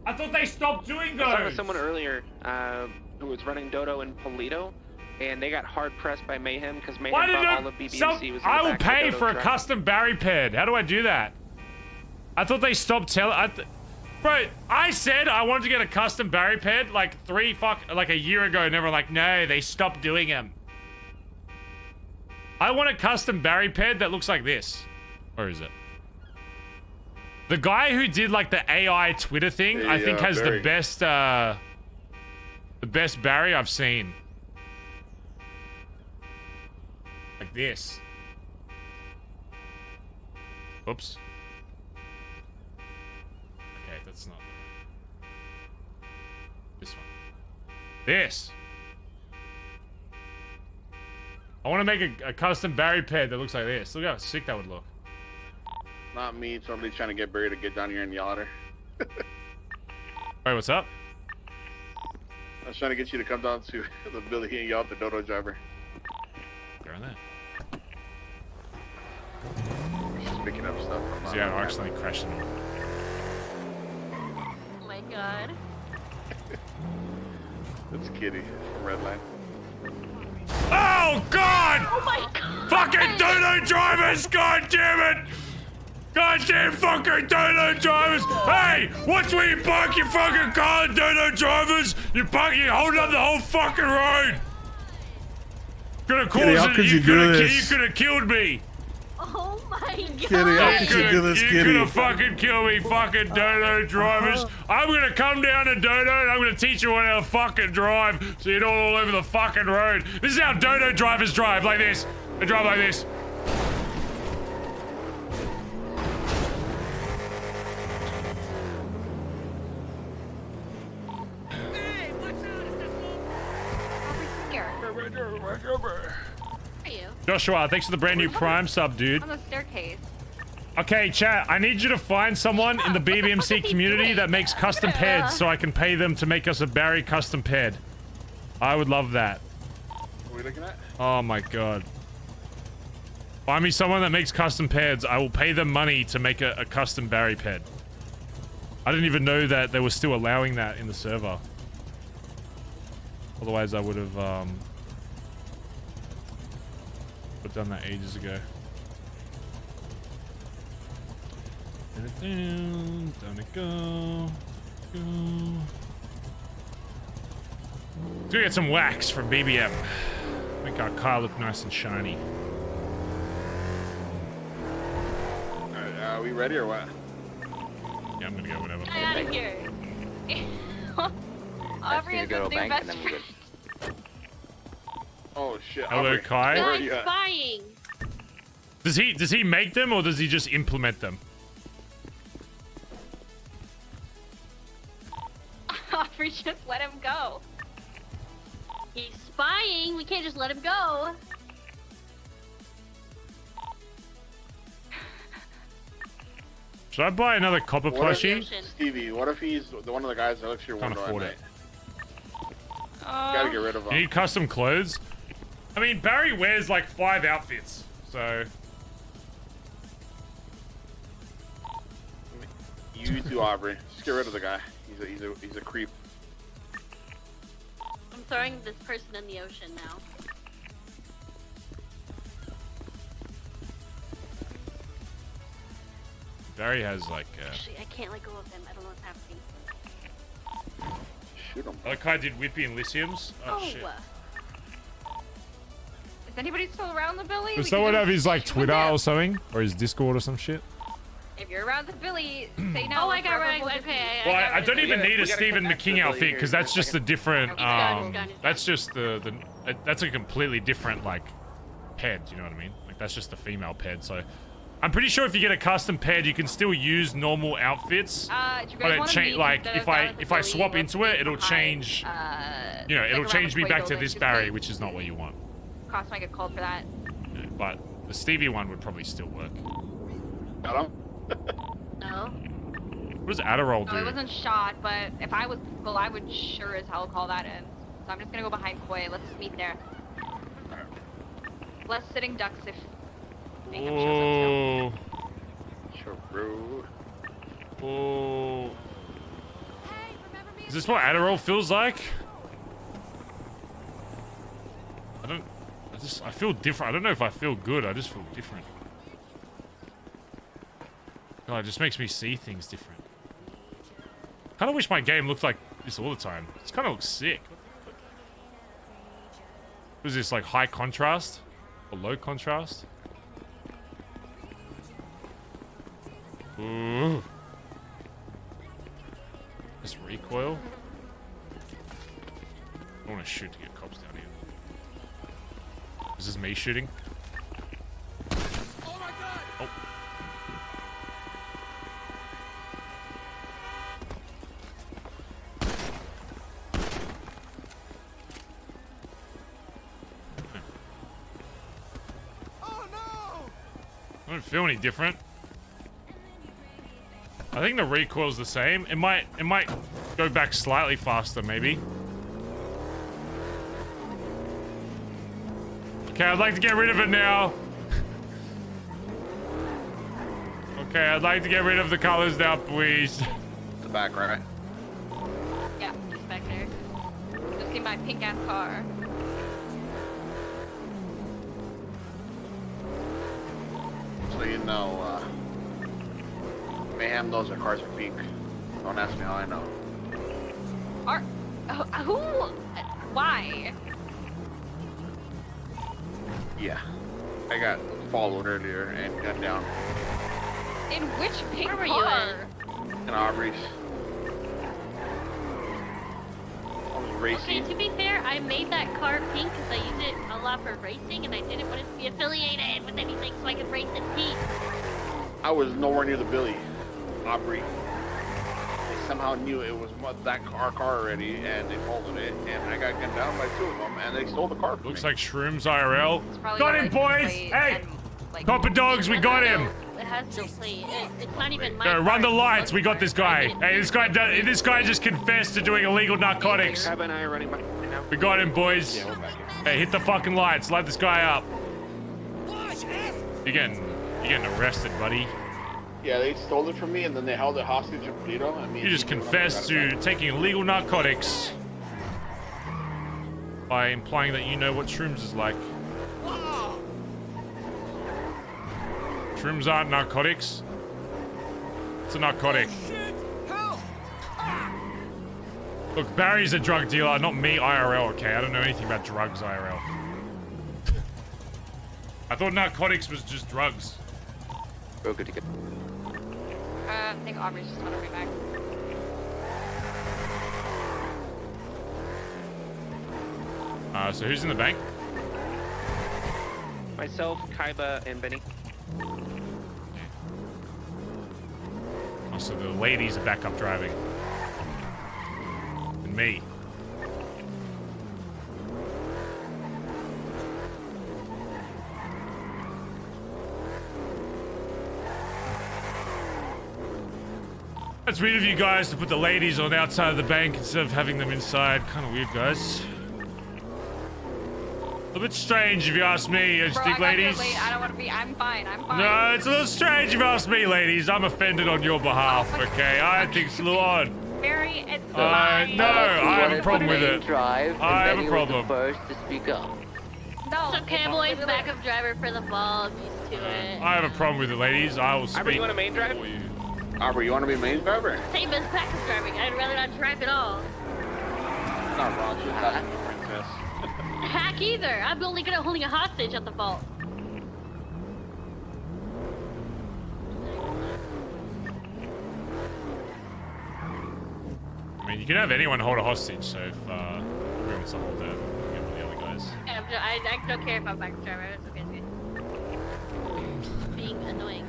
I thought they stopped doing those. I was talking to someone earlier who was running Dodo in Polito, and they got hard pressed by Mayhem because Mayhem thought all of BBMC was in the I will back of the pay Dodo for a truck. custom Barry ped. How do I do that? I thought they stopped telling. Bro, I said I wanted to get a custom Barry ped like a year ago, and they were like, no, they stopped doing them. I want a custom Barry ped that looks like this. Where is it? The guy who did like the AI Twitter thing, I think has the best Barry I've seen. Like this. Oops. Okay, that's not this one. This. I want to make a custom Barry pad that looks like this. Look how sick that would look. Not me. Somebody's trying to get Barry to get down here and yell at her. Wait, what's up? I was trying to get you to come down to the Billy and yell at the Dodo driver. They're on that. She's picking up stuff. Yeah, I accidentally crashed them. Oh my god. That's Kitty from Redline. Oh god! Oh my god! Fucking Dodo drivers! God damn it! Goddamn fucking Dodo drivers! Hey! Watch where you park your fucking car, Dodo drivers! You're holding up the whole fucking road! Gonna cause Kitty, how could you do this? You could have killed me! Oh my god! Kitty, how could you do this, You Kitty? could have fucking killed me, fucking Dodo drivers! I'm gonna come down to Dodo and I'm gonna teach you how to fucking drive so you're not all over the fucking road. This is how Dodo drivers drive, like this. They drive like this. Joshua, thanks for the brand new Prime sub, dude. On the staircase. Okay, chat, I need you to find someone in the BBMC community that makes custom pads so I can pay them to make us a Barry custom pad. I would love that. What are we looking at? Oh my god. Find me someone that makes custom pads. I will pay them money to make a custom Barry pad. I didn't even know that they were still allowing that in the server. Otherwise, I would have done that ages ago. Turn it down, down it go. Let's go get some wax from BBM. Make our car look nice and shiny. Alright, are we ready or what? Yeah, I'm gonna go whatever. Get out of here. Aubrey is the new best friend. Oh shit. Hello, Aubrey. Kai. Where are you Guys, at? spying. Does he make them or does he just implement them? Aubrey, just let him go. He's spying. We can't just let him go. Should I buy another copper plushie? Stevie, what if he's the one of the guys that looks your Can't window afford at it. night? Gotta get rid of You him. need custom clothes? I mean, Barry wears like 5 outfits, so... You too, Aubrey. Just get rid of the guy. He's a creep. I'm throwing this person in the ocean now. Barry has like... Actually, I can't let go of him. I don't know what's happening. Shoot him. Like I did Whippy and Lycium's. Oh, shit. Is anybody still around the Billy? Does someone have his like Twitter or something? Or his Discord or some shit? If you're around the Billy, say no. Oh, I got right. Okay, Well, I don't even need a we gotta Stephen come back to McKing the outfit Billy because here that's for a just a different. He's gone. That's just that's a completely different like ped. You know what I mean? Like that's just the female ped. So I'm pretty sure if you get a custom ped, you can still use normal outfits. Do you guys But it wanna change meet like instead of if down I at the if I Billy, swap let's into it, meet it'll behind, change. You know, like it'll around change the me toy back to building, this just Barry, like- which is not what you want. Cost might get called for that. Yeah, but the Stevie one would probably still work. Got him? No. What does Adderall No, it do? wasn't shot, but if I was people, I would sure as hell call that in. So I'm just gonna go behind Koi. Let's meet there. Less sitting ducks if Mayhem shows up. Sure, bro. Oh. Is this what Adderall feels like? I feel different. I don't know if I feel good. I just feel different. God, it just makes me see things different. Kind of wish my game looked like this all the time. This kind of looks sick. What is this, like high contrast? Or low contrast? Ooh. This recoil. I want to shoot to get cops down here. This is me shooting. Oh my god! Oh. I don't feel any different. I think the recoil's the same. It might go back slightly faster, maybe. Okay, I'd like to get rid of it now. Okay, I'd like to get rid of the colors now, please. The back, right? Yeah, just back there. Just see my pink ass car. So you know, Mayhem knows their cars are pink. Don't ask me how I know. Who? Why? Yeah. I got followed earlier and gunned down. In which pink Where were car? In Aubrey's. I was racing. Okay, to be fair, I made that car pink because I use it a lot for racing, and I didn't want it to be affiliated with anything, so I could race in pink. I was nowhere near the Billy. Aubrey. They somehow knew it was our car already, and they followed it, and I got gunned down by 2 of them, and they stole the car from Looks me. like Shrooms IRL. Probably Got got him, license boys! plate Hey! and, like, Copper dogs, we got him! It has no plate. It's not even my Go, run the car. lights. We got this guy. Hey, this guy just confessed to doing illegal narcotics. Cab and I are running back now. We got him, boys. Hey, hit the fucking lights. Light this guy up. You're getting arrested, buddy. Yeah, they stole it from me, and then they held it hostage in Polito. I mean, You just confessed to taking illegal narcotics by implying that you know what shrooms is like. Shrooms aren't narcotics. It's a narcotic. Look, Barry's a drug dealer, not me IRL, okay? I don't know anything about drugs IRL. I thought narcotics was just drugs. We're good to go. I think Aubrey's just on her way back. So who's in the bank? Myself, Kaiba, and Benny. Oh, so the ladies are back up driving. And me. That's weird of you guys to put the ladies on the outside of the bank instead of having them inside. Kind of weird, guys. A bit strange if you ask me, Bro, think, I got ladies. here late. I don't want to be. I'm fine. I'm fine. No, it's a little strange if you ask me, ladies. I'm offended on your behalf, okay? I think it's a little odd. Barry, it's No, I have a problem with it. I have a problem. First to speak up. No, It's okay, boys. Backup driver for the ball. I'm used to it. I have a problem with it, ladies. I will speak. Aubrey, you want a main drive? Aubrey, you want to be main driver? Same as backup driving. I'd rather not drive at all. Not wrong. She's not a princess. Hack either. I'm only good at holding a hostage at the vault. I mean, you can have anyone hold a hostage, so if whoever wants to hold it, get one of the other guys. Yeah, I don't care if I'm backup driver. It's okay. It's good. Being annoying.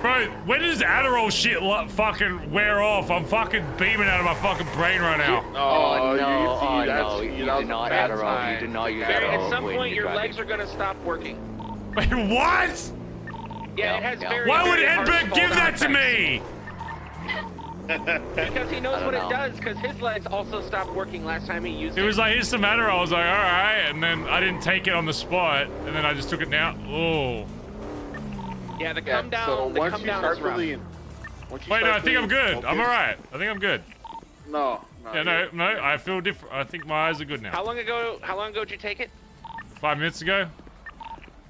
Bro, when does Adderall shit fucking wear off? I'm fucking beaming out of my fucking brain right now. Oh, no, no, you do not Adderall. You do not use Barry, Adderall. at some when point, you're your driving. legs are gonna stop working. Wait, what? Yeah, it has very. Why would very harsh Edbert give fall-down that to me? Because he knows I what don't it does, because his legs also stopped working last time he used it. It was like, here's some Adderall. I was like, alright. And then I didn't take it on the spot. And then I just took it now. Oh. Yeah, the come down, so the once come you down start is rough. feeling, Wait, no, I think I'm good. I'm alright. I think I'm good. No. Yeah, no, I feel different. I think my eyes are good now. How long ago did you take it? 5 minutes ago.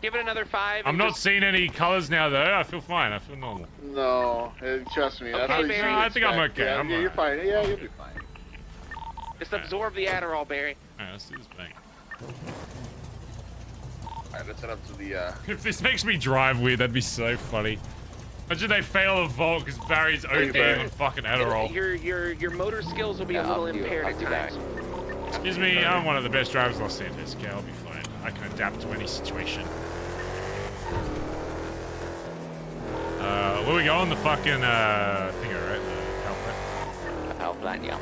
Give it another 5. I'm not seeing any colors now, though. I feel fine. I feel normal. No, trust me. That's Okay, what Barry. you No, I think I'm expect. okay. Yeah, I'm you're fine. Yeah, you'll be fine. Just absorb the Adderall, Barry. Alright, let's do this bank. Alright, let's head up to the, If this makes me drive weird, that'd be so funny. Imagine they fail a vault because Barry's ODing on fucking Adderall. Your motor skills will be a little impaired at times. Excuse me, I'm one of the best drivers in Los Santos. Okay, I'll be fine. I can adapt to any situation. Where we going? The fucking thingo, right? The power plant. The power plant, yeah.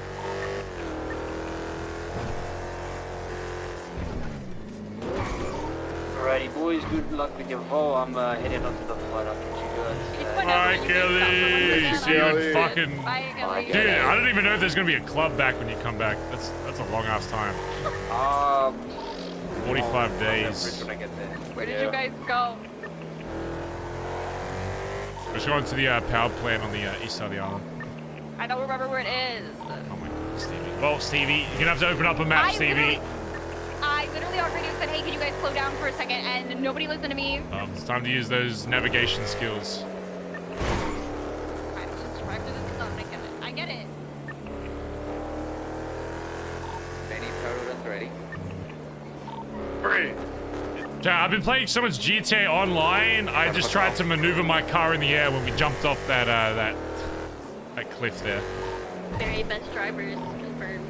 Alrighty, boys, good luck with your vote. I'm heading up to the flood. I'll catch you guys. Bye, Kelly. See you in fucking. Bye, Kelly. Dude, I don't even know if there's gonna be a club back when you come back. That's a long ass time. 45 days. Where did you guys go? We're just going to the power plant on the east side of the island. I don't remember where it is. Oh my god, Stevie. Well, Stevie, you're gonna have to open up a map, Stevie. I literally already said, hey, can you guys slow down for a second? And nobody listened to me. It's time to use those navigation skills. Alright, let's drive through this zone. I get it. Any turtles ready? I've been playing so much GTA Online, I just tried to maneuver my car in the air when we jumped off that cliff there. Very best drivers confirmed.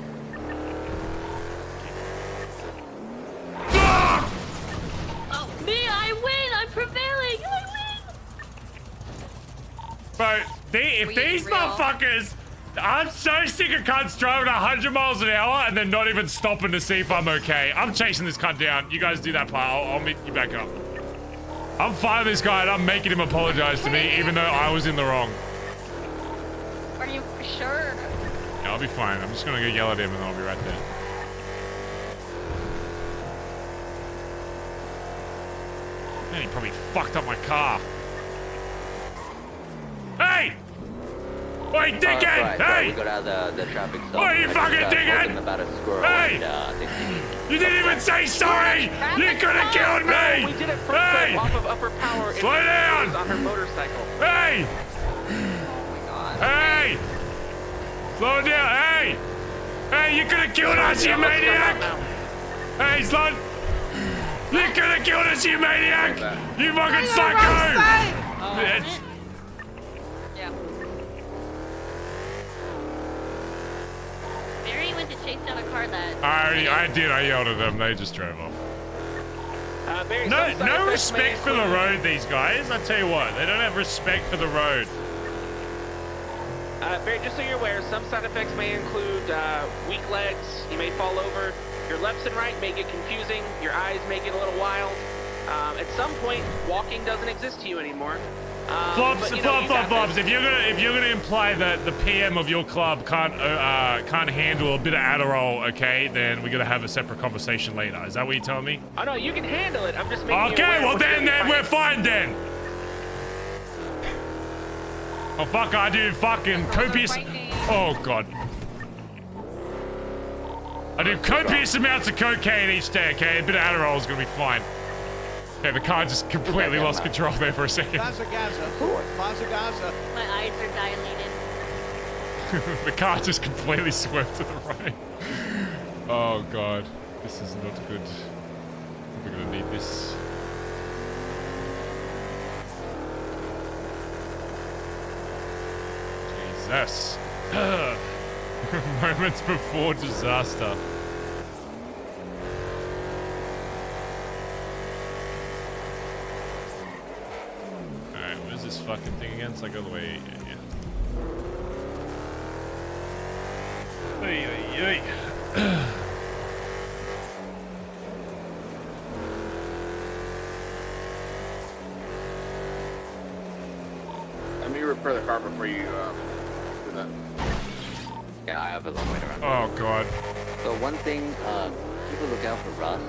Oh, me, I win! I'm prevailing! I win! Bro, if these motherfuckers... I'm so sick of cunts driving 100 miles an hour and then not even stopping to see if I'm okay. I'm chasing this cunt down. You guys do that part. I'll meet you back up. I'm firing this guy and I'm making him apologize to me even though I was in the wrong. Are you sure? Yeah, I'll be fine. I'm just gonna go yell at him and I'll be right there. Man, he probably fucked up my car. Hey! Oi, dickhead! Right, hey! We got out of the traffic stop. Oi, you fucking dickhead! About a squirrel hey! And, you didn't even say sorry! You could have killed me! We did it first hey! off of upper power. Slow down! On her motorcycle. Hey! Hey! Slow down! Hey! Hey, you could have killed us, you maniac! Hey, slow... You could have killed us, you maniac! You fucking psycho! Yeah. Barry went to chase down a car that... I did. I yelled at them. They just drove off. No respect for the road, these guys. I tell you what, they don't have respect for the road. Barry, just so you're aware, some side effects may include weak legs. You may fall over. Your lefts and right may get confusing. Your eyes may get a little wild. At some point, walking doesn't exist to you anymore. Flops. If you're gonna imply that the PM of your club can't handle a bit of Adderall, okay, then we're gonna have a separate conversation later. Is that what you're telling me? Oh no, you can handle it. I'm just making okay, well then we're fine then. Oh fuck, I do fucking copious. Oh god. I do copious amounts of cocaine each day. Okay, a bit of Adderall is gonna be fine. Okay, the car just completely lost control there for a second. Bazza. My eyes are dilated. The car just completely swerved to the right. Oh god, this is not good. We're gonna need this. Jesus. Moments before disaster. Alright, what is this fucking thing again? It's like all the way. Yeah. Let me repair the car before you do that. Yeah, I have a long way around. Oh god. So one thing, people look out for rust.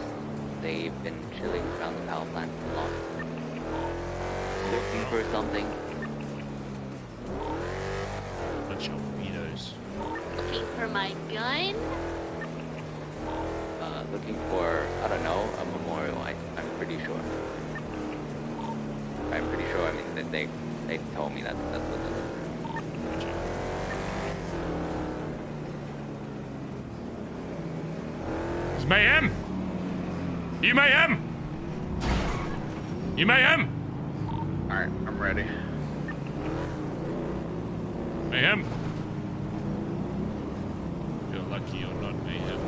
They've been chilling around the power plant a lot. Looking for something. Bunch of weirdos. Looking for my gun? Looking for, I don't know, a memorial. I'm pretty sure. I mean, that they told me that's what they're looking for. It's mayhem! You mayhem! You mayhem! Alright, I'm ready. Mayhem. You're lucky you're not mayhem.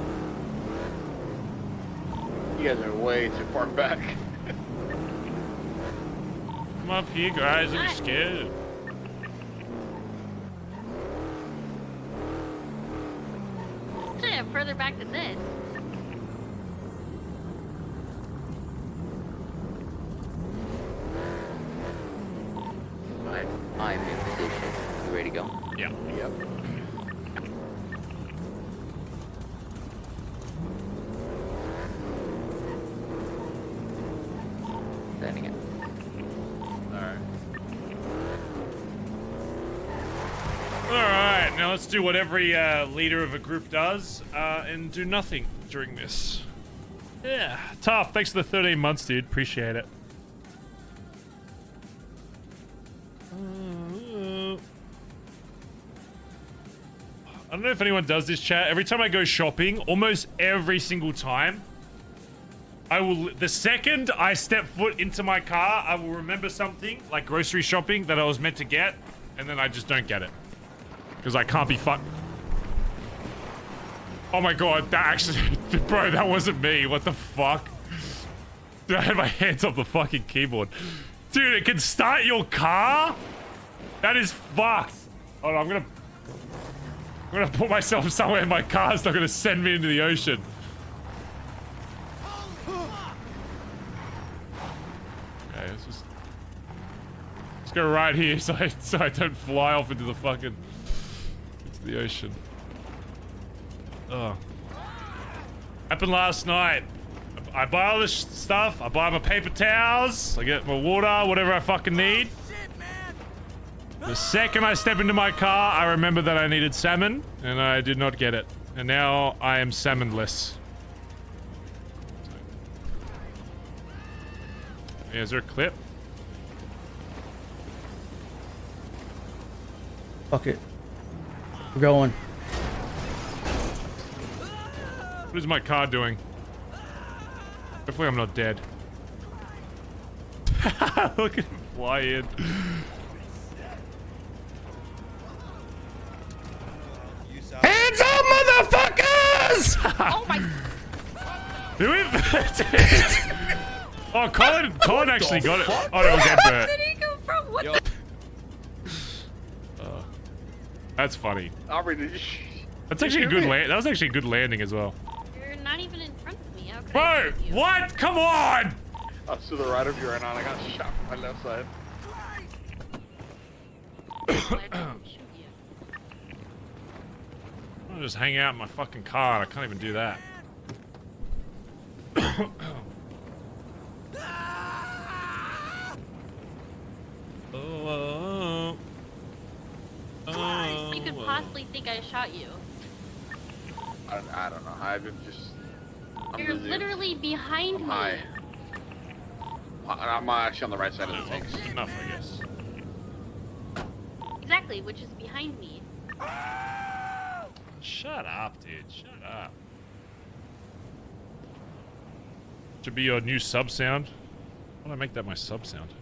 You guys are way too far back. Come up here, guys. I'm scared. Yeah, further back than this. Alright, I'm in position. You ready to go? Yeah. Yep. Standing it. Alright. Alright, now let's do what every leader of a group does and do nothing during this. Yeah. Tough. Thanks for the 13 months, dude. Appreciate it. I don't know if anyone does this, chat. Every time I go shopping, almost every single time, the second I step foot into my car, I will remember something, like grocery shopping, that I was meant to get, and then I just don't get it. Because I can't be Oh my god, that actually... Bro, that wasn't me. What the fuck? Dude, I had my hands off the fucking keyboard. Dude, it can start your car? That is fucked. Hold on, I'm gonna put myself somewhere in my car. It's not gonna send me into the ocean. Okay, let's go right here so I don't fly off into the fucking the ocean. Oh, happened last night. I buy all this stuff. I buy my paper towels. I get my water, whatever I fucking need. The second I step into my car, I remember that I needed salmon, and I did not get it. And now I am salmonless. Yeah, is there a clip? Fuck it. We're going. What is my car doing? Hopefully I'm not dead. Look at him fly in. Hands up, motherfuckers! Oh my. Who is Oh, Collin actually got it. Oh, no, it was Edbert. Where did he go from? What the? That's funny. Aubrey, did you... That's actually a good land. That was actually a good landing as well. You're not even in front of me. How could I Bro, shoot you? what? Come on! I was to the right of you right now and I got shot from my left side. I'll just hang out in my fucking car. I can't even do that. You could possibly think I shot you. I don't know. I've been just... You're literally behind me. Hi. I'm actually on the right side of the tanks. Enough, I guess. Exactly, which is behind me. Shut up, dude. Shut up. Should be your new sub sound. Why don't I make that my sub sound?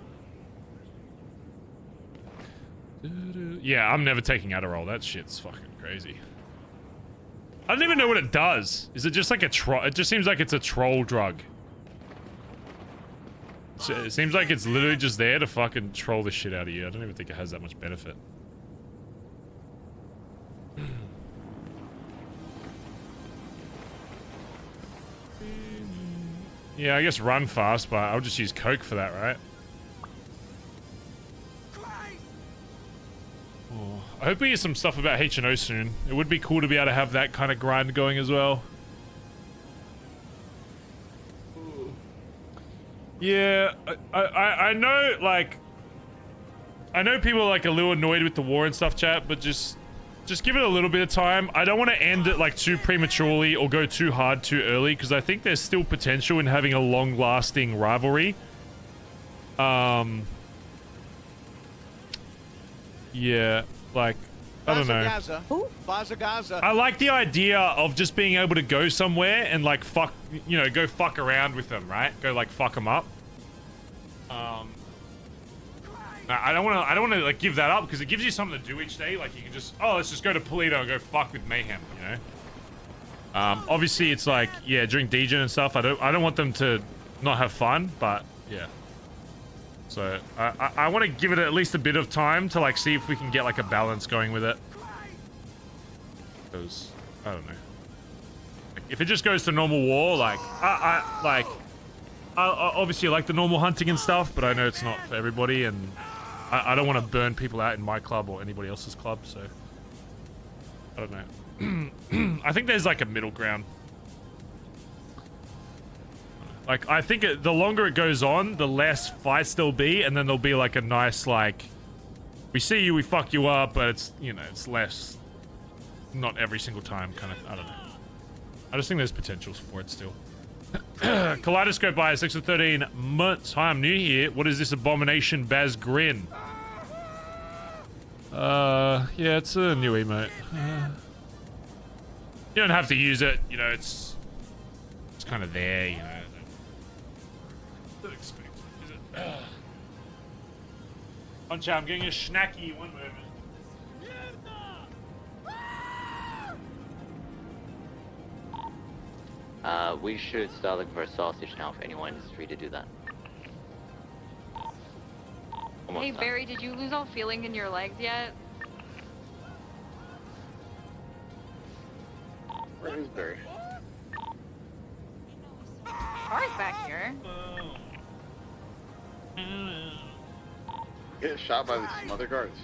Yeah, I'm never taking Adderall. That shit's fucking crazy. I don't even know what it does. Is it just like a troll? It just seems like it's a troll drug. It seems like it's literally just there to fucking troll the shit out of you. I don't even think it has that much benefit. Yeah, I guess run fast, but I'll just use Coke for that, right? Oh, I hope we get some stuff about H&O soon. It would be cool to be able to have that kind of grind going as well. Yeah, I know, like... I know people are, like, a little annoyed with the war and stuff, chat, but just give it a little bit of time. I don't want to end it, like, too prematurely or go too hard too early, because I think there's still potential in having a long-lasting rivalry. Yeah, like, I don't know. Who? Bazza. I like the idea of just being able to go somewhere and, like, fuck, you know, go fuck around with them, right? Go, like, fuck them up. I don't want to like give that up because it gives you something to do each day. Like you can just, oh, let's just go to Polito and go fuck with Mayhem, you know. Obviously it's like, yeah, during DJing and stuff, I don't want them to not have fun, but yeah. So I want to give it at least a bit of time to like see if we can get like a balance going with it. Because I don't know. Like, if it just goes to normal war, like I obviously like the normal hunting and stuff, but I know it's not for everybody, and I don't want to burn people out in my club or anybody else's club, so I don't know. I think there's like a middle ground. Like, I think the longer it goes on, the less fights there'll be, and then there'll be like a nice, like, we see you, we fuck you up, but it's, you know, it's less, not every single time kind of, I don't know. I just think there's potentials for it still. Kaleidoscope by 6 of 13 months. Hi, I'm new here. What is this abomination Baz grin? Yeah, it's a new emote. You don't have to use it, you know, it's kind of there, you know. Don't expect it, is it? Punch out, I'm getting a snacky one moment. We should start looking for a sausage now if anyone is free to do that. Hey Barry, did you lose all feeling in your legs yet? Where is Barry? Barry's back here. Get shot by some other guards.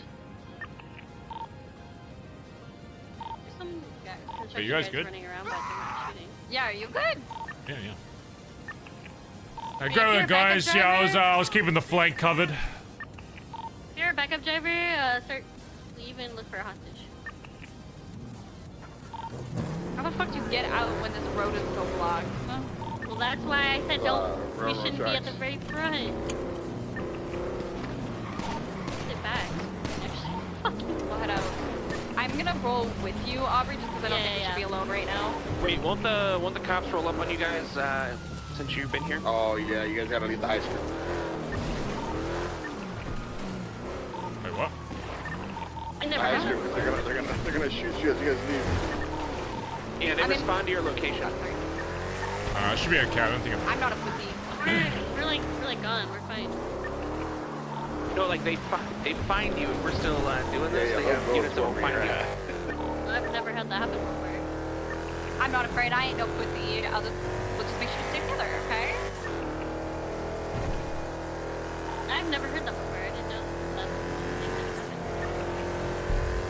Are you guys good? Running around, but they're not shooting. Yeah, are you good? Yeah, yeah. Go, guys. Yeah, I was keeping the flank covered. If you're a backup driver, start leave and look for a hostage. How the fuck do you get out when this road is so blocked? Huh? Well, that's why I said we shouldn't be at the very front. Sit back. We'll head out. I'm gonna roll with you, Aubrey, just because I don't think we should be alone right now. Wait, won't the cops roll up on you guys since you've been here? Oh yeah, you guys gotta leave the high school. Wait, what? I never High know. school. They're gonna shoot you as you guys leave. Yeah, they respond to your location. It should be okay. I don't think I'm not a pussy. We're like gone. We're fine. No, like they find you if we're still doing this. Yeah, they have units that will find you. I've never had that happen before. I'm not afraid. I ain't no pussy. We'll just make sure to stay together, okay? I've never heard that before. I didn't know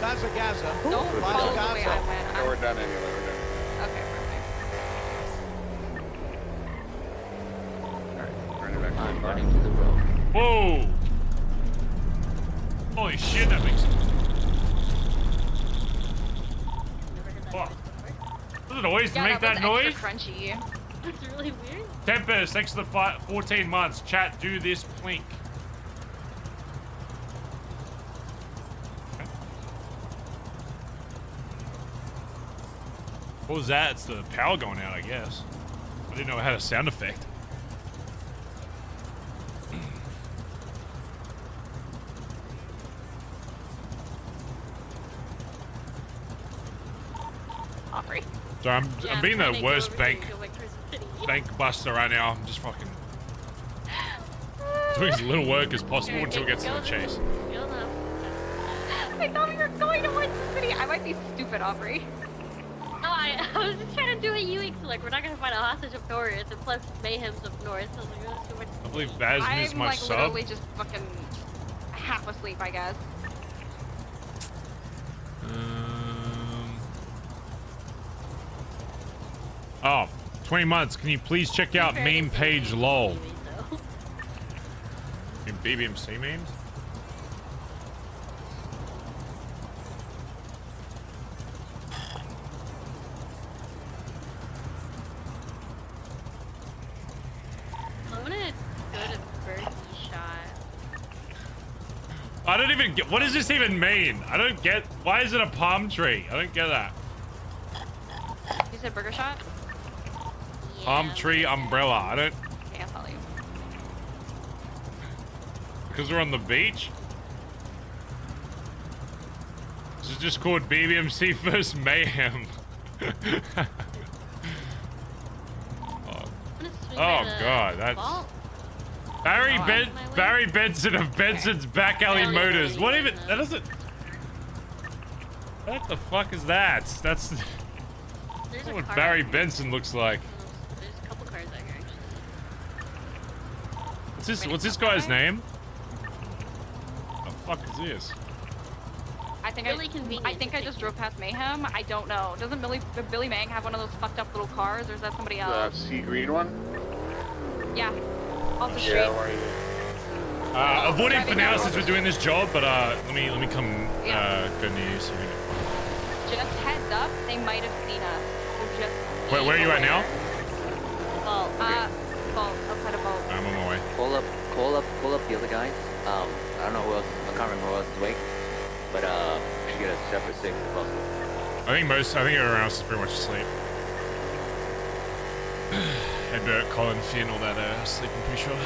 that's Bazza Gaza. Don't follow the way I went. Yeah, we're done anyway. We're done. Okay, perfect. Alright, I'm running to the road. Whoa! Holy shit, that makes sense. Fuck. Does it always make that noise? Crunchy. It's really weird. Tempest, thanks for the 14 months. Chat, do this plink. Okay. What was that? It's the power going out, I guess. I didn't know it had a sound effect. Aubrey. So I'm being the worst bank buster right now. I'm just fucking doing as little work as possible until it gets to the chase. I thought we were going towards the city. I might be stupid, Aubrey. No, I was just trying to do a UX. Like, we're not gonna find a hostage up north, and plus Mayhem's up north. So I was like, oh, so much. I believe Baz is my like sub. literally just fucking half asleep, I guess. Oh, 20 months. Can you please check out meme page lol? In BBMC memes? I wanna go to Birdie Shot. I don't even get. What does this even mean? I don't get. Why is it a palm tree? I don't get that. You said burger shot? Palm tree umbrella. I don't. Okay, I'll tell you. Because we're on the beach? just called BBMC First Mayhem. Oh god, that's Barry Benson of Benson's Back Alley Motors. What even? That doesn't. What the fuck is that? That's what Barry Benson looks like. There's a couple cars out here actually. What's this guy's name? What the fuck is this? I think I just drove past Mayhem. I don't know. Doesn't Billy Mang have one of those fucked up little cars, or is that somebody else? The sea green one? Yeah. Off the street. Avoiding for now since we're doing this job, but let me come go near you so we can. Just heads up, they might have seen us. Where are you at now? Vault. Vault. Outside of Vault. I'm on my way. Call up the other guys. I don't know who else. I can't remember who else is awake, but we should get a separate 6 if possible. I think everyone else is pretty much asleep. Edbert, Collin, Finn, all that asleep, I'm pretty sure.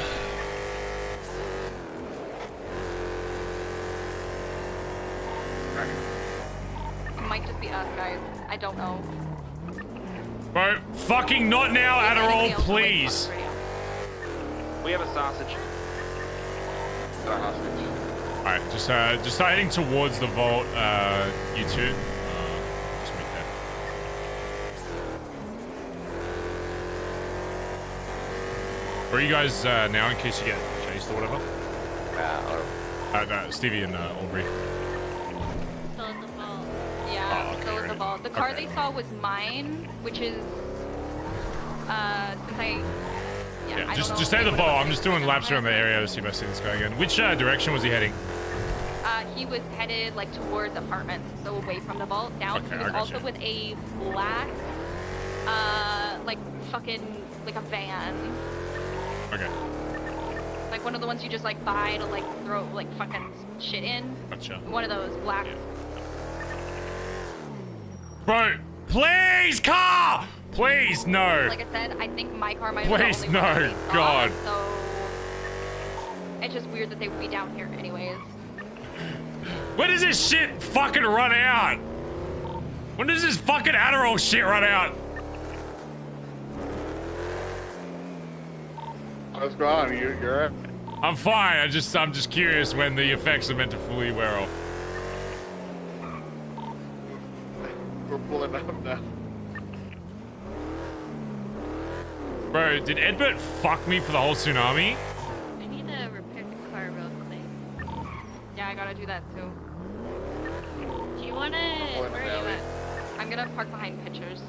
It might just be us, guys. I don't know. Bro, fucking not now, Adderall, please. We have a sausage. Alright, just start heading towards the vault, you two. Just meet there. Where are you guys now in case you get chased or whatever? No, Stevie and Aubrey. Still at the vault. Yeah, still at the vault. The car they saw was mine, which is, since I... Yeah, just stay at the vault. I'm just doing laps around the area to see if I see this guy again. Which direction was he heading? He was headed like towards apartments, so away from the vault. Down. Okay, he was also with a black, like fucking like a van. Okay. Like one of the ones you just like buy to like throw like fucking shit in. Gotcha. One of those black. Yeah. Bro, please, car! Please, no. Like I said, I think my car might have been Please, the only one no, they saw, God. So it's just weird that they would be down here anyways. When does this shit fucking run out? When does this fucking Adderall shit run out? What's going on? You're up? I'm fine. I'm just curious when the effects are meant to fully wear off. We're pulling up now. Bro, did Edbert fuck me for the whole tsunami? I need to repair the car real quick. Yeah, I gotta do that too. Do you wanna... Where are you at? I'm gonna park behind pictures.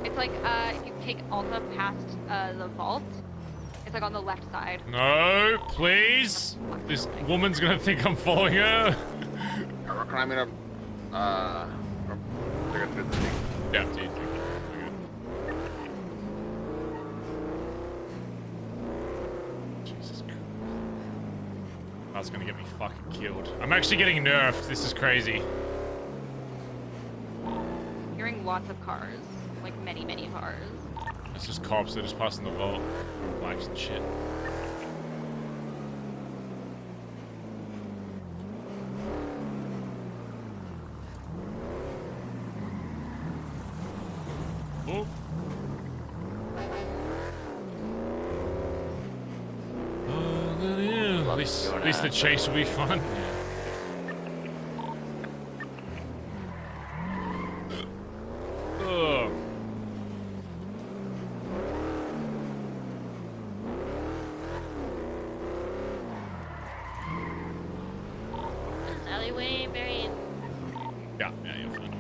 It's like, if you take Alta past the vault, it's like on the left side. No, please. This woman's gonna think I'm following her. We're climbing up. They're gonna do the thing. Yeah, dude. Jesus Christ. That's gonna get me fucking killed. I'm actually getting nerfed. This is crazy. Hearing lots of cars, like many cars. It's just cops. They're just passing the vault. Bikes and shit. Oh. At least the chase will be fun. Ugh. Alleyway, very... Yeah, you're fine.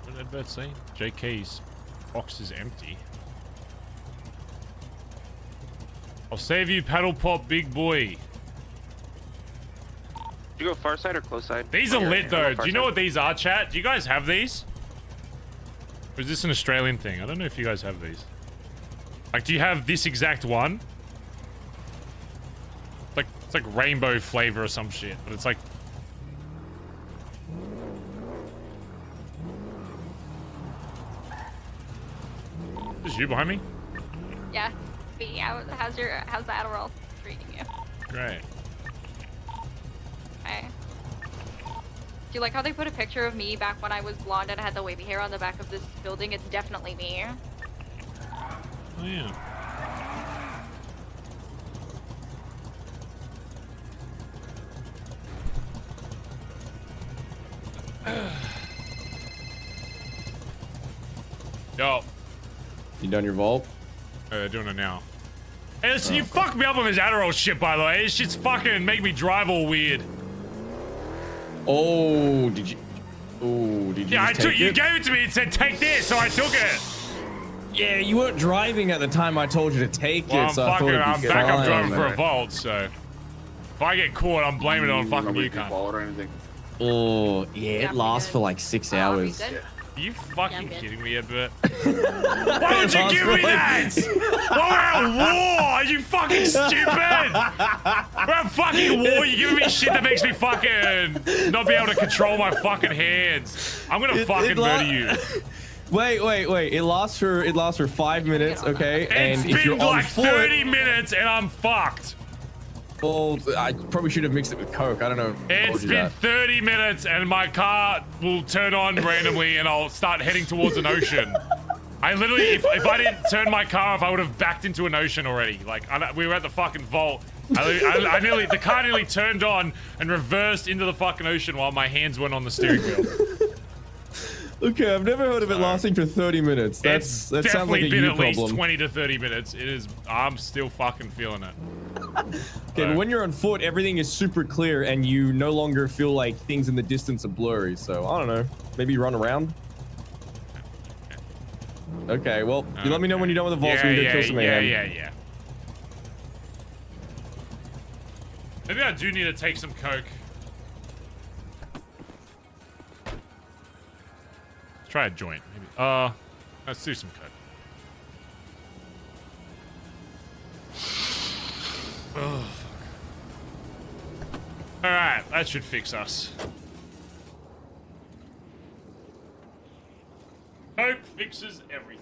What did Edbert say? JK's box is empty. I'll save you, paddle pop, big boy. Did you go far side or close side? These are lit though. Do you know what these are, chat? Do you guys have these? Or is this an Australian thing? I don't know if you guys have these. Like, do you have this exact one? It's like rainbow flavor or some shit, but it's like... is you behind me? Yeah. B, how's the Adderall treating you? Great. Okay. Do you like how they put a picture of me back when I was blonde and I had the wavy hair on the back of this building? It's definitely me. Oh yeah. Yo. You done your vault? Doing it now. Hey, listen, you fucked me up on this Adderall shit, by the way. This shit's fucking make me drive all weird. Oh, did you? Oh, did you? Yeah, just take you it? gave it to me and said take this, so I took it. Yeah, you weren't driving at the time I told you to take Well, it, so I thought it'd be I'm back. I'm driving fine. for a vault, so if I get caught, I'm blaming it on fucking you, cunt. Or anything. Oh, yeah, it lasts for like 6 hours. Are you fucking kidding me, Edbert? Why would you give me that? We're at war! Are you fucking stupid? We're at fucking war. You're giving me shit that makes me fucking not be able to control my fucking hands. I'm gonna fucking murder you. Wait. It lasts for 5 minutes, okay? And It's if you're been on like foot, 30 minutes and I'm fucked. well, I probably should have mixed it with Coke. I don't know. if I told It's you been that. 30 minutes and my car will turn on randomly and I'll start heading towards an ocean. I literally, if I didn't turn my car off, I would have backed into an ocean already. Like, we were at the fucking vault. The car nearly turned on and reversed into the fucking ocean while my hands went on the steering wheel. Okay, I've never heard of it lasting for 30 minutes. That sounds like Definitely a been you at least problem. 20 to 30 minutes. It is, I'm still fucking feeling it. Okay, but when you're on foot, everything is super clear and you no longer feel like things in the distance are blurry. So, I don't know. Maybe run around? Okay, well, you let me know when you're done with the vault so we can go kill some mayhem. Yeah. Maybe I do need to take some Coke. Let's try a joint, maybe. Let's do some Coke. Oh, fuck. Alright, that should fix us. Coke fixes everything.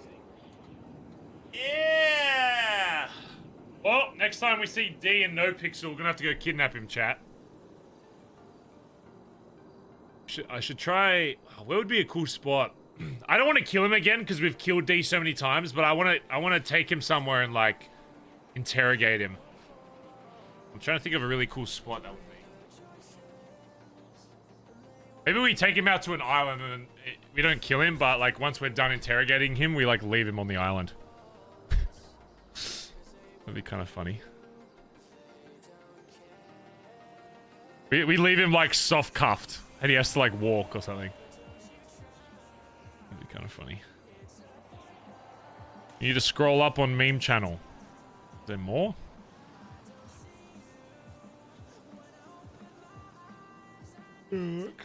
Yeah! Well, next time we see D and NoPixel, we're gonna have to go kidnap him, chat. I should try... Where would be a cool spot? I don't want to kill him again because we've killed D so many times, but I want to take him somewhere and, like, interrogate him. I'm trying to think of a really cool spot that would be. Maybe we take him out to an island and then we don't kill him, but, like, once we're done interrogating him, we, like, leave him on the island. That'd be kind of funny. We leave him, like, soft-cuffed, and he has to, like, walk or something. That'd be kind of funny. You need to scroll up on meme channel. Is there more? Look.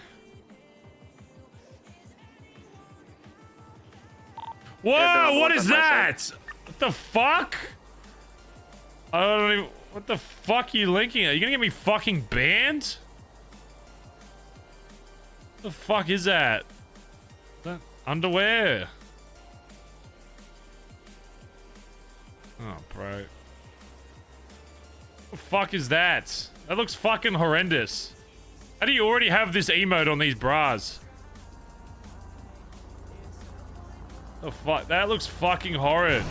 Whoa, what is that? What the fuck? I don't even... What the fuck are you linking at? Are you gonna get me fucking banned? What the fuck is that? Is that underwear? Oh, bro. What the fuck is that? That looks fucking horrendous. How do you already have this emote on these bras? The fuck? That looks fucking horrid.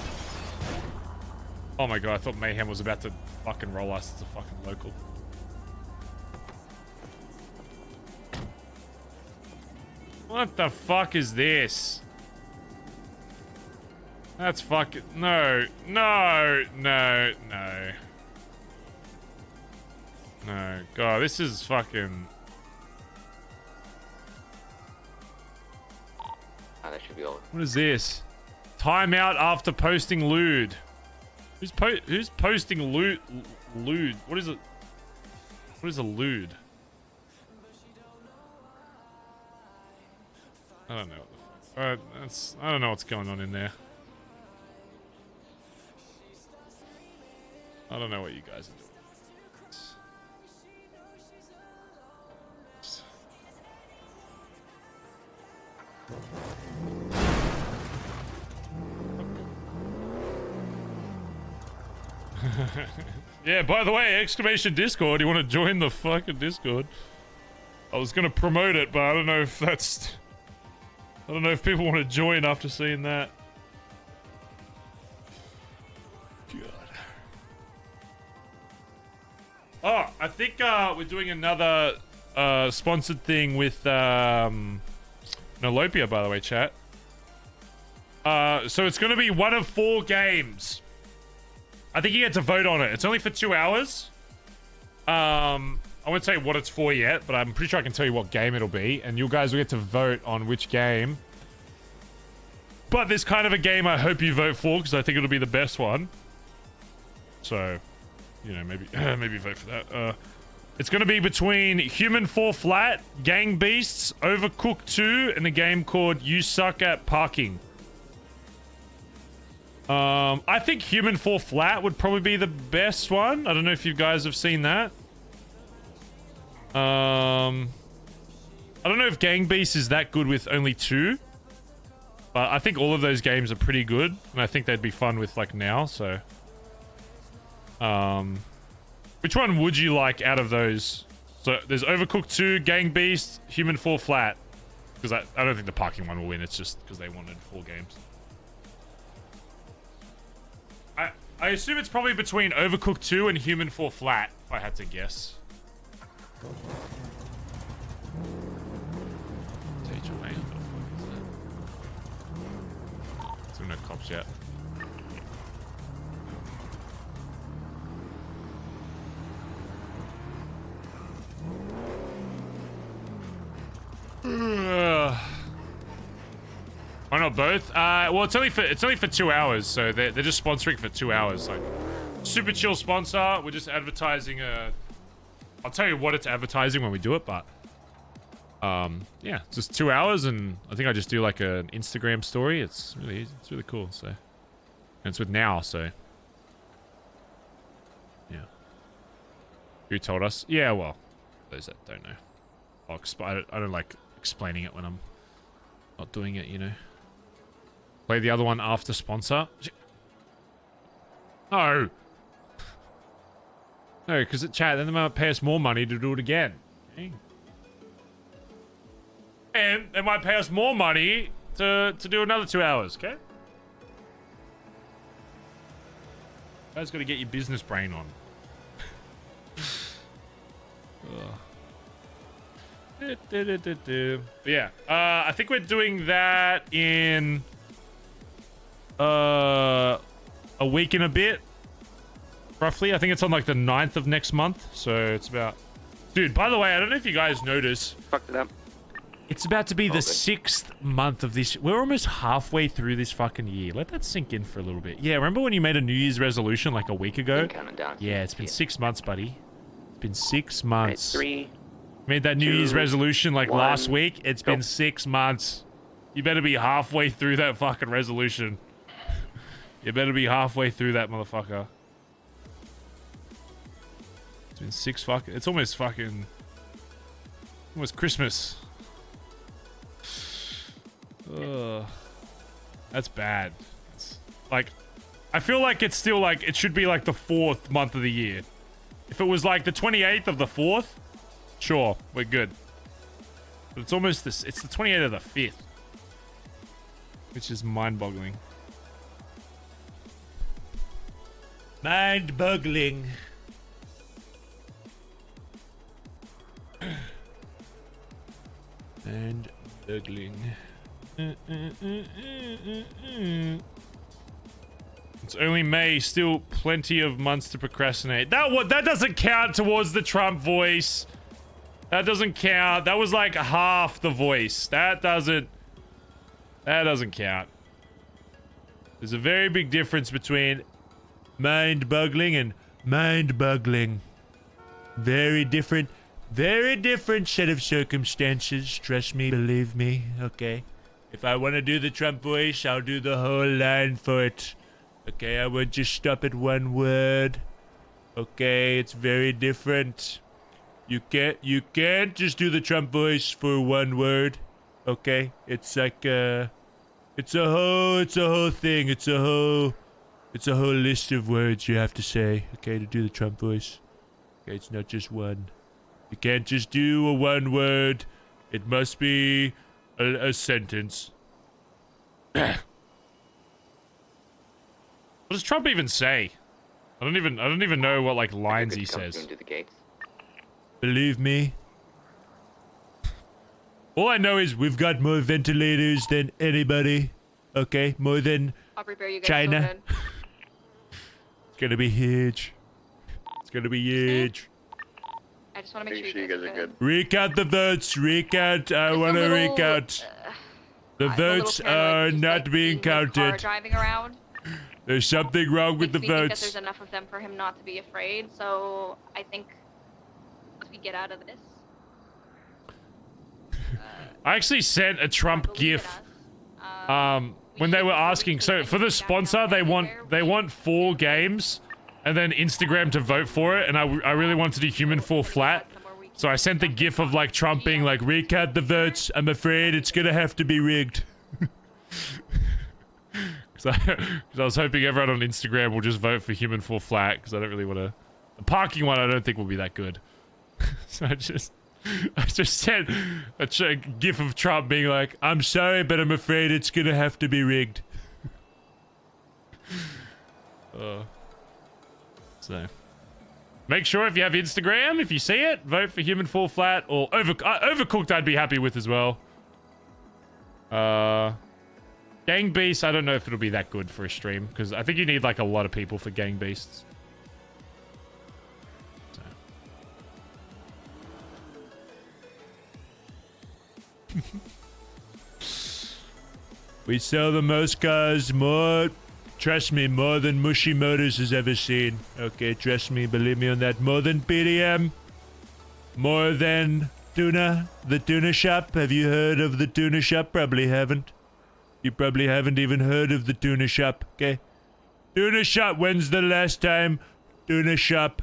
Oh my god, I thought Mayhem was about to fucking roll us as a fucking local. What the fuck is this? That's fucking... No. No. No. No. No. God, this is fucking... Oh, that should be over. What is this? Timeout after posting lewd. Who's posting lewd? What is it? What is a lewd? I don't know. What the fuck. I don't know what's going on in there. I don't know what you guys are doing. Yeah, by the way, exclamation Discord, you want to join the fucking Discord? I was gonna promote it, but I don't know if that's... I don't know if people want to join after seeing that. God. Oh, I think we're doing another sponsored thing with Nolopia, by the way, chat. So it's gonna be one of 4 games. I think you get to vote on it. It's only for 2 hours. I won't tell you what it's for yet, but I'm pretty sure I can tell you what game it'll be, and you guys will get to vote on which game. But there's kind of a game I hope you vote for, because I think it'll be the best one. So, you know, maybe maybe vote for that. It's going to be between Human Fall Flat, Gang Beasts, Overcooked 2, and a game called You Suck at Parking. I think Human Fall Flat would probably be the best one. I don't know if you guys have seen that. I don't know if Gang Beasts is that good with only 2. But I think all of those games are pretty good. And I think they'd be fun with, like, now, so... which one would you like out of those? So, there's Overcooked 2, Gang Beasts, Human Fall Flat. Because I don't think the parking one will win. It's just because they wanted 4 games. I assume it's probably between Overcooked 2 and Human Fall Flat, if I had to guess. Still no cops yet. Why not both? Well, it's only for 2 hours, so they're just sponsoring for 2 hours. Like, super chill sponsor. We're just advertising I'll tell you what it's advertising when we do it, but yeah, it's just 2 hours, and I think I just do like an Instagram story. It's really cool. So, and it's with Now, so yeah. Who told us? Yeah, well, those that don't know. I don't like explaining it when I'm not doing it, you know. Play the other one after sponsor. No. No, because at chat, then they might pay us more money to do it again. Okay. And they might pay us more money to do another 2 hours, okay? You guys got to get your business brain on. But yeah, I think we're doing that in a week and a bit, roughly. I think it's on like the 9th of next month, so it's about... Dude, by the way, I don't know if you guys noticed. Fucked it up. It's about to be the 6th month of this. We're almost halfway through this fucking year. Let that sink in for a little bit. Yeah, remember when you made a New Year's resolution like a week ago? Yeah, it's been 6 months, buddy. It's been 6 months. 3. Made that New Year's resolution like last week. It's been 6 months. You better be halfway through that fucking resolution. You better be halfway through that, motherfucker. It's been 6 fucking... It's almost fucking... Almost Christmas. Ugh. That's bad. It's like... I feel like it's still like... It should be like the 4th month of the year. If it was like the 28th of the 4th... Sure, we're good. But it's almost this. It's the 28th of the 5th, which is mind-boggling. Mind-boggling. Mind-boggling. It's only May. Still plenty of months to procrastinate. That doesn't count towards the Trump voice. That doesn't count. That was like half the voice. That doesn't count. There's a very big difference between mind-boggling and mind-boggling. Very different set of circumstances. Trust me, believe me, okay? If I want to do the Trump voice, I'll do the whole line for it. Okay, I won't just stop at one word. Okay, it's very different. You can't just do the Trump voice for one word. Okay? It's like it's a whole thing. It's It's a whole list of words you have to say, okay, to do the Trump voice. Okay, it's not just one. You can't just do a one word. It must be a sentence. What does Trump even say? I don't even know what like lines he says. Believe me. All I know is we've got more ventilators than anybody. Okay, more than China. It's gonna be huge. It's gonna be huge. I just want to make sure you guys are good. Recount the votes. Recount. I want to recount. The votes are not being counted. Driving around. There's something wrong with the Makes me think that votes. there's enough of them for him not to be afraid. So I think once we get out of this. I actually sent a Trump GIF. When they were asking, so for the sponsor, they want 4 games, and then Instagram to vote for it, and I really wanted to do Human Fall Flat, so I sent the GIF of like Trump being like, recount the votes. I'm afraid it's gonna have to be rigged. Because I was hoping everyone on Instagram will just vote for Human Fall Flat, because I don't really want to. The parking one I don't think will be that good. So I just sent a GIF of Trump being like, I'm sorry, but I'm afraid it's gonna have to be rigged. So, make sure if you have Instagram, if you see it, vote for Human Fall Flat, or Overcooked I'd be happy with as well. Gang Beasts, I don't know if it'll be that good for a stream, because I think you need like a lot of people for Gang Beasts. We sell the most cars, more, trust me, more than Mushy Motors has ever seen. Okay, trust me, believe me on that. More than PDM, more than Tuna, the Tuna Shop. Have you heard of the Tuna Shop? Probably haven't. You probably haven't even heard of the Tuna Shop, okay? Tuna Shop, when's the last time Tuna Shop,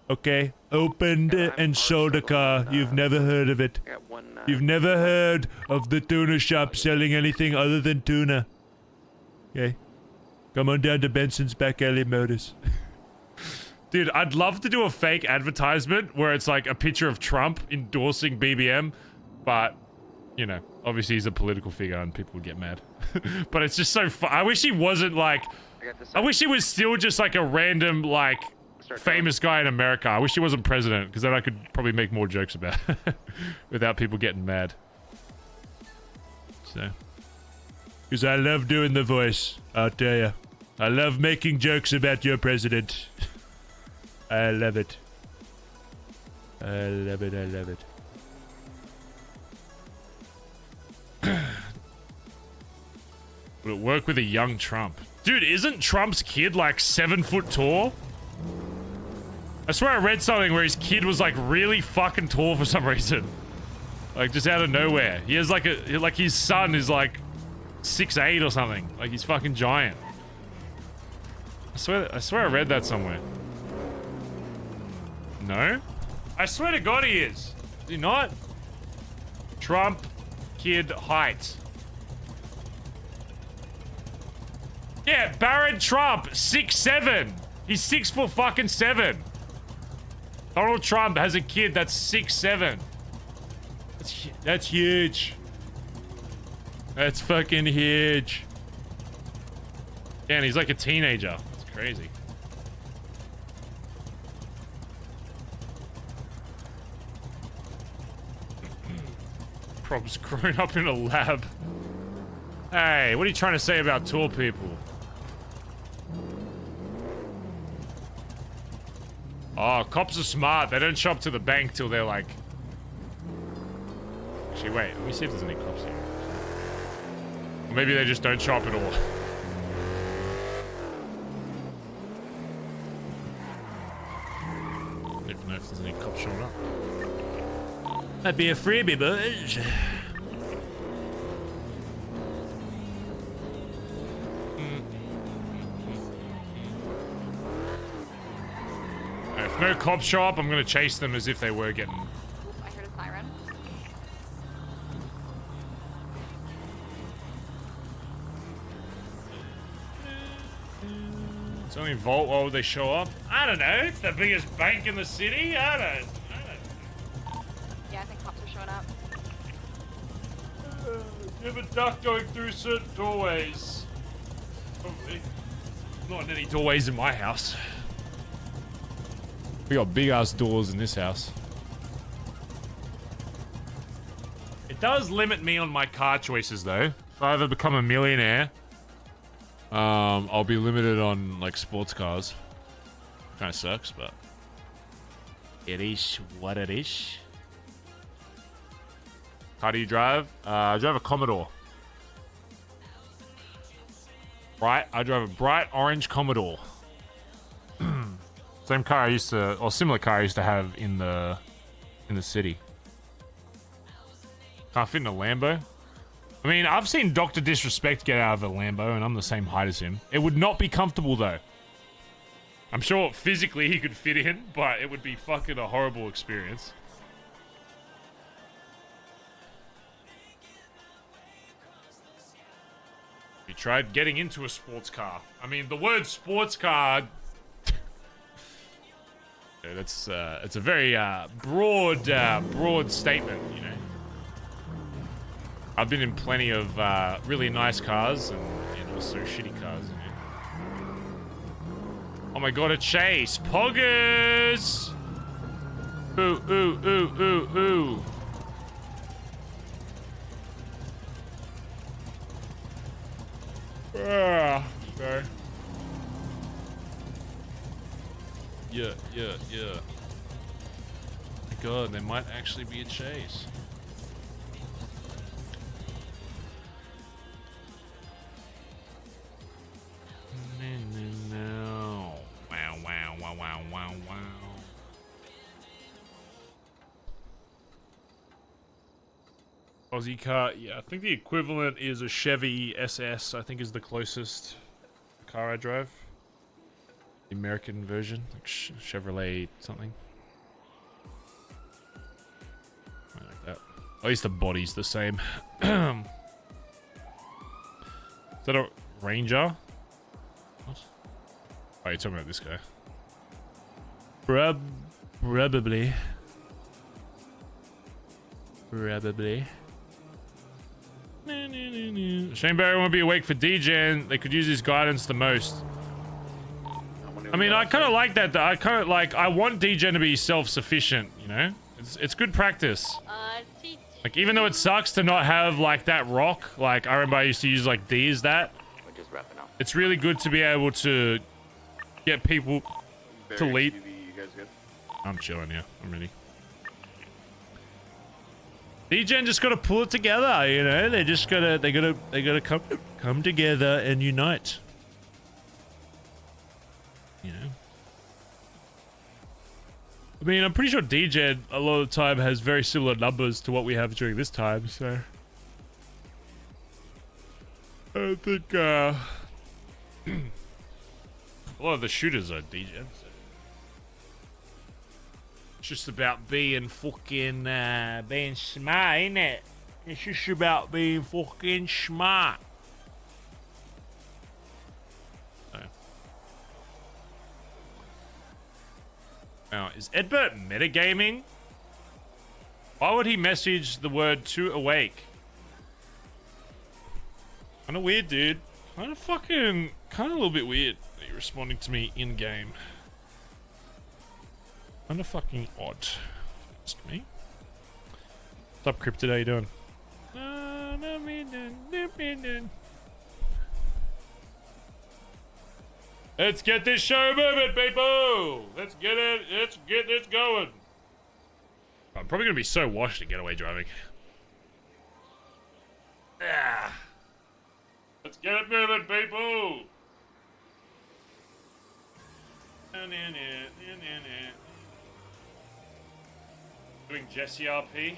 okay, opened and sold a car? You've never heard of it. You've never heard of the Tuna Shop selling anything other than tuna. Okay? Come on down to Benson's Back Alley Motors. Dude, I'd love to do a fake advertisement where it's like a picture of Trump endorsing BBM, but, you know, obviously he's a political figure and people would get mad. But it's just so fun. I wish he wasn't like... I wish he was still just like a random, like, famous guy in America. I wish he wasn't president, because then I could probably make more jokes about it without people getting mad. So... Because I love doing the voice, I'll tell you. I love making jokes about your president. I love it. I love it, I love it. Would it work with a young Trump? Dude, isn't Trump's kid like 7 foot tall? I swear I read something where his kid was like really fucking tall for some reason. Like just out of nowhere. He has like his son is like 6'8" or something. Like he's fucking giant. I swear I read that somewhere. No? I swear to God he is. Is he not? Trump kid height. Yeah, Barron Trump, 6'7". He's 6'7". Donald Trump has a kid that's 6'7". That's huge. That's fucking huge. Yeah, and he's like a teenager. That's crazy. Prob's growing up in a lab. Hey, what are you trying to say about tall people? Oh, cops are smart. They don't shop to the bank till they're like... Actually, wait. Let me see if there's any cops here. Or maybe they just don't shop at all. I don't even know if there's any cops showing up. That'd be a freebie, boys. If no cops show up, I'm gonna chase them as if they were getting... I heard a siren. mean, Vault, why would they show up? I don't know. It's the biggest bank in the city. I don't. Yeah, I think cops are showing up. You have a duck going through certain doorways. Probably. Not any doorways in my house. We got big ass doors in this house. It does limit me on my car choices though. If I ever become a millionaire, I'll be limited on like sports cars. Kind of sucks, but it is what it is. How do you drive? I drive a Commodore. I drive a bright orange Commodore. Same car I used to, or similar car I used to have in the city. Can't fit in a Lambo. I mean, I've seen Dr. Disrespect get out of a Lambo, and I'm the same height as him. It would not be comfortable though. I'm sure physically he could fit in, but it would be fucking a horrible experience. You tried getting into a sports car. I mean, the word sports car... it's a very broad statement, you know. I've been in plenty of really nice cars and also shitty cars, you know. Oh my god, a chase! Poggers! Ooh, ooh, ooh, ooh, ooh. Okay. Yeah. My god, there might actually be a chase. No. Wow. Aussie car, yeah, I think the equivalent is a Chevy SS, I think is the closest car I drive. The American version, like Chevrolet something. Like that. At least the body's the same. Is that a Ranger? What? Oh, you're talking about this guy. Probably. Shane Barry won't be awake for DJing. They could use his guidance the most. I mean, I kind of like that. I want DJing to be self-sufficient, you know? It's good practice. Like, even though it sucks to not have, like, that rock. Like, I remember I used to use, like, D as that. We're just wrapping up. It's really good to be able to get people to lead. Stevie, you guys good? I'm chilling, yeah. I'm ready. DJing just gotta pull it together, you know? They gotta come together and unite. You know? I mean, I'm pretty sure DJ a lot of the time has very similar numbers to what we have during this time, so... I think, a lot of the shooters are DJ, so... It's just about being fucking, being smart, ain't it? It's just about being fucking smart. Now, is Edbert metagaming? Why would he message the word "too awake"? Kinda weird, dude. Kinda a little bit weird that you're responding to me in-game. Kinda fucking odd. Ask me. What's up, Cryptid? How you doing? Let's get this show moving, people! Let's get it. Let's get this going. I'm probably gonna be so washed at getaway driving. Ah. Let's get it moving, people! Doing Jesse RP.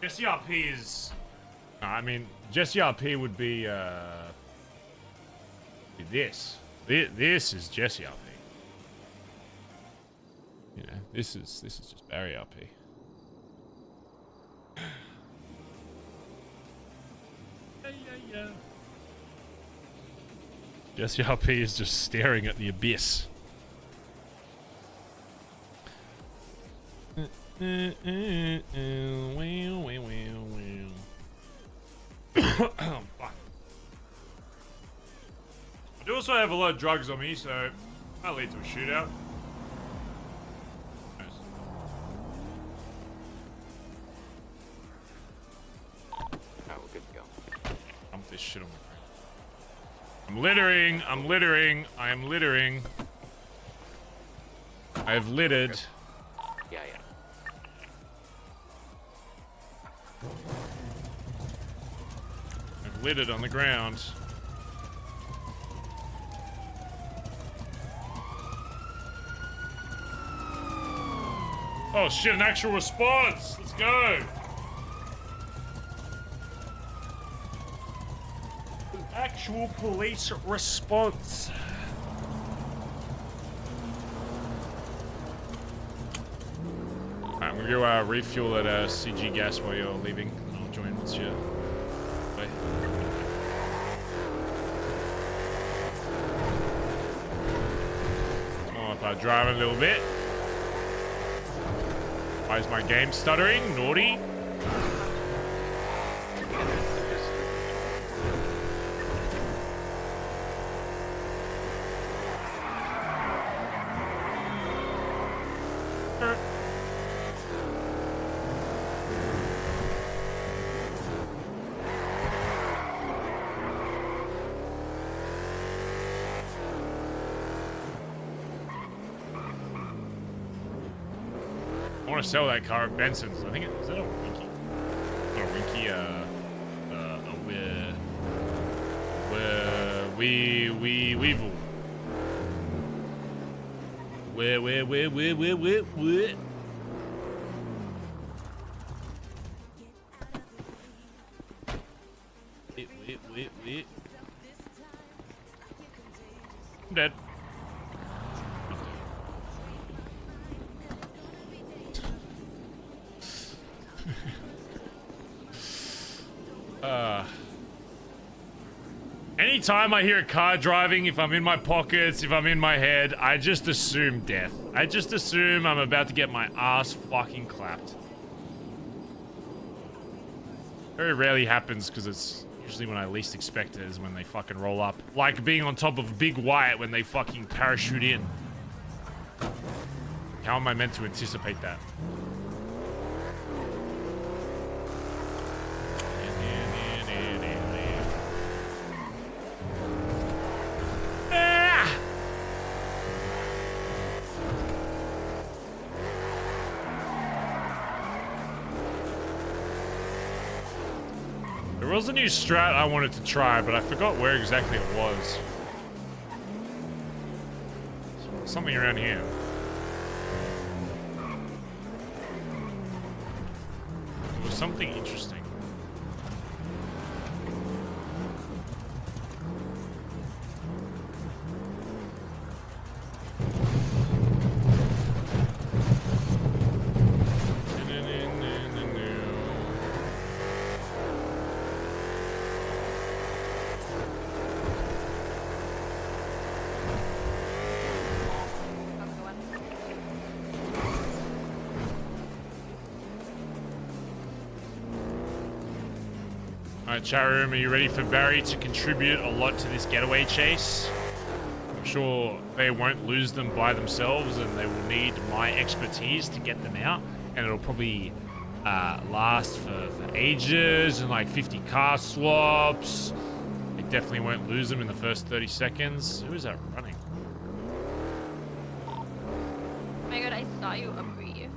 Jesse RP is... I mean, Jesse RP would be, this. This is Jesse RP. You know, this is just Barry RP. Yeah. Jesse RP is just staring at the abyss. Fuck. I do also have a lot of drugs on me, so that'll lead to a shootout. Nice. Alright, we're good to go. Dump this shit on the ground. I'm littering. I'm littering. I am littering. I have littered. Yeah, yeah. I've littered on the ground. Oh shit, an actual response! Let's go! An actual police response. Alright, I'm gonna go refuel at CG gas while you're leaving. I'll join once you're away. Come on, if I drive a little bit. Why is my game stuttering? Naughty. I want to sell that car at Benson's. I think is that a Winky? Not a Winky. Weevil. Where? Wait. I'm dead. Anytime I hear a car driving, if I'm in my pockets, if I'm in my head, I just assume death. I just assume I'm about to get my ass fucking clapped. Very rarely happens because it's usually when I least expect it is when they fucking roll up. Like being on top of Big White when they fucking parachute in. How am I meant to anticipate that? There was a new strat I wanted to try, but I forgot where exactly it was. Something around here. It was something interesting. Alright, chat room, are you ready for Barry to contribute a lot to this getaway chase? I'm sure they won't lose them by themselves and they will need my expertise to get them out. And it'll probably last for ages and like 50 car swaps. They definitely won't lose them in the first 30 seconds. Who is that running? Oh my god, I saw you, Aubrey. Yeah.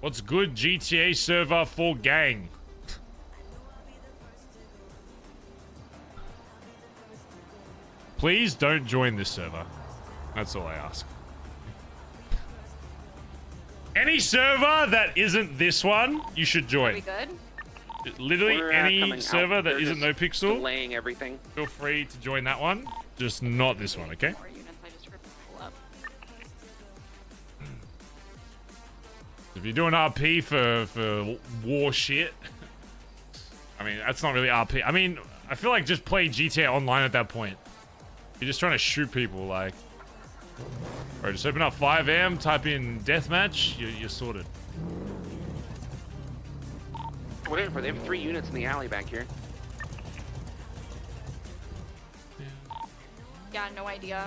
What's good, GTA server for gang? Please don't join this server. That's all I ask. Any server that isn't this one, you should join. Are we good? Literally We're, any coming server out. that They're isn't just NoPixel, delaying everything. feel free to join that one. Just not this one, okay? More units, I just ripped people up. If you're doing RP for war shit, I mean, that's not really RP. I mean, I feel like just play GTA Online at that point. You're just trying to shoot people, like... Bro, just open up 5M, type in deathmatch, you're sorted. Whatever, they have 3 units in the alley back here. Yeah, no idea.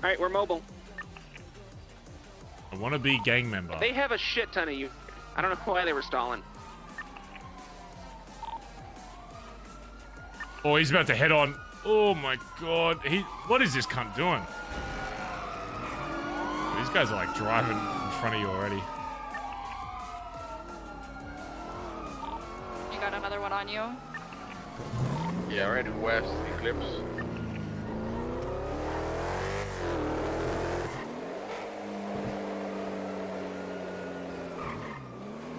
Alright, we're mobile. I want to be gang member. They have a shit ton of you. I don't know why they were stalling. Oh, he's about to head on. Oh my god. What is this cunt doing? These guys are like driving in front of you already. You got another one on you? Yeah, right in west, Eclipse.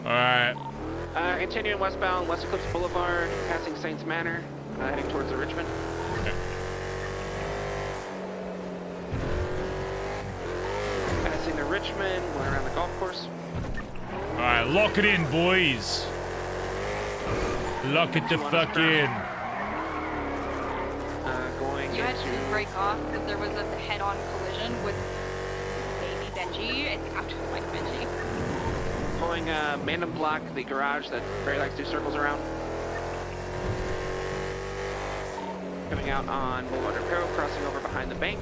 Alright. Continuing westbound, West Eclipse Boulevard, passing Saints Manor, heading towards the Richmond. Okay. Passing the Richmond, going around the golf course. Alright, lock it in, boys. Lock it the fuck in. Going You had to break off because there was a head-on collision with maybe Benji. I think I'm just like Benji. Going Mandem Block, the garage that Barry likes to do circles around. Coming out on Boulevard Reparo, crossing over behind the bank.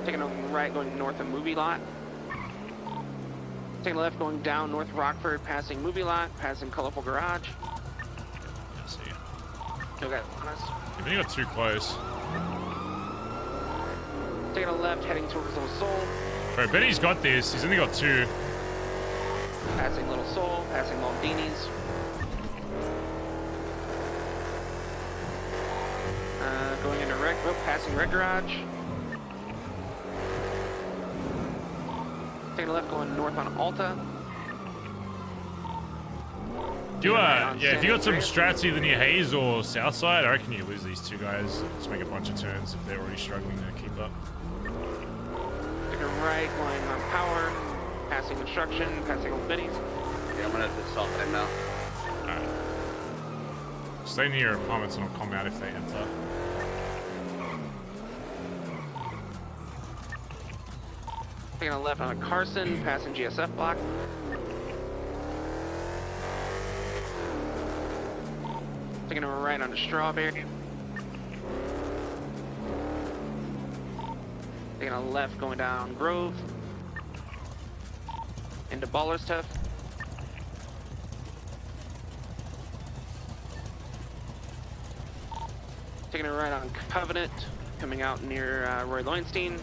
Taking a right, going north of Movie Lot. Taking a left, going down North Rockford, passing Movie Lot, passing Colorful Garage. I see. Okay, on us. I think you got too close. Taking a left, heading towards Little Soul. Bro, Benny's got this. He's only got 2. Passing Little Soul, passing Maldini's. Going into Red, passing Red Garage. Taking a left, going north on Alta. Yeah, if you got some strats either near Hayes or Southside, I reckon you lose these 2 guys. Just make a bunch of turns if they're already struggling to keep up. Taking a right, going on Power, passing Construction, passing Old Benny's. Yeah, I'm gonna have to stop that now. Alright. Stay near your apartments and I'll come out if they enter. Taking a left on a Carson, passing GSF block. Taking a right onto Strawberry. Taking a left going down Grove. Into Ballerstuff. Taking a right on Covenant, coming out near Roy Lowenstein.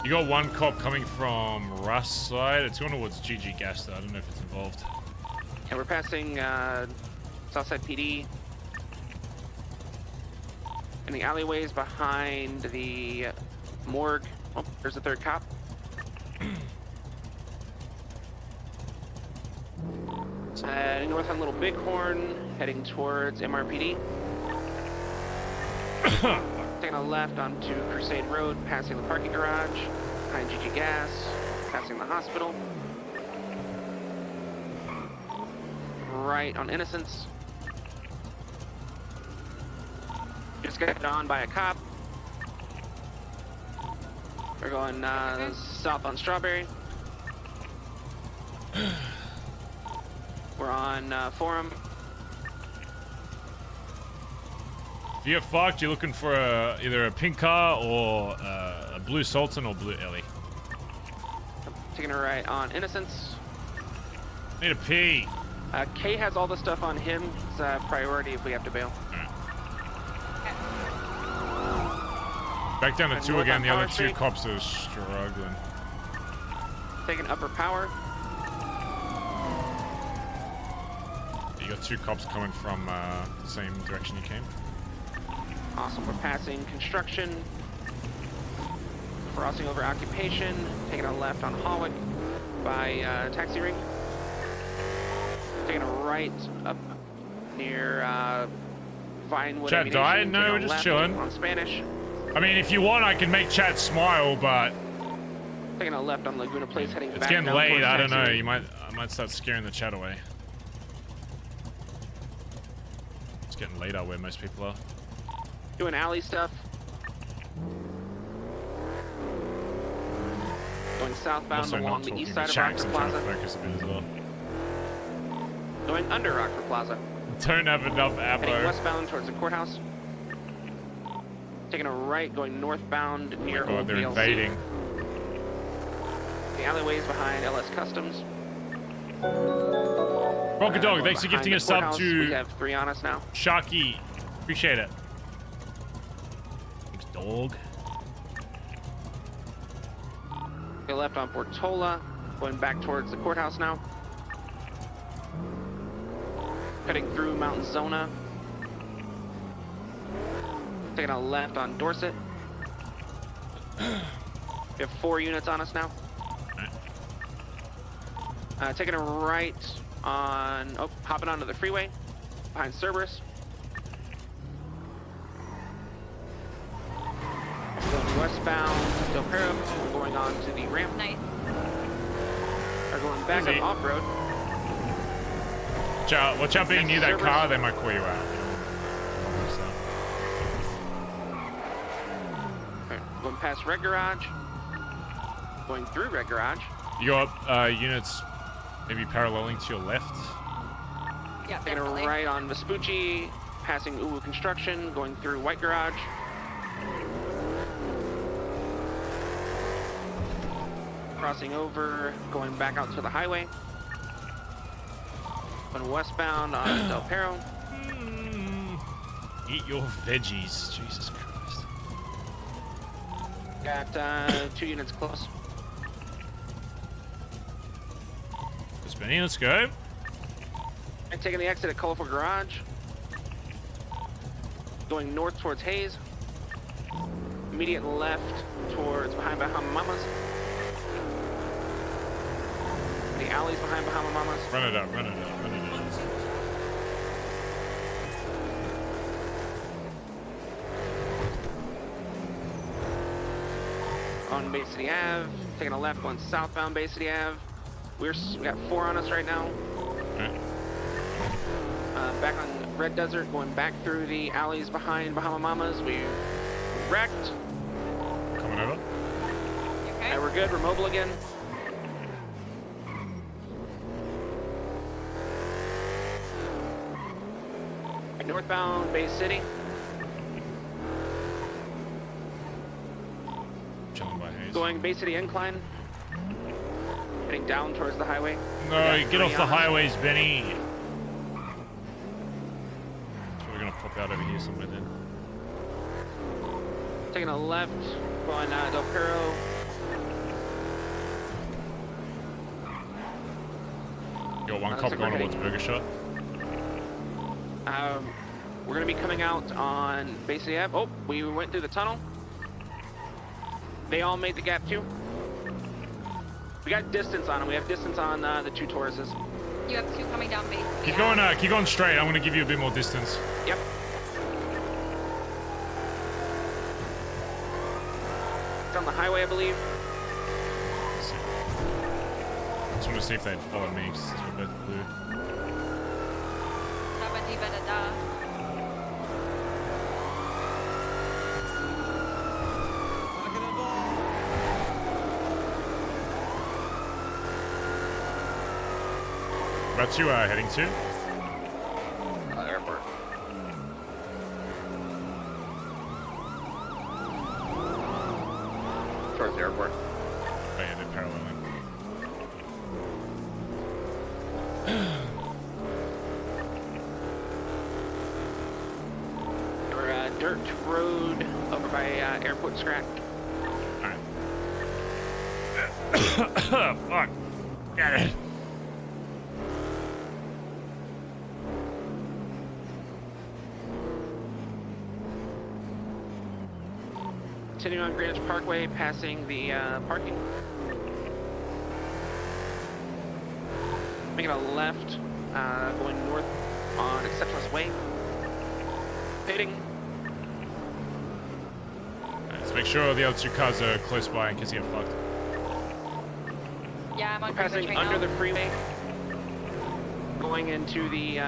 You got 1 cop coming from Russ side. It's going towards GG Gas though. I don't know if it's involved. And we're passing Southside PD. In the alleyways behind the morgue. Oh, there's the 3rd cop. North on Little Bighorn, heading towards MRPD. Taking a left onto Crusade Road, passing the parking garage, behind GG Gas, passing the hospital. Right on Innocence. Just got hit on by a cop. We're going south on Strawberry. We're on Forum. If you get fucked, you're looking for either a pink car or a blue Sultan or blue Ellie. Taking a right on Innocence. Need a pee. K has all the stuff on him. It's a priority if we have to bail. Back down to And 2 north again. on The other Power 2 Street. cops are struggling. Taking Upper Power. You got 2 cops coming from the same direction you came. Awesome. We're passing construction, crossing over occupation, taking a left on Holwick by taxi ring, taking a right up near Vinewood. Chat died? No, we're just chilling. On Spanish. I mean, if you want, I can make chat smile, but taking a left on Laguna Place, heading it's back getting down late. towards I don't know. taxi ring. I might start scaring the chat away. It's getting late out where most people are. Doing alley stuff. Going southbound Also along not the talking east to side of Shacks, Rockford I'm trying Plaza. to focus a bit as well. Going under Rockford Plaza. Don't have enough Heading ammo. westbound towards the courthouse. Taking a right, going northbound near Oh, Old they're BLC. invading. The alleyways behind LS Customs. Rocket Dog, thanks for Behind gifting the a sub courthouse, to We have 3 on us now. Sharky. Appreciate it. Thanks, dog. Go left on Portola, going back towards the courthouse now. Cutting through Mount Zona. Taking a left on Dorset. We have 4 units on us now. Taking a right on, hopping onto the freeway behind Cerberus. Going westbound Del Perro, going on to the ramp. Nice. Are going back Easy. up off-road. Watch out being near that Cerberus. car, they might call you out. Alright, going past Red Garage. Going through Red Garage. You got units maybe paralleling to your left. Yeah, Taking a right on Vespucci, passing Uwu Construction, going through White Garage. Crossing over, going back out to the highway. Going westbound on Del Perro. Eat your veggies, Jesus Christ. Got 2 units close. Spinning, let's go. And taking the exit at Colorful Garage. Going north towards Hayes. Immediate left towards behind Bahama Mamas. The alleys behind Bahama Mamas. Run it up, run it up, run it up. On Bay City Ave. Taking a left going southbound Bay City Ave. We got 4 on us right now. Back on Red Desert, going back through the alleys behind Bahama Mamas. We wrecked. Coming over. Okay. And we're good. We're mobile again. Northbound Bay City. Chilling by Hayes. Going Bay City Incline. Heading down towards the highway. No, get off the on us. highways, Benny. So we're gonna pop out over here somewhere then. Taking a left, going Del Perro. You got one Looks cop like going we're towards heading- Burger Shot. We're gonna be coming out on Bay City Ave. Oh, we went through the tunnel. They all made the gap too. We got distance on them. We have distance on the 2 Tauruses. You have 2 coming down base. Keep going straight. I'm gonna give you a bit more distance. Yep. It's on the highway, I believe. Let's see. I just want to see if they'd followed me, because we're both blue. Da-ba-dee-ba-da-da. Whereabouts you heading to? Airport. Towards the airport. Oh yeah, they're paralleling. We're dirt road over by Airport Scrack. Fuck. Get it. continuing on Greenwich Parkway, passing the parking. Making a left, going north on Exceptionless Way. Pitting. Let's make sure the other two cars are close by in case you get fucked. Yeah, I'm on Passing right under now. the freeway. Going into the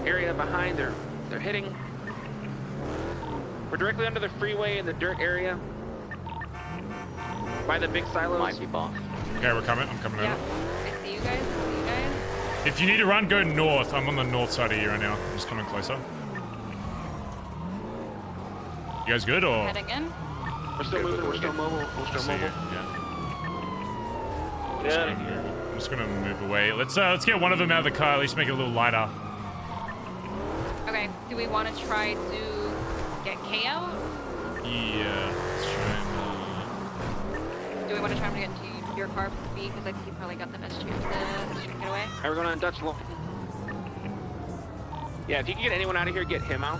area behind. They're hitting. We're directly under the freeway in the dirt area. By the big silos. Might be boss. Okay, we're coming. I'm coming Yeah, over. I see you guys. I see you guys. If you need to run, go north. I'm on the north side of you right now. I'm just coming closer. You guys good or? Heading in. We're still moving. We're still mobile. We're still See you. mobile. Yeah. I'm just gonna move away. Let's get one of them out of the car. At least make it a little lighter. Okay. Do we want to try to get K out? Yeah. Let's try and, Do we want to try to get into your car, B? Because I think you probably got the best chance to get away. Alright, we're going on Dutch Law. Yeah, if you can get anyone out of here, get him out.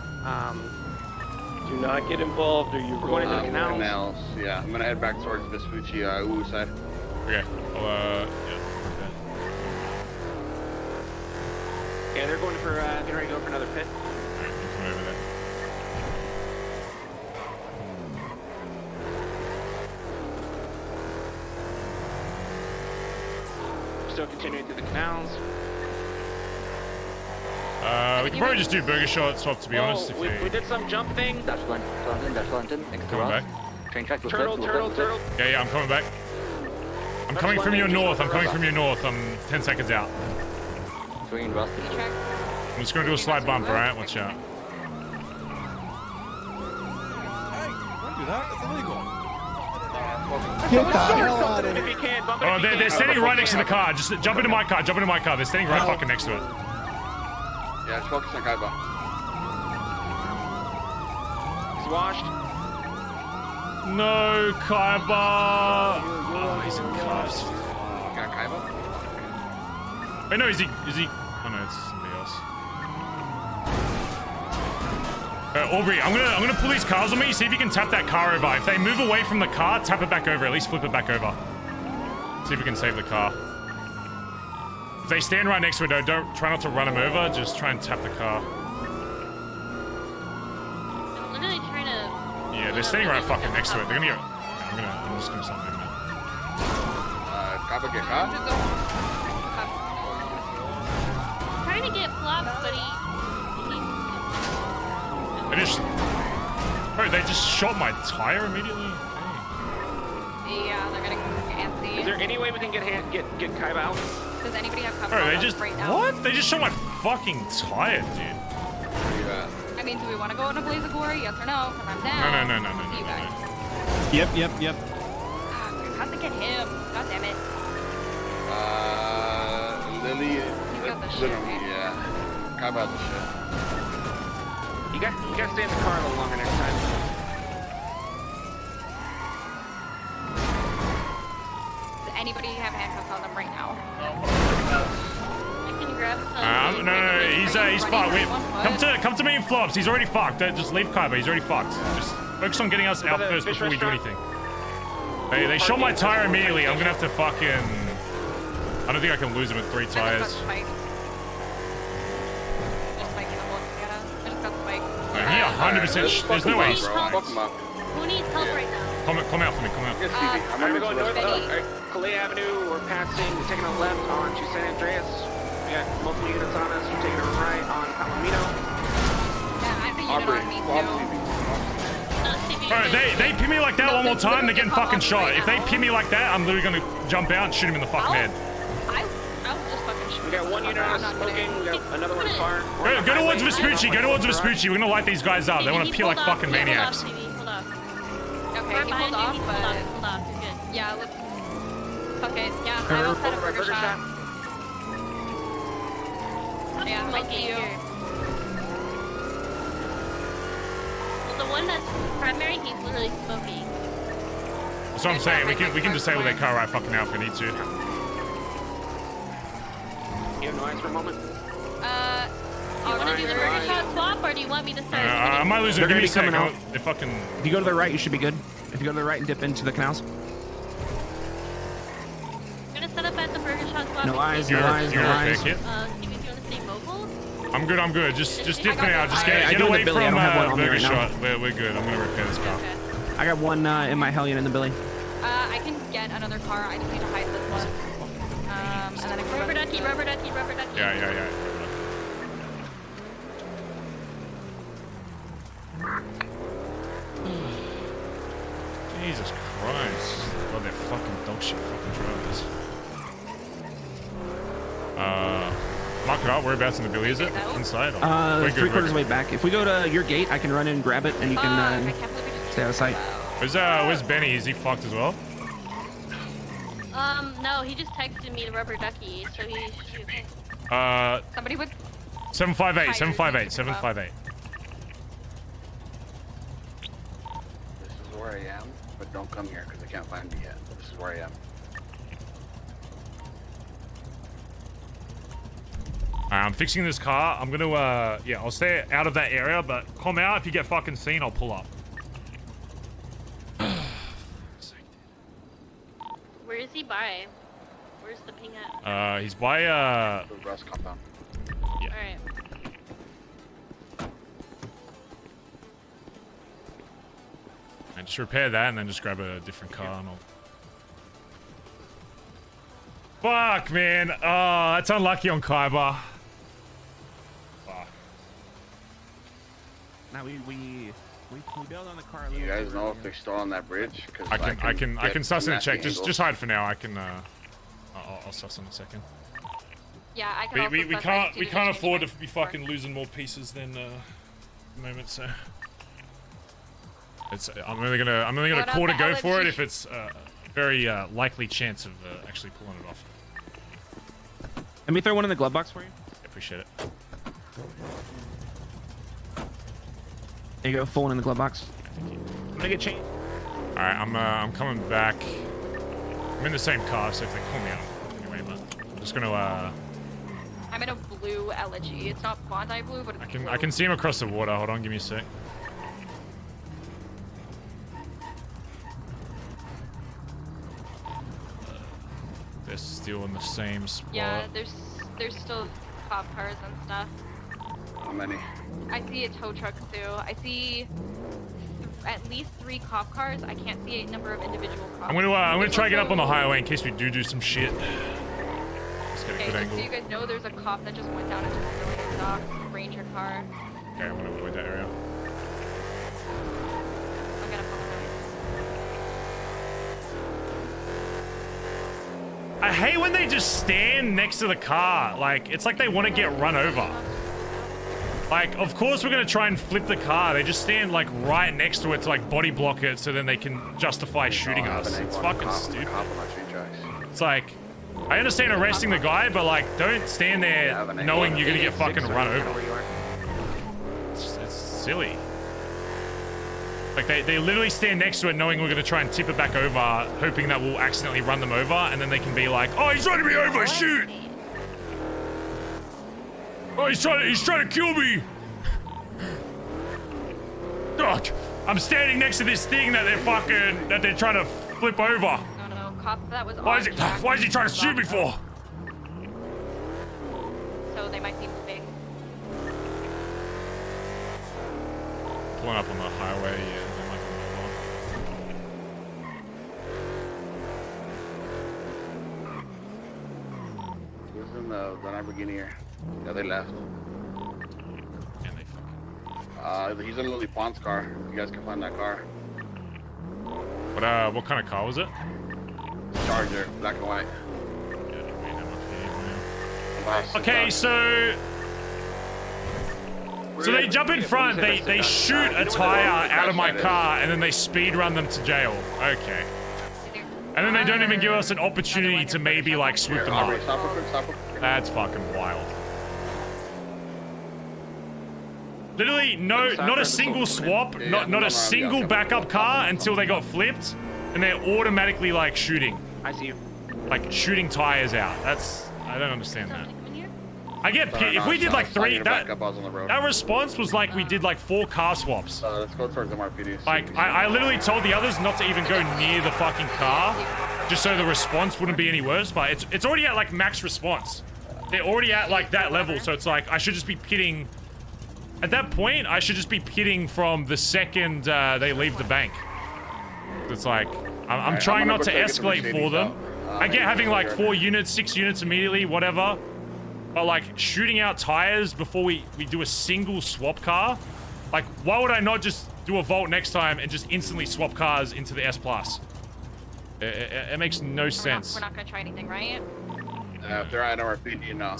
Do not get involved or you're We're going into the canals. Canals, yeah. I'm gonna head back towards Vespucci, Uwu side. Okay. Yeah. Yeah, they're going for, getting ready to go for another pit. Alright, I'm coming over there. Still continuing through the canals. We can probably just do burger shot swap, to be honest. If we did some jump thing. That's London. Coming back. Train track. Turtle. Yeah, I'm coming back. I'm coming from your north. I'm coming from your north. I'm 10 seconds out. Swinging rusty. I'm just gonna do a slide bump, alright? Watch out. Don't do that. That's illegal. If you can, bump it Oh, if you they're can. standing right next to the car. Just jump into my car. Jump into my car. They're standing right fucking next to it. Yeah, just focus on Kaiba. He's washed. No, Kaiba. Oh, he's in cuffs. Got Kaiba? Wait, no, is he? Oh no, it's somebody else. Aubrey, I'm gonna pull these cars on me. See if you can tap that car over. If they move away from the car, tap it back over. At least flip it back over. See if we can save the car. If they stand right next to it, though, don't try not to run them over. Just try and tap the car. I'm literally trying to. Yeah, they're standing right fucking next to it. They're gonna go. I'm just gonna stop moving it. Kaiba get caught? Trying to get flopped, but They just shot my tire immediately? Yeah, they're gonna go antsy. Is there any way we can get Kaiba out? Does anybody have cover Bro, they on just us right now? what? They just shot my fucking tire, dude. I mean, do we want to go in a blaze of glory? Yes or no? Because I'm down. No. See you guys. Yep. We have to get him. God damn it. Lily. He's got the shit, man. Yeah. Kaiba has the shit. You gotta stay in the car a little longer next time. Does anybody have handcuffs on them right now? I can grab some. No, he's fucked. Come to me in flops. He's already fucked. Just leave Kaiba. He's already fucked. Just focus on getting us out first before we do anything. They shot my tire immediately. I'm gonna have to fucking. I don't think I can lose him with 3 tires. He 100%. There's no way. Who needs help right now? Come out for me. Come out. Alright, we're going north. Alright, Calais Avenue. We're taking a left on to San Andreas. We got multiple units on us. We're taking a right on Palomino. Yeah, I have a unit on me too. Bro, they pin me like that one more time, they're getting fucking shot. If they pin me like that, I'm literally gonna jump out and shoot him in the fucking head. I'll just fucking shoot. We got one unit on us smoking. We got another one far. Go towards Vespucci. Go towards Vespucci. We're gonna light these guys up. They want to peel like fucking maniacs. Okay, We're he behind pulled off, you, but hold off. You're good. yeah, let's. Okay, yeah, I will set a burger shot. Yeah, I see you. Well, the one that's primary, he's literally smoking. That's what I'm saying. We can disable their car right fucking now if we need to. You have no eyes for a moment? Do you want to do the burger shot swap, or do you want me to start? I might lose it. Give me a second. They're fucking. If you go to the right, you should be good. If you go to the right and dip into the canals. I'm gonna set up at the burger shop spot. No eyes, no eyes, no You're eyes. okay, kid? Stevie, do you wanna stay mobile? I'm good, I'm good. Just dip for now. Just I get do away the Billy. I from don't have one on me burger right now. shot. We're good. I'm gonna repair this car. I got one in my Hellion in the Billy. I can get another car. I just need to hide this one. And then I can Rubber ducky. Yeah. Jesus Christ. God, they're fucking dog shit fucking drivers. Mark it out. Whereabouts in the Billy is it? Inside? Or? We're good, 3/4 way back. If we go to your gate, I can run in and grab it, and you can stay out of sight. Where's Benny? Is he fucked as well? No, he just texted me the rubber ducky, so he should be okay. Somebody with 758. 758. This is where I am, but don't come here because I can't find me yet. This is where I am. I'm fixing this car. I'm gonna, yeah, I'll stay out of that area, but come out. If you get fucking seen, I'll pull up. Where is he by? Where's the ping at? He's by, The Rust compound. Yeah. Alright. And just repair that and then just grab a different car and I'll... Fuck, man. Oh, that's unlucky on Kaiba. Fuck. Now we build on the car a You little. guys know if they're still on that bridge? Cause I can suss in a check. Just Just hide for now. I can, I'll suss in a second. Yeah, I can. We can't afford to be fucking losing more pieces than the moment, so it's I'm only gonna call to go for it if it's a very likely chance of actually pulling it off. Let me throw one in the glove box for you. I appreciate it. There you go, full one in the glove box. I'm gonna get changed. All right, I'm coming back. I'm in the same car, so if they call me out anyway, but I'm just gonna I'm in a blue elegy. It's not Bondi blue, but it's I can see him across the water. Hold on, give me a sec. They're still in the same spot. Yeah, there's still cop cars and stuff. How many? I see a tow truck too. I see at least 3 cop cars. I can't see a number of individual cop. I'm gonna try to get up on the highway in case we do some shit. Let's get a good Okay, angle. so you guys know there's a cop that just went down into the civilian dock, Ranger car. Okay, I'm gonna avoid that area. I'll get up on the I hate when they just stand next to the car. Like, it's like they want to get run over. Like, of course we're gonna try and flip the car. They just stand like right next to it to like body block it so then they can justify shooting us. It's fucking stupid. It's like, I understand arresting the guy, but like, don't stand there knowing you're gonna get fucking run over. It's silly. Like, they literally stand next to it knowing we're gonna try and tip it back over, hoping that we'll accidentally run them over, and then they can be like, oh, he's trying to be over, shoot! Oh, he's trying to kill me! Ugh, I'm standing next to this thing that they're trying to flip over. No, cop that was Why is he trying to shoot me for? So they might be moving. Pulling up on the highway, yeah, they might be Who's in the Lamborghini here? Yeah, they left. He's in Lily Pond's car. You guys can find that car. What kind of car was it? Charger, black and white. Okay, so they jump in front, they shoot a tire out of my car, and then they speed run them to jail. Okay. And then they don't even give us an opportunity to maybe like swoop them up. That's fucking wild. Literally, not a single swap, not a single backup car until they got flipped, and they're automatically like shooting. I see you. Like shooting tires out. I don't understand that. I get if we did like 3, that response was like we did like 4 car swaps. Let's go towards MRPD. Like I literally told the others not to even go near the fucking car, just so the response wouldn't be any worse. But it's already at like max response. They're already at like that level, so it's like I should just be pitting. At that point, I should just be pitting from the second they leave the bank. It's like I'm trying not to escalate for them. I get having like 4 units, 6 units immediately, whatever. But like shooting out tires before we do a single swap car, like why would I not just do a vault next time and just instantly swap cars into the S Plus? It makes no sense. We're not gonna try anything, right? If they're at MRPD, no.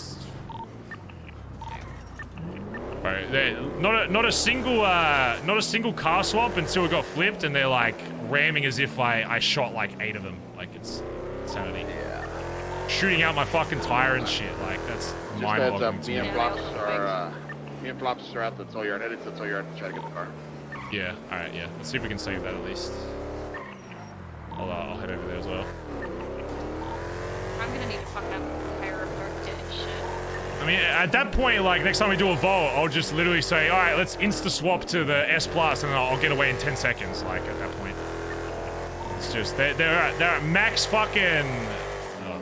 Right, not a single car swap until it got flipped, and they're like ramming as if I shot like 8 of them. Like it's insanity. Yeah. Shooting out my fucking tire and shit. Like that's mind-boggling. Me and Flops are at the tow yard. Headed to the tow yard to try to get the car. Yeah. All right. Yeah. Let's see if we can save that at least. I'll head over there as well. I'm gonna need to fuck up tire report shit. I mean, at that point, like, next time we do a vault, I'll just literally say, all right, let's insta-swap to the S Plus, and then I'll get away in 10 seconds, like, at that point. It's just, they're at max fucking... Oh,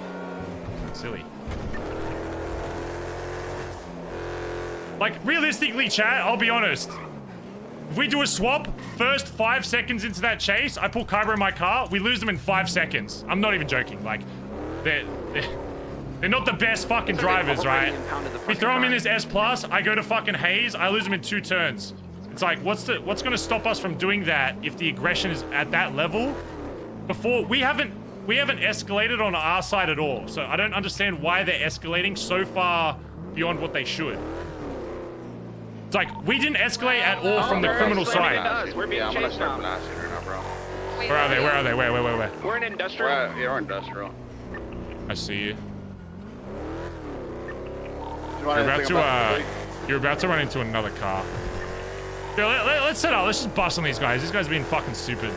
silly. Like, realistically, chat, I'll be honest. If we do a swap, first 5 seconds into that chase, I pull Kyber in my car, we lose them in 5 seconds. I'm not even joking, like, they're not the best fucking drivers, right? We throw them in this S Plus, I go to fucking Haze, I lose them in 2 turns. It's like, what's gonna stop us from doing that if the aggression is at that level? Before, we haven't escalated on our side at all, so I don't understand why they're escalating so far beyond what they should. It's like, we didn't escalate at all from the criminal side. We're being chased now. Where are they? Where are they? Where? We're in industrial. We're industrial. I see you. You're about to run into another car. Yeah, let's set up. Let's just bust on these guys. These guys are being fucking stupid.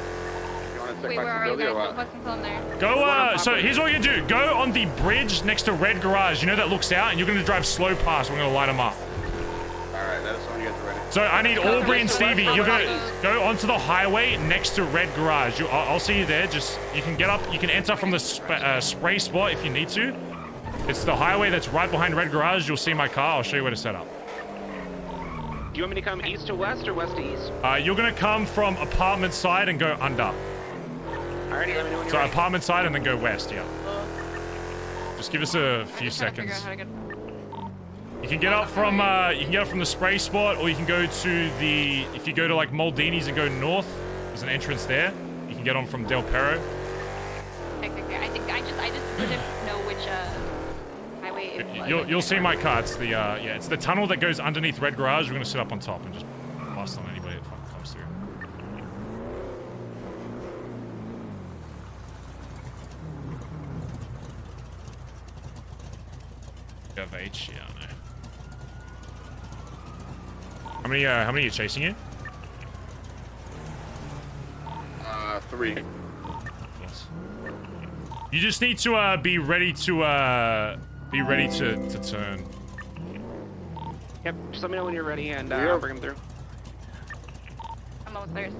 Wait, where are you guys? What's on there? Go, so here's what you do. Go on the bridge next to Red Garage. You know that looks out, and you're gonna drive slow past. We're gonna light them up. Alright, that's when you get ready. So I need Aubrey and Stevie. You're gonna go onto the highway next to Red Garage. I'll see you there. Just, you can get up. You can enter from the spray spot if you need to. It's the highway that's right behind Red Garage. You'll see my car. I'll show you where to set up. Do you want me to come east to west or west to east? You're gonna come from apartment side and go under. Alrighty, let me know when you're So ready. apartment side and then go west, yeah. Just give us a few seconds. You can get up from the spray spot, or you can go to the, if you go to like Maldini's and go north, there's an entrance there. You can get on from Del Perro. Okay. I think I just didn't know which highway it was. You'll see my car. It's the yeah, it's the tunnel that goes underneath Red Garage. We're gonna sit up on top and just bust on anybody that fucking comes through. You have H, yeah, I know. How many are chasing you? 3. Yes. You just need to be ready to turn. Yep, just let me know when you're ready and I'll bring them through. I'm upstairs.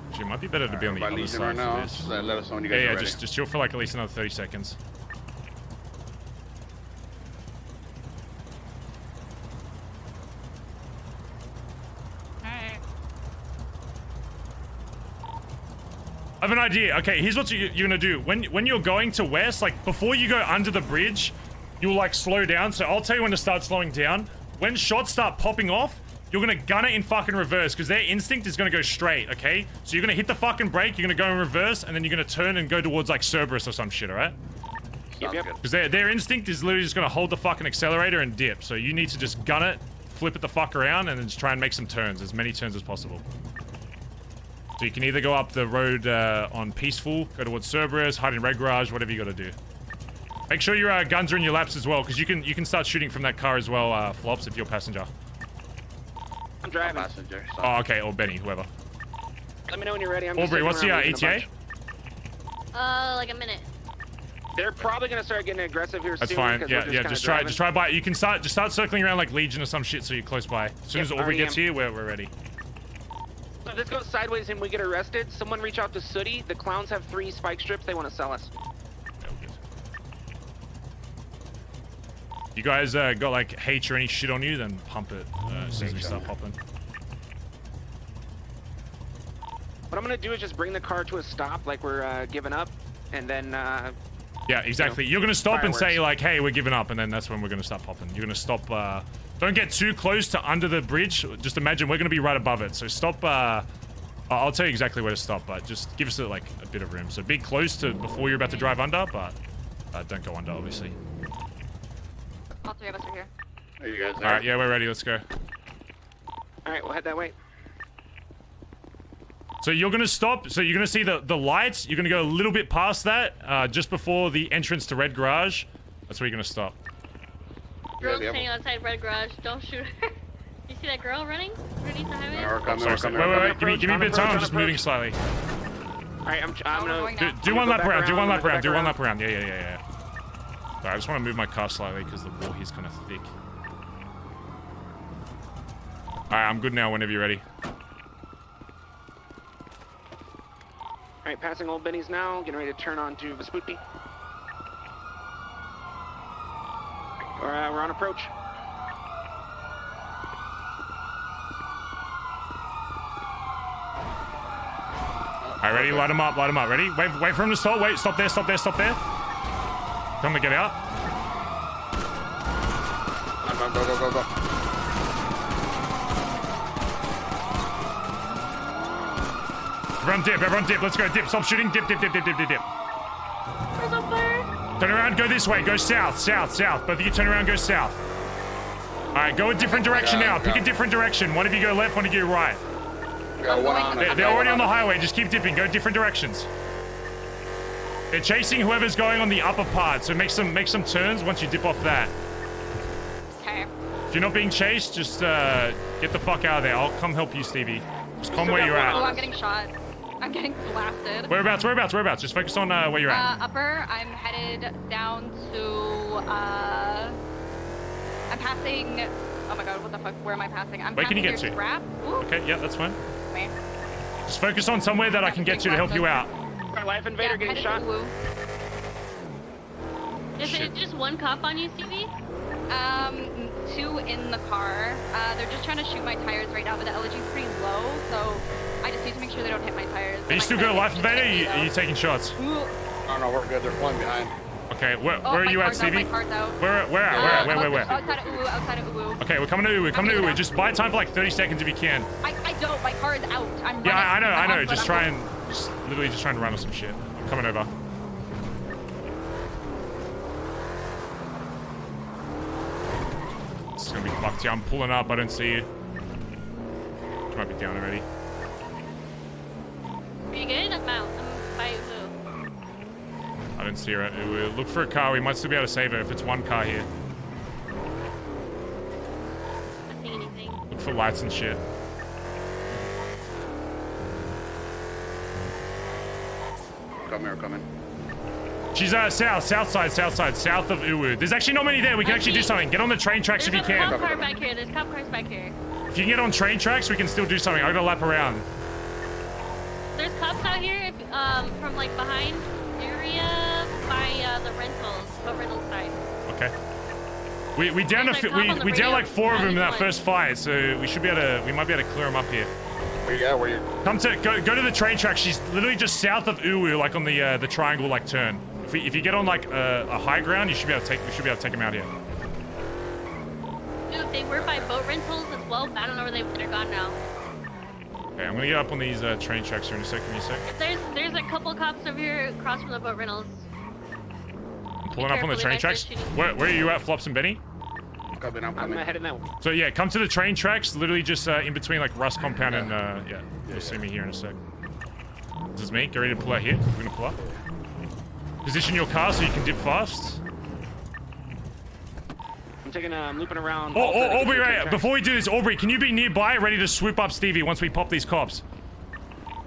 Actually, it might be better to be on the other side for this. Let us know when you guys are ready. Just chill for like at least another 30 seconds. I have an idea. Okay, here's what you're gonna do. When you're going to west, like before you go under the bridge, you'll like slow down. So I'll tell you when to start slowing down. When shots start popping off, you're gonna gun it in fucking reverse because their instinct is gonna go straight, okay? So you're gonna hit the fucking brake, you're gonna go in reverse, and then you're gonna turn and go towards like Cerberus or some shit, alright? Yep. Because their instinct is literally just gonna hold the fucking accelerator and dip. So you need to just gun it, flip it the fuck around, and then just try and make some turns, as many turns as possible. So you can either go up the road on Peaceful, go towards Cerberus, hide in Red Garage, whatever you gotta do. Make sure your guns are in your laps as well, because you can start shooting from that car as well, Flops, if you're passenger. I'm driving. Passenger. Oh, okay, or Benny, whoever. Let me know when you're ready. I'm Aubrey, what's the ETA? Like a minute. They're probably gonna start getting aggressive here That's soon. fine. We're Yeah, just try by. You can start circling around like Legion or some shit, so you're close by. As soon as Aubrey gets here, we're ready. So if this goes sideways and we get arrested, someone reach out to Sooty. The clowns have 3 spike strips they want to sell us. You guys got like H or any shit on you, then pump it as soon as we start popping. What I'm gonna do is just bring the car to a stop, like we're giving up, and then. Yeah, exactly. You're gonna stop fireworks. and say like, "Hey, we're giving up," and then that's when we're gonna start popping. You're gonna stop. Don't get too close to under the bridge. Just imagine we're gonna be right above it. So stop. I'll tell you exactly where to stop, but just give us like a bit of room. So be close to before you're about to drive under, but don't go under, obviously. All 3 of us are here. Are you guys All there? right, yeah, we're ready. Let's go. All right, we'll head that way. So you're gonna stop. So you're gonna see the lights. You're gonna go a little bit past that, just before the entrance to Red Garage. That's where you're gonna stop. Girl's standing outside Red Garage. Don't shoot her. You see that girl running underneath the highway? Sorry. Wait. Give me a bit of time. I'm just moving slightly. All right, I'm gonna Do one lap around. Do one lap around. Do one lap around. Yeah. Sorry, I just want to move my car slightly because the wall here's kind of thick. All right, I'm good now. Whenever you're ready. All right, passing Old Benny's now. Getting ready to turn on to Vespucci. We're on approach. All right, ready? Light him up. Ready? Wait for him to stop. Wait, stop there. Tell him to get out. Go. Everyone dip. Let's go. Dip. Stop shooting. Dip. Where's on fire? Turn around. Go this way. Go south. Both of you turn around. Go south. All right, go a different direction now. Pick a different direction. One of you go left. One of you go right. They're already on the highway. Just keep dipping. Go different directions. They're chasing whoever's going on the upper part. So make some turns once you dip off that. Okay. If you're not being chased, just get the fuck out of there. I'll come help you, Stevie. Just come where you're at. Oh, I'm getting shot. I'm getting blasted. Whereabouts? Just focus on where you're at. Upper. I'm headed down to. I'm passing. Oh my god, what the fuck? Where am I passing? Where can you get to? Scrap. Okay, yeah, that's fine. Wait. Just focus on somewhere that I can get to help you out. Our life invader getting shot. Is it just one cop on you, Stevie? 2 in the car. They're just trying to shoot my tires right now, but the LG's pretty low, so I just need to make sure they don't hit my tires. Are you still got a life invader? Are you taking shots? Oh no, we're good. They're flying behind. Okay, where are you at, Stevie? My car's out. Where? Outside of Uwu. Okay, we're coming to Uwu. Just buy time for like 30 seconds if you can. I don't. My car is out. I'm running. Yeah, I know. Just literally trying to run with some shit. I'm coming over. This is gonna be fucked. Yeah, I'm pulling up. I don't see you. You might be down already. Are you good? I'm out. I'm by Uwu. I don't see her at Uwu. Look for a car. We might still be able to save her if it's one car here. Not seeing anything. Look for lights and shit. Coming. She's south side, south of Uwu. There's actually not many there. We can actually do something. Get on the train tracks if you can. There's a cop car back here. There's cop cars back here. If you can get on train tracks, we can still do something. I gotta lap around. There's cops out here from like behind area by the rental side. Okay. We down like 4 of them in that first fight, so we should be able to. We might be able to clear them up here. Where you? Go to the train track. She's literally just south of Uwu, like on the triangle like turn. If you get on like a high ground, we should be able to take them out here. Dude, they were by boat rentals as well, but I don't know where they're gone now. Okay, I'm gonna get up on these train tracks here in a sec. Give me a sec. There's a couple cops over here across from the boat rentals. I'm pulling up on the train tracks. Where are you at, Flops and Benny? I'm heading that way. So yeah, come to the train tracks, literally just in between like Rust Compound and yeah, you'll see me here in a sec. This is me. Get ready to pull out here. We're gonna pull up. Position your car so you can dip fast. I'm looping around. Aubrey, right, before we do this, Aubrey, can you be nearby, ready to swoop up Stevie once we pop these cops?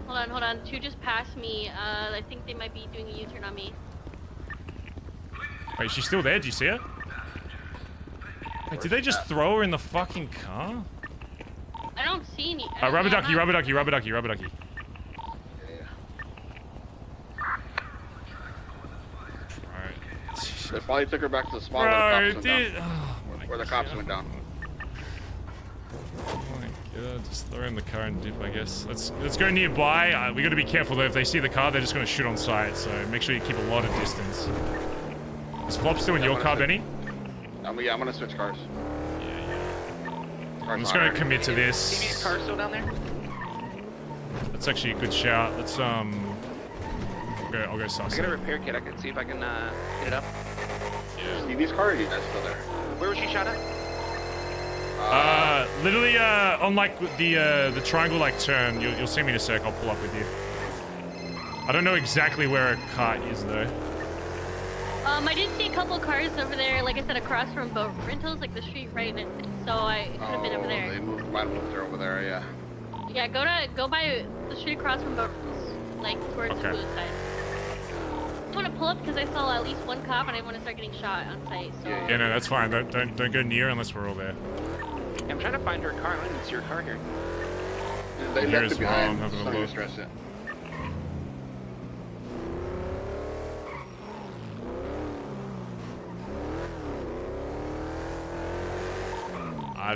Hold on. 2 just passed me. I think they might be doing a U-turn on me. Wait, she's still there? Do you see her? Wait, did they just throw her in the fucking car? I don't see any. Rubber ducky, rubber ducky, rubber ducky, rubber ducky. Alright. They probably took her back to the spot where the cops went down. Oh my god, just throw in the car and dip, I guess. Let's go nearby. We gotta be careful though. If they see the car, they're just gonna shoot on sight. So make sure you keep a lot of distance. Is Flop still in your car, Benny? Yeah, I'm gonna switch cars. I'm just gonna commit to this. Stevie's car still down there? That's actually a good shout. Let's I'll go sus. I got a repair kit. I can see if I can get it up. Yeah. Stevie's car, or you guys still there? Where was she shot at? Literally on like the triangle like turn. You'll see me in a sec. I'll pull up with you. I don't know exactly where a car is though. I did see a couple cars over there, like I said, across from boat rentals, like the street right in. So I could have been over there. They might have moved her over there, yeah. Yeah, go by the street across from boat rentals, like towards the blue side. I want to pull up because I saw at least one cop and I didn't want to start getting shot on sight. So. Yeah, no, that's fine. Don't go near unless we're all there. Yeah, I'm trying to find her car. I don't even see her car here. They left it behind. Having a Don't look. stress it. I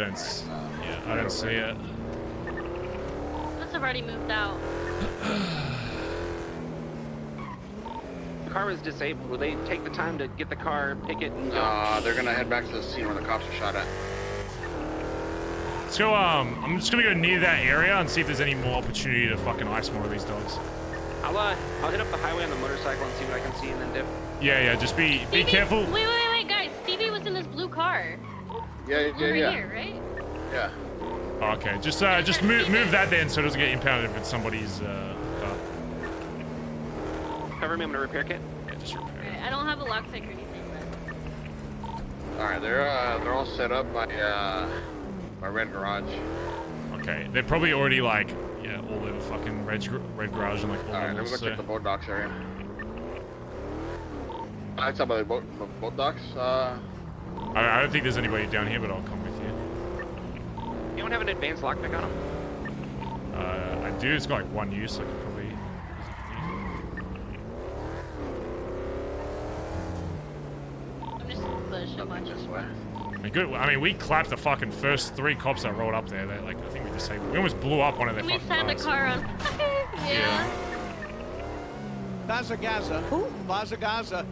don't see it. Must have already moved out. The car was disabled. Will they take the time to get the car, pick it, and go? They're gonna head back to the scene where the cops are shot at. Let's go, I'm just gonna go near that area and see if there's any more opportunity to fucking ice more of these dogs. I'll hit up the highway on the motorcycle and see what I can see and then dip. Yeah, just be careful. Wait, guys. Stevie was in this blue car. Yeah. Here, right? Yeah. Okay, just move that then so it doesn't get impounded if it's somebody's car. Cover me, I'm gonna repair kit. Yeah, just repair. Okay, I don't have a lockpick or anything, but... Alright, they're all set up by my red garage. Okay, they're probably already like, yeah, all over fucking red garage and like all Alright, then levels. we're gonna check the boat docks area. I saw by the boat docks. I don't think there's anybody down here, but I'll come with you. Anyone have an advanced lockpick on them? I do. It's got like one use. I could probably. I'm just pushing a bunch of way. Good. I mean, we clapped the fucking first 3 cops that rolled up there. They like, I think we disabled. We almost blew up one of their We fucking sent a cars. car on. Yeah. Bazza Gaza. Who? Bazza Gaza.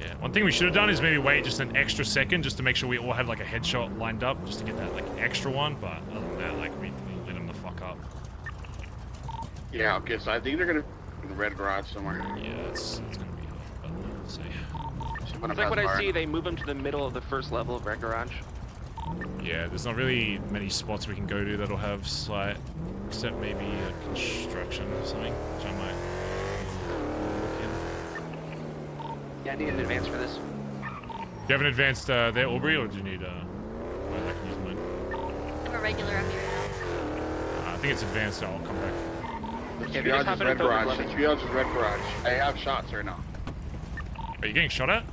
Yeah. One thing we should have done is maybe wait just an extra second just to make sure we all had like a headshot lined up just to get that like extra one. But other than that, like we lit them the fuck up. Yeah. Okay. So I think they're gonna in the red garage somewhere. Yeah, it's gonna be. Let's see. It's like what I see, they move them to the middle of the first level of red garage. Yeah, there's not really many spots we can go to that'll have sight, except maybe a construction or something, which I might look in. Yeah, I need an advance for this. Do you have an advanced there, Aubrey, or do you need well, I can use mine. I'm a regular up here now. I think it's advanced, so I'll come back. The triage is red garage. The triage is red garage. I have shots right now. Are you getting shot at?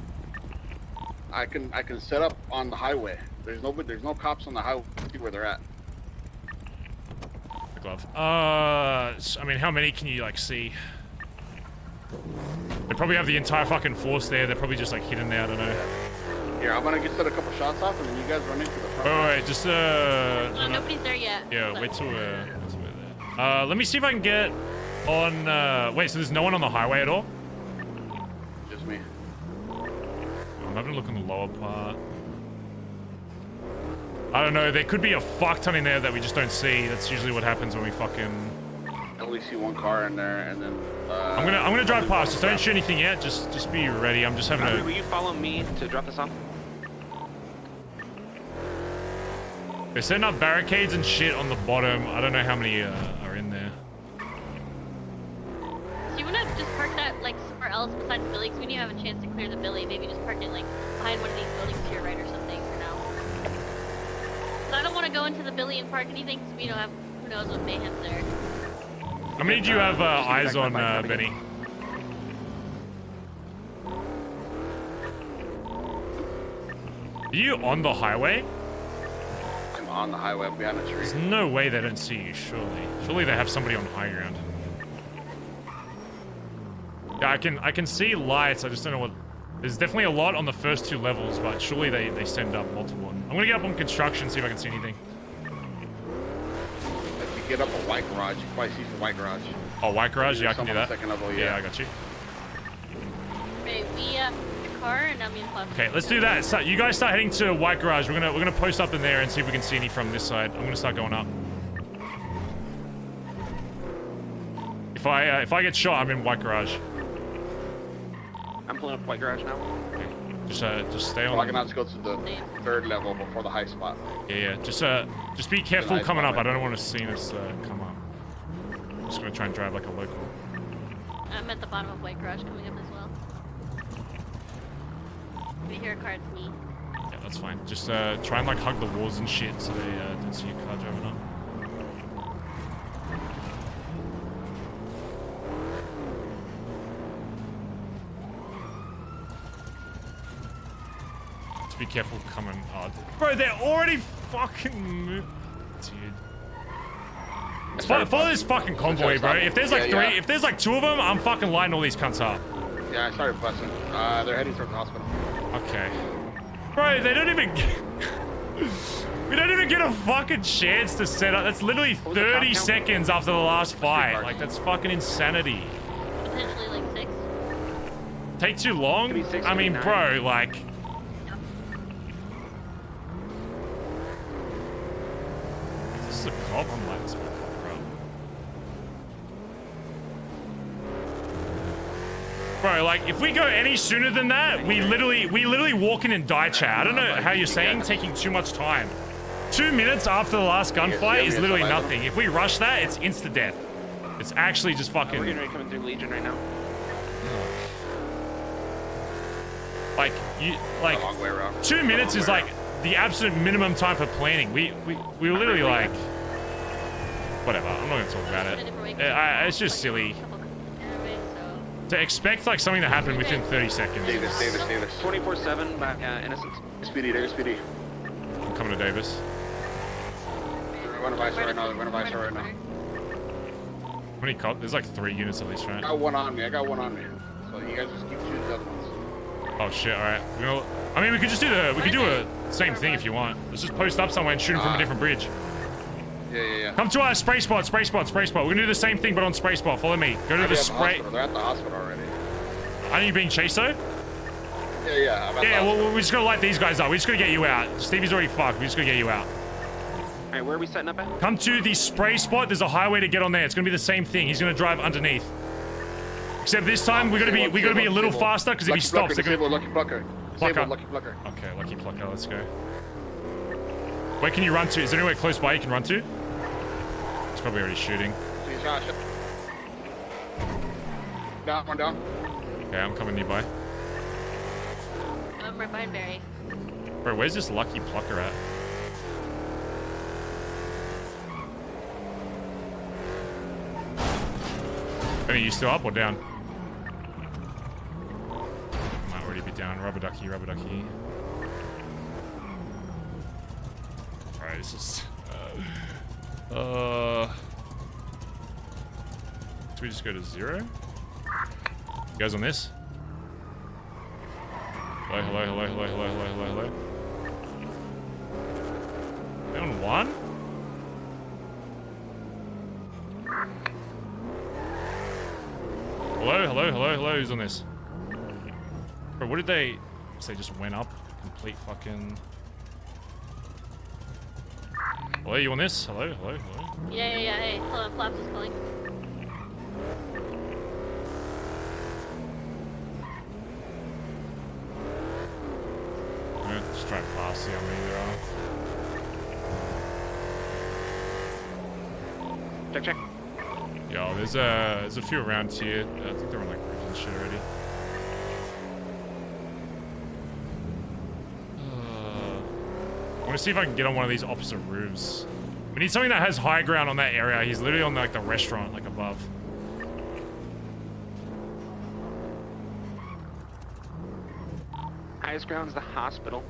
I can set up on the highway. There's no cops on the highway. See where they're at. The glove. I mean, how many can you like see? They probably have the entire fucking force there. They're probably just like hidden there. I don't know. Here, I'm gonna get set a couple shots off, and then you guys run into the front. Oh wait, just nobody's there yet. Yeah, wait till we're there. Let me see if I can get on. Wait, so there's no one on the highway at all? Just me. I'm having a look on the lower part. I don't know, there could be a fuck ton in there that we just don't see. That's usually what happens when we fucking... I only see one car in there, and then... I'm gonna drive past. Just don't shoot anything yet. Just be ready. I'm just having Will you follow me to drop this off? They're setting up barricades and shit on the bottom. I don't know how many are in there. So you wanna just park that like somewhere else besides the Billy? Because when you have a chance to clear the Billy, maybe just park it like behind one of these buildings to your right or something for now. Because I don't want to go into the Billy and park anything because we don't have, who knows what mayhem's there. How many do you have eyes on, Benny? Are you on the highway? I'm on the highway. I'm behind a tree. There's no way they don't see you, surely. Surely they have somebody on high ground. Yeah, I can see lights. I just don't know what... There's definitely a lot on the first 2 levels, but surely they send up multiple. I'm gonna get up on construction, see if I can see anything. If you get up a white garage, you probably see some white garage. Oh, white garage? Yeah, I can do that. Second level, Yeah, I got you. Wait, we the car and I'm in plastic. Okay, let's do that. So you guys start heading to white garage. We're gonna post up in there and see if we can see any from this side. I'm gonna start going up. If I get shot, I'm in white garage. I'm pulling up white garage now. Okay. Just stay on. Well, I can have to go to the 3rd level before the high spot. Yeah. Just be careful coming up. I don't want to see us come up. I'm just gonna try and drive like a local. I'm at the bottom of white garage coming up as well. If you hear a car, it's me. Yeah, that's fine. Just try and like hug the walls and shit so they don't see your car driving up. Just be careful coming. Oh, bro, they're already fucking moved. Dude. Follow this fucking convoy, bro. If there's like if there's like 2 of them, I'm fucking lighting all these cunts up. Yeah, I started busting. They're heading towards the hospital. Okay. Bro, they don't even... We don't even get a fucking chance to set up. That's literally 30 seconds after the last fight. Like, that's fucking insanity. Potentially like 6. Take too long? I mean, bro, like... This is a cop. I'm like, this bro, like, if we go any sooner than that, we literally walk in and die, chat. I don't know how you're saying taking too much time. 2 minutes after the last gunfight is literally nothing. If we rush that, it's insta-death. It's actually just fucking... We're getting ready coming through Legion right now. Like, 2 minutes is like the absolute minimum time for planning. We were literally like... Whatever, I'm not gonna talk about it. It's just silly. To expect like something to happen within 30 seconds. Davis. 24/7 by Innocence. Speedy, there's Speedy. I'm coming to Davis. They're running by right now. They're running by right now. How many cops? There's like 3 units at least, right? I got one on me. So you guys just keep shooting the other ones. Oh shit! All right. I mean, we could just do a same thing if you want. Let's just post up somewhere and shoot them from a different bridge. Yeah. Come to our spray spot. We're gonna do the same thing, but on spray spot. Follow me. Go to the spray. They're at the hospital already. Aren't you being chased though? Yeah. Well, we just gotta light these guys up. We just gotta get you out. Stevie's already fucked. We just gotta get you out. All right, where are we setting up at? Come to the spray spot. There's a highway to get on there. It's gonna be the same thing. He's gonna drive underneath. Except this time we gotta be a little faster because if he stops, they're gonna Lucky Plucker. Lucky Plucker. Okay, Lucky Plucker. Let's go. Where can you run to? Is there anywhere close by you can run to? He's probably already shooting. Down, one down. Okay, I'm coming nearby. I'm right behind Barry. Bro, where's this Lucky Plucker at? Are you still up or down? Might already be down. Rubber ducky. Alright, this is... Should we just go to 0? You guys on this? Hello. They on 1? Hello, who's on this? Bro, what did they... They just went up. Complete fucking... Hello, you on this? Hello. Yeah. Hey, hold on. Flaps is calling. I'm just trying to pass, see how many there are. Check. Yo, there's a few around here. I think they're on like roofs and shit already. I want to see if I can get on one of these opposite roofs. We need something that has high ground on that area. He's literally on like the restaurant, like above. Highest ground's the hospital.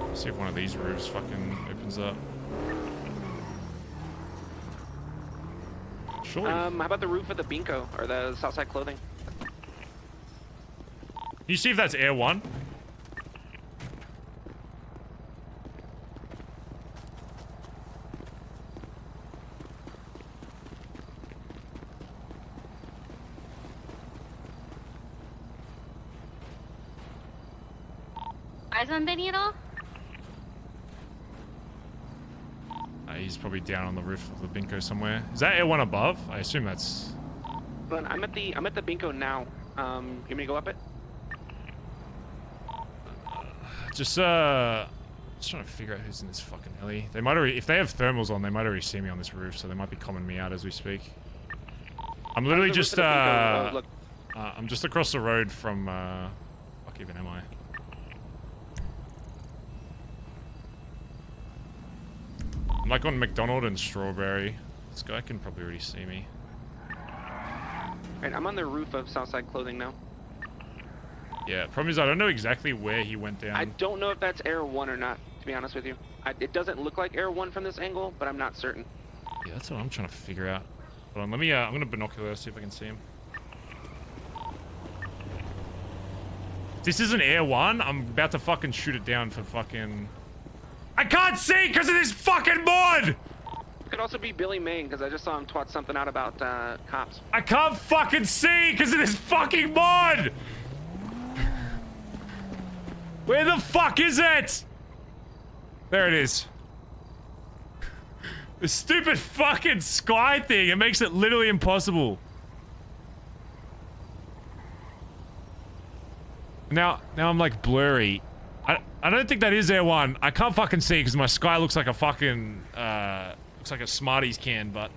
Let's see if one of these roofs fucking opens up. Surely. How about the roof of the Binko or the Southside Clothing? Can you see if that's Air 1? Eyes on Benny at all? He's probably down on the roof of the Binko somewhere. Is that Air 1 above? I assume that's... But I'm at the Binko now. You want me to go up it? Just trying to figure out who's in this fucking alley. They might already... If they have thermals on, they might already see me on this roof, so they might be calling me out as we speak. I'm literally just, I'm just across the road from, fuck even am I? I'm like on McDonald and Strawberry. This guy can probably already see me. Alright, I'm on the roof of Southside Clothing now. Yeah, problem is I don't know exactly where he went down. I don't know if that's Air 1 or not, to be honest with you. It doesn't look like Air 1 from this angle, but I'm not certain. Yeah, that's what I'm trying to figure out. Hold on, let me, I'm gonna binocular, see if I can see him. If this isn't Air 1, I'm about to fucking shoot it down for fucking... I can't see because of this fucking mod! It could also be Billy Main, because I just saw him twat something out about cops. I can't fucking see because of this fucking mod! Where the fuck is it? There it is. The stupid fucking sky thing, it makes it literally impossible. Now I'm like blurry. I don't think that is Air 1. I can't fucking see because my sky looks like a fucking, looks like a Smarties can, but...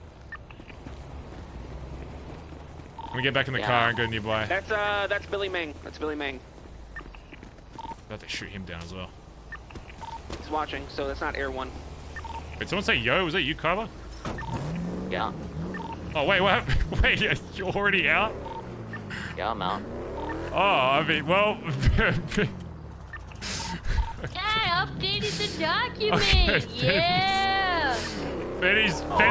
I'm gonna get back in the car and go nearby. That's Billy Main. That's Billy Main. About to shoot him down as well. He's watching, so that's not Air 1. Wait, someone say yo? Was that you, Kyla? Yeah. Oh, wait, what happened? Wait, you're already out? Yeah, I'm out. Oh, I mean, well... Yeah, I updated the document. Okay, yeah. Benny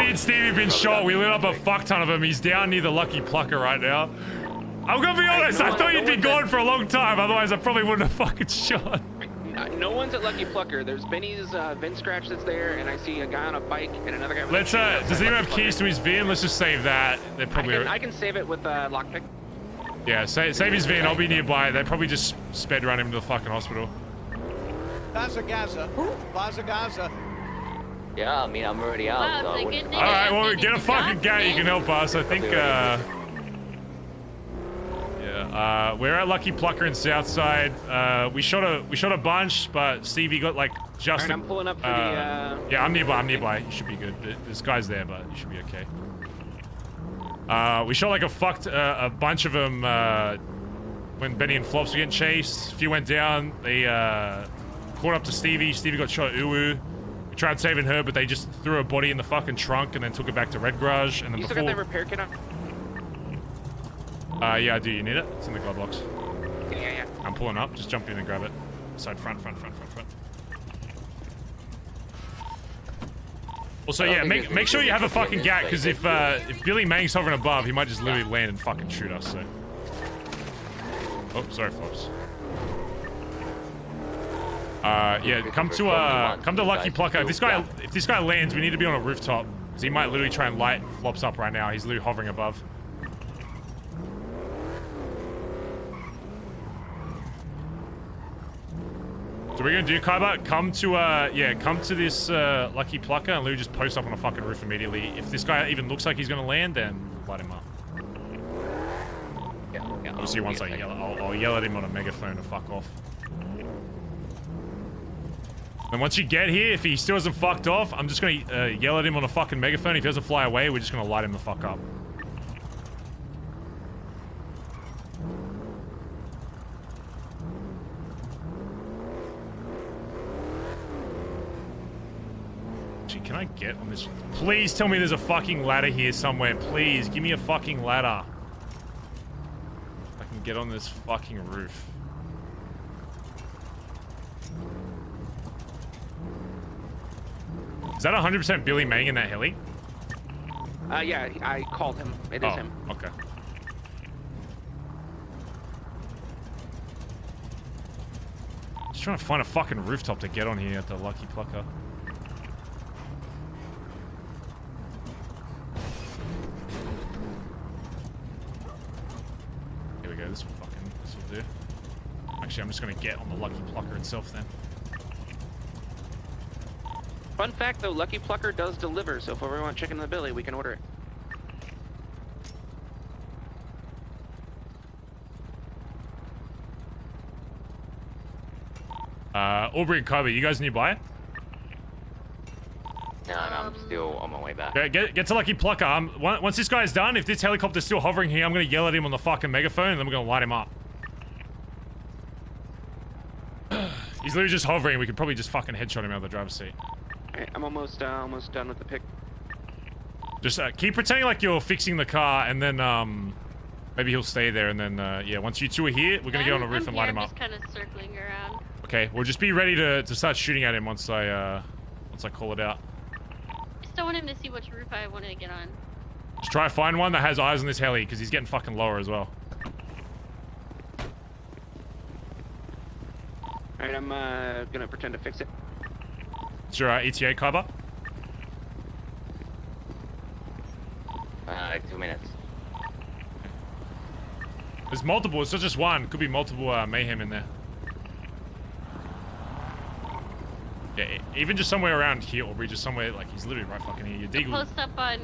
and Stevie have been shot. We lit up a fuck ton of them. He's down near the Lucky Plucker right now. I'm gonna be honest, I thought you'd be gone for a long time. Otherwise, I probably wouldn't have fucking shot. No one's at Lucky Plucker. There's Benny's vent scratch that's there, and I see a guy on a bike and another guy with Let's, does anyone have keys to his van? Let's just save that. They're probably... I can save it with lockpick. Yeah, save his van. I'll be nearby. They probably just sped run him to the fucking hospital. Bazza Gaza. Yeah, I mean, I'm already out. Wow, so I it's a wouldn't- good thing Alright, well, updated get a the fucking guy. You can help us. I think, we're at Lucky Plucker in Southside. We shot a bunch, but Stevie got like just. Alright, I'm pulling up for the. Yeah, I'm nearby. You should be good. This guy's there, but you should be okay. We shot like a bunch of them when Benny and Flops were getting chased. A few went down. They caught up to Stevie. Stevie got shot at Uwu. We tried saving her, but they just threw her body in the fucking trunk and then took it back to Red Garage. And then You still before. got that repair kit on? Yeah, I do. You need it? It's in the glove box. Yeah. I'm pulling up. Just jump in and grab it. Side, front. Also, yeah, make sure you have a fucking gat, because if Billy Mang's hovering above, he might just literally land and fucking shoot us, so. Oh, sorry, folks. Yeah, come to Lucky Plucker. If this guy lands, we need to be on a rooftop, because he might literally try and light Flops up right now. He's literally hovering above. So we're gonna do, Kaiba, come to this Lucky Plucker and literally just post up on a fucking roof immediately. If this guy even looks like he's gonna land, then light him up. Yeah, obviously once I yell, I'll yell at him on a megaphone to fuck off. And once you get here, if he still hasn't fucked off, I'm just gonna yell at him on a fucking megaphone. If he doesn't fly away, we're just gonna light him the fuck up. Can I get on this? Please tell me there's a fucking ladder here somewhere. Please, give me a fucking ladder. I can get on this fucking roof. Is that 100% Billy Mang in that heli? Yeah, I called him. It is him. Okay. Just trying to find a fucking rooftop to get on here at the Lucky Plucker. Here we go. This will do. Actually, I'm just gonna get on the Lucky Plucker itself then. Fun fact though, Lucky Plucker does deliver, so if we want chicken in the billy, we can order it. Aubrey and Kobe, you guys nearby? No, I'm still on my way back. Yeah, get to Lucky Plucker. Once this guy's done, if this helicopter's still hovering here, I'm gonna yell at him on the fucking megaphone, and then we're gonna light him up. He's literally just hovering. We could probably just fucking headshot him out of the driver's seat. Alright, I'm almost done with the pick. Just keep pretending like you're fixing the car, and then maybe he'll stay there, and then yeah, once you two are here, we're gonna get on the roof and light him up. I'm just kind of circling around. Okay, we'll just be ready to start shooting at him once I call it out. I still want him to see which roof I wanted to get on. Just try to find one that has eyes on this heli, because he's getting fucking lower as well. Alright, I'm gonna pretend to fix it. It's your ETA, Kaiba? 2 minutes. There's multiple, it's not just one. Could be multiple mayhem in there. Yeah, even just somewhere around here, Aubrey, just somewhere, like, he's literally right fucking here. Your Deagle. Post up on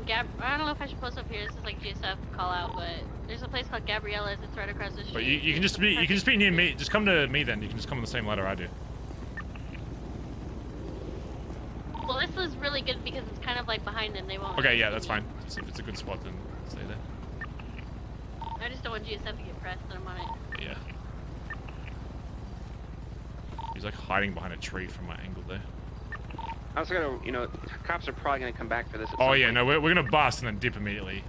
Gab. I don't know if I should post up here. This is like GSF call out, but there's a place called Gabriella's. It's right across the street. But you can just be near me. Just come to me then. You can just come on the same ladder I do. Well, this is really good because it's kind of like behind them. They won't. Okay, yeah, that's fine. Just if it's a good spot, then stay there. I just don't want GSF to get pressed, and I'm on it. Yeah. He's like hiding behind a tree from my angle there. I also gotta, you know, cops are probably gonna come back for this. Oh yeah, no, we're gonna bust and then dip immediately.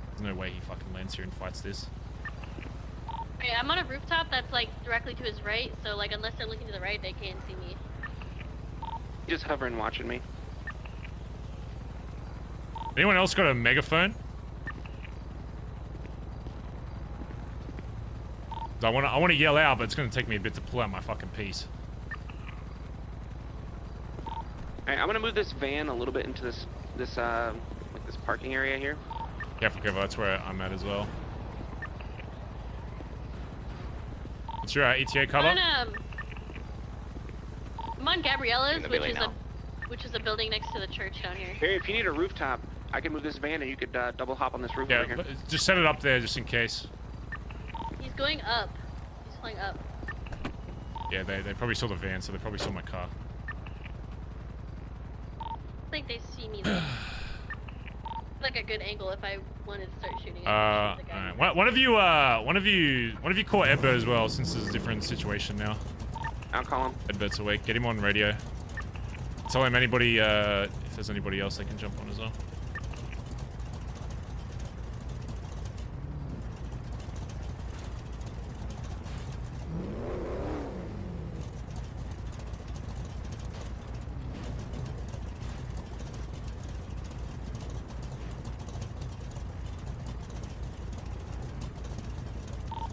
There's no way he fucking lands here and fights this. Okay, I'm on a rooftop that's like directly to his right, so like unless they're looking to the right, they can't see me. Just hovering, watching me. Anyone else got a megaphone? I want to yell out, but it's gonna take me a bit to pull out my fucking piece. Alright, I'm gonna move this van a little bit into this parking area here. Careful, that's where I'm at as well. What's your ETA cover? I'm on Gabriella's, which is a building next to the church down here. Here, if you need a rooftop, I can move this van and you could double hop on this roof over here. Yeah, just set it up there just in case. He's going up. He's flying up. Yeah, they probably saw the van, so they probably saw my car. I think they see me though. Like a good angle if I wanted to start shooting. Alright. One of you call Edbert as well, since there's a different situation now. I'll call him. Edbert's awake. Get him on radio. Tell him anybody, if there's anybody else they can jump on as well.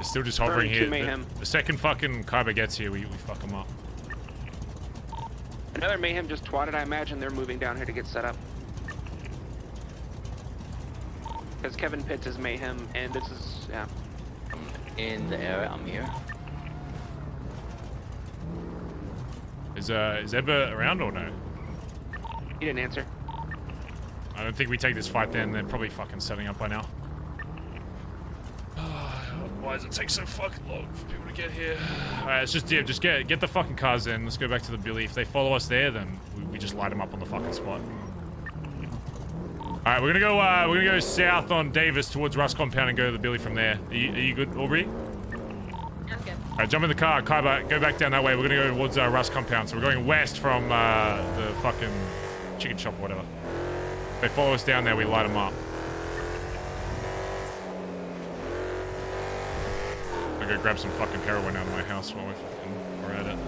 Still just hovering here. The second fucking Kaiba gets here, we fuck him up. Another mayhem just twatted. I imagine they're moving down here to get set up. Because Kevin Pitts is mayhem, and this is, yeah. In the area, I'm here. Is Edbert around or no? He didn't answer. I don't think we take this fight then. They're probably fucking setting up by now. Why does it take so fucking long for people to get here? Alright, let's just dip. Just get the fucking cars in. Let's go back to the Billy. If they follow us there, then we just light them up on the fucking spot. Alright, we're gonna go south on Davis towards Rust Compound and go to the Billy from there. Are you good, Aubrey? I'm good. Alright, jump in the car. Kaiba, go back down that way. We're gonna go towards Rust Compound. So we're going west from the fucking chicken shop or whatever. If they follow us down there, we light them up. Go grab some fucking heroin out of my house while we're at it.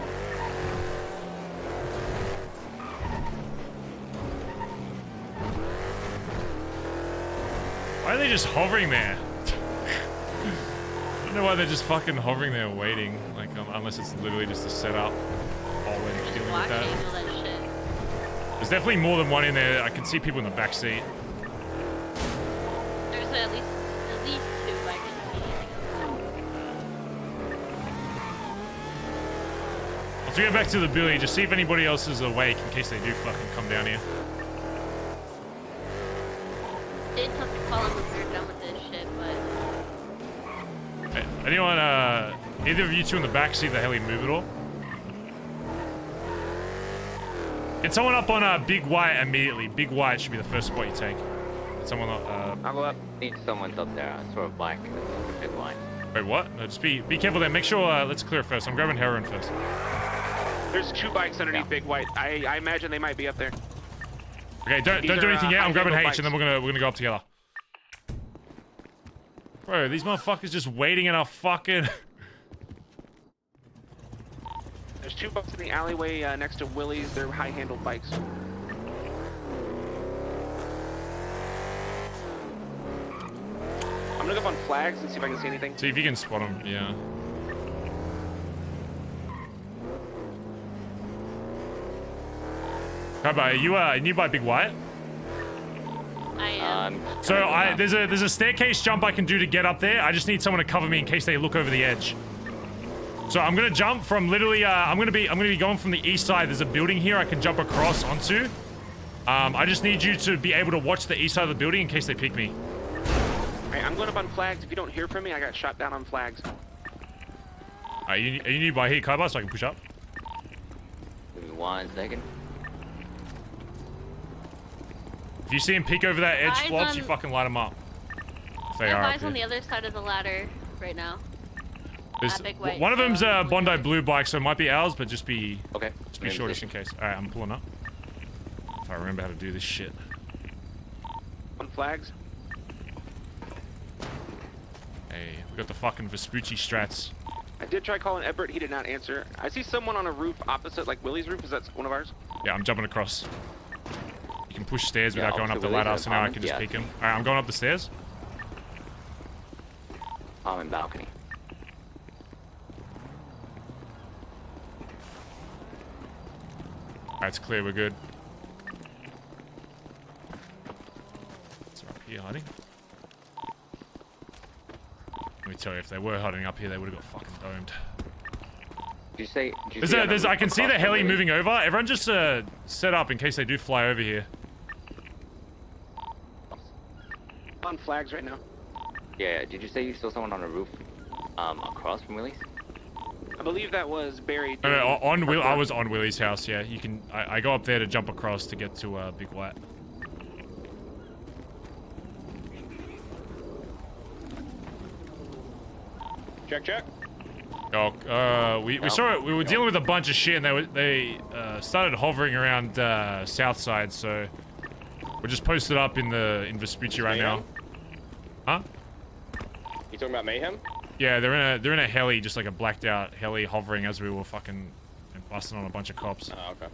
Why are they just hovering there? I don't know why they're just fucking hovering there waiting. Like, unless it's literally just a setup. While we're dealing with that. All that shit. There's definitely more than one in there. I can see people in the back seat. There's at least 2 I can see. Let's get back to the Billy. Just see if anybody else is awake in case they do fucking come down here. Did tell Collin when we were done with this shit, but... Hey, anyone, either of you two in the back see the heli move at all? Get someone up on Big White immediately. Big White should be the first spot you take. Get someone I'll go up. Need someone's up there. Sort of black. Big White. Wait, what? No, just be careful there. Make sure, let's clear it first. I'm grabbing heroin first. There's 2 bikes underneath Big White. I imagine they might be up there. Okay, don't do anything yet. I'm grabbing H and then we're gonna go up together. Bro, these motherfuckers just waiting in our fucking... There's 2 bikes in the alleyway next to Willie's. They're high-handled bikes. I'm gonna go up on flags and see if I can see anything. See if you can spot them, yeah. How about you? You by Big White? I am. So there's a staircase jump I can do to get up there. I just need someone to cover me in case they look over the edge. So I'm gonna jump from literally. I'm gonna be going from the east side. There's a building here I can jump across onto. I just need you to be able to watch the east side of the building in case they pick me. Alright, I'm going up on flags. If you don't hear from me, I got shot down on flags. Are you need by here, Kaiba, so I can push up? Give me 1 second. If you see him peek over that edge Eyes flops, on- you fucking light him up. If they I are have up eyes on here. the other side of the ladder right now. There's- Big White, one of them's so- a Bondi blue bike, so it might be ours, but just be Maybe sure just in case. Alright, I'm pulling up. If I remember how to do this shit. On flags. Hey, we got the fucking Vespucci strats. I did try calling Edbert. He did not answer. I see someone on a roof opposite, like Willie's roof. Is that one of ours? Yeah, I'm jumping across. You can push stairs Yeah, without going up opposite the ladder, Willie's so now I and can just Almond, peek him. Alright, I'm going up the stairs. I'm in balcony. Alright, it's clear, we're good. It's up here hiding. Let me tell you, if they were hiding up here, they would have got fucking domed. Did you say? I can see the heli moving over. Everyone just set up in case they do fly over here. On flags right now. Yeah. Did you say you saw someone on a roof, across from Willie's? I believe that was buried. No, I was on Willie's house. Yeah, you can. I go up there to jump across to get to Big White. Check. Oh, we saw it. We were dealing with a bunch of shit, and they started hovering around south side. So we're just posted up in Vespucci right now. Huh? You talking about mayhem? Yeah, they're in a heli, just like a blacked out heli hovering as we were fucking busting on a bunch of cops. Oh, okay.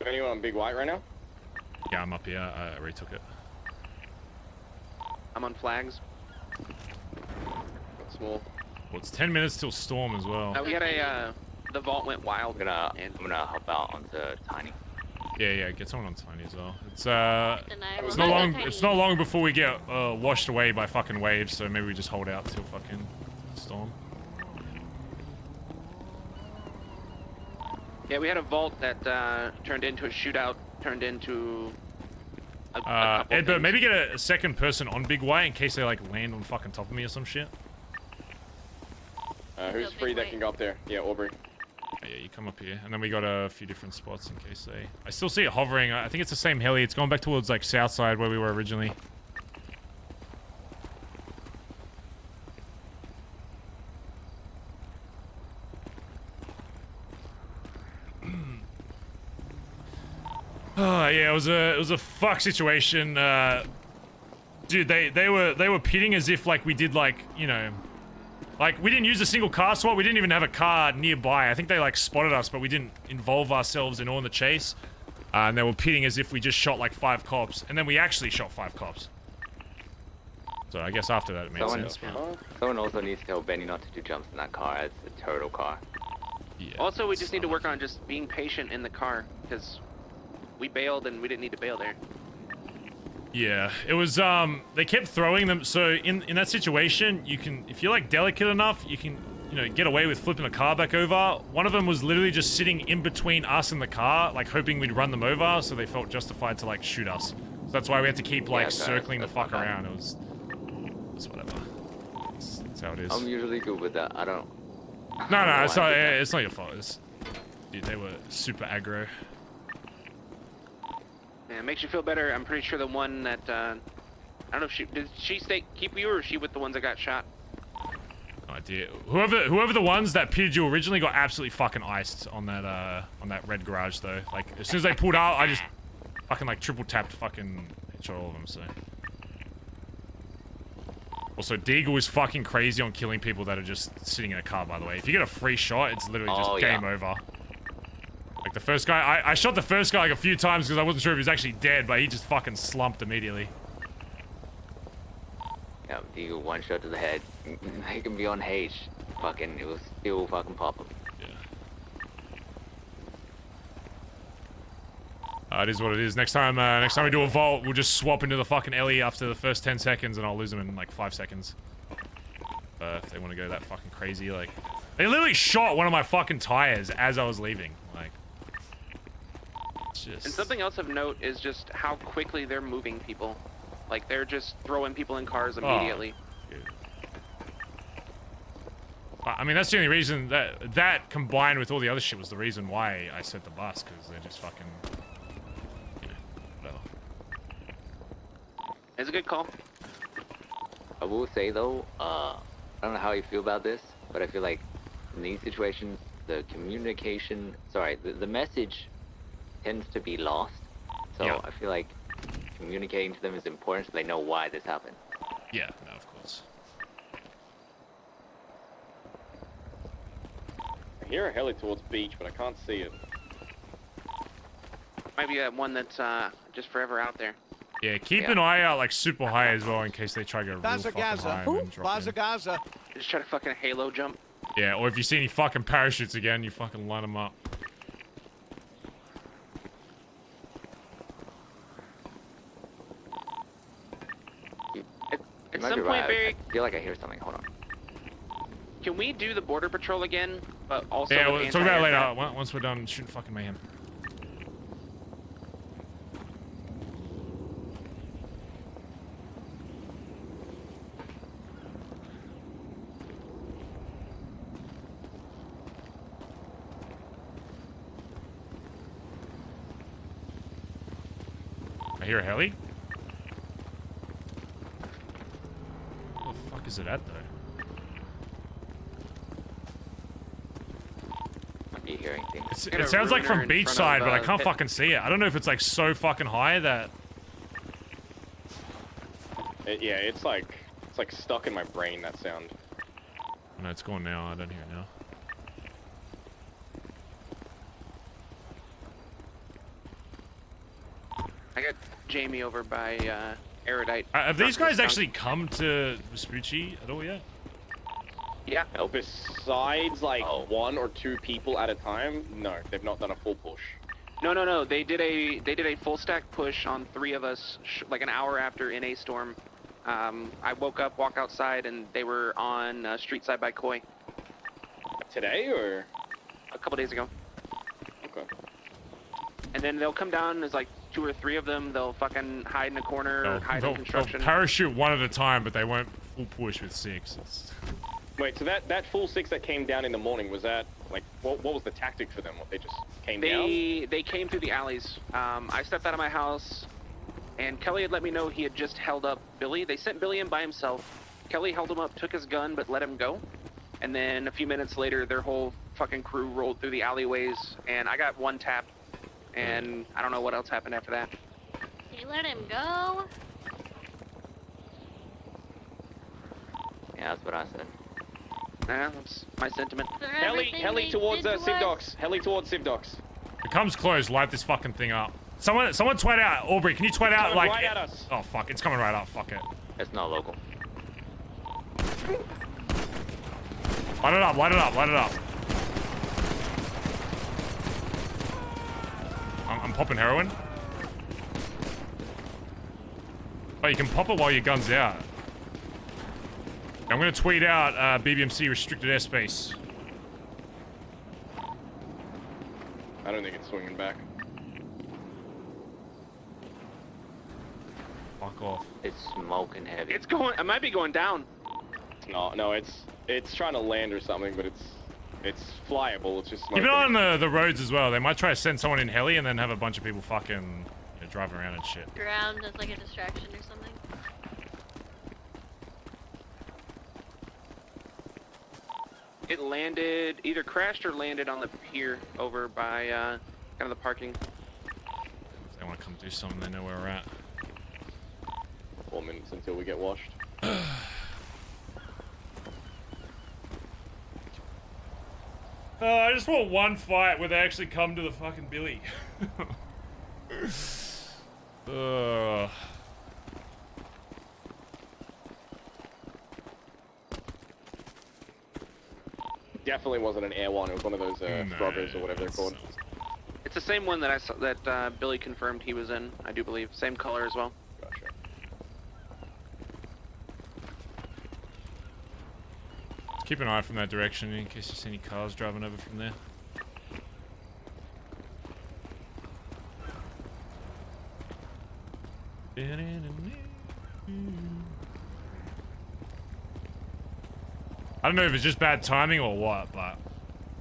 Is anyone on Big White right now? Yeah, I'm up here. I already took it. I'm on flags. Small. Well, it's 10 minutes till storm as well. We had the vault went wild. I'm gonna help out onto Tiny. Yeah, get someone on Tiny as well. It's It's not long. It's not long before we get washed away by fucking waves. So maybe we just hold out till fucking storm. Yeah, we had a vault that turned into a shootout. Turned into a couple Edbert, things. maybe get a second person on Big White in case they like land on fucking top of me or some shit. Who's free that can go up there? Yeah, Aubrey. Yeah, you come up here, and then we got a few different spots in case they... I still see it hovering. I think it's the same heli. It's going back towards, like, south side where we were originally. Oh, yeah, it was a fuck situation. Dude, they were pitting as if, like, we did, like, you know... Like, we didn't use a single car swap. We didn't even have a car nearby. I think they, like, spotted us, but we didn't involve ourselves in all in the chase. And they were pitting as if we just shot like 5 cops, and then we actually shot 5 cops. So I guess after that it made sense. Someone also needs to tell Benny not to do jumps in that car. It's a turtle car. Yeah, also, we just need to work on just being patient in the car, because we bailed and we didn't need to bail there. Yeah, it was, they kept throwing them, so in that situation, you can, if you're like delicate enough, you can, you know, get away with flipping the car back over. One of them was literally just sitting in between us and the car, like hoping we'd run them over, so they felt justified to like shoot us. So that's why we had to keep like circling the fuck around. It was whatever. That's how it is. I'm usually good with that. I don't. No, it's not your fault. Dude, they were super aggro. Yeah, it makes you feel better. I'm pretty sure the one that, I don't know if did she keep you, or is she with the ones that got shot? No idea. Whoever the ones that pitted you originally got absolutely fucking iced on that red garage though. Like, as soon as they pulled out, I just fucking like triple tapped fucking headshot all of them, so. Also, Deagle is fucking crazy on killing people that are just sitting in a car, by the way. If you get a free shot, it's literally just game over. Like the first guy, I shot the first guy like a few times because I wasn't sure if he was actually dead, but he just fucking slumped immediately. Yeah, Deagle one shot to the head. He can be on H. Fucking, it will still fucking pop him. It is what it is. Next time we do a vault, we'll just swap into the fucking Ellie after the first 10 seconds, and I'll lose them in like 5 seconds. If they want to go that fucking crazy, like they literally shot one of my fucking tires as I was leaving. Like, it's just. And something else of note is just how quickly they're moving people. Like they're just throwing people in cars immediately. I mean, that's the only reason that combined with all the other shit was the reason why I set the bus, because they're just fucking. It's a good call. I will say though, I don't know how you feel about this, but I feel like in these situations, the communication, the message tends to be lost. So I feel like communicating to them is important so they know why this happened. Yeah, no, of course. I hear a heli towards beach, but I can't see it. Might be that one that's just forever out there. Yeah, keep an eye out like super high as well in case they try to go real fucking high and then drop in. Bazza. Just try to fucking halo jump. Yeah, or if you see any fucking parachutes again, you fucking line them up. At some point, Barry, I feel like I hear something. Hold on. can we do the border patrol again? But also Yeah, with we'll talk about it later. anti-aircraft? Once we're done shooting fucking mayhem. I hear a heli. What the fuck is it at though? Be hearing things. It sounds like from beachside, but I can't fucking see it. I don't know if it's like so fucking high that. Yeah, it's like stuck in my brain, that sound. No, it's gone now. I don't hear it now. I got Jamie over by Erudite. Have these guys actually come to Vespucci at all yet? Yeah. Besides like 1 or 2 people at a time, no, they've not done a full push. No. They did a full stack push on 3 of us, like an hour after in a storm. I woke up, walked outside, and they were on street side by Koi. Today or? A couple days ago. Okay. And then they'll come down. There's like 2 or 3 of them. They'll fucking hide in a corner, or hide in construction. They'll parachute one at a time, but they won't full push with 6. Wait, so that full 6 that came down in the morning, was that like what was the tactic for them? What, they just came down? They came through the alleys. I stepped out of my house, and Kelly had let me know he had just held up Billy. They sent Billy in by himself. Kelly held him up, took his gun, but let him go. And then a few minutes later, their whole fucking crew rolled through the alleyways, and I got 1 tap, and I don't know what else happened after that. He let him go? Yeah, that's what I said. Yeah, that's my sentiment. Heli towards Civ Docks. Heli towards Civ Docks. If it comes close, light this fucking thing up. Someone twat out. Aubrey, can you twat out like? Right at us. Oh fuck! It's coming right up. Fuck it. It's not local. Light it up. Light it up. Light it up. I'm popping heroin. Oh, you can pop it while your gun's out. I'm gonna tweet out BBMC restricted airspace. I don't think it's swinging back. Fuck off. It's smoking heavy. It's going. It might be going down. No, it's trying to land or something, but it's flyable. It's just smoking. Keep it on the roads as well. They might try to send someone in heli and then have a bunch of people fucking driving around and shit. Ground as like a distraction or something. It landed, either crashed or landed on the pier over by kind of the parking. If they want to come do something, they know where we're at. 4 minutes until we get washed. I just want one fight where they actually come to the fucking Billy. Definitely wasn't an air one. It was one of those Froggers or whatever they're called. It's the same one that I saw that Billy confirmed he was in. I do believe same color as well. Gotcha. Just keep an eye from that direction in case you see any cars driving over from there. I don't know if it's just bad timing or what, but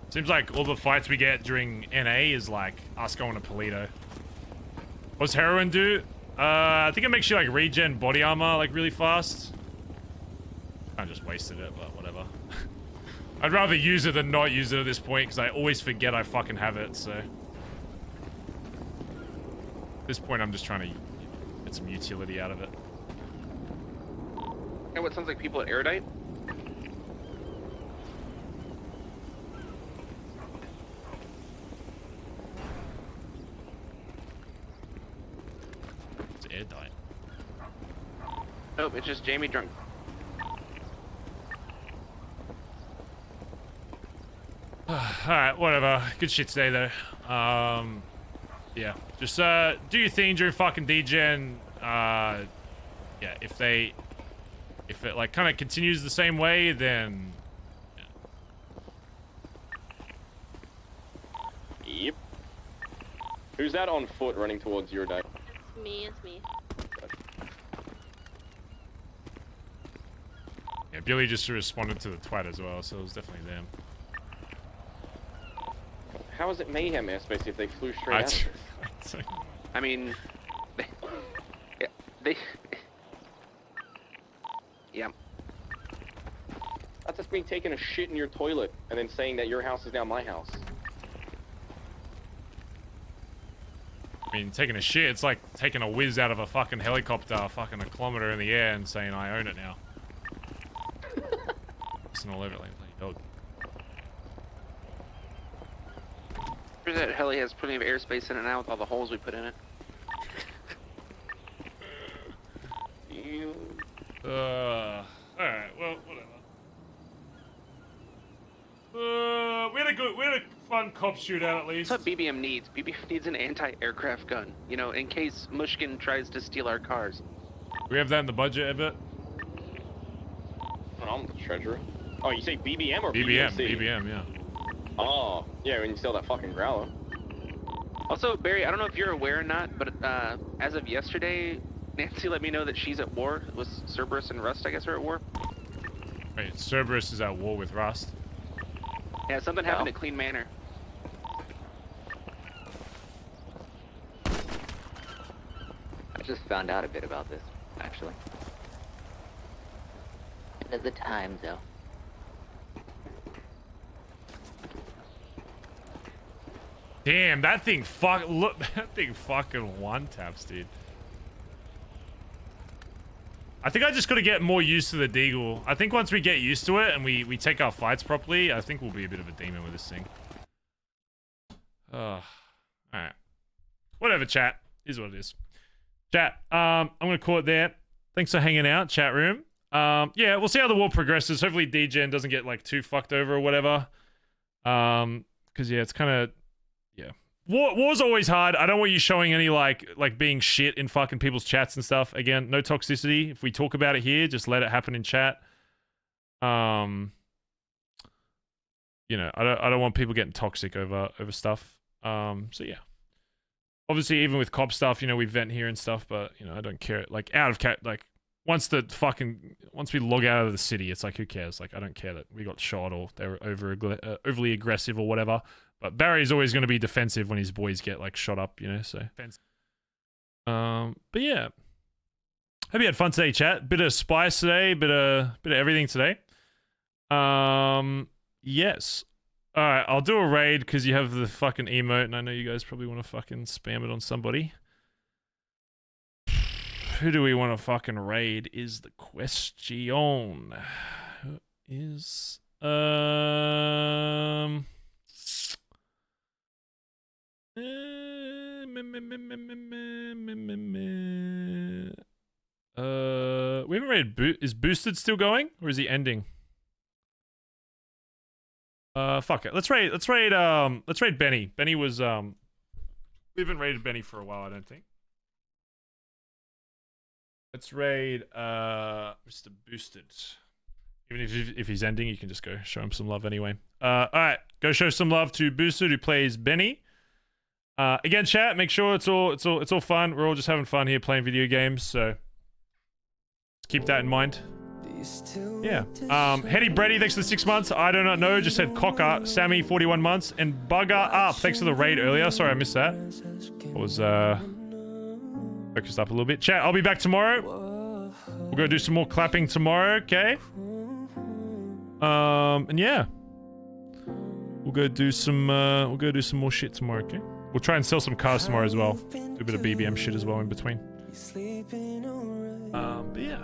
it seems like all the fights we get during NA is like us going to Polito. What's heroin do? I think it makes you like regen body armor like really fast. I just wasted it, but whatever. I'd rather use it than not use it at this point because I always forget I fucking have it, so. At this point I'm just trying to get some utility out of it. You know what sounds like people at Erudite? It's Erudite. Nope, it's just Jamie drunk. Alright, whatever. Good shit today though. Yeah. Just do your thing during fucking DGen. Yeah, if it like kind of continues the same way, then yeah. Yep. Who's that on foot running towards your day? It's me, it's me. Yeah, Billy just responded to the twat as well, so it was definitely them. How is it mayhem airspace if they flew straight out? I mean, they yeah. That's just me taking a shit in your toilet and then saying that your house is now my house. I mean, taking a shit, it's like taking a whiz out of a fucking helicopter fucking a kilometer in the air and saying I own it now. Listen all over it like a bloody dog. Sure that heli has plenty of airspace in it now with all the holes we put in it. Alright, well, whatever. We had a fun cop shootout at least. That's what BBM needs. BBM needs an anti-aircraft gun, you know, in case Mushkin tries to steal our cars. We have that in the budget, Edbert? I'm the treasurer. Oh, you say BBM or BBM? BBMC? BBM, yeah. Oh, yeah, when you sell that fucking growler. Also, Barry, I don't know if you're aware or not, but as of yesterday, Nancy let me know that she's at war. It was Cerberus and Rust, I guess, are at war. Wait, Cerberus is at war with Rust? Yeah, something happened at Clean Manor. I just found out a bit about this, actually. End of the time, though. Damn, that thing look, that thing fucking one taps, dude. I think I just gotta get more used to the Deagle. I think once we get used to it and we take our fights properly, I think we'll be a bit of a demon with this thing. Alright. Whatever, chat. is what it is. Chat, I'm going to call it there. Thanks for hanging out, chat room. Yeah, we'll see how the war progresses. Hopefully DGen doesn't get like too fucked over or whatever. Because yeah, it's kind of, yeah. War's always hard. I don't want you showing any like being shit in fucking people's chats and stuff. Again, no toxicity. If we talk about it here, just let it happen in chat. You know, I don't want people getting toxic over stuff. So yeah. Obviously, even with cop stuff, you know, we vent here and stuff, but you know, I don't care. Like once we log out of the city, it's like, who cares? Like, I don't care that we got shot or they were overly aggressive or whatever. But Barry's always going to be defensive when his boys get like shot up, you know. So, but yeah, hope you had fun today, chat. Bit of spice today, bit of everything today. Yes. All right, I'll do a raid because you have the fucking emote, and I know you guys probably want to fucking spam it on somebody. Who do we want to fucking raid is the question. Who is we haven't raided is Boosted still going or is he ending? Fuck it. Let's raid Benny. Benny was we haven't raided Benny for a while, I don't think. Let's raid Mr. Boosted. Even if he's ending, you can just go show him some love anyway. Alright, go show some love to Boosted who plays Benny. Again, chat, make sure it's all fun. We're all just having fun here playing video games, so keep that in mind. Yeah. Hetty Brady, thanks for the 6 months. I do not know, just said Cocker. Sammy, 41 months. And Bugger Up, thanks for the raid earlier. Sorry, I missed that. I was focused up a little bit. Chat, I'll be back tomorrow. We'll go do some more clapping tomorrow, okay? And yeah. We'll go do some more shit tomorrow, okay? We'll try and sell some cars tomorrow as well. Do a bit of BBM shit as well in between. But yeah.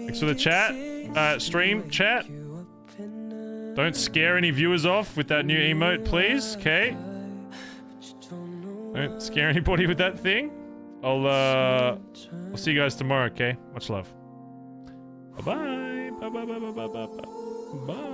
Thanks for the chat. Stream, chat. Don't scare any viewers off with that new emote, please, okay? Don't scare anybody with that thing. I'll see you guys tomorrow, okay? Much love. Bye-bye. Bye-bye. Bye.